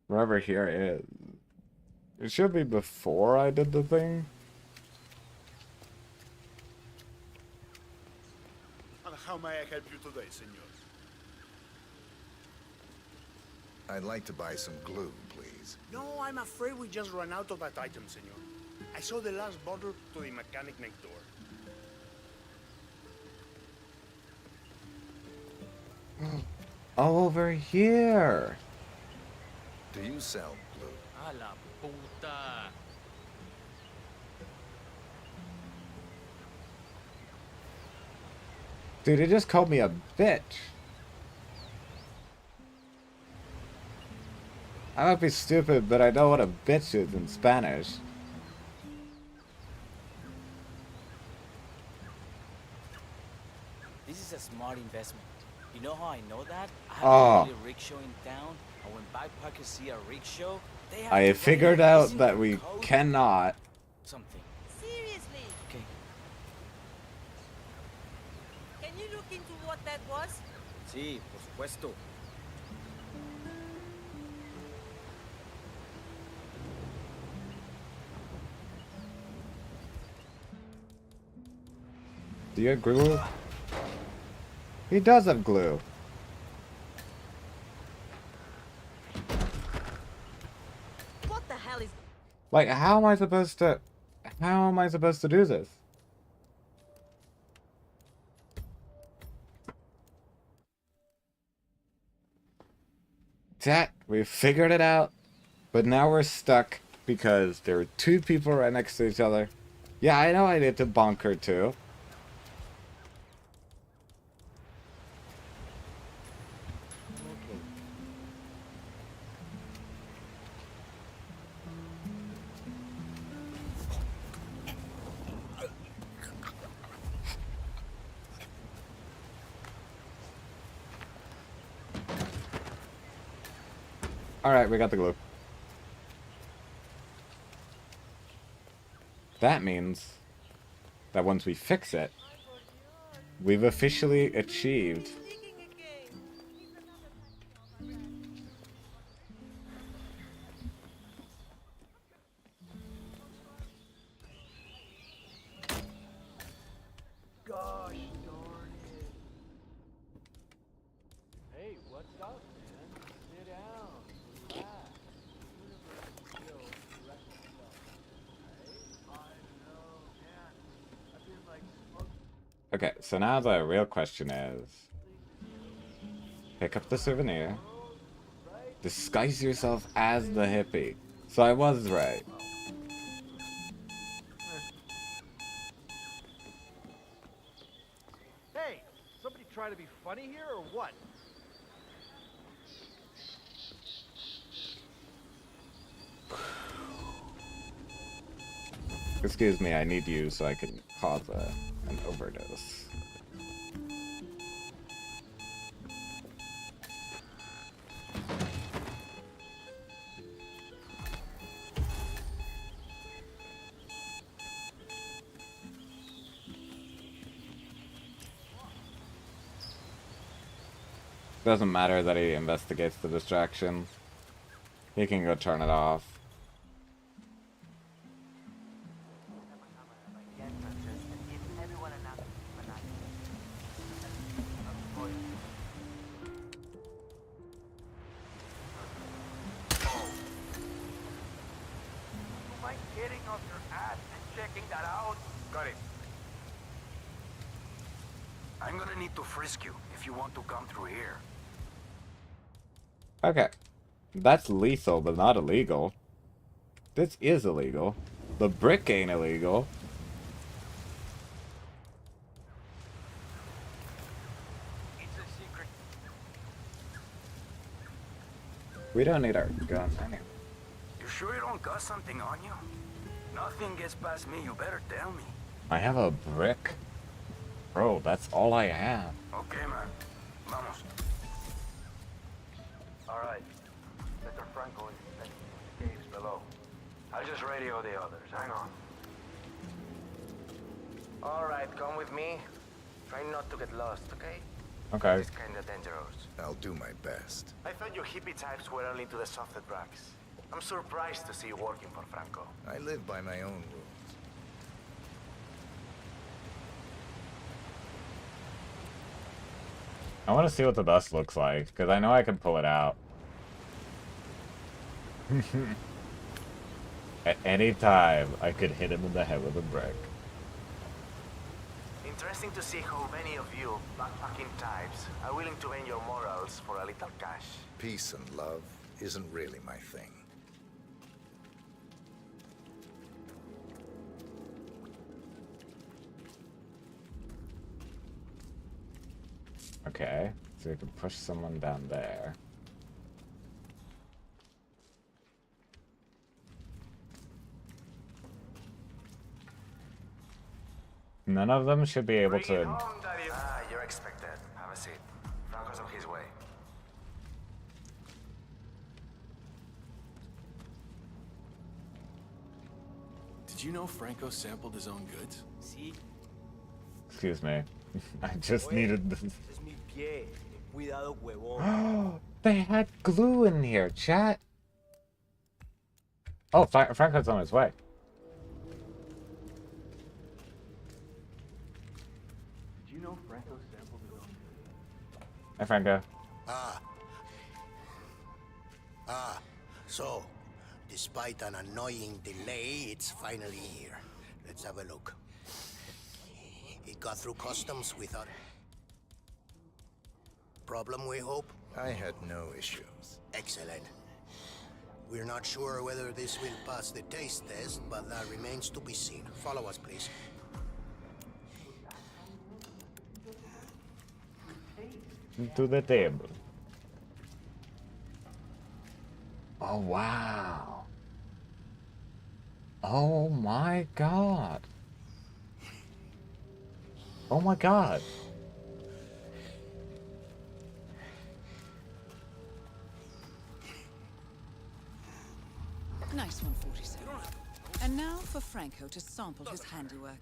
Wherever here is. It should be before I did the thing. And how may I help you today, senor? I'd like to buy some glue, please. No, I'm afraid we just ran out of that item, senor. I saw the last bottle to the mechanic next door. Oh, over here. Do you sell glue? A la puta. Dude, he just called me a bitch. I might be stupid, but I know what a bitch is in Spanish. This is a smart investment. You know how I know that? I have Oh. a rickshaw in town, and when backpackers see a rickshaw, they have I to figured pay. out Isn't that it we code? cannot. Something. Seriously? Okay. Can you look into what that was? Sí, por supuesto. Do you have glue? He does have glue. What the hell is... Like, how am I supposed to... How am I supposed to do this? We figured it out. But now we're stuck because there are 2 people right next to each other. Yeah, I know I need to bonk her too. Alright, we got the glue. That means that once we fix it, we've officially achieved Gosh darn it. Hey, what's up, man? Sit down. Relax. Universe will correct itself. Right? I know, man. I've been like Okay, so now the real question is, pick up the souvenir, disguise yourself as the hippie. So I was right. Hey, somebody try to be funny here or what? Excuse me, I need you so I can cause an overdose. Doesn't matter that he investigates the distraction. He can go turn it off. Mind getting off your ass and checking that out? Got it. I'm gonna need to frisk you if you want to come through here. Okay. That's lethal, but not illegal. This is illegal. The brick ain't illegal. It's a secret. We don't need our guns anyway. You sure you don't got something on you? Nothing gets past me, you better tell me. I have a brick. Bro, that's all I have. Okay, man. Vamos. Alright. Mr. Franco is in the caves below. I'll just radio the others. Hang on. Alright, come with me. Try not to get lost, okay? Okay. It's kinda dangerous. I'll do my best. I thought you hippie types were only into the softer drugs. I'm surprised to see you working for Franco. I live by my own rules. I want to see what the bus looks like, because I know I can pull it out. At any time, I could hit him in the head with a brick. Interesting to see how many of you backpacking types are willing to bend your morals for a little cash. Peace and love isn't really my thing. Okay, so we can push someone down there. None of them should be able to... Ah, you're expected. Have a seat. Franco's on his way. Did you know Franco sampled his own goods? See? Excuse me. I just needed this. Es mi pie. Cuidado, huevón. They had glue in here, chat. Oh, Franco's on his way. Did you know Franco sampled his own goods? Hi, Franco. So, despite an annoying delay, it's finally here. Let's have a look. It got through customs without problem, we hope? I had no issues. Excellent. We're not sure whether this will pass the taste test, but that remains to be seen. Follow us, please. To the table. Oh, wow. Oh my god. Oh my god. for Franco to sample his handiwork.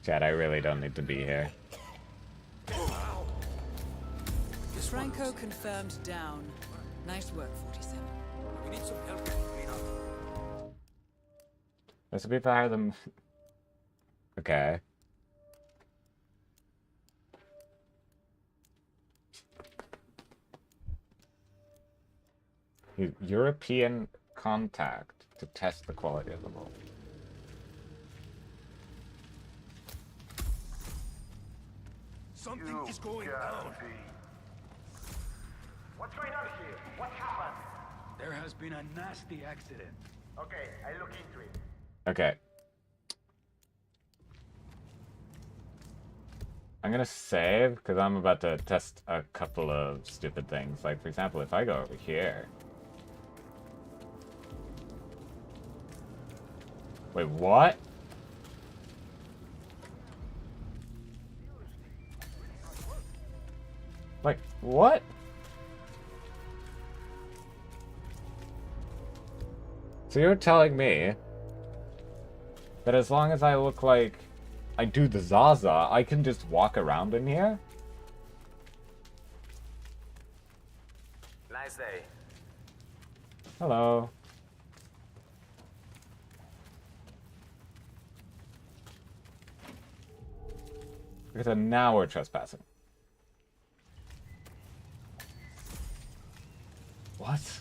Chad, I really don't need to be here. Franco confirmed down. Nice work, 47. We need some help to clean up. There's some people higher than... Okay. European contact to test the quality of the mold. Something is going down. What's going on here? What happened? There has been a nasty accident. Okay, I look into it. Okay. I'm gonna save, because I'm about to test a couple of stupid things. Like, for example, if I go over here... Wait, what? Like, what? So you're telling me that as long as I look like I do the Zaza, I can just walk around in here? Nice day. Hello. Okay, so now we're trespassing. What?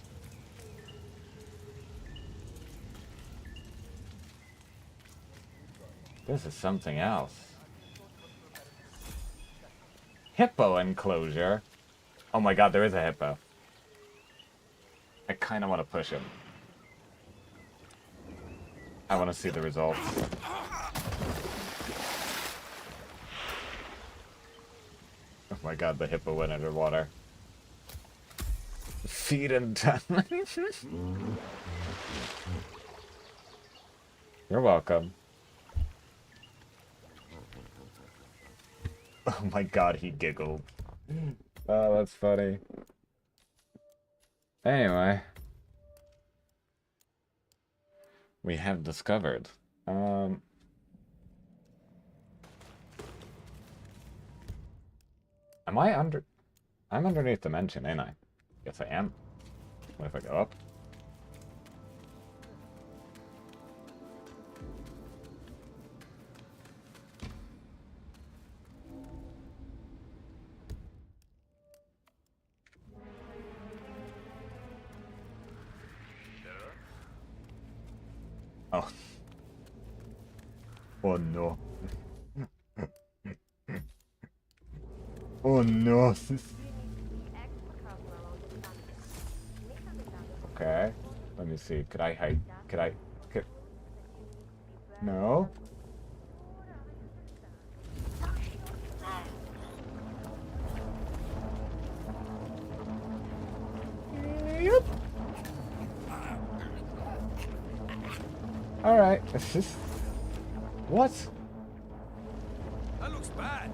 This is something else. Hippo enclosure? Oh my god, there is a hippo. I kind of want to push him. I want to see the results. Oh my god, the hippo went underwater. Feed and time. You're welcome. Oh my god, he giggled. Oh, that's funny. Anyway. We have discovered. I'm underneath the mansion, ain't I? Yes, I am. What if I go up? Oh. Oh no. Oh no. Okay. Let me see. Could I hide? Could No? Yep. Alright. What? That looks bad.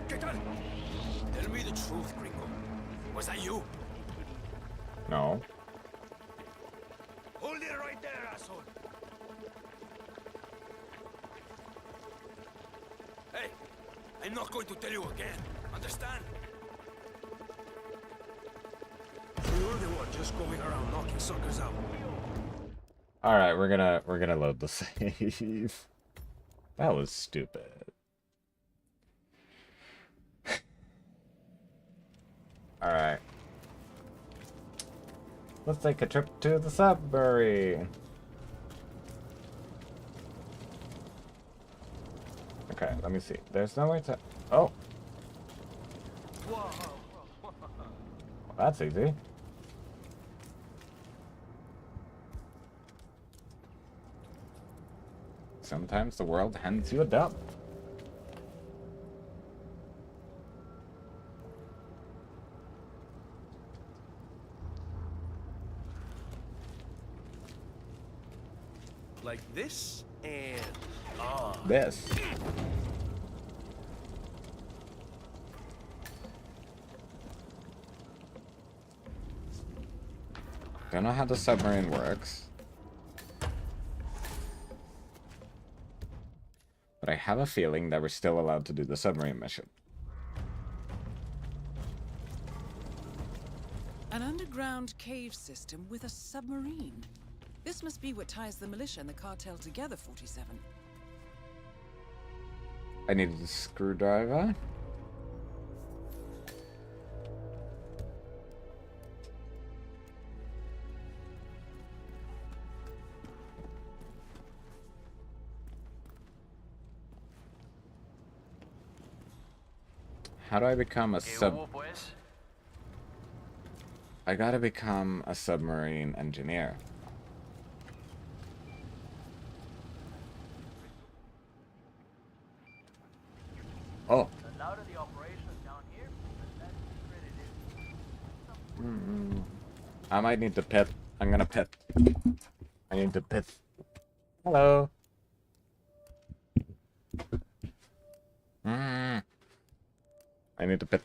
Tell me the truth, Gringo. Was that you? No. Hold it right there, asshole. Hey, I'm not going to tell you again. Understand? You're the one just going around knocking suckers out. Alright, we're gonna load the save. That was stupid. Alright. Let's take a trip to the Sudbury. Okay, let me see. There's no way to... Oh! Well, that's easy. Sometimes the world hands you a dump. Like this and This. Don't know how the submarine works. But I have a feeling that we're still allowed to do the submarine mission. An underground cave system with a submarine. This must be what ties the militia and the cartel together, 47. I needed a screwdriver. How do I become a I gotta become a submarine engineer. Oh. A lot of the operations down here, the less secret it is. I might need to pit. I'm gonna pit. I need to pit. Hello. I need to pit.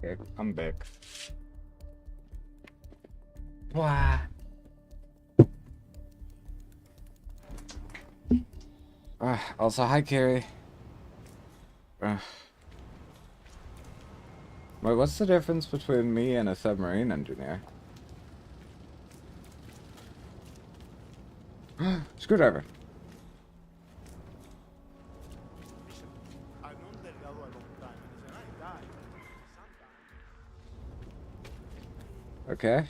Okay, I'm back. Wow. Also, hi, Carrie. Wait, what's the difference between me and a submarine engineer? Screwdriver. Okay.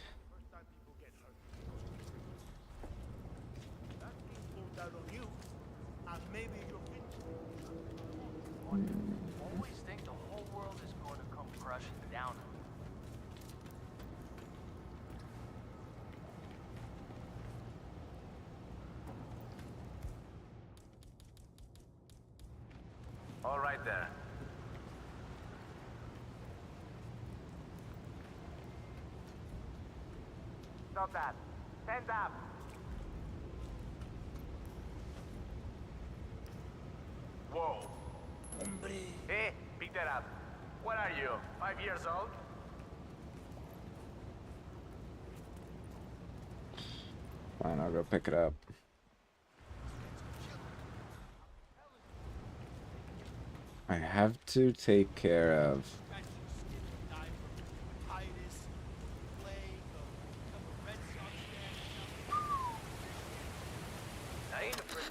Always think the whole world is going to come crashing down. All right there. Stop that. Stand up. Whoa. Hey, pick that up. What are you, 5 years old? Fine, I'll go pick it up. I have to take care of. I ain't afraid.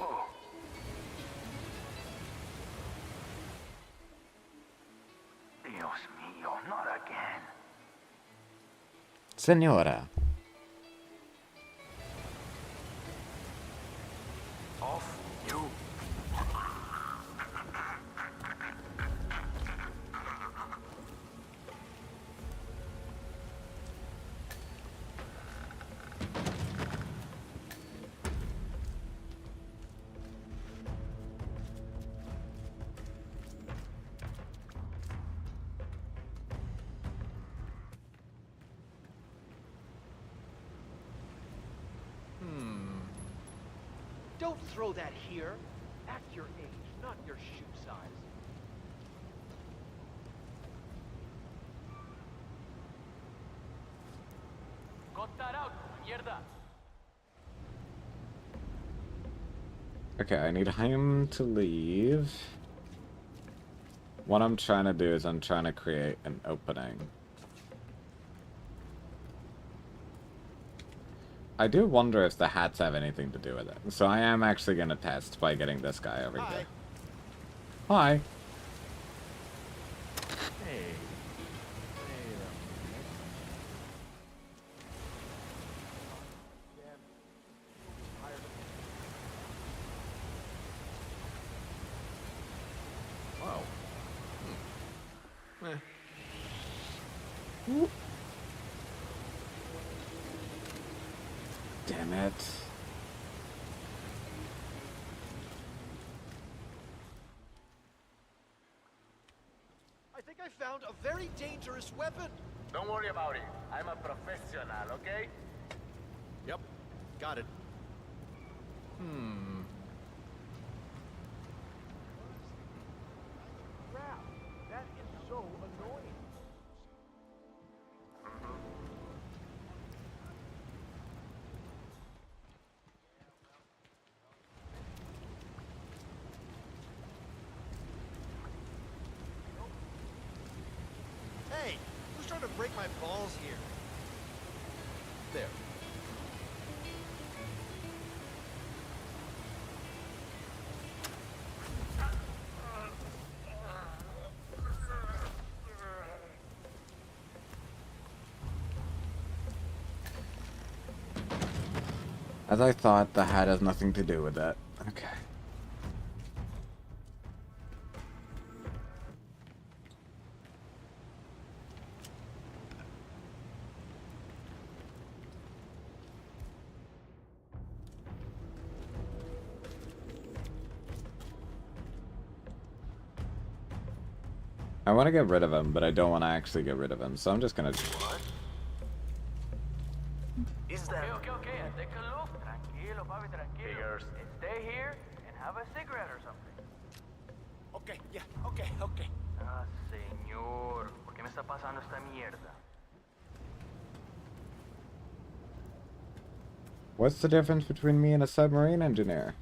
Dios mío, not again. Senora. Off you. Don't throw that here. Act your age, not your shoe size. Got that out, mierda. Okay, I need him to leave. What I'm trying to do is I'm trying to create an opening. I do wonder if the hats have anything to do with it. So I am actually going to test by getting this guy over here. Hi. Hey. Wow. Damn it. I think I found a very dangerous weapon. Don't worry about it. I'm a professional, okay? Yep, got it. Crap, that is so annoying. Hey, who's trying to break my balls here? There. As I thought, the hat has nothing to do with that. Okay. I want to get rid of him, but I don't want to actually get rid of him, so I'm just gonna... Is that... Okay, take a look. Tranquilo, papi, tranquilo. Stay here and have a cigarette or something. Okay, yeah, okay. Ah, señor. ¿Por qué me está pasando esta mierda? What's the difference between me and a submarine engineer?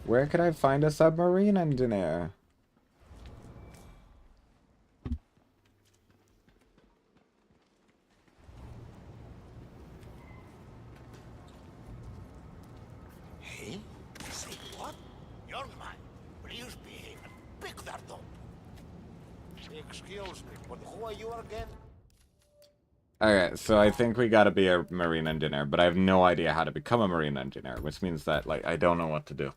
Where could I find a submarine engineer? Hey? Say what? Young man, please behave and pick that up. Excuse me, but who are you again? Okay, so I think we gotta be a marine engineer, but I have no idea how to become a marine engineer, which means that, like, I don't know what to do.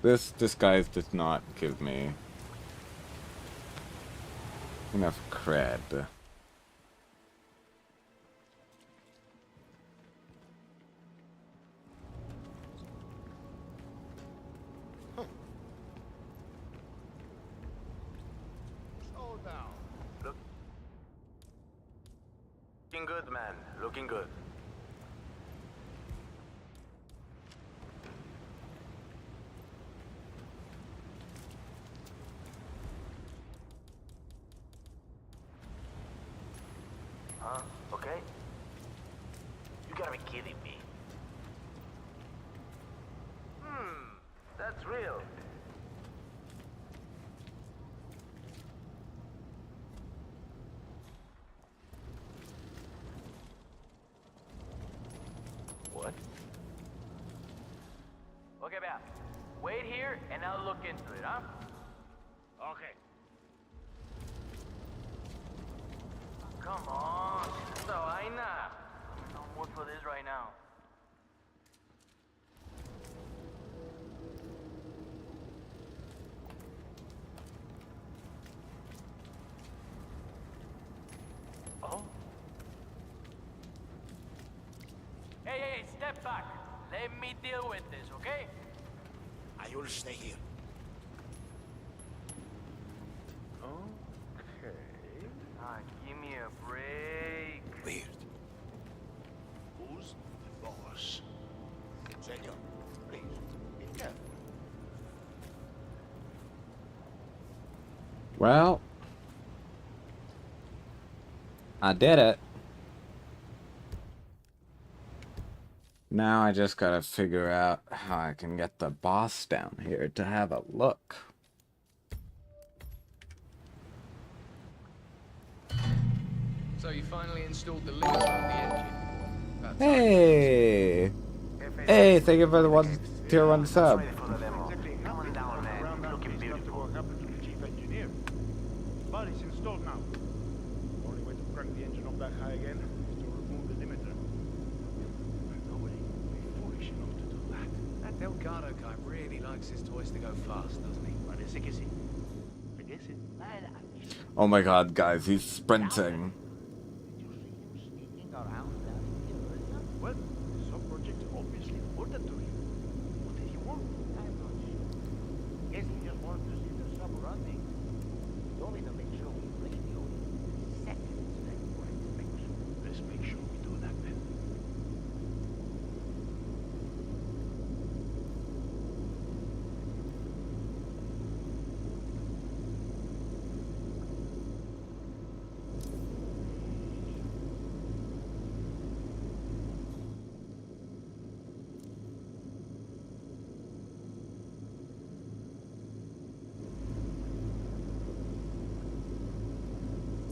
This disguise does not give me enough cred. Looking good, man. Looking good. Huh? Okay? You gotta be kidding me. That's real. What? Okay, man. Wait here, and I'll look into it, huh? Okay. Come on. Esta vaina. I'm no mood for this right now. Oh? Hey, step back. Let me deal with this, okay? You'll stay here. Okay. Give me a break. Weird. Who's the boss? Senor, please, be careful. Well, I did it. Now I just gotta figure out how I can get the boss down here to have a look. So you finally installed the links on the engine. Hey! Hey, thank you for the tier 1 sub. But it's installed now. The only way to crank the engine up that high again is to remove the limiter. Nobody would be foolish enough to do that. That Delgado guy really likes his toys to go fast, doesn't he? Parece que sí. I guess it. Oh my god, guys, he's sprinting. Well, the sub-project is obviously important to you. What did he want? I'm not sure. Guess he just wanted to see the sub running. Told me to make sure we radio seconds before inspection. Let's make sure we do that then.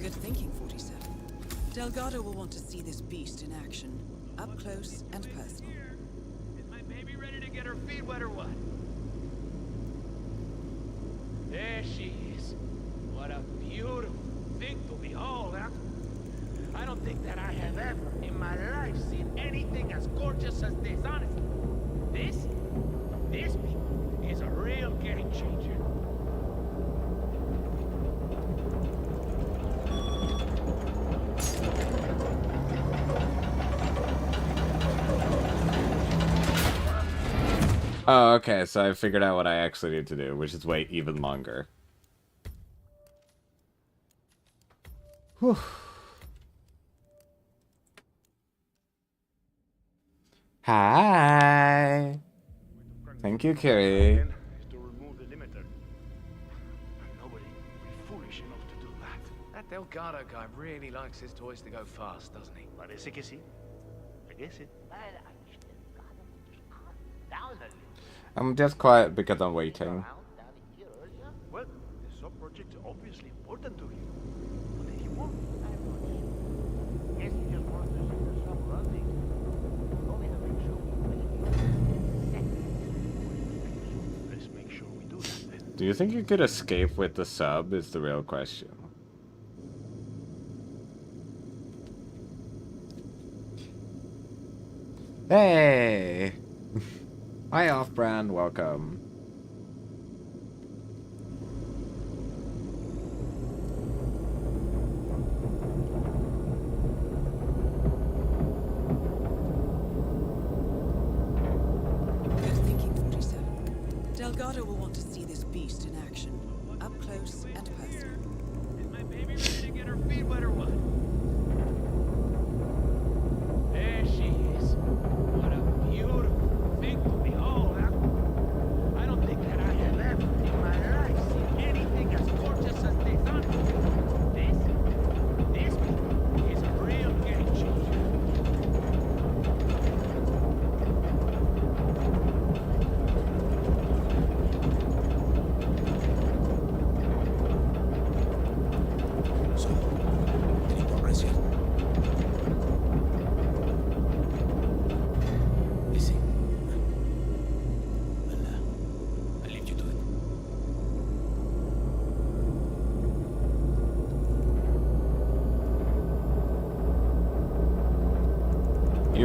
Good thinking, 47. Delgado will want to see this beast in action, up close and personal. Is my baby ready to get her feet wet or what? There she is. What a beautiful thing to behold, huh? I don't think that I have ever in my life seen anything as gorgeous as this, honestly. This people is a real game changer. Oh, okay, so I figured out what I actually need to do, which is wait even longer. Whew. Hi. Thank you, Kiri. Is to remove the limiter. Nobody would be foolish enough to do that. That Delgado guy really likes his toys to go fast, doesn't he? Parece que sí. I guess it. I'm just quiet because I'm waiting. Well, the sub-project is obviously important to you. What did he want? Guess he just wanted to see the sub running. Told me to make sure we let's make sure we do that then. Do you think you could escape with the sub is the real question. Hey! Hi, Off-Brand, welcome. Good thinking, 47. Delgado will want to see this beast in action, up close and personal. Is my baby ready to get her feet wet or what?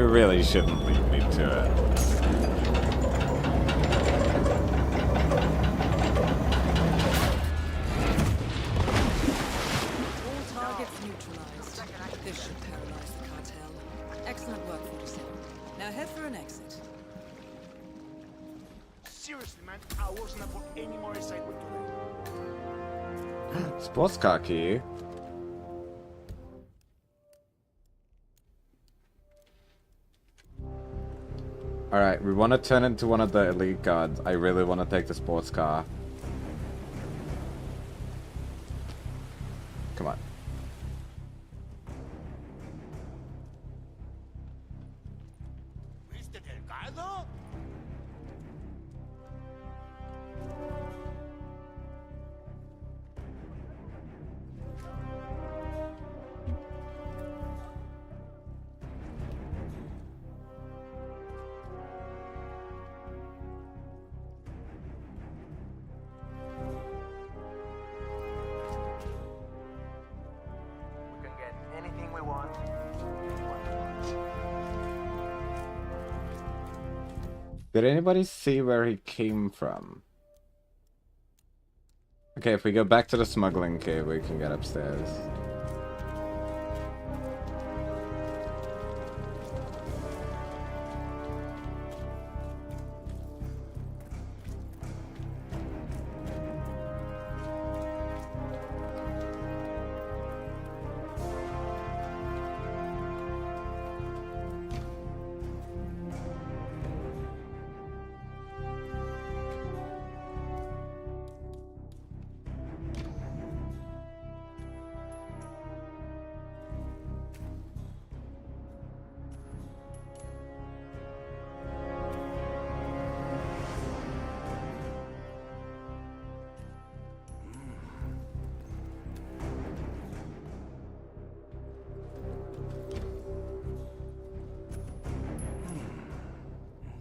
You really shouldn't leave me to it. All targets neutralized. This should paralyze the cartel. Excellent work, 47. Now head for an exit. Seriously, man, I wasn't up for any more excitement today. Sports car key. Alright, we want to turn into one of the elite guards. I really want to take the sports car. Come on. Mr. Delgado? We can get anything we want. Did anybody see where he came from? Okay, if we go back to the smuggling cave, we can get upstairs.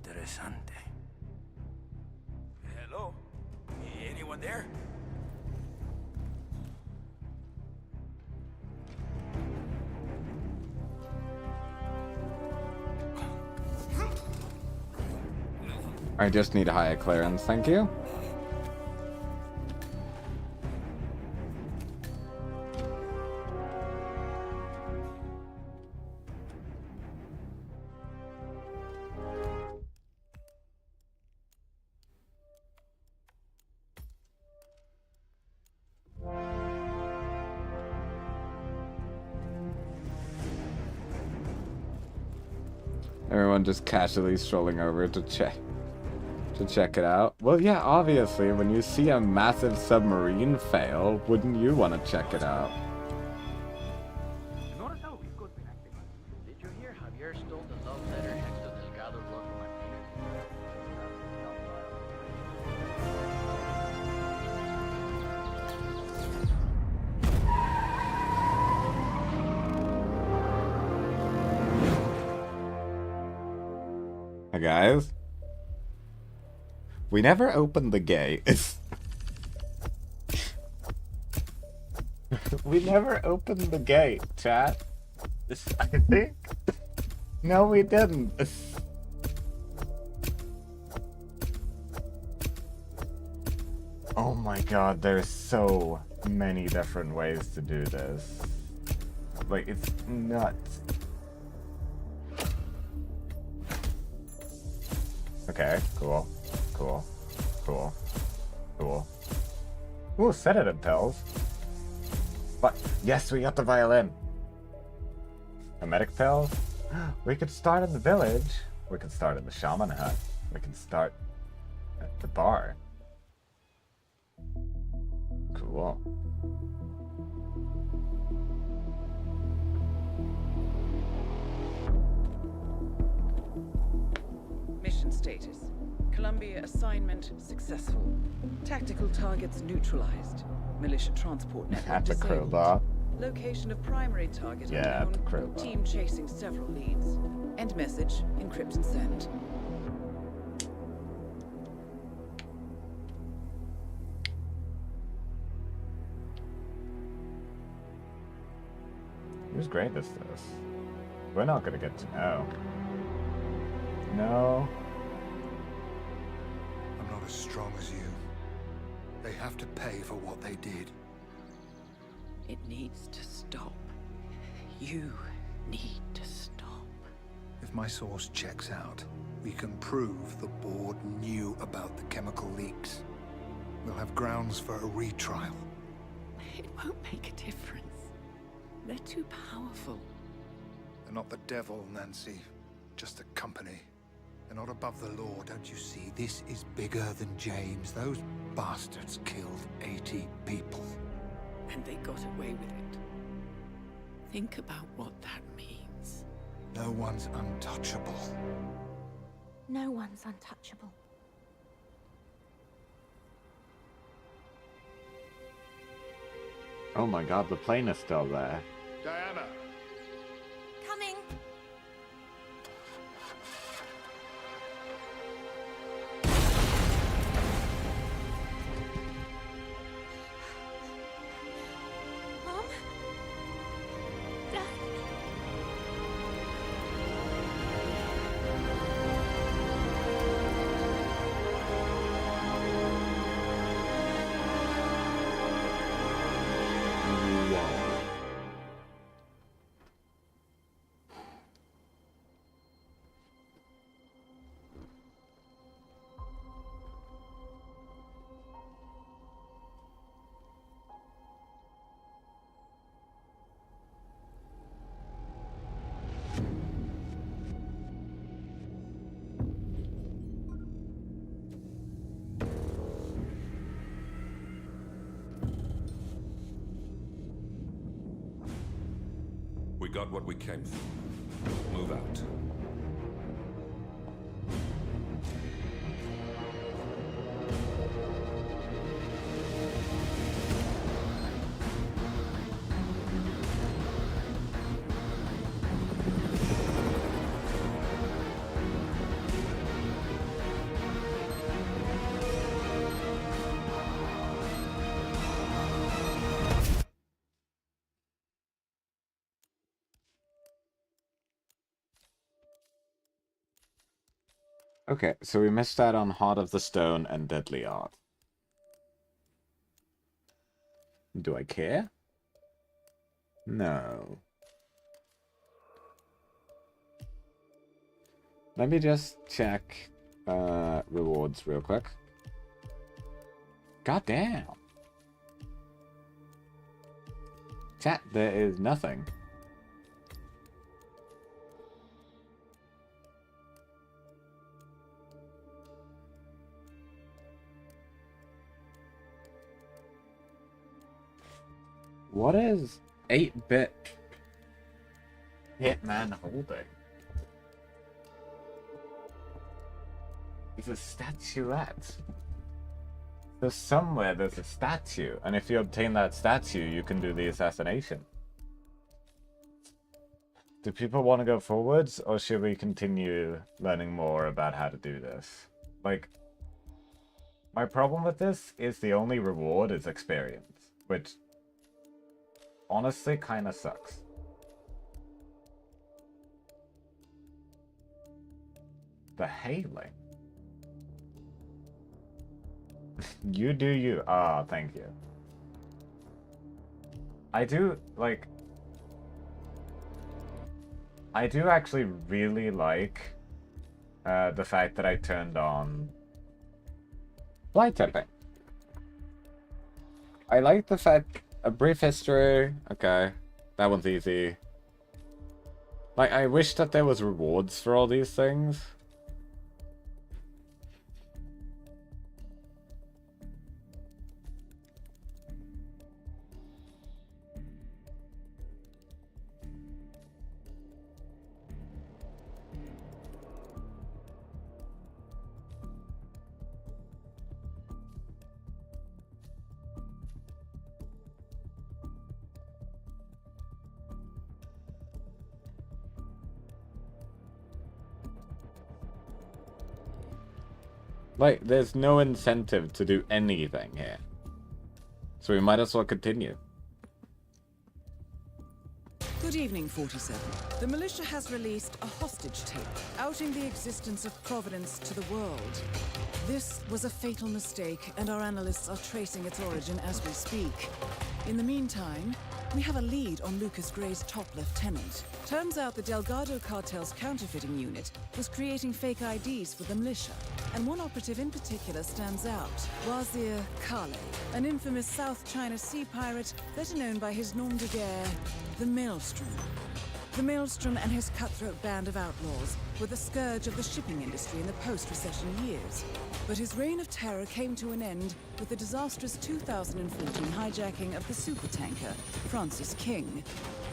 Interesante. Hello? Anyone there? I just need a higher clearance, thank you. Everyone just casually strolling over to check it out. Well, yeah, obviously, when you see a massive submarine fail, wouldn't you want to check it out? Notice how Rico's been acting. Did you hear Javier stole the love letter next to Delgado's love for Martinez? Hey guys, we never opened the gate. We never opened the gate, chat. I think. No, we didn't. Oh my god, there's so many different ways to do this. Like, it's nuts. Okay, cool. Cool. Cool. Cool. Ooh, sedative pills. But yes, we got the violin. A medic pill? We could start in the village. We could start in the shaman hut. We can start at the bar. Cool. Mission status. Columbia assignment successful. Tactical targets neutralized. Militia transport network At the disabled. crowbar. Location of primary target Yeah, at the unknown. crowbar. Team chasing several leads. End message. Encrypt and send. Whose grade is this? We're not gonna get to know. No. I'm not as strong as you. They have to pay for what they did. It needs to stop. You need to stop. If my source checks out, we can prove the board knew about the chemical leaks. We'll have grounds for a retrial. It won't make a difference. They're too powerful. They're not the devil, Nancy. Just a company. They're not above the law, don't you see? This is bigger than James. Those bastards killed 80 people. And they got away with it. Think about what that means. No one's untouchable. No one's untouchable. Oh my god, the plane is still there. Diana! Coming! Mom? Dad? We got what we came for. Move out. Okay, so we missed out on Heart of the Stone and Deadly Art. Do I care? No. Let me just check rewards real quick. God damn. Chat, there is nothing. What is 8-bit Hitman holding? It's a statuette. So somewhere there's a statue, and if you obtain that statue, you can do the assassination. Do people want to go forwards, or should we continue learning more about how to do this? Like, my problem with this is the only reward is experience, which honestly kind of sucks. The hailing. You do you. Ah, thank you. I do, like... I do actually really like the fact that I turned on fly tipping. I like the fact... A brief history. Okay. That one's easy. Like, I wish that there was rewards for all these things. Like, there's no incentive to do anything here. So we might as well continue. Good evening, 47. The militia has released a hostage tape, outing the existence of Providence to the world. This was a fatal mistake, and our analysts are tracing its origin as we speak. In the meantime, we have a lead on Lucas Gray's top lieutenant. Turns out the Delgado cartel's counterfeiting unit was creating fake IDs for the militia, and one operative in particular stands out, Wazir Kale, an infamous South China Sea pirate better known by his nom de guerre, the Maelstrom. The Maelstrom and his cutthroat band of outlaws were the scourge of the shipping industry in the post-recession years. But his reign of terror came to an end with the disastrous 2014 hijacking of the supertanker, Francis King.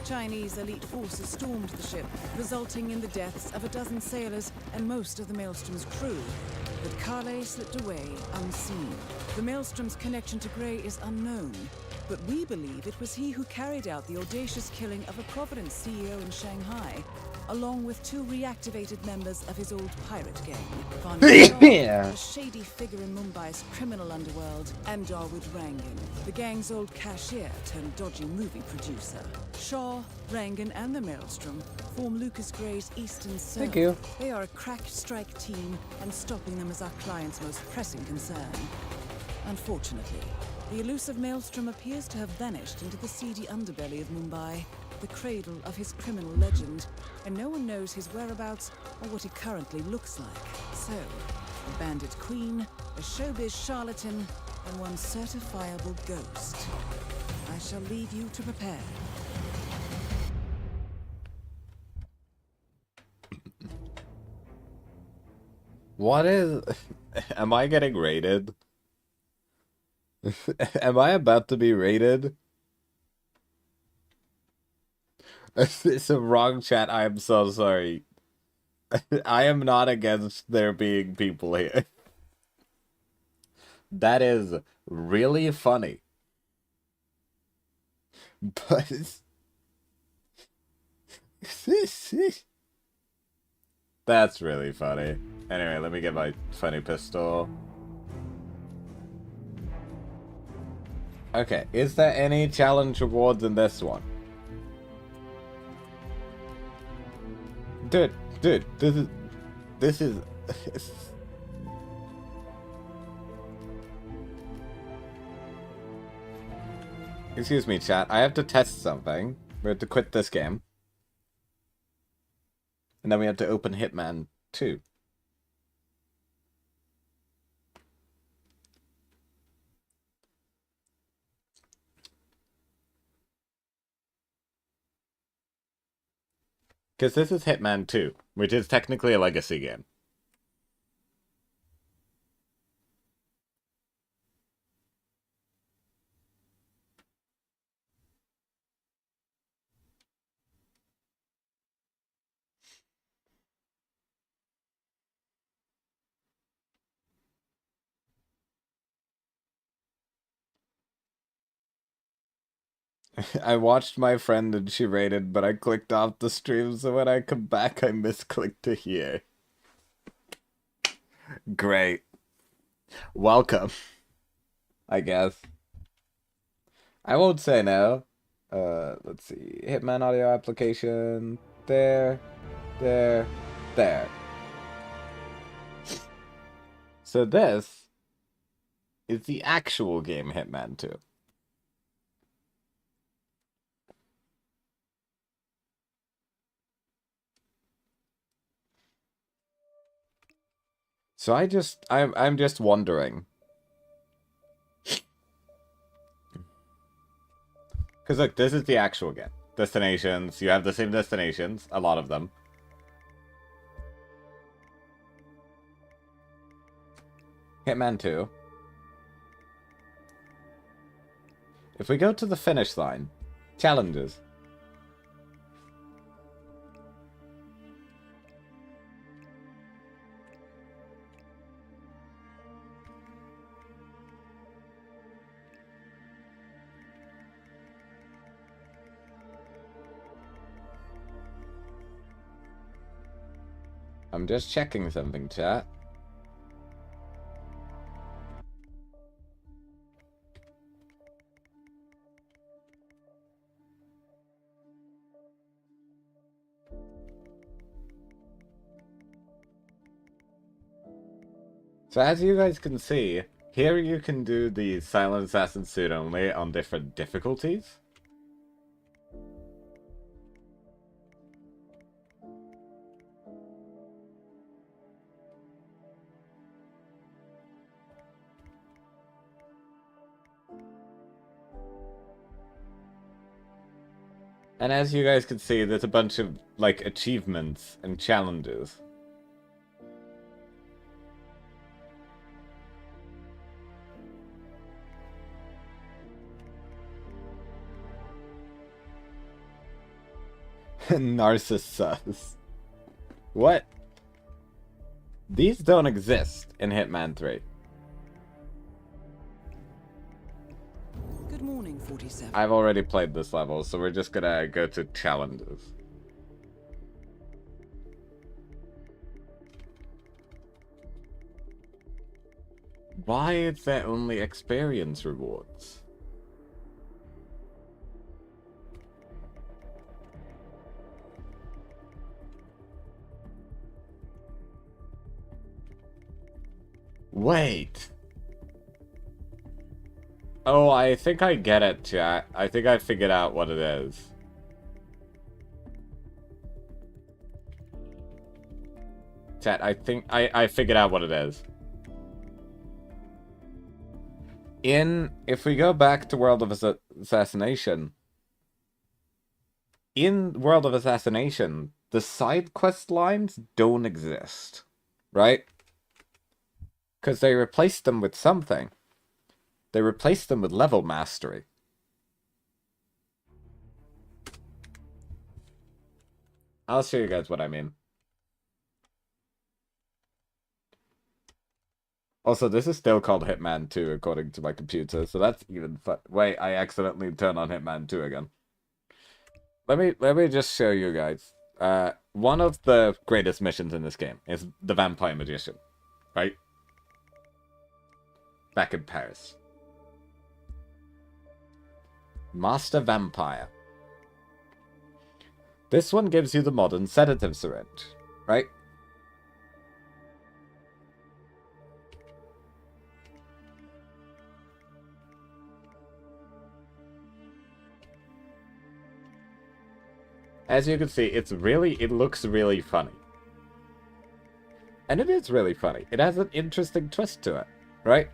Chinese elite forces stormed the ship, resulting in the deaths of a dozen sailors and most of the Maelstrom's crew. But Kale slipped away unseen. The Maelstrom's connection to Gray is unknown, but we believe it was he who carried out the audacious killing of a Providence CEO in Shanghai, along with 2 reactivated members of his old pirate gang. Yeah. A shady figure in Mumbai's criminal underworld, and Darwood Rangan, the gang's old cashier turned dodgy movie producer. Shaw, Rangan, and the Maelstrom form Lucas Gray's Eastern Cell. Thank you. They are a crack strike team, and stopping them is our client's most pressing concern. Unfortunately, the elusive Maelstrom appears to have vanished into the seedy underbelly of Mumbai, the cradle of his criminal legend, and no one knows his whereabouts or what he currently looks like. So, a bandit queen, a showbiz charlatan, and one certifiable ghost. I shall leave you to prepare. What is... Am I getting raided? Am I about to be raided? It's a wrong chat. I am so sorry. I am not against there being people here. That is really funny. But... That's really funny. Anyway, let me get my funny pistol. Okay, is there any challenge rewards in this one? Dude, this is... Excuse me, chat. I have to test something. We have to quit this game. And then we have to open Hitman 2. Because this is Hitman 2, which is technically a legacy game. I watched my friend and she raided, but I clicked off the stream, so when I come back, I misclicked to here. Great. Welcome. I guess. I won't say no. Let's see. Hitman audio application. There. There. There. So this is the actual game Hitman 2. So I'm just wondering. Because look, this is the actual game. Destinations, you have the same destinations, a lot of them. Hitman 2. If we go to the finish line, challenges. I'm just checking something, chat. So as you guys can see, here you can do the Silent Assassin suit only on different difficulties. And as you guys can see, there's a bunch of, like, achievements and challenges. Narcissus. What? These don't exist in Hitman 3. Good morning, 47. I've already played this level, so we're just gonna go to challenges. Why is there only experience rewards? Wait. Oh, I think I get it, chat. I think I figured out what it is. Chat, I think I figured out what it is. If we go back to World of Assassination, in World of Assassination, the side quest lines don't exist, right? Because they replaced them with something. They replaced them with level mastery. I'll show you guys what I mean. Also, this is still called Hitman 2 according to my computer, so that's even fun. Wait, I accidentally turned on Hitman 2 again. Let me just show you guys. One of the greatest missions in this game is the Vampire Magician, right? Back in Paris. Master Vampire. This one gives you the modern sedative syringe, right? As you can see, it looks really funny. And it is really funny. It has an interesting twist to it, right?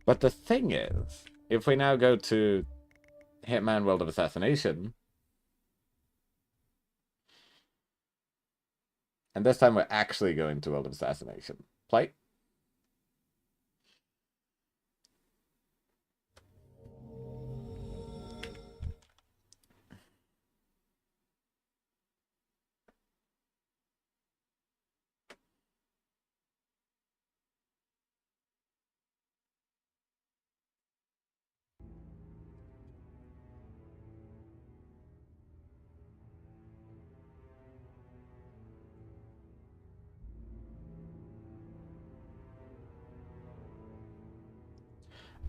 But the thing is, if we now go to Hitman World of Assassination, and this time we're actually going to World of Assassination. Play.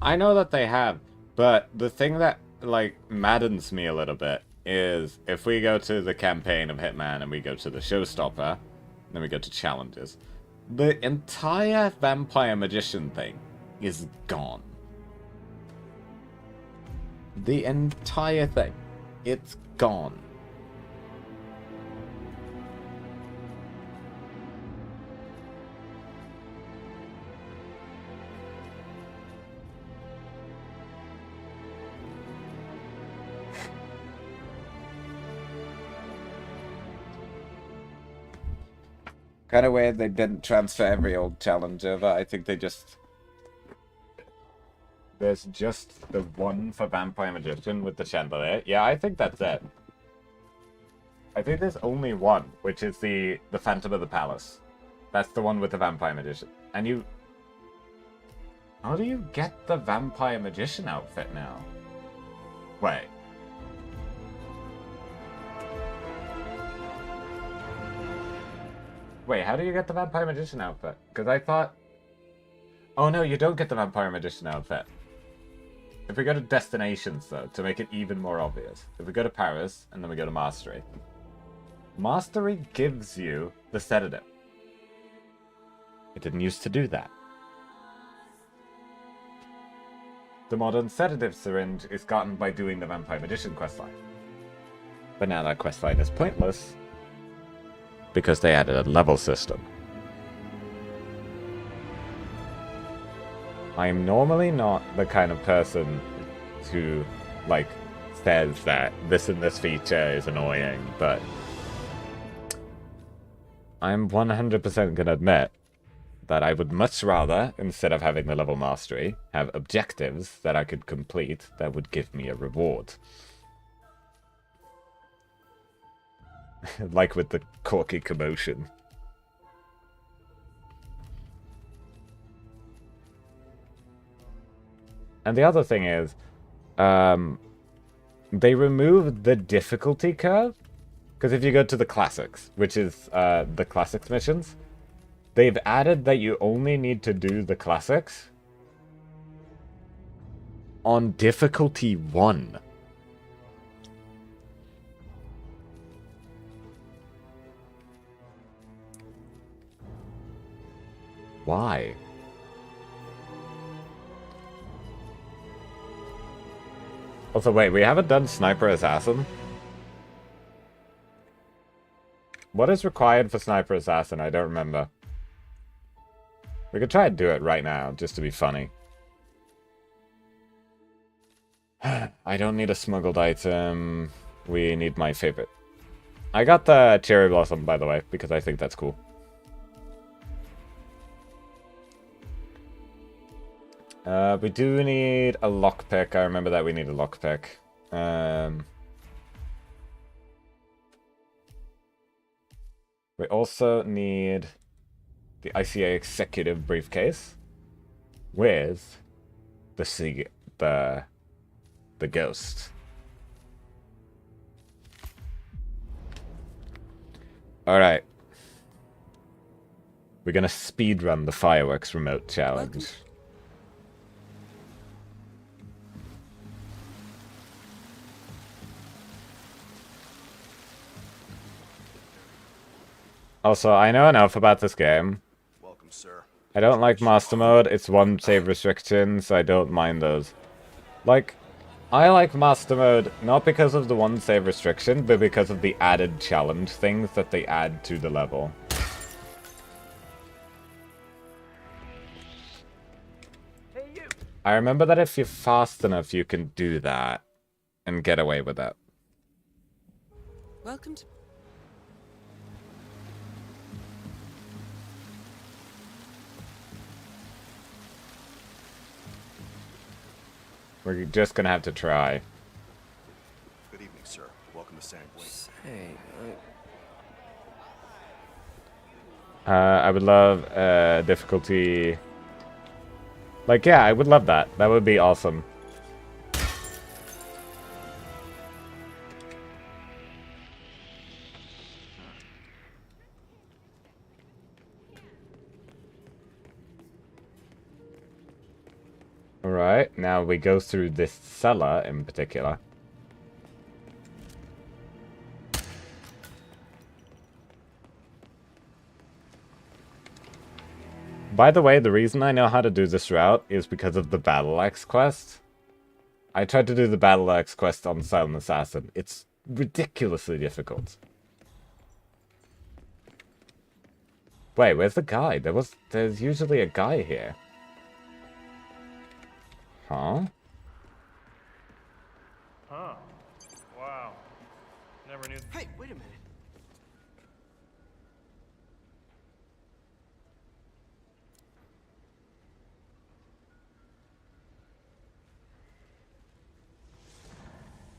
I know that they have, but the thing that, like, maddens me a little bit is if we go to the campaign of Hitman and we go to the showstopper, then we go to challenges, the entire Vampire Magician thing is gone. The entire thing. It's gone. Kind of weird they didn't transfer every old challenge over. I think they just... There's just the one for Vampire Magician with the chandelier. Yeah, I think that's it. I think there's only one, which is the Phantom of the Palace. That's the one with the Vampire Magician. And you... How do you get the Vampire Magician outfit now? Wait. Wait, how do you get the Vampire Magician outfit? Because I thought... Oh no, you don't get the Vampire Magician outfit. If we go to destinations, though, to make it even more obvious. If we go to Paris, and then we go to Mastery. Mastery gives you the sedative. It didn't used to do that. The modern sedative syringe is gotten by doing the Vampire Magician questline. But now that questline is pointless, because they added a level system. I am normally not the kind of person who, like, says that this and this feature is annoying, but I'm 100% gonna admit that I would much rather, instead of having the level mastery, have objectives that I could complete that would give me a reward. Like with the Corky commotion. And the other thing is, they removed the difficulty curve. Because if you go to the classics, which is the classics missions, they've added that you only need to do the classics on difficulty 1. Why? Also, wait, we haven't done Sniper Assassin? What is required for Sniper Assassin? I don't remember. We could try and do it right now, just to be funny. I don't need a smuggled item. We need my favorite. I got the Cherry Blossom, by the way, because I think that's cool. We do need a lockpick. I remember that we need a lockpick. We also need the ICA executive briefcase with the ghost. All right. We're gonna speedrun the fireworks remote challenge. Also, I know enough about this game. Welcome, sir. I don't like Master Mode. It's one save restriction, so I don't mind those. Like, I like Master Mode not because of the one save restriction, but because of the added challenge things that they add to the level. Hey, you! I remember that if you're fast enough, you can do that and get away with it. Welcome to... We're just gonna have to try. Good evening, sir. Welcome to Sandwich. Hey, I would love difficulty. Like, yeah, I would love that. That would be awesome. Alright, now we go through this cellar in particular. By the way, the reason I know how to do this route is because of the Battle Axe quest. I tried to do the Battle Axe quest on Silent Assassin. It's ridiculously difficult. Wait, where's the guy? There's usually a guy here. Huh? Huh. Wow. Never knew. Hey, wait a minute.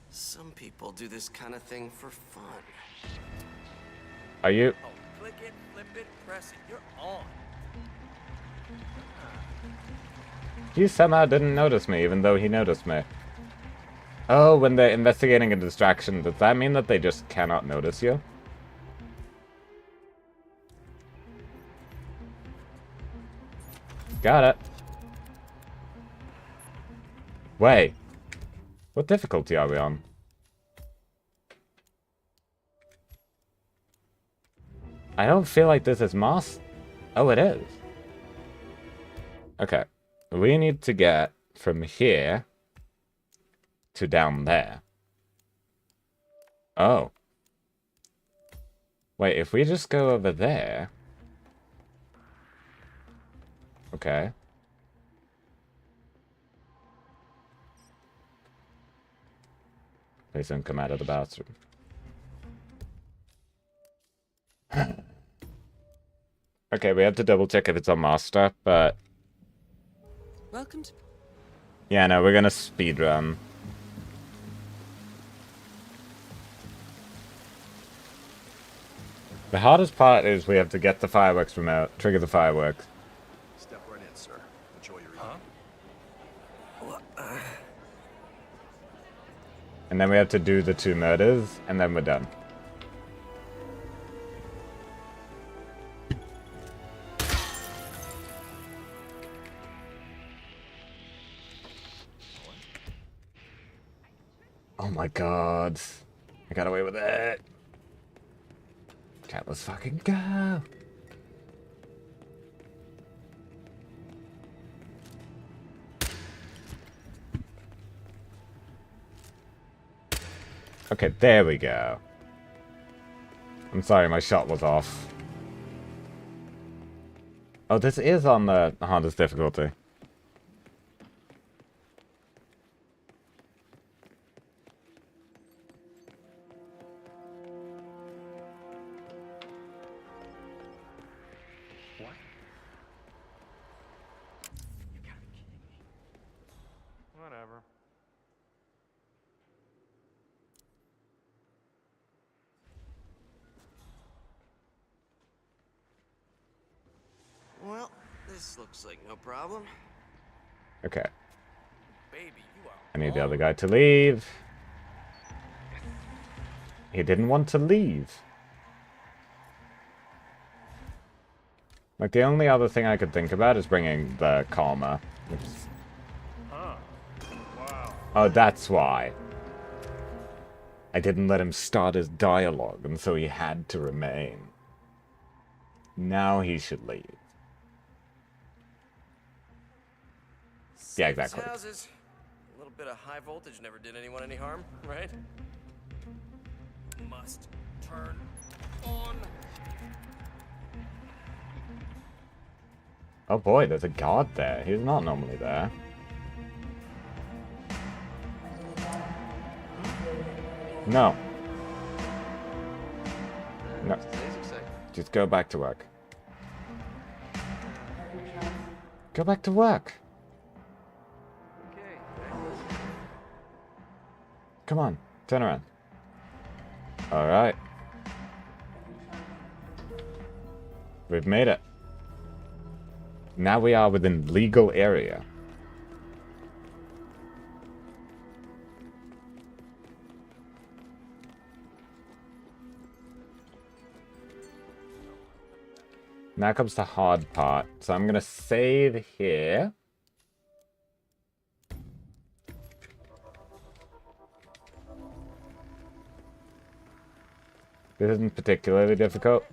Some people do this kind of thing for fun. Are you... Oh, click it, flip it, press it. You're on. He somehow didn't notice me, even though he noticed me. Oh, when they're investigating a distraction, does that mean that they just cannot notice you? Got it. Wait, What difficulty are we on? I don't feel like this is master. Oh, it is. Okay. We need to get from here to down there. Oh. Wait, if we just go over there... Okay. Please don't come out of the bathroom. Okay, we have to double check if it's on master, but... Welcome to... Yeah, no, we're gonna speedrun. The hardest part is we have to get the fireworks remote, trigger the fireworks. Step right in, sir. Enjoy your evening. And then we have to do the 2 murders, and then we're done. Oh my god. I got away with it. Okay, let's fucking go. Okay, there we go. I'm sorry, my shot was off. Oh, this is on the hardest difficulty. Whatever. Well, this looks like no problem. Okay. Baby, you are. I need the other guy to leave. He didn't want to leave. Like, the only other thing I could think about is bringing the calmer. Huh. Wow. Oh, that's why. I didn't let him start his dialogue, and so he had to remain. Now he should leave. Yeah, exactly. Houses. A little bit of high voltage never did anyone any harm, right? Must turn on. Oh boy, there's a guard there. He's not normally there. No. No. Just go back to work. Go back to work. Come on, turn around. Alright. We've made it. Now we are within legal area. Now comes the hard part. So I'm gonna save here. This isn't particularly difficult.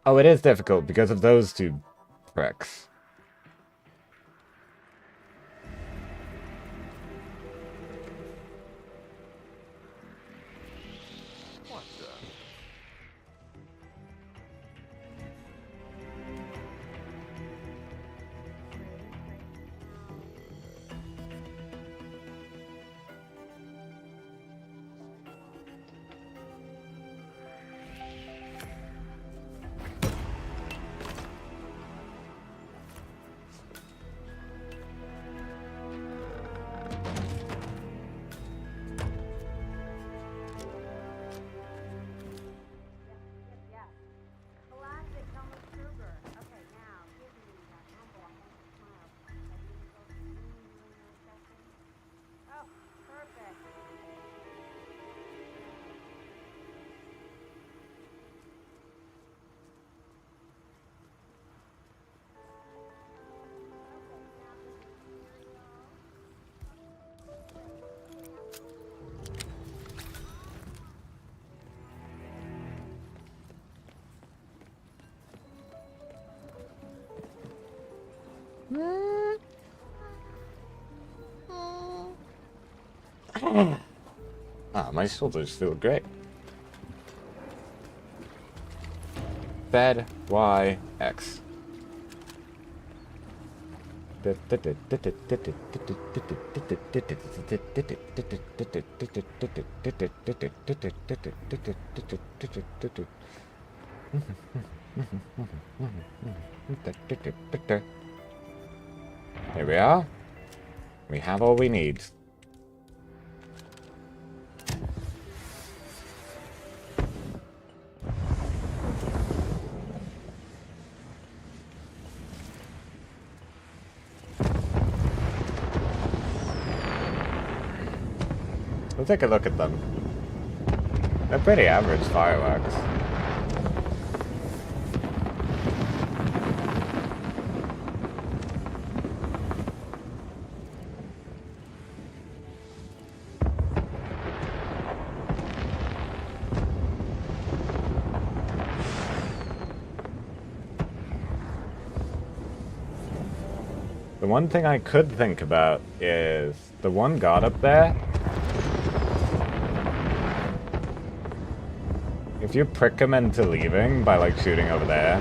Oh, it is difficult because of those 2 pricks. What the? Ah, my shoulders feel great. Fed Y X. Here we are. We have all we need. We'll take a look at them. They're pretty average fireworks. The one thing I could think about is the one guard up there. If you prick him into leaving by like shooting over there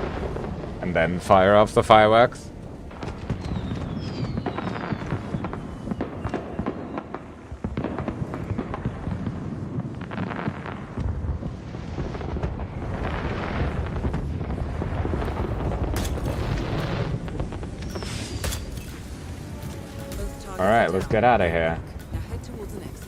and then fire off the fireworks. Alright, let's get out of here. Now head towards an exit.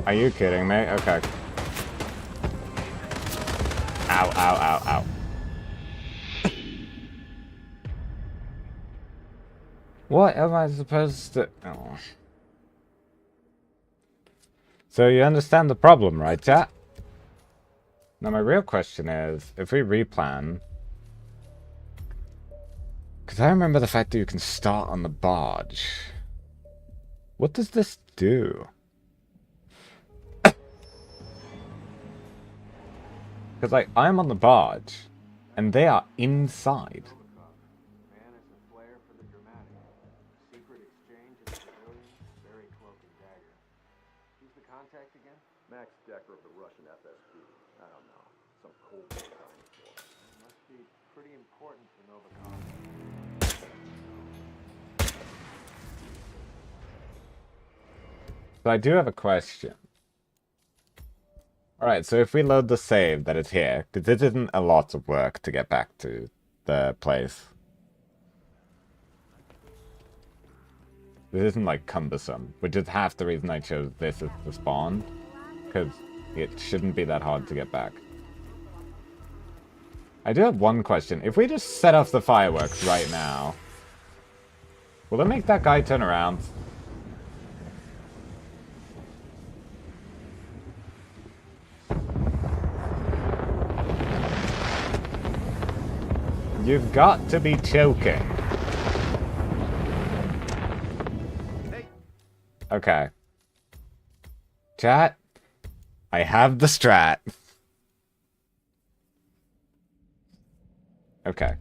Are you kidding me? Okay. Ow, ow, ow, ow. What am I supposed to... Oh. So you understand the problem, right, chat? Now my real question is, if we replan... Because I remember the fact that you can start on the barge. What does this do? Because, like, I'm on the barge, and they are inside. Man is a flair for the dramatic. Secret exchange of civilians, very cloak and dagger. Who's the contact again? Max Decker of the Russian FSB. I don't know. Some cold dinosaur. It must be pretty important for Novakov. So I do have a question. Alright, so if we load the save that is here, because it isn't a lot of work to get back to the place. This isn't like cumbersome, which is half the reason I chose this as the spawn, because it shouldn't be that hard to get back. I do have one question. If we just set off the fireworks right now, will it make that guy turn around? You've got to be choking. Okay. Chat, I have the strat. Okay.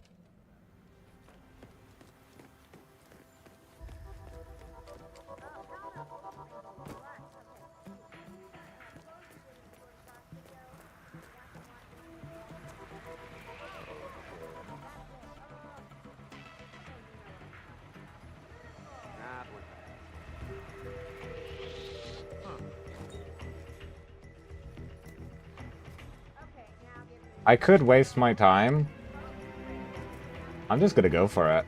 I could waste my time. I'm just gonna go for it.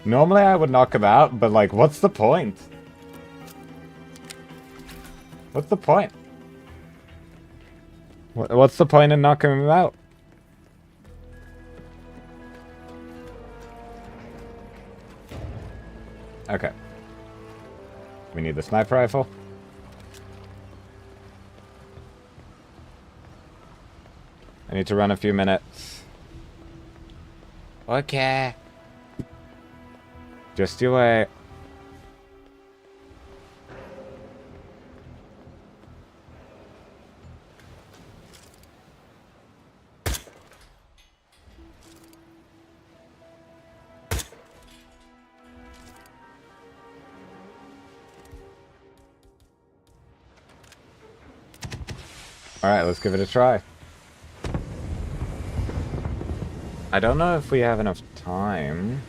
Normally I would knock him out, but like, what's the point? What's the point? What's the point in knocking him out? Okay. We need the sniper rifle. I need to run a few minutes. Okay. Just you wait. Alright, let's give it a try. I don't know if we have enough time.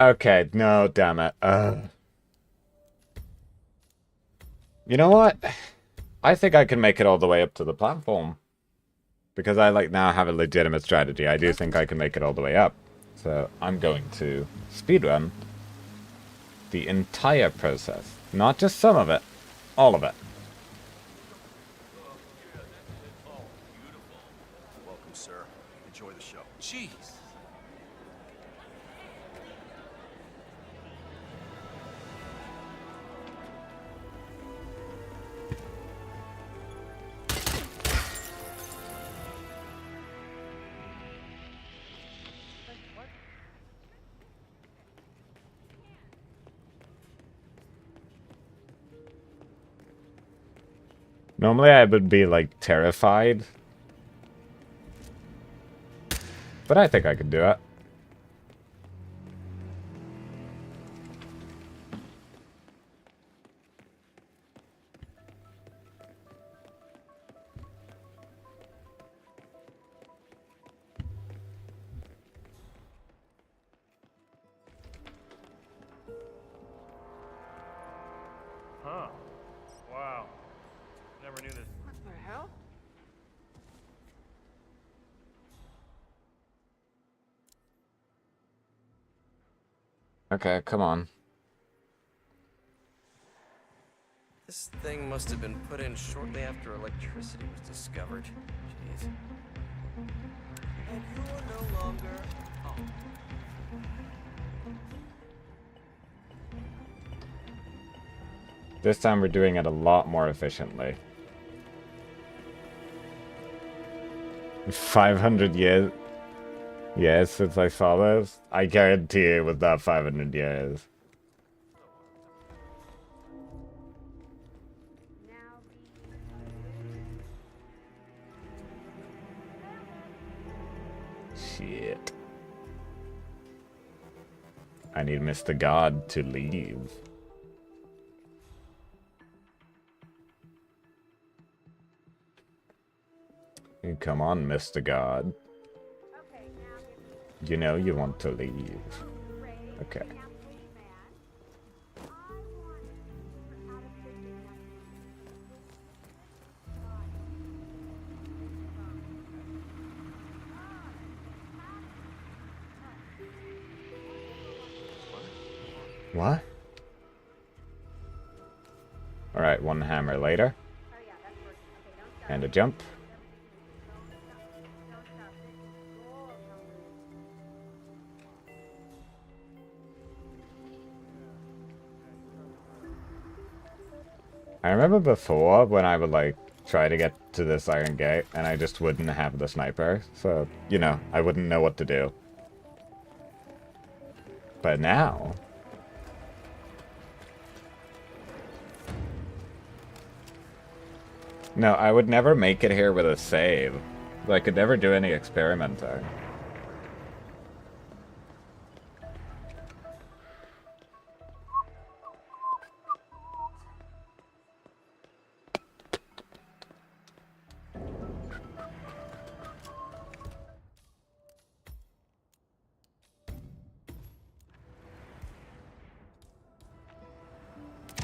Okay, no, damn it. You know what? I think I can make it all the way up to the platform. Because I now have a legitimate strategy. I do think I can make it all the way up. So I'm going to speedrun the entire process. Not just some of it. All of it. Welcome, sir. Enjoy the show. Jeez. Normally I would be terrified. But I think I could do it. Huh. Wow. Never knew this. What the hell? Okay, come on. This thing must have been put in shortly after electricity was discovered. Jeez. And you're no longer... Oh. This time we're doing it a lot more efficiently. 500 years. Yes, since I saw this. I guarantee it was not 500 years. Shit. I need Mr. God to leave. Come on, Mr. God. You know you want to leave. Okay. What? Alright, one hammer later. And a jump. I remember before when I would try to get to this iron gate and I just wouldn't have the sniper. So, you know, I wouldn't know what to do. But now... No, I would never make it here with a save. I could never do any experimenting.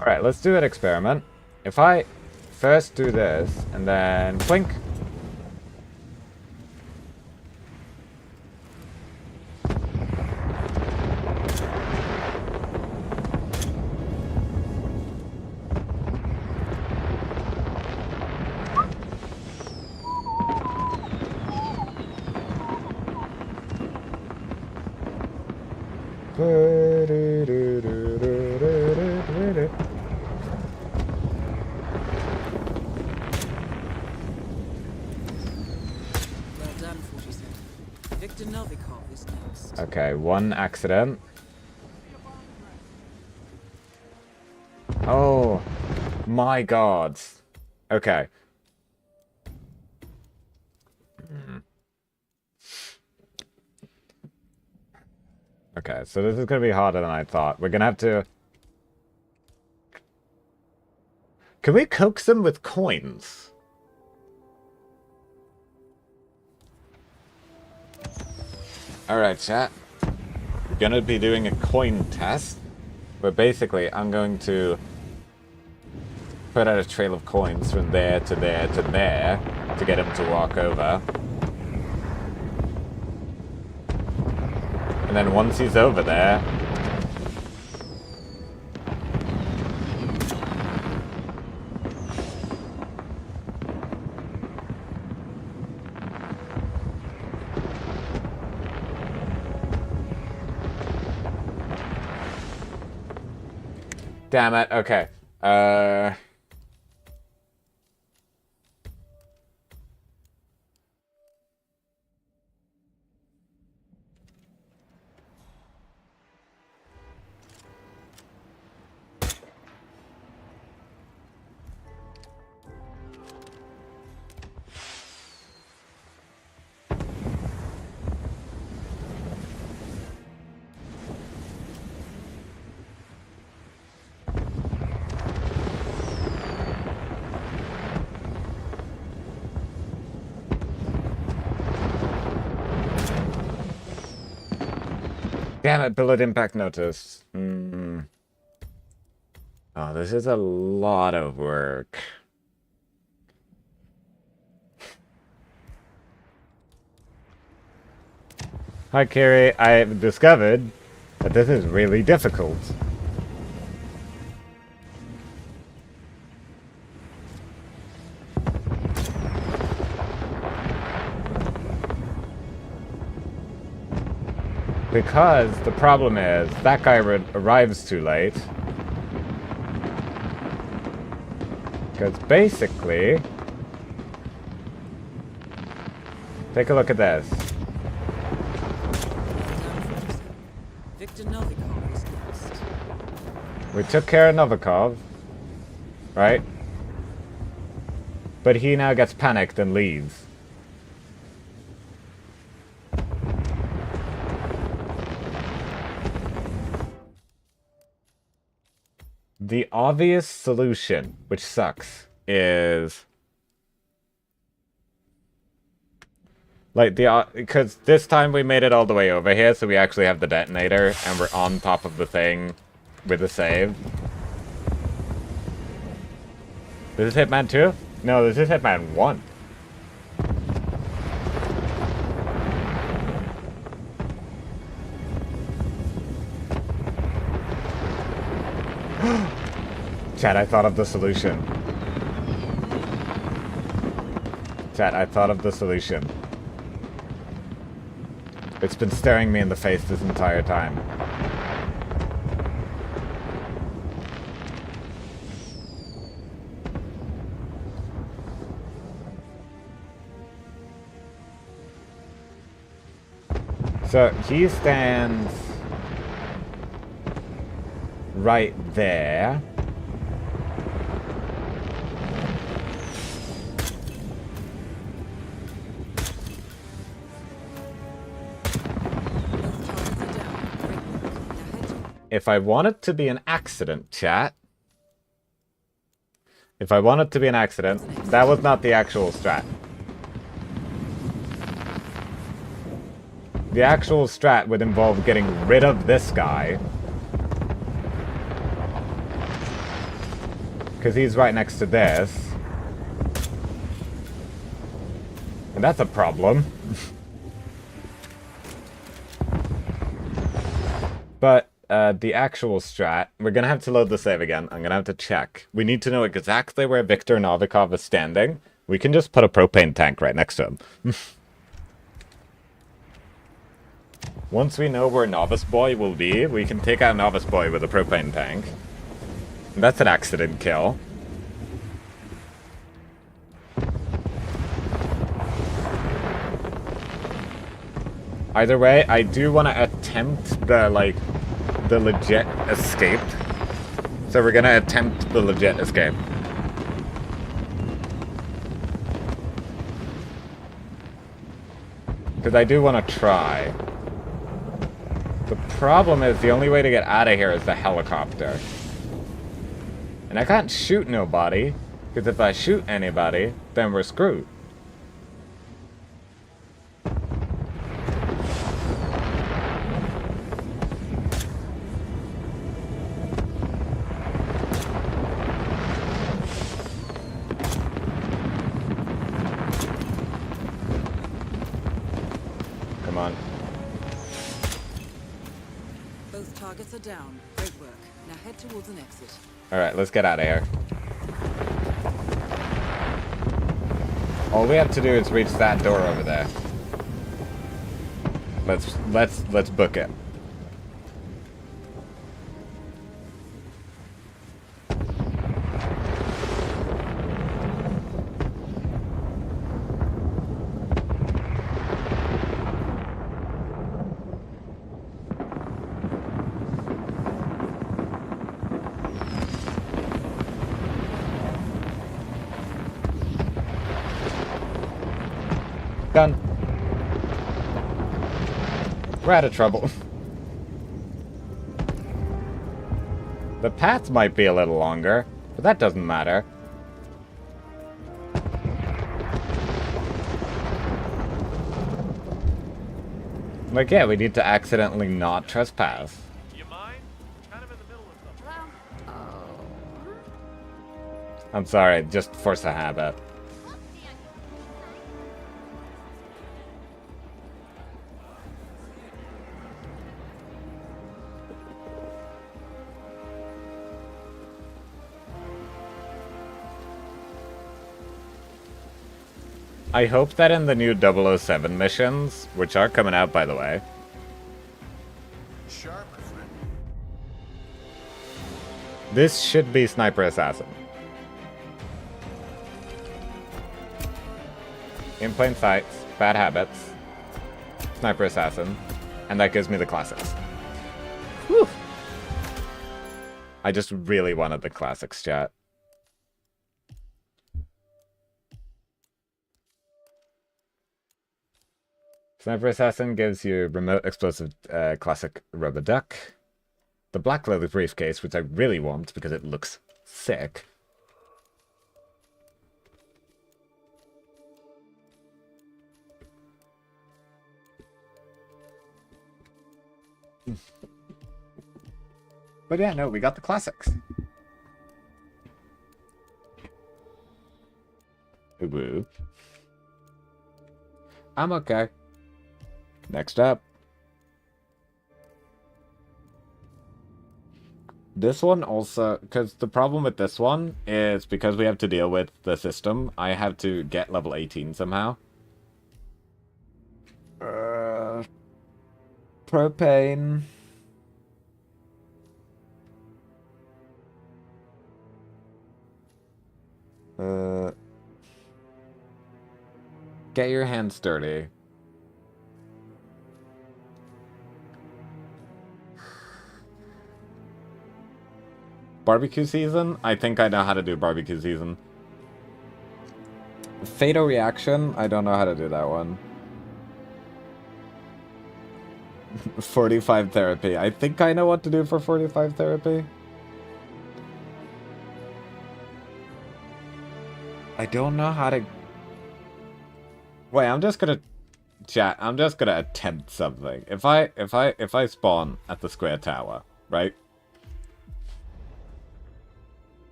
Alright, let's do an experiment. If I first do this, and then clink. Well done, 47. Victor Novikov is next. Okay, one accident. Oh my god. Okay. Okay, so this is gonna be harder than I thought. We're gonna have to... Can we coax them with coins? Alright, chat. We're gonna be doing a coin test. Where basically, I'm going to put out a trail of coins from there to there to there to get him to walk over. And then once he's over there... Damn it, okay. Damn it, bullet impact notice. Oh, this is a lot of work. Hi, Carrie. I've discovered that this is really difficult. Because the problem is, that guy arrives too late. Because basically... Take a look at this. Victor Novikov is next. We took care of Novikov. Right? But he now gets panicked and leaves. The obvious solution, which sucks, is... Like, because this time we made it all the way over here, so we actually have the detonator, and we're on top of the thing with the save. This is Hitman 2? No, this is Hitman 1. Chat, I thought of the solution. Chat, I thought of the solution. It's been staring me in the face this entire time. So, he stands right there. If I want it to be an accident, chat. If I want it to be an accident, that was not the actual strat. The actual strat would involve getting rid of this guy. Because he's right next to this. And that's a problem. But the actual strat, we're going to have to load the save again. I'm going to have to check. We need to know exactly where Victor Novikov is standing. We can just put a propane tank right next to him. Once we know where Novice Boy will be, we can take out Novice Boy with a propane tank. That's an accident kill. Either way, I do want to attempt the legit escape. So we're gonna attempt the legit escape. Because I do want to try. The problem is the only way to get out of here is the helicopter. And I can't shoot nobody, because if I shoot anybody, then we're screwed. Come on. Both targets are down. Great work. Now head towards an exit. Alright, let's get out of here. All we have to do is reach that door over there. Let's book it. Done. We're out of trouble. The path might be a little longer, but that doesn't matter. Like, yeah, we need to accidentally not trespass. I'm sorry, just force a habit. I hope that in the new 007 missions, which are coming out by the way, this should be Sniper Assassin. In plain sight, bad habits, Sniper Assassin, and that gives me the classics. Whew. I just really wanted the classics, chat. Sniper Assassin gives you remote explosive classic rubber duck. The black leather briefcase, which I really want because it looks sick. But yeah, no, we got the classics. Woo. I'm okay. Next up. This one also, because the problem with this one is because we have to deal with the system, I have to get level 18 somehow. Propane. Get your hands dirty. Barbecue season? I think I know how to do barbecue season. Fatal reaction? I don't know how to do that one. 45 therapy. I think I know what to do for 45 therapy. I don't know how to... Wait, I'm just gonna... Chat, I'm just gonna attempt something. If I spawn at the square tower, right?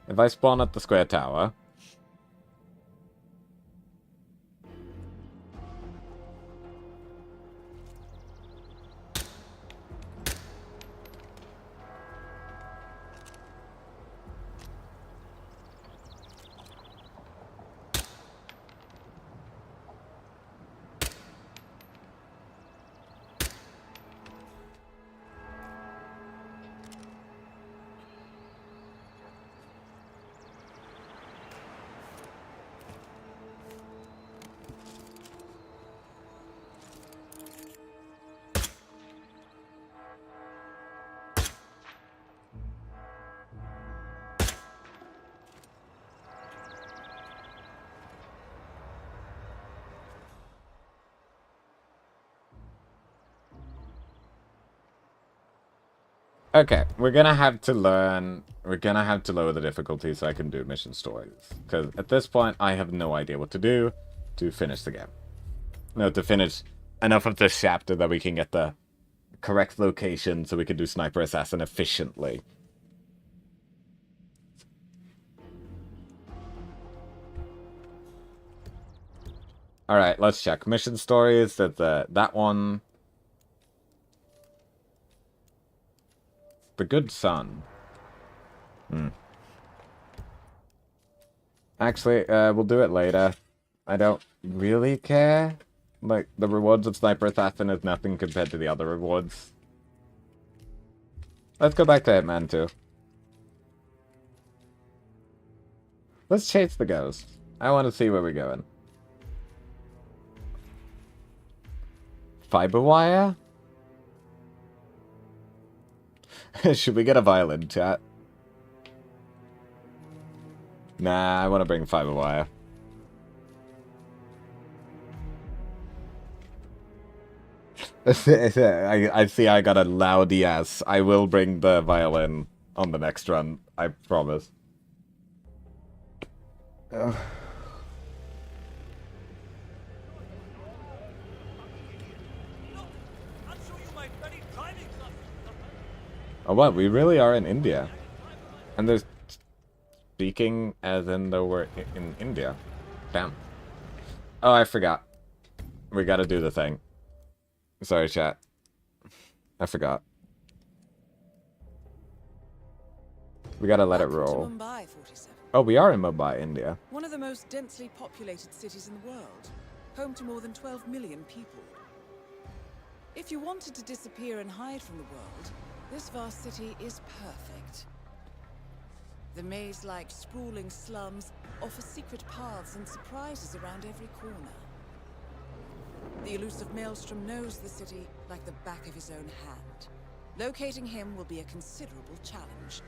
If I spawn at the square tower... Okay, we're gonna have to learn. We're gonna have to lower the difficulty so I can do mission stories. Because at this point, I have no idea what to do to finish the game. No, to finish enough of this chapter that we can get the correct location so we can do Sniper Assassin efficiently. Alright, let's check. Mission stories, that one. The Good Son. Actually, we'll do it later. I don't really care. Like, the rewards of Sniper Assassin is nothing compared to the other rewards. Let's go back to Hitman 2. Let's chase the ghost. I want to see where we're going. Fiber wire? Should we get a violin, chat? Nah, I want to bring fiber wire. I see I got a loud yes. I will bring the violin on the next run. I promise. Ugh. Oh, what? We really are in India. And they're speaking as in though we're in India. Damn. Oh, I forgot. We gotta do the thing. Sorry, chat. I forgot. We gotta let it roll. Mumbai, 47. Oh, we are in Mumbai, India. One of the most densely populated cities in the world. Home to more than 12 million people. If you wanted to disappear and hide from the world, this vast city is perfect. The maze-like sprawling slums offer secret paths and surprises around every corner. The elusive Maelstrom knows the city like the back of his own hand. Locating him will be a considerable challenge.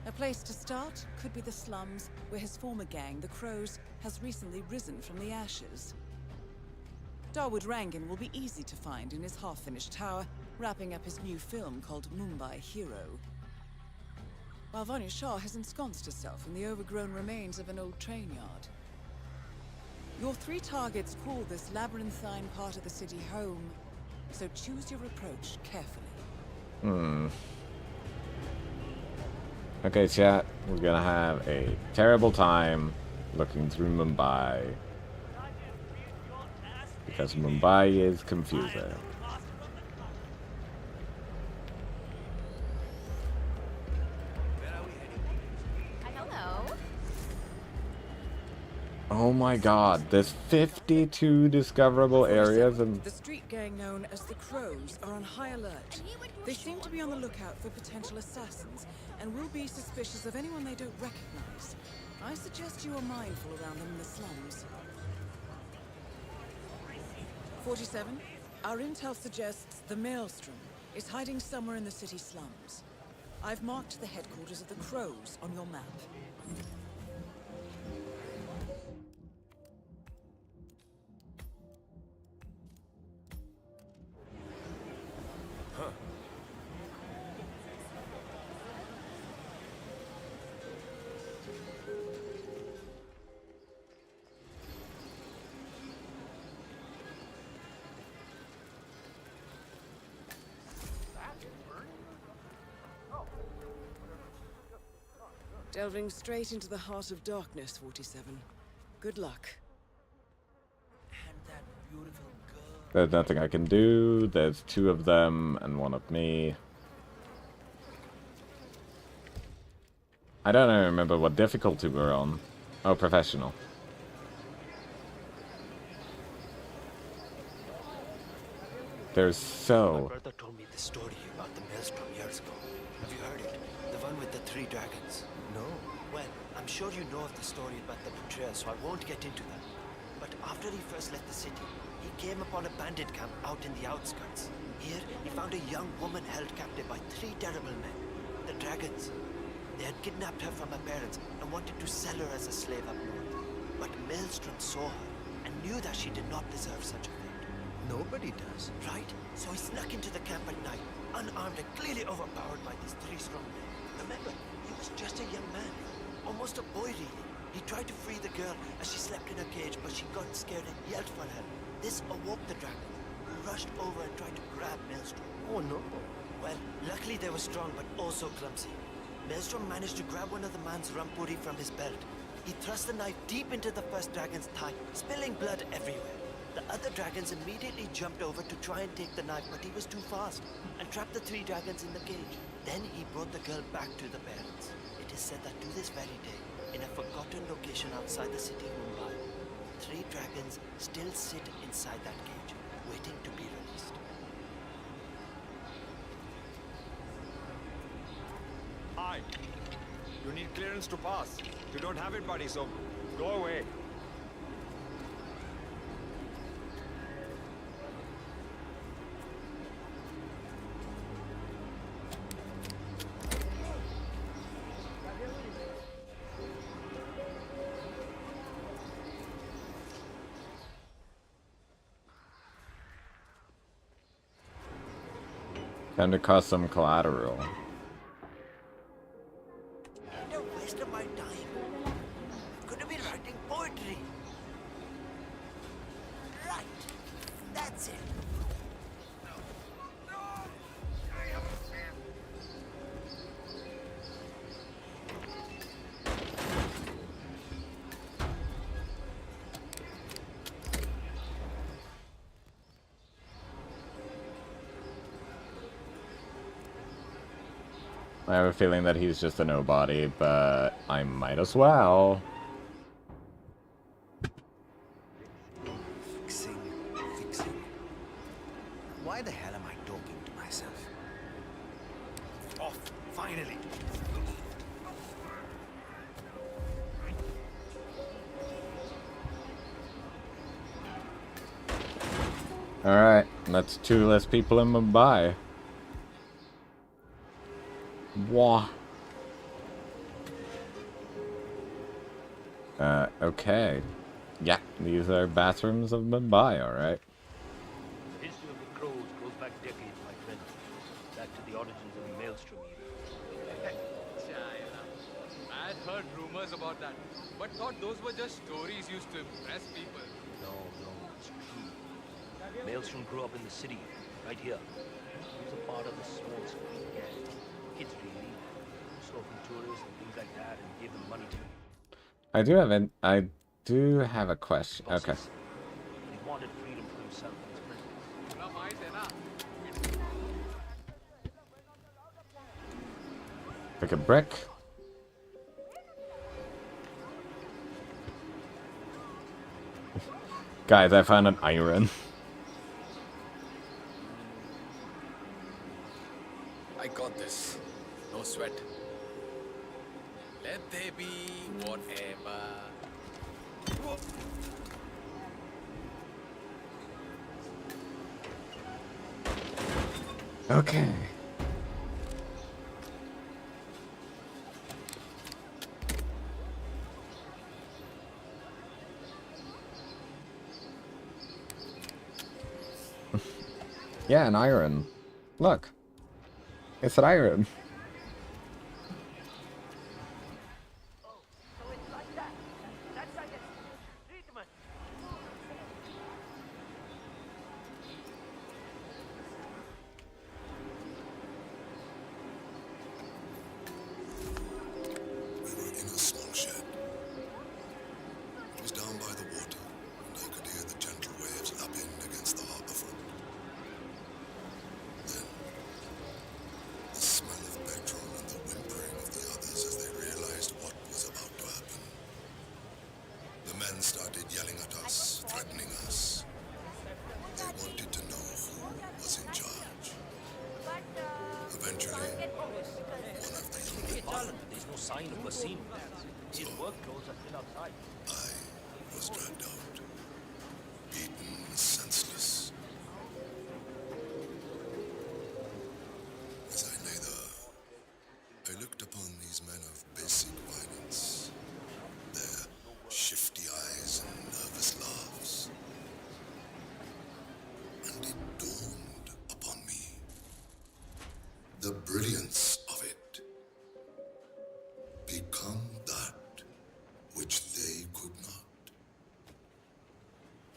A place to start could be the slums, where his former gang, the Crows, has recently risen from the ashes. Dawood Rangan will be easy to find in his half-finished tower, wrapping up his new film called Mumbai Hero. While Vanya Shah has ensconced herself in the overgrown remains of an old train yard. Your three targets call this labyrinthine part of the city home, so choose your approach carefully. Okay, chat. We're gonna have a terrible time looking through Mumbai. Because Mumbai is confusing. Hello. Oh my god, there's 52 discoverable areas and The street gang known as the Crows are on high alert. They seem to be on the lookout for potential assassins and will be suspicious of anyone they don't recognize. I suggest you are mindful around them in the slums. 47, our intel suggests the Maelstrom is hiding somewhere in the city slums. I've marked the headquarters of the Crows on your map. Delving straight into the heart of darkness, 47. Good luck. there's nothing I can do. There's two of them and one of me. I don't even remember what difficulty we're on. Oh, professional. There's so... My brother told me the story about the Maelstrom years ago. Have you heard it? The one with the 3 dragons. No. Well, I'm sure you know of the story about the betrayal, so I won't get into that. But after he first left the city, he came upon a bandit camp out in the outskirts. Here, he found a young woman held captive by 3 terrible men, the dragons. They had kidnapped her from her parents and wanted to sell her as a slave up north. But Maelstrom saw her and knew that she did not deserve such a fate. Nobody does. Right? So he snuck into the camp at night, unarmed and clearly overpowered by these three strong men. Remember, he was just a young man, almost a boy really. He tried to free the girl as she slept in her cage, but she got scared and yelled for help. This awoke the dragon, who rushed over and tried to grab Maelstrom. Oh no. Well, luckily they were strong, but also clumsy. Maelstrom managed to grab one of the man's rampuri from his belt. He thrust the knife deep into the first dragon's thigh, spilling blood everywhere. The other dragons immediately jumped over to try and take the knife, but he was too fast, and trapped the three dragons in the cage. Then he brought the girl back to the parents. It is said that to this very day, in a forgotten location outside the city of Mumbai, three dragons still sit inside that cage, waiting to be released. Hi. You need clearance to pass. You don't have it, buddy, so go away. Time to cause some collateral. No waste of my time. Could have been writing poetry. Right. That's it. I have a feeling that he's just a nobody, but I might as well. Fixing. Why the hell am I talking to myself? Off, finally. Alright, that's 2 less people in Mumbai. Wah. Okay. Yeah, these are bathrooms of Mumbai, alright. The history of the crows goes back decades, my friend. Back to the origins of the Maelstrom era. I had heard rumors about that, but thought those were just stories used to impress people. No, it's true. Maelstrom grew up in the city, right here. He was a part of the small street gang. Kids really. Stole from tourists and things like that and gave them money to. I do have a question. Okay. He wanted freedom for himself and his friends. Pick a brick. Guys, I found an iron. I got this. No sweat. Let there be whatever. Okay. Yeah, an iron. Look. It's an iron.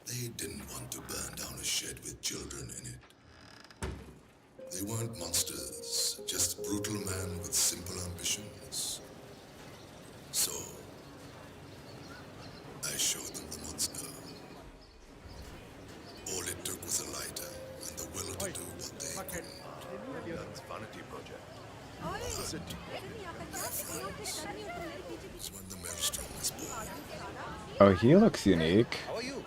They didn't want to burn down a shed with children in it. They weren't monsters, just brutal men with simple ambitions. So, I showed them the monster. All it took was a lighter and the will to do what they couldn't. That's vanity project. It's when the maelstrom was born. Oh, he looks unique. How are you?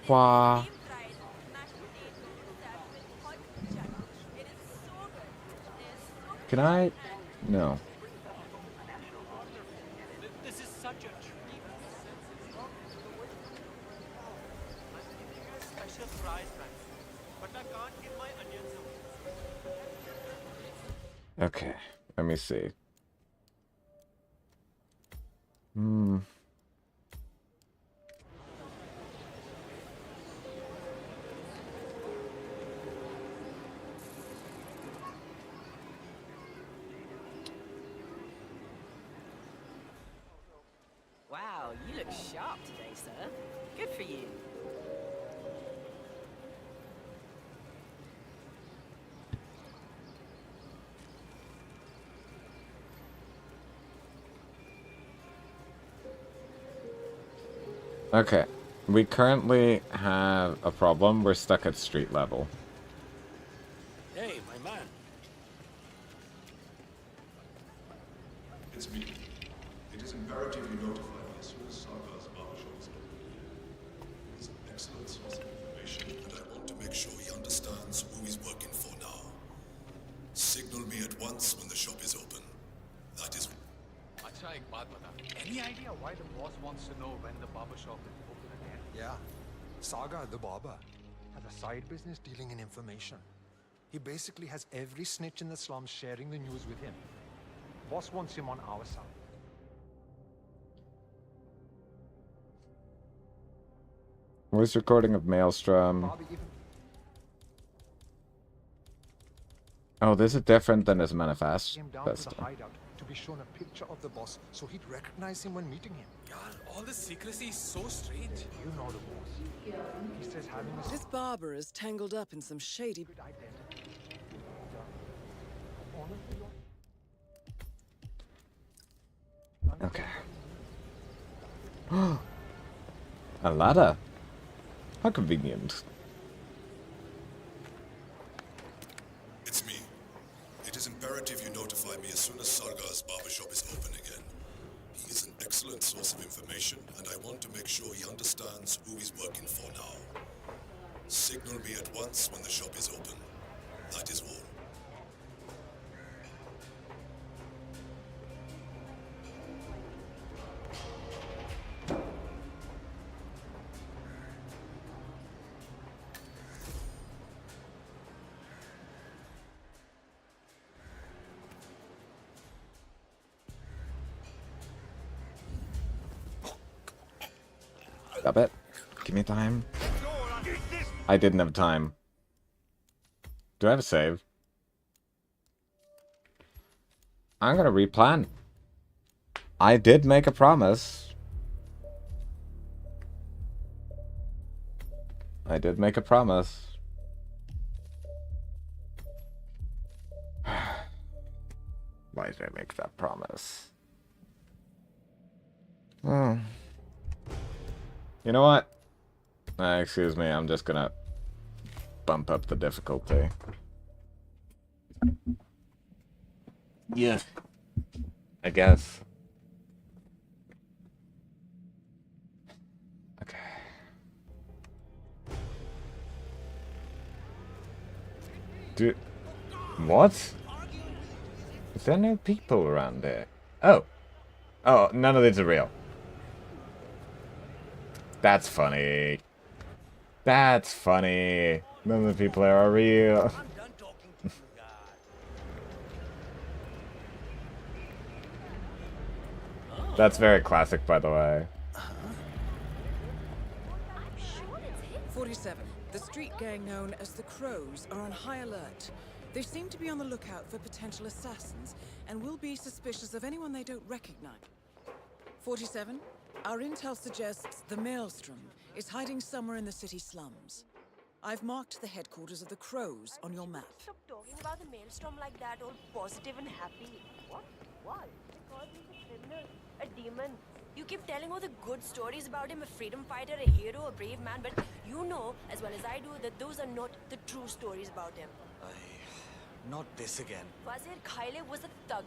Wow. Can I? No. This is such a treat. Special fries, man. But I can't give my onions away. Okay, let me see. Hmm. Wow, you look sharp today, sir. Good for you. Okay. We currently have a problem. We're stuck at street level. Hey, my man. It's me. It is imperative you notify me as soon as Saga's barbershop is open. He's an excellent source of information, and I want to make sure he understands who he's working for now. Signal me at once when the shop is open. That is... अच्छा एक बात बता. Any idea why the boss wants to know when the barber shop is open again? Yeah. Saga, the barber, has a side business dealing in information. He basically has every snitch in the slums sharing the news with him. Boss wants him on our side. Voice recording of Maelstrom. Oh, this is different than his manifest. Came down to the hideout to be shown a picture of the boss so he'd recognize him when meeting him. Yeah, all this secrecy is so strange. You know the boss. He says having a This barber is tangled up in some shady... Okay. A ladder. How convenient. It's me. It is imperative you notify me as soon as Sargar's barbershop is open again. He is an excellent source of information, and I want to make sure he understands who he's working for now. Signal me at once when the shop is open. That is all. Stop it. Give me time. I didn't have time. Do I have a save? I'm gonna replan. I did make a promise. I did make a promise. Why did I make that promise? Oh. You know what? Excuse me, I'm just gonna bump up the difficulty. Yeah. I guess. Okay. Dude. What? Is there no people around here? Oh. Oh, none of these are real. That's funny. That's funny. None of the people there are real. That's very classic, by the way. 47. The street gang known as the Crows are on high alert. They seem to be on the lookout for potential assassins and will be suspicious of anyone they don't recognize. 47. Our intel suggests the Maelstrom is hiding somewhere in the city slums. I've marked the headquarters of the Crows on your map. Stop talking about the Maelstrom like that, all positive and happy. What? Why? Because he's a criminal, a demon. You keep telling all the good stories about him, a freedom fighter, a hero, a brave man, but you know, as well as I do, that those are not the true stories about him. Not this again. Wazir Khaile was a thug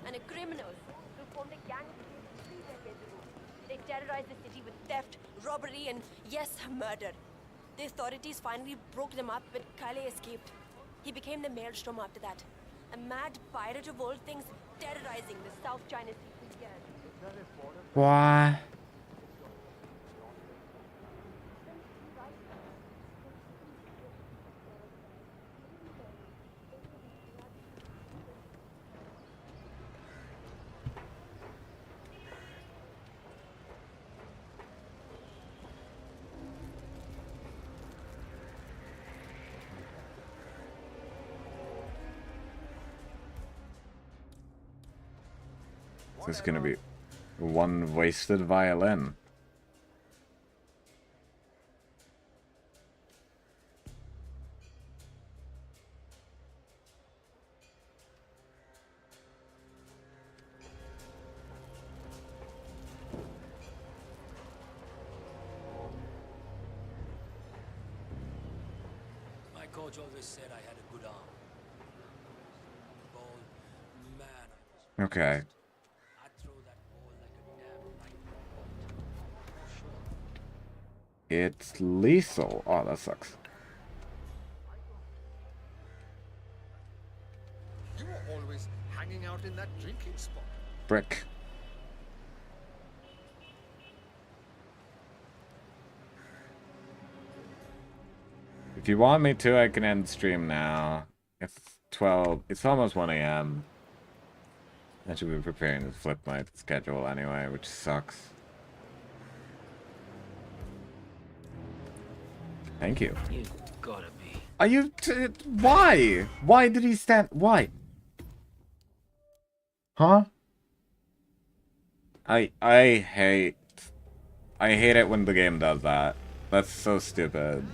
and a criminal who formed a gang 3 decades ago. They terrorized the city with theft, robbery, and yes, murder. The authorities finally broke them up, but Khaile escaped. He became the Maelstrom after that. A mad pirate of all things, terrorizing the South China Sea for years. Why? This is gonna be one wasted violin. My coach always said I had a good arm. Ball, man, I was. Okay. It's lethal. Oh, that sucks. You were always hanging out in that drinking spot. Brick. If you want me to, I can end stream now. It's 12. It's almost 1 a.m. I should be preparing to flip my schedule anyway, which sucks. Thank you. You gotta be. Are you... why? Why did he stand... Why? Huh? I hate... I hate it when the game does that. That's so stupid.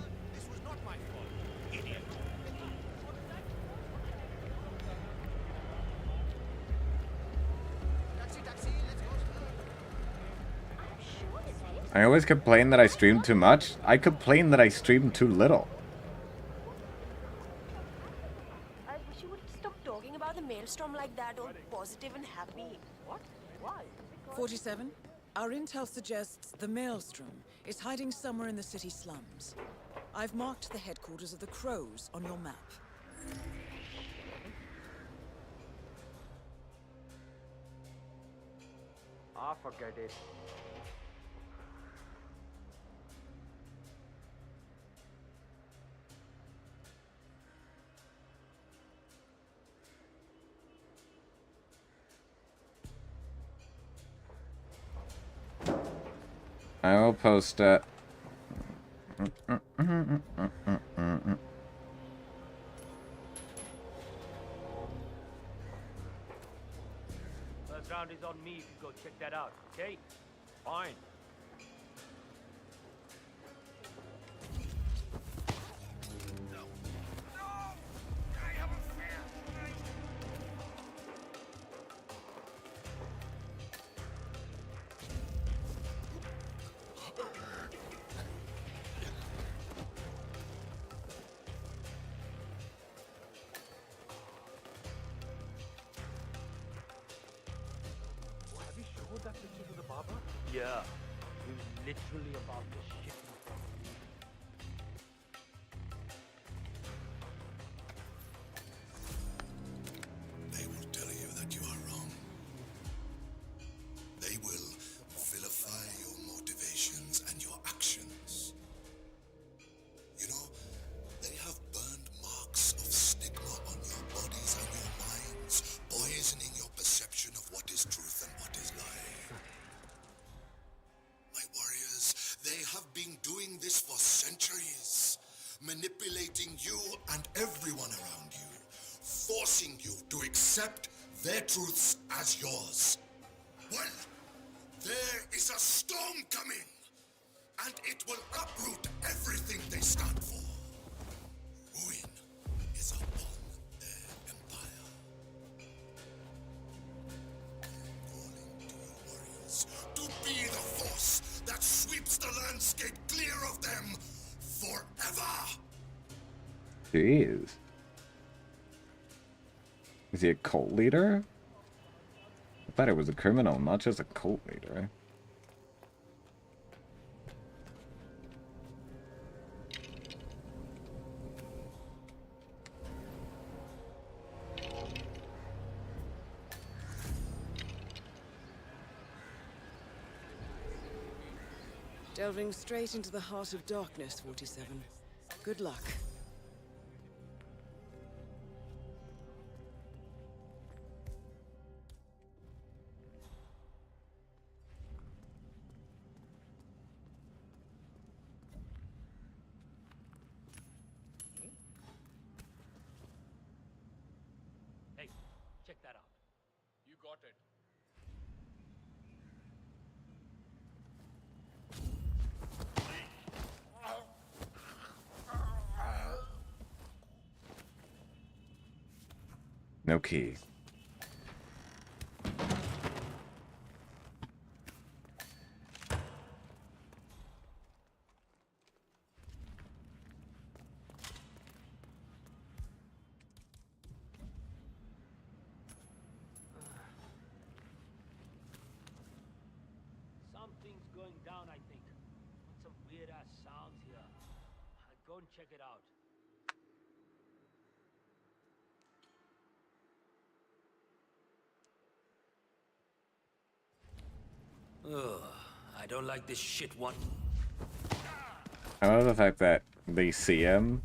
I always complain that I stream too much. I complain that I stream too little. I wish you would stop talking about the Maelstrom like that, all positive and happy. What? Why? 47. Our intel suggests the Maelstrom is hiding somewhere in the city slums. I've marked the headquarters of the Crows on your map. Ah, forget it. I will post it. First round is on me if you go check that out, okay? Fine. Yeah, he was literally about to shit me. They will tell you that you are wrong. They will vilify your motivations and your actions. You know, they have burned marks of stigma on your bodies and your minds, poisoning your perception of what is truth and what is lie. My warriors, they have been doing this for centuries, manipulating you and everyone around you, forcing you to accept their truths as yours. Well, their is a storm coming, and it will uproot everything they stand for. Ruin is upon their empire. Calling to your warriors to be the force that sweeps the landscape clear of them forever. Jeez. Is he a cult leader? I thought it was a criminal, not just a cult leader. Delving straight into the heart of darkness, 47. Good luck. Hey, check that out. You got it. No key. Something's going down, I think. Some weird-ass sounds here. I'll go and check it out. Ugh, I don't like this shit one. I love the fact that they see him,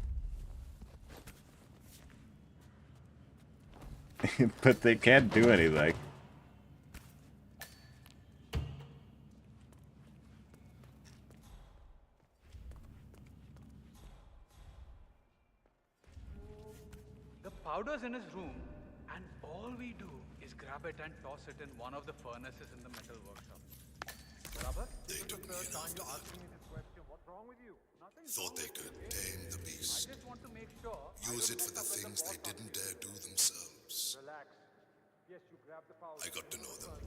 but they can't do anything. The powder's in his room, and all we do is grab it and toss it in one of the furnaces in the metal workshop. Rubber? They took me in after I What's wrong with you? Nothing. thought they could tame the beast. I just want to make sure. Use it for the things they didn't dare do themselves. Relax. Yes, you grab the powder. I got to know them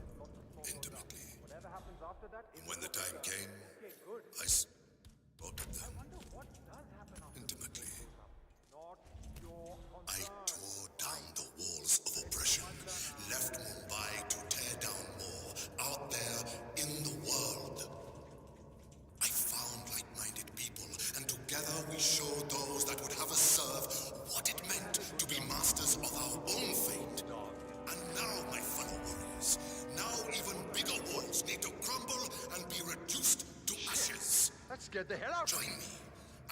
intimately. Whatever happens after that And when the time came, okay, good. I spotted them What does happen after intimately. not your I tore down the walls of oppression, left Mumbai to tear down more out there in the world. I found like-minded people, and together we showed those that would have us serve what it meant to be masters of our own fate. And now, my fellow warriors, now even bigger walls need to crumble and be reduced to ashes. Let's get the hell out. Join me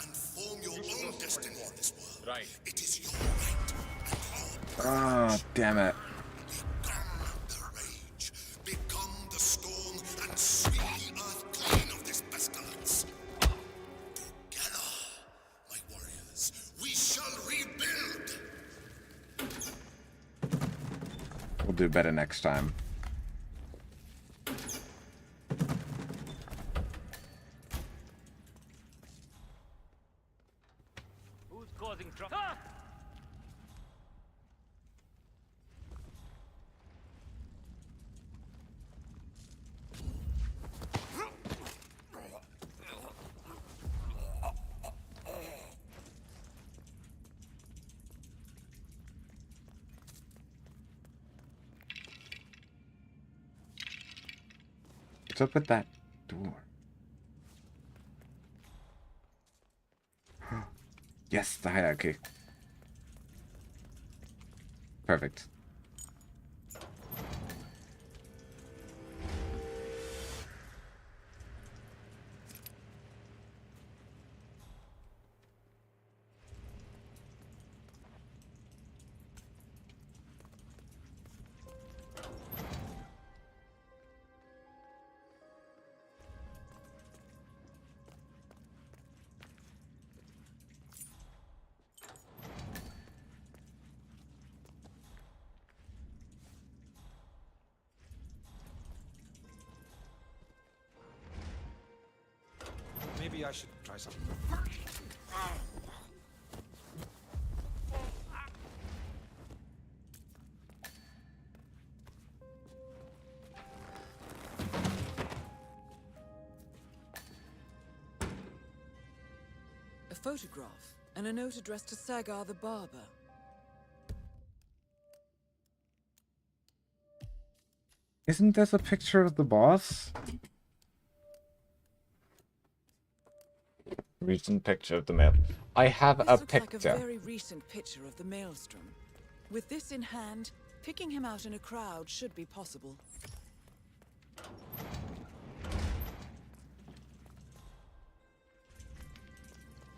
and form your own destiny in this world. Right. It is your right and your Ah, damn it. become the storm and sweep the earth clean of this pestilence. Together, my warriors, we shall rebuild. We'll do better next time. Who's causing trouble? Ah! What's up with that door? Yes, the hierarchy. Perfect. Maybe I should try something. A photograph and a note addressed to Sagar the barber. Isn't this a picture of the boss? Recent picture of the mail. I have This a looks like picture. a very recent picture of the maelstrom. With this in hand, picking him out in a crowd should be possible.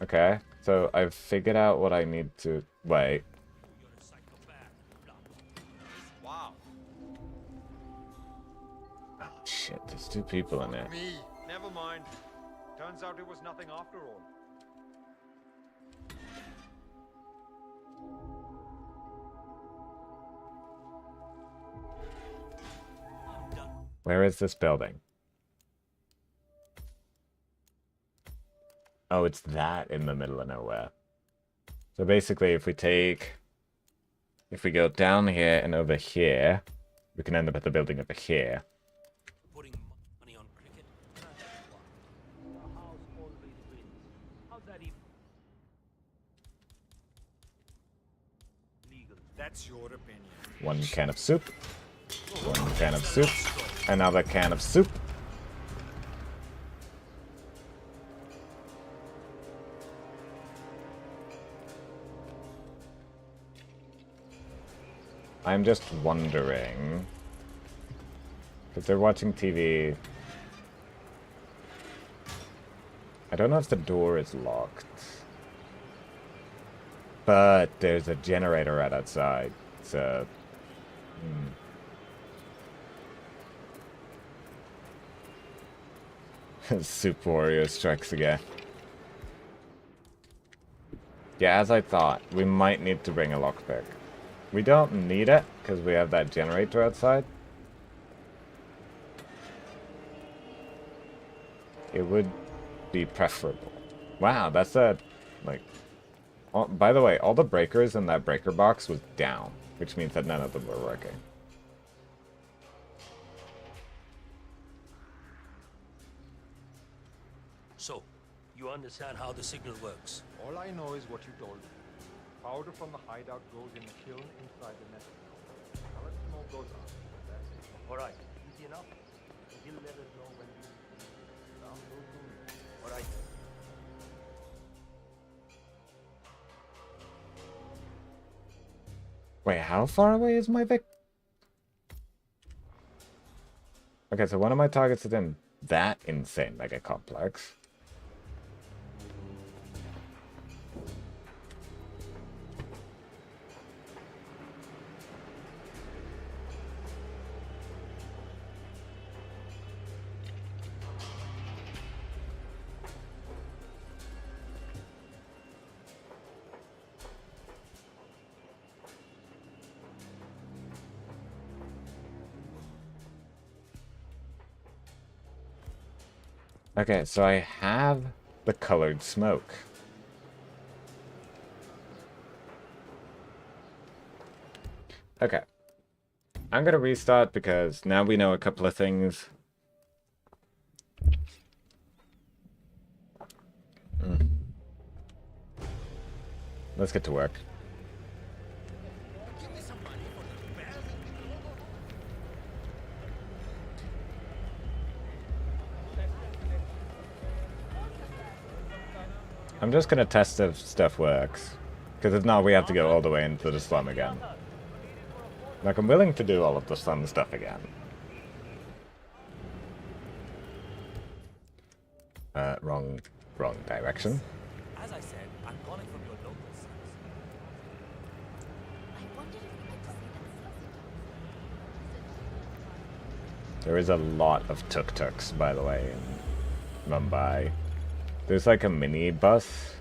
Okay, so I've figured out what I need to... Wait. Wow. Oh, shit, there's two people in there. Me. Never mind. Turns out it was nothing after all. Where is this building? Oh, it's that in the middle of nowhere. So basically, if we go down here and over here, we can end up at the building over here. Putting money on cricket? The house always wins. How's that even legal? That's your opinion. One can of soup. One can of soup. Another can of soup. I'm just wondering, because they're watching TV. I don't know if the door is locked, but there's a generator right outside, so... Soup Warrior strikes again. Yeah, as I thought, we might need to bring a lockpick. We don't need it, because we have that generator outside. It would be preferable. Wow, that's a... like... Oh, by the way, all the breakers in that breaker box was down, which means that none of them were working. So, you understand how the signal works? All I know is what you told me. Powder from the hideout goes in the kiln inside the metal. Now let smoke goes out. That's it. Alright, easy enough. He'll let us know when we... Sounds so good. Alright. Wait, how far away is my Vic? Okay, so one of my targets is in that insane mega complex. Okay, so I have the colored smoke. Okay. I'm gonna restart because now we know a couple of things. Let's get to work. I'm just gonna test if stuff works. Because if not, we have to go all the way into the slum again. Like, I'm willing to do all of the slum stuff again. Wrong direction. As I said, I'm calling from your local source. There is a lot of tuk-tuks, by the way, in Mumbai. There's like a mini bus.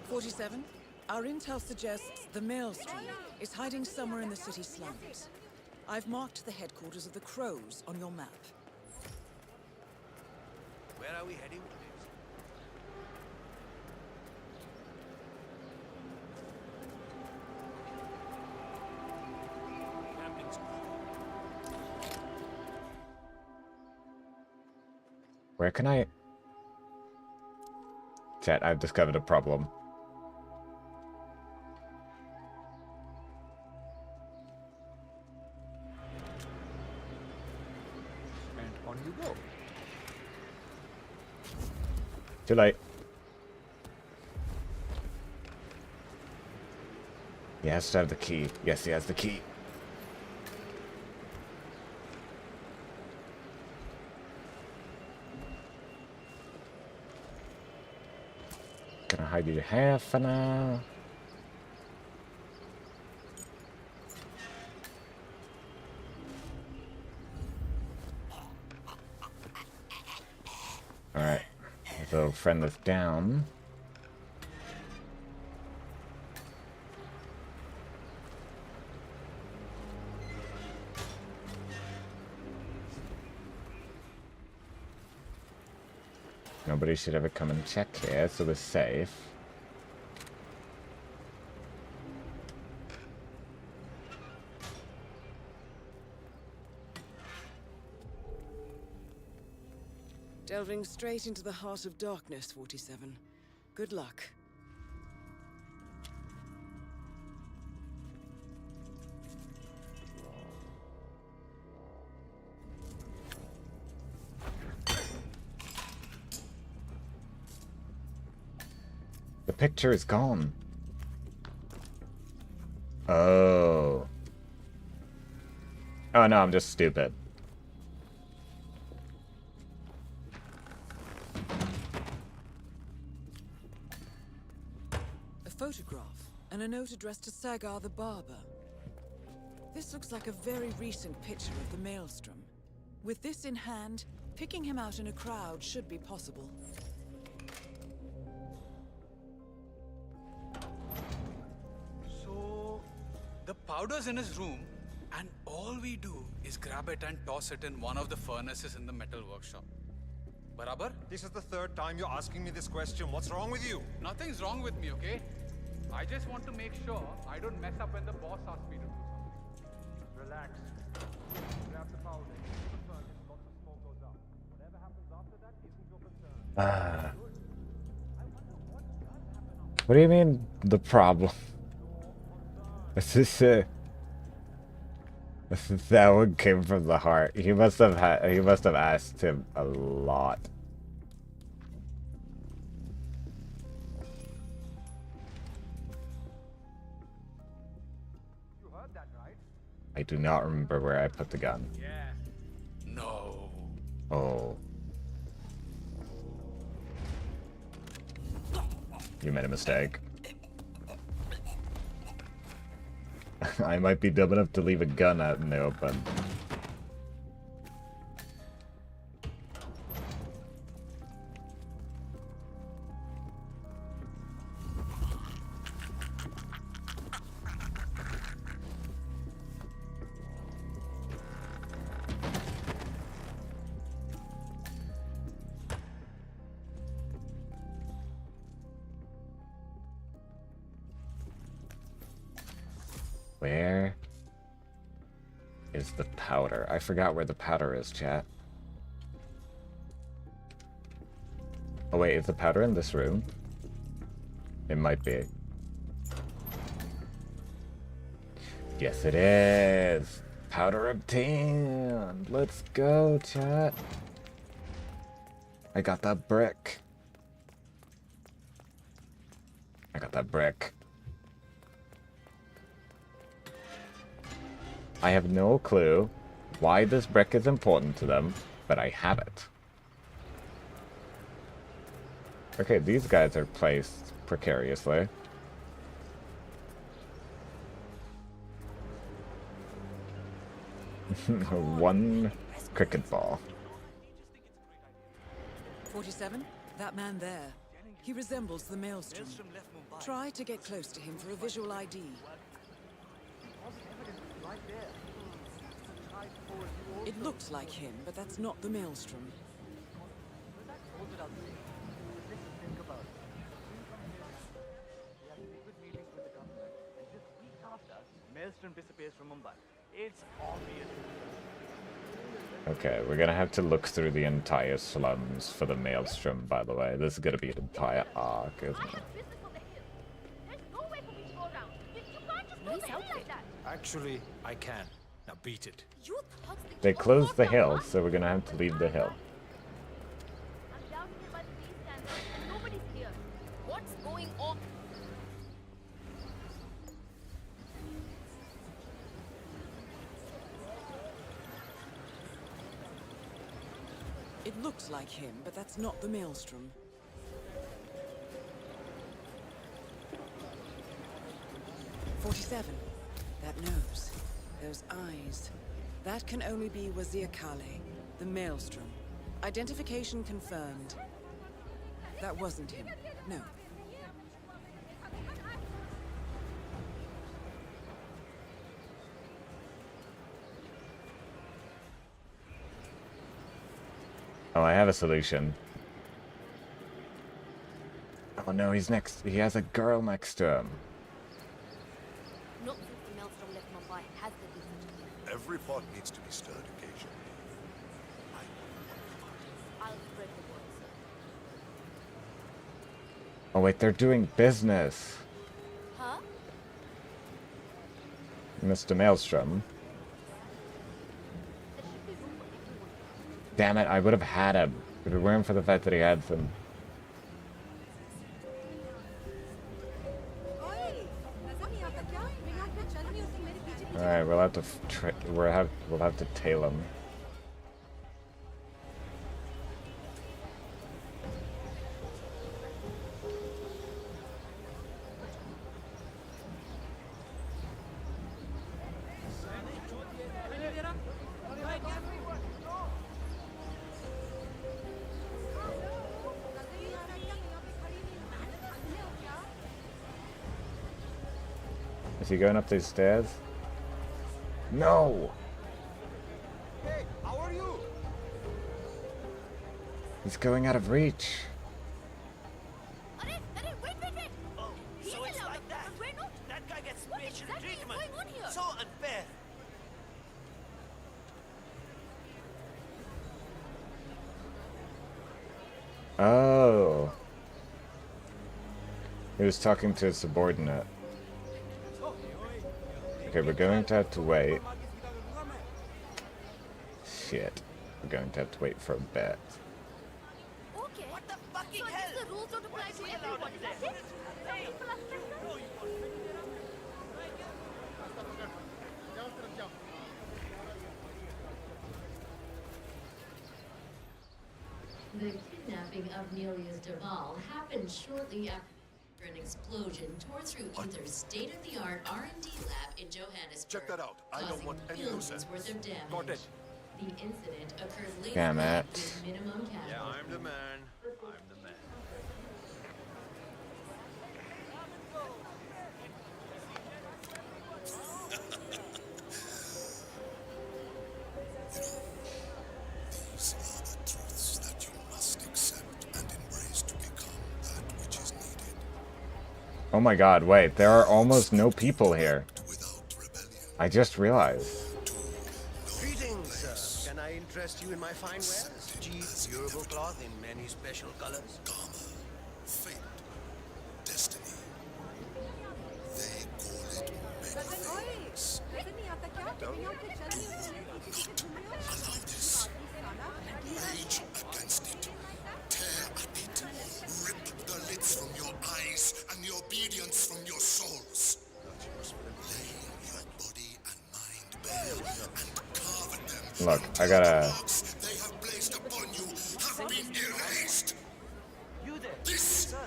47. Our intel suggests the maelstrom is hiding somewhere in the city slums. I've marked the headquarters of the Crows on your map. Where are we heading? Where can I... Chat, I've discovered a problem. And on you go. Too late. He has to have the key. Yes, he has the key. Gonna hide you half for now. Alright. So friend is down. Nobody should ever come and check here, so we're safe. Delving straight into the heart of darkness, 47. Good luck. The picture is gone. Oh. Oh no, I'm just stupid. A photograph and a note addressed to Sagar the Barber. This looks like a very recent picture of the Maelstrom. With this in hand, picking him out in a crowd should be possible. So, the powder's in his room, and all we do is grab it and toss it in one of the furnaces in the metal workshop. Barabar? This is the third time you're asking me this question. What's wrong with you? Nothing's wrong with me, okay? I just want to make sure I don't mess up when the boss asks me to do something. Relax. Grab the powder. The furnace, lots of smoke goes up. Whatever happens after that isn't your concern. What do you mean, the problem? This is that one came from the heart. He must have asked him a lot. You heard that, right? I do not remember where I put the gun. Yeah. No. Oh. You made a mistake. I might be dumb enough to leave a gun out in the open. Where is the powder? I forgot where the powder is, chat. Oh wait, is the powder in this room? It might be. Yes, it is! Powder obtained! Let's go, chat! I got that brick. I got that brick. I have no clue why this brick is important to them, but I have it. Okay, these guys are placed precariously. One cricket ball. 47? That man there. He resembles the Maelstrom. Try to get close to him for a visual ID. looks like him, but that's not the Maelstrom. Think about it. We have secret meetings with the government, and just weeks after, Maelstrom disappears from Mumbai. It's obvious. Okay, we're gonna have to look through the entire slums for the Maelstrom, by the way. This is gonna be an entire arc, isn't it? There's no way for me to go around. You can't just go down like that. Actually, I can. Now beat it. You thugs think They you can closed the go hill, down, so we're gonna have to leave the hill. I'm down here by the base camp, and nobody's here. What's going on? It looks like him, but that's not the Maelstrom. "47. That nose. Those eyes. That can only be Wazir Kale, the Maelstrom. Identification confirmed. That wasn't him. No. Oh, I have a solution. Oh no, he's next. He has a girl next to him. Not since the Maelstrom left Mumbai has there been such a thing. Every pot needs to be stirred occasionally. I'll spread the word, sir. Oh wait, they're doing business. Huh? Mr. Maelstrom. Damn it, I would have had him. If it weren't for the fact that he had some. Alright, we'll have to we'll have to tail him. Is he going up these stairs? No! Hey, how are you? He's going out of reach. Wait. Oh, so it's like that. That guy gets special treatment. Going on here? So unfair. Oh. He was talking to a subordinate. Okay, we're going to have to wait. Shit. We're going to have to wait for a bit. Okay. What the fucking hell? The rules don't apply to everyone. Is that it? Some people are stricter. The kidnapping of Nelius Duval happened shortly after an explosion tore through Ether's state-of-the-art R&D lab in Johannesburg. Check that out. I don't want any loose billions worth of damage. Got it. The incident occurred late Damn at night it. with minimum casualties. Yeah, I'm the man. I'm the man. These are the truths that you must accept and embrace to become that which is needed. Oh my god, wait. There are almost no people here. I just realized. Greetings, sir. Can I interest you in my fine wares? Cheap, durable cloth in many special colors. Fate, destiny. They call it many things. Don't allow this. Rage against it. Tear at it. Rip the lids from your eyes and the obedience from your souls. Lay your body and mind bare and carve at them. Look, I gotta. They have placed upon you have been erased. You there, This, sir,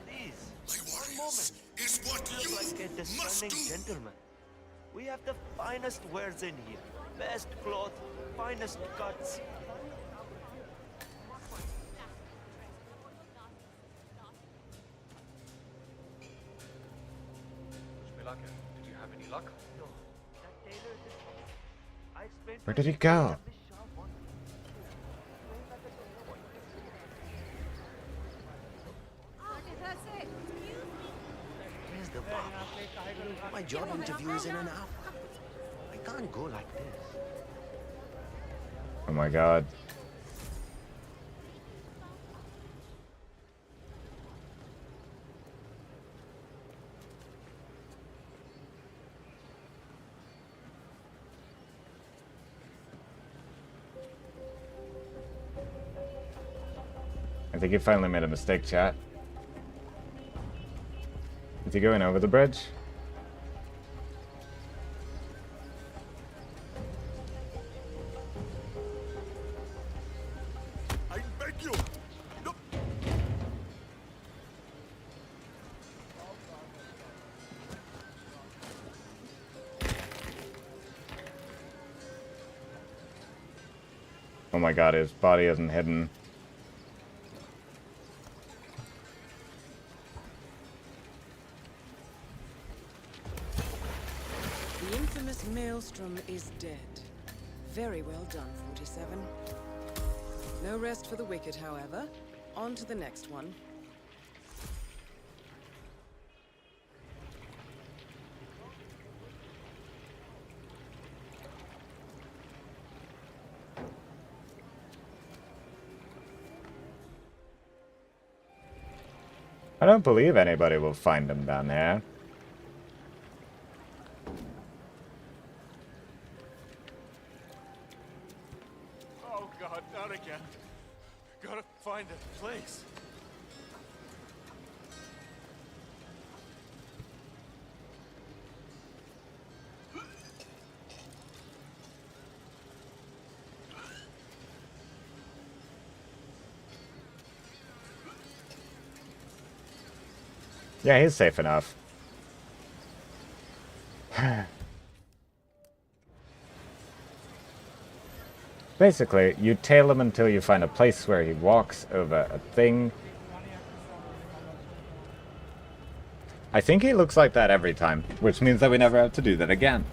please. my One warriors, moment. is what You you look like a must discerning do. gentleman. We have the finest wares in here. Best cloth, finest cuts. Milaka, did you have any luck? No, that tailor is I spent Where did he go? this shop My job interview is in an hour. I can't go like this. Oh my god. I think you finally made a mistake, chat. Is he going over the bridge? I beg you! No! Oh my god, his body isn't hidden. The infamous Maelstrom is dead. Very well done, 47. No rest for the wicked, however. On to the next one. I don't believe anybody will find him down there. Oh god, not again. Gotta find a place. Yeah, he's safe enough. Basically, you tail him until you find a place where he walks over a thing. I think he looks like that every time, which means that we never have to do that again.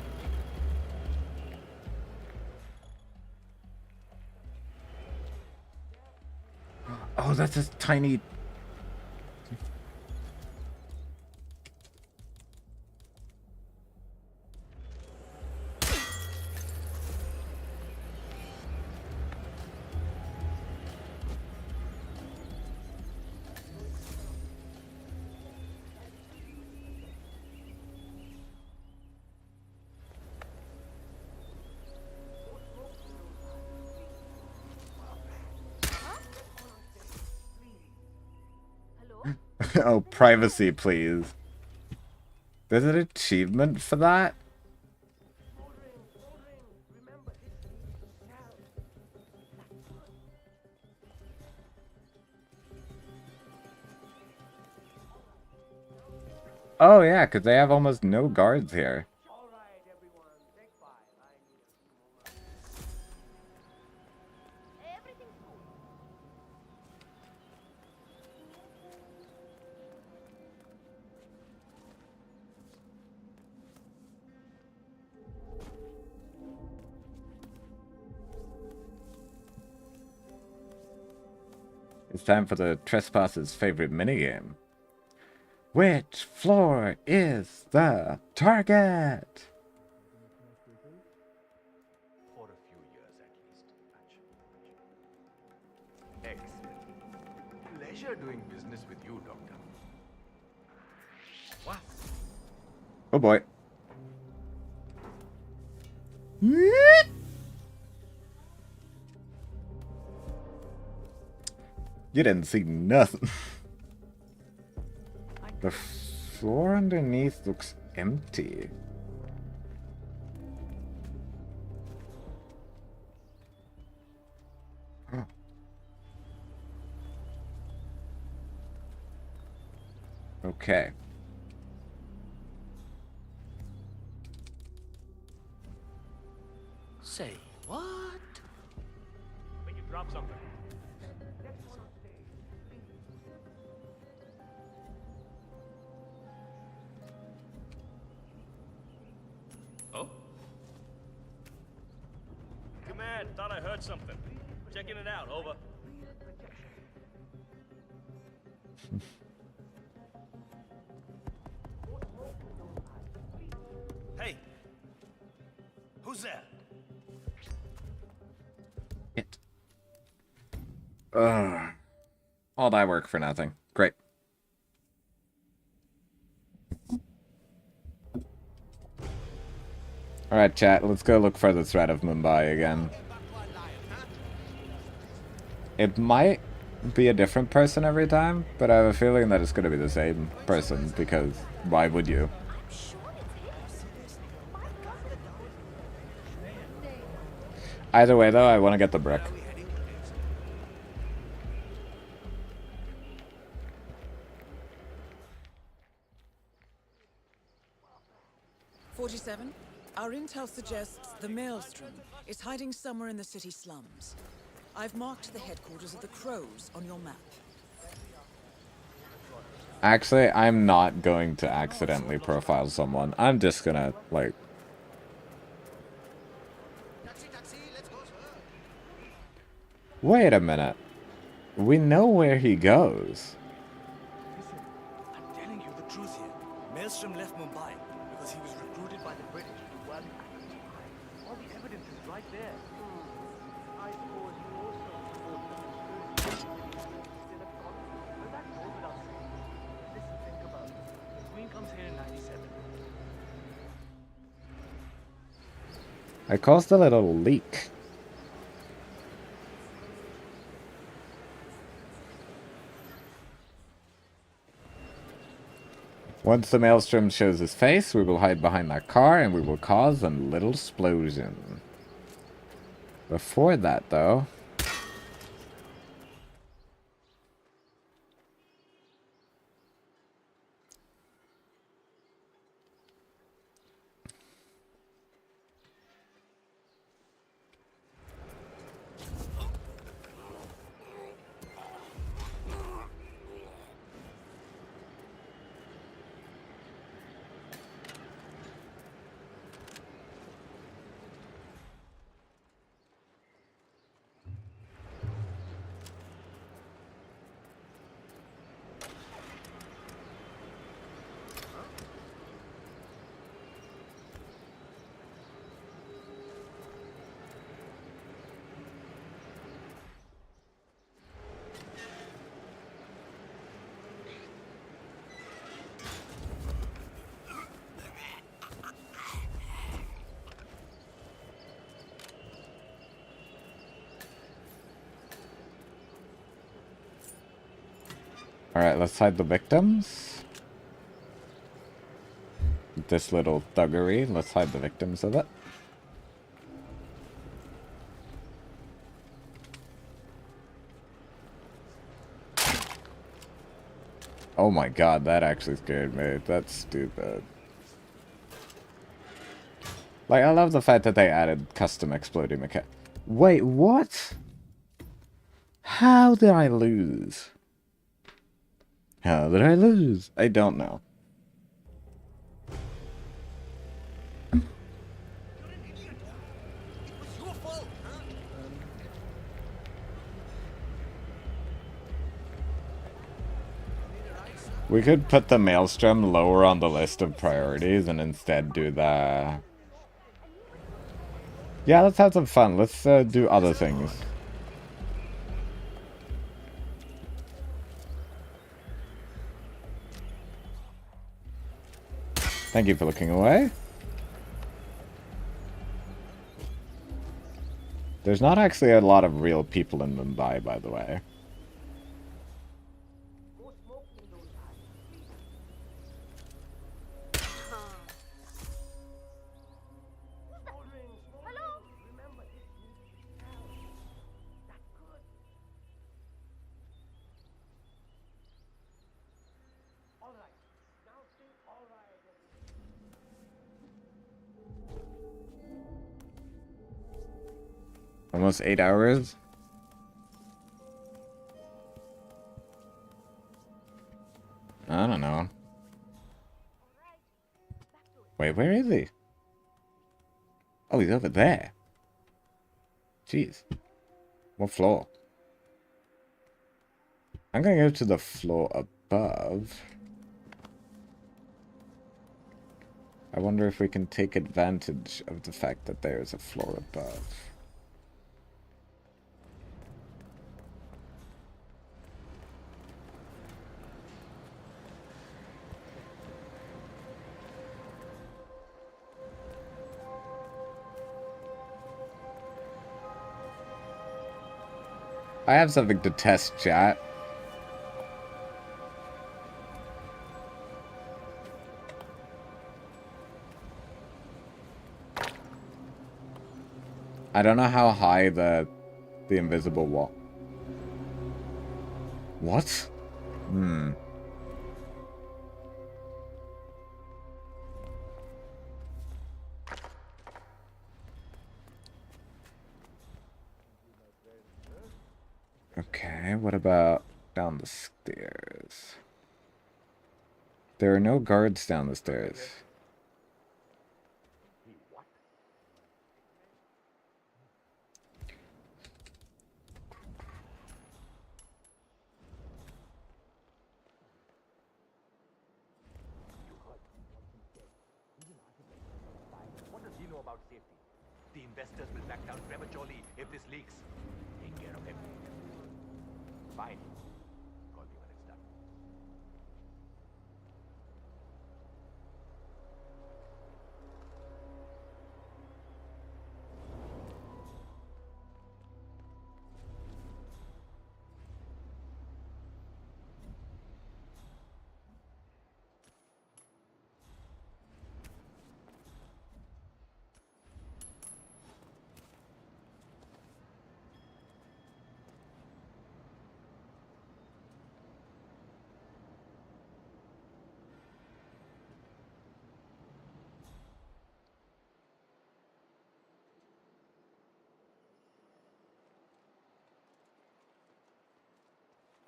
Oh, that's a tiny... Oh, privacy, please. There's an achievement for that? Oh yeah, because they have almost no guards here. It's time for the Trespasser's favorite minigame. Which floor is the target? For a few years at least, excellent. Pleasure doing business with you, Doctor. What? Oh boy. You didn't see nothing. The floor underneath looks empty. Huh. Okay. Say what? I think you dropped something. Oh? Command, thought I heard something. Checking it out, over. Who's there? Ugh. All that work for nothing. Great. Alright, chat, let's go look for the threat of Mumbai again. It might be a different person every time, but I have a feeling that it's going to be the same person, because why would you? Either way, though, I want to get the brick. "47, our intel suggests the Maelstrom is hiding somewhere in the city slums. I've marked the headquarters of the Crows on your map." Actually, I'm not going to accidentally profile someone. I'm just gonna, like... Wait a minute. We know where he goes. I'm telling you the truth here. Maelstrom left Mumbai because he was recruited by the British. Well, all the evidence is right there. I suppose you also support the conspiracy. Well, that goes without saying. Listen, think about it. The Queen comes here in 97. I caused a little leak. Once the Maelstrom shows his face, we will hide behind that car and we will cause a little explosion. Before that, though... Alright, let's hide the victims. This little thuggery, let's hide the victims of it. Oh my god, that actually scared me. That's stupid. Like, I love the fact that they added custom exploding mechanics. Wait, what? How did I lose? How did I lose? I don't know. We could put the Maelstrom lower on the list of priorities and instead do the... Yeah, let's have some fun. Let's do other things. Thank you for looking away. There's not actually a lot of real people in Mumbai, by the way. Almost 8 hours. I don't know. Wait, where is he? Oh, he's over there. Jeez. What floor? I'm gonna go to the floor above. I wonder if we can take advantage of the fact that there is a floor above. I have something to test, chat. I don't know how high the invisible wall. What? Hmm. Okay, what about down the stairs? There are no guards down the stairs. What does he know about safety? The investors will back down prematurely if this leaks. Take care of him. Fine. Call me when it's done.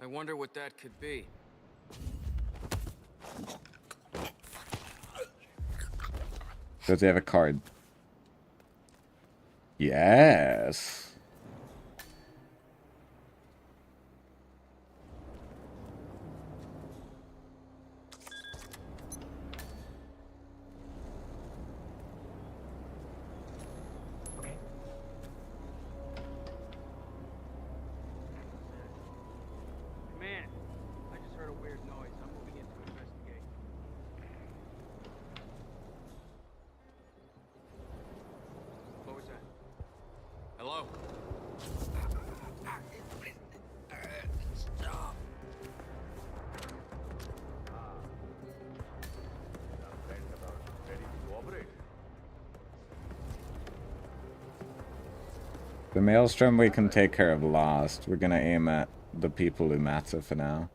I wonder what that could be. Does he have a card? Yes. Man, I just heard a weird noise. I'm moving in to investigate. What was that? Hello? Stop. The maelstrom we can take care of last. We're gonna aim at the people who matter for now.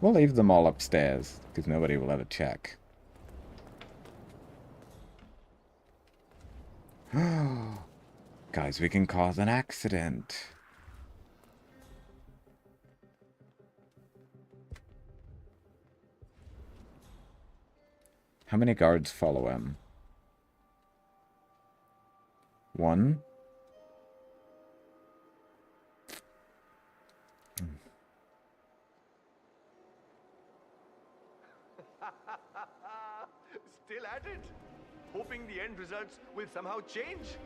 We'll leave them all upstairs, because nobody will ever check. Guys, we can cause an accident. How many guards follow him? One? Still at it? Hoping the end results will somehow change?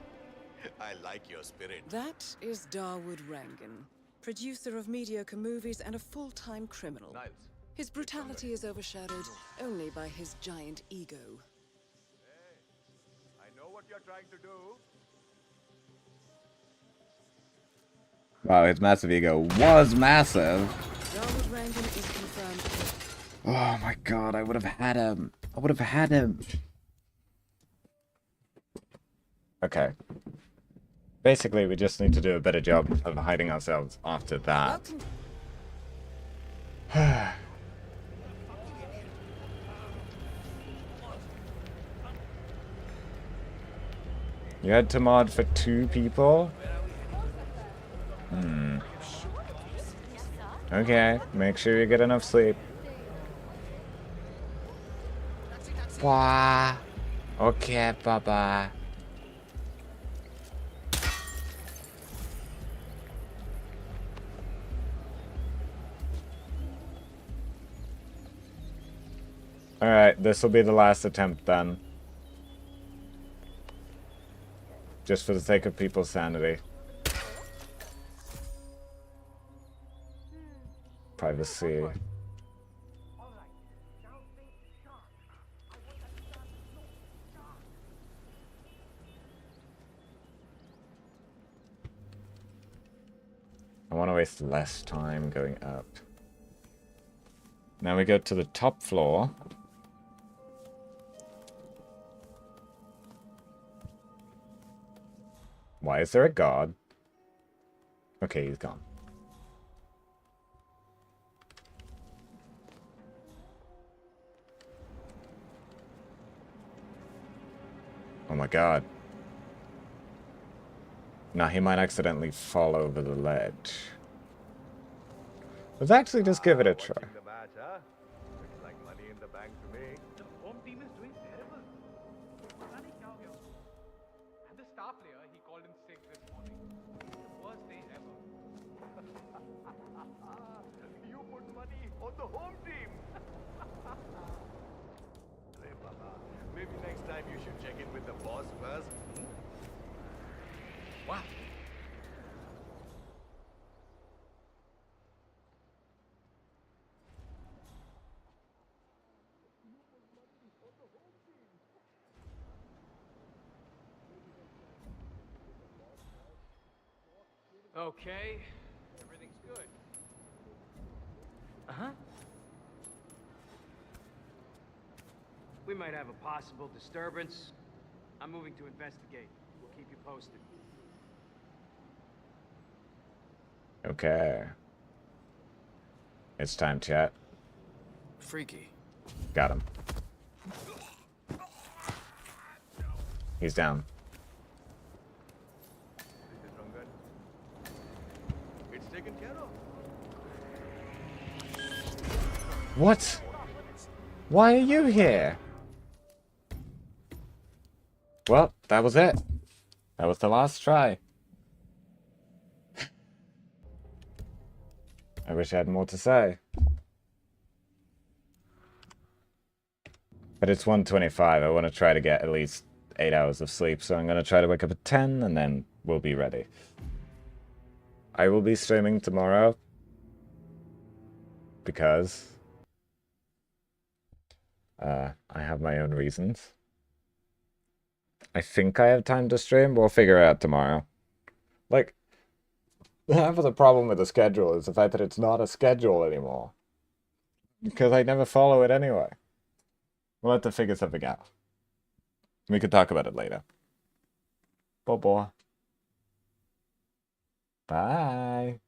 I like your spirit. That is Darwood Rangan, producer of mediocre movies and a full-time criminal. Niles. His brutality is overshadowed only by his giant ego. I know what you're trying to do. Wow, his massive ego was massive. Darwood Rangan is confirmed. Oh my god, I would have had him. I would have had him. Okay. Basically, we just need to do a better job of hiding ourselves after that. You had to mod for 2 people? Hmm. Okay, make sure you get enough sleep. Wah. Okay, bye-bye. Alright, this will be the last attempt then. Just for the sake of people's sanity. Privacy. I want to waste less time going up. Now we go to the top floor. Why is there a guard? Okay, he's gone. Oh my god. Now he might accidentally fall over the ledge. Let's actually just give it a try. Looks like money in the bank to me. The home team is doing terrible. पता नहीं क्या हो गया उसको. And the star player, he called in sick this morning. It's the worst day ever. You put money on the home team. Hey, Baba, maybe next time you should check in with the boss first. Wow. Okay, everything's good. Uh-huh. We might have a possible disturbance. I'm moving to investigate. We'll keep you posted. Okay. It's time, chat. Freaky. Got him. He's down. It's taken care of. What? Why are you here? Well, that was it. That was the last try. I wish I had more to say. But it's 1:25. I want to try to get at least 8 hours of sleep, so I'm going to try to wake up at 10 and then we'll be ready. I will be streaming tomorrow because I have my own reasons. I think I have time to stream. We'll figure it out tomorrow. Like, half of the problem with the schedule is the fact that it's not a schedule anymore. Because I never follow it anyway. We'll have to figure something out. We could talk about it later. Bye-bye. Bye.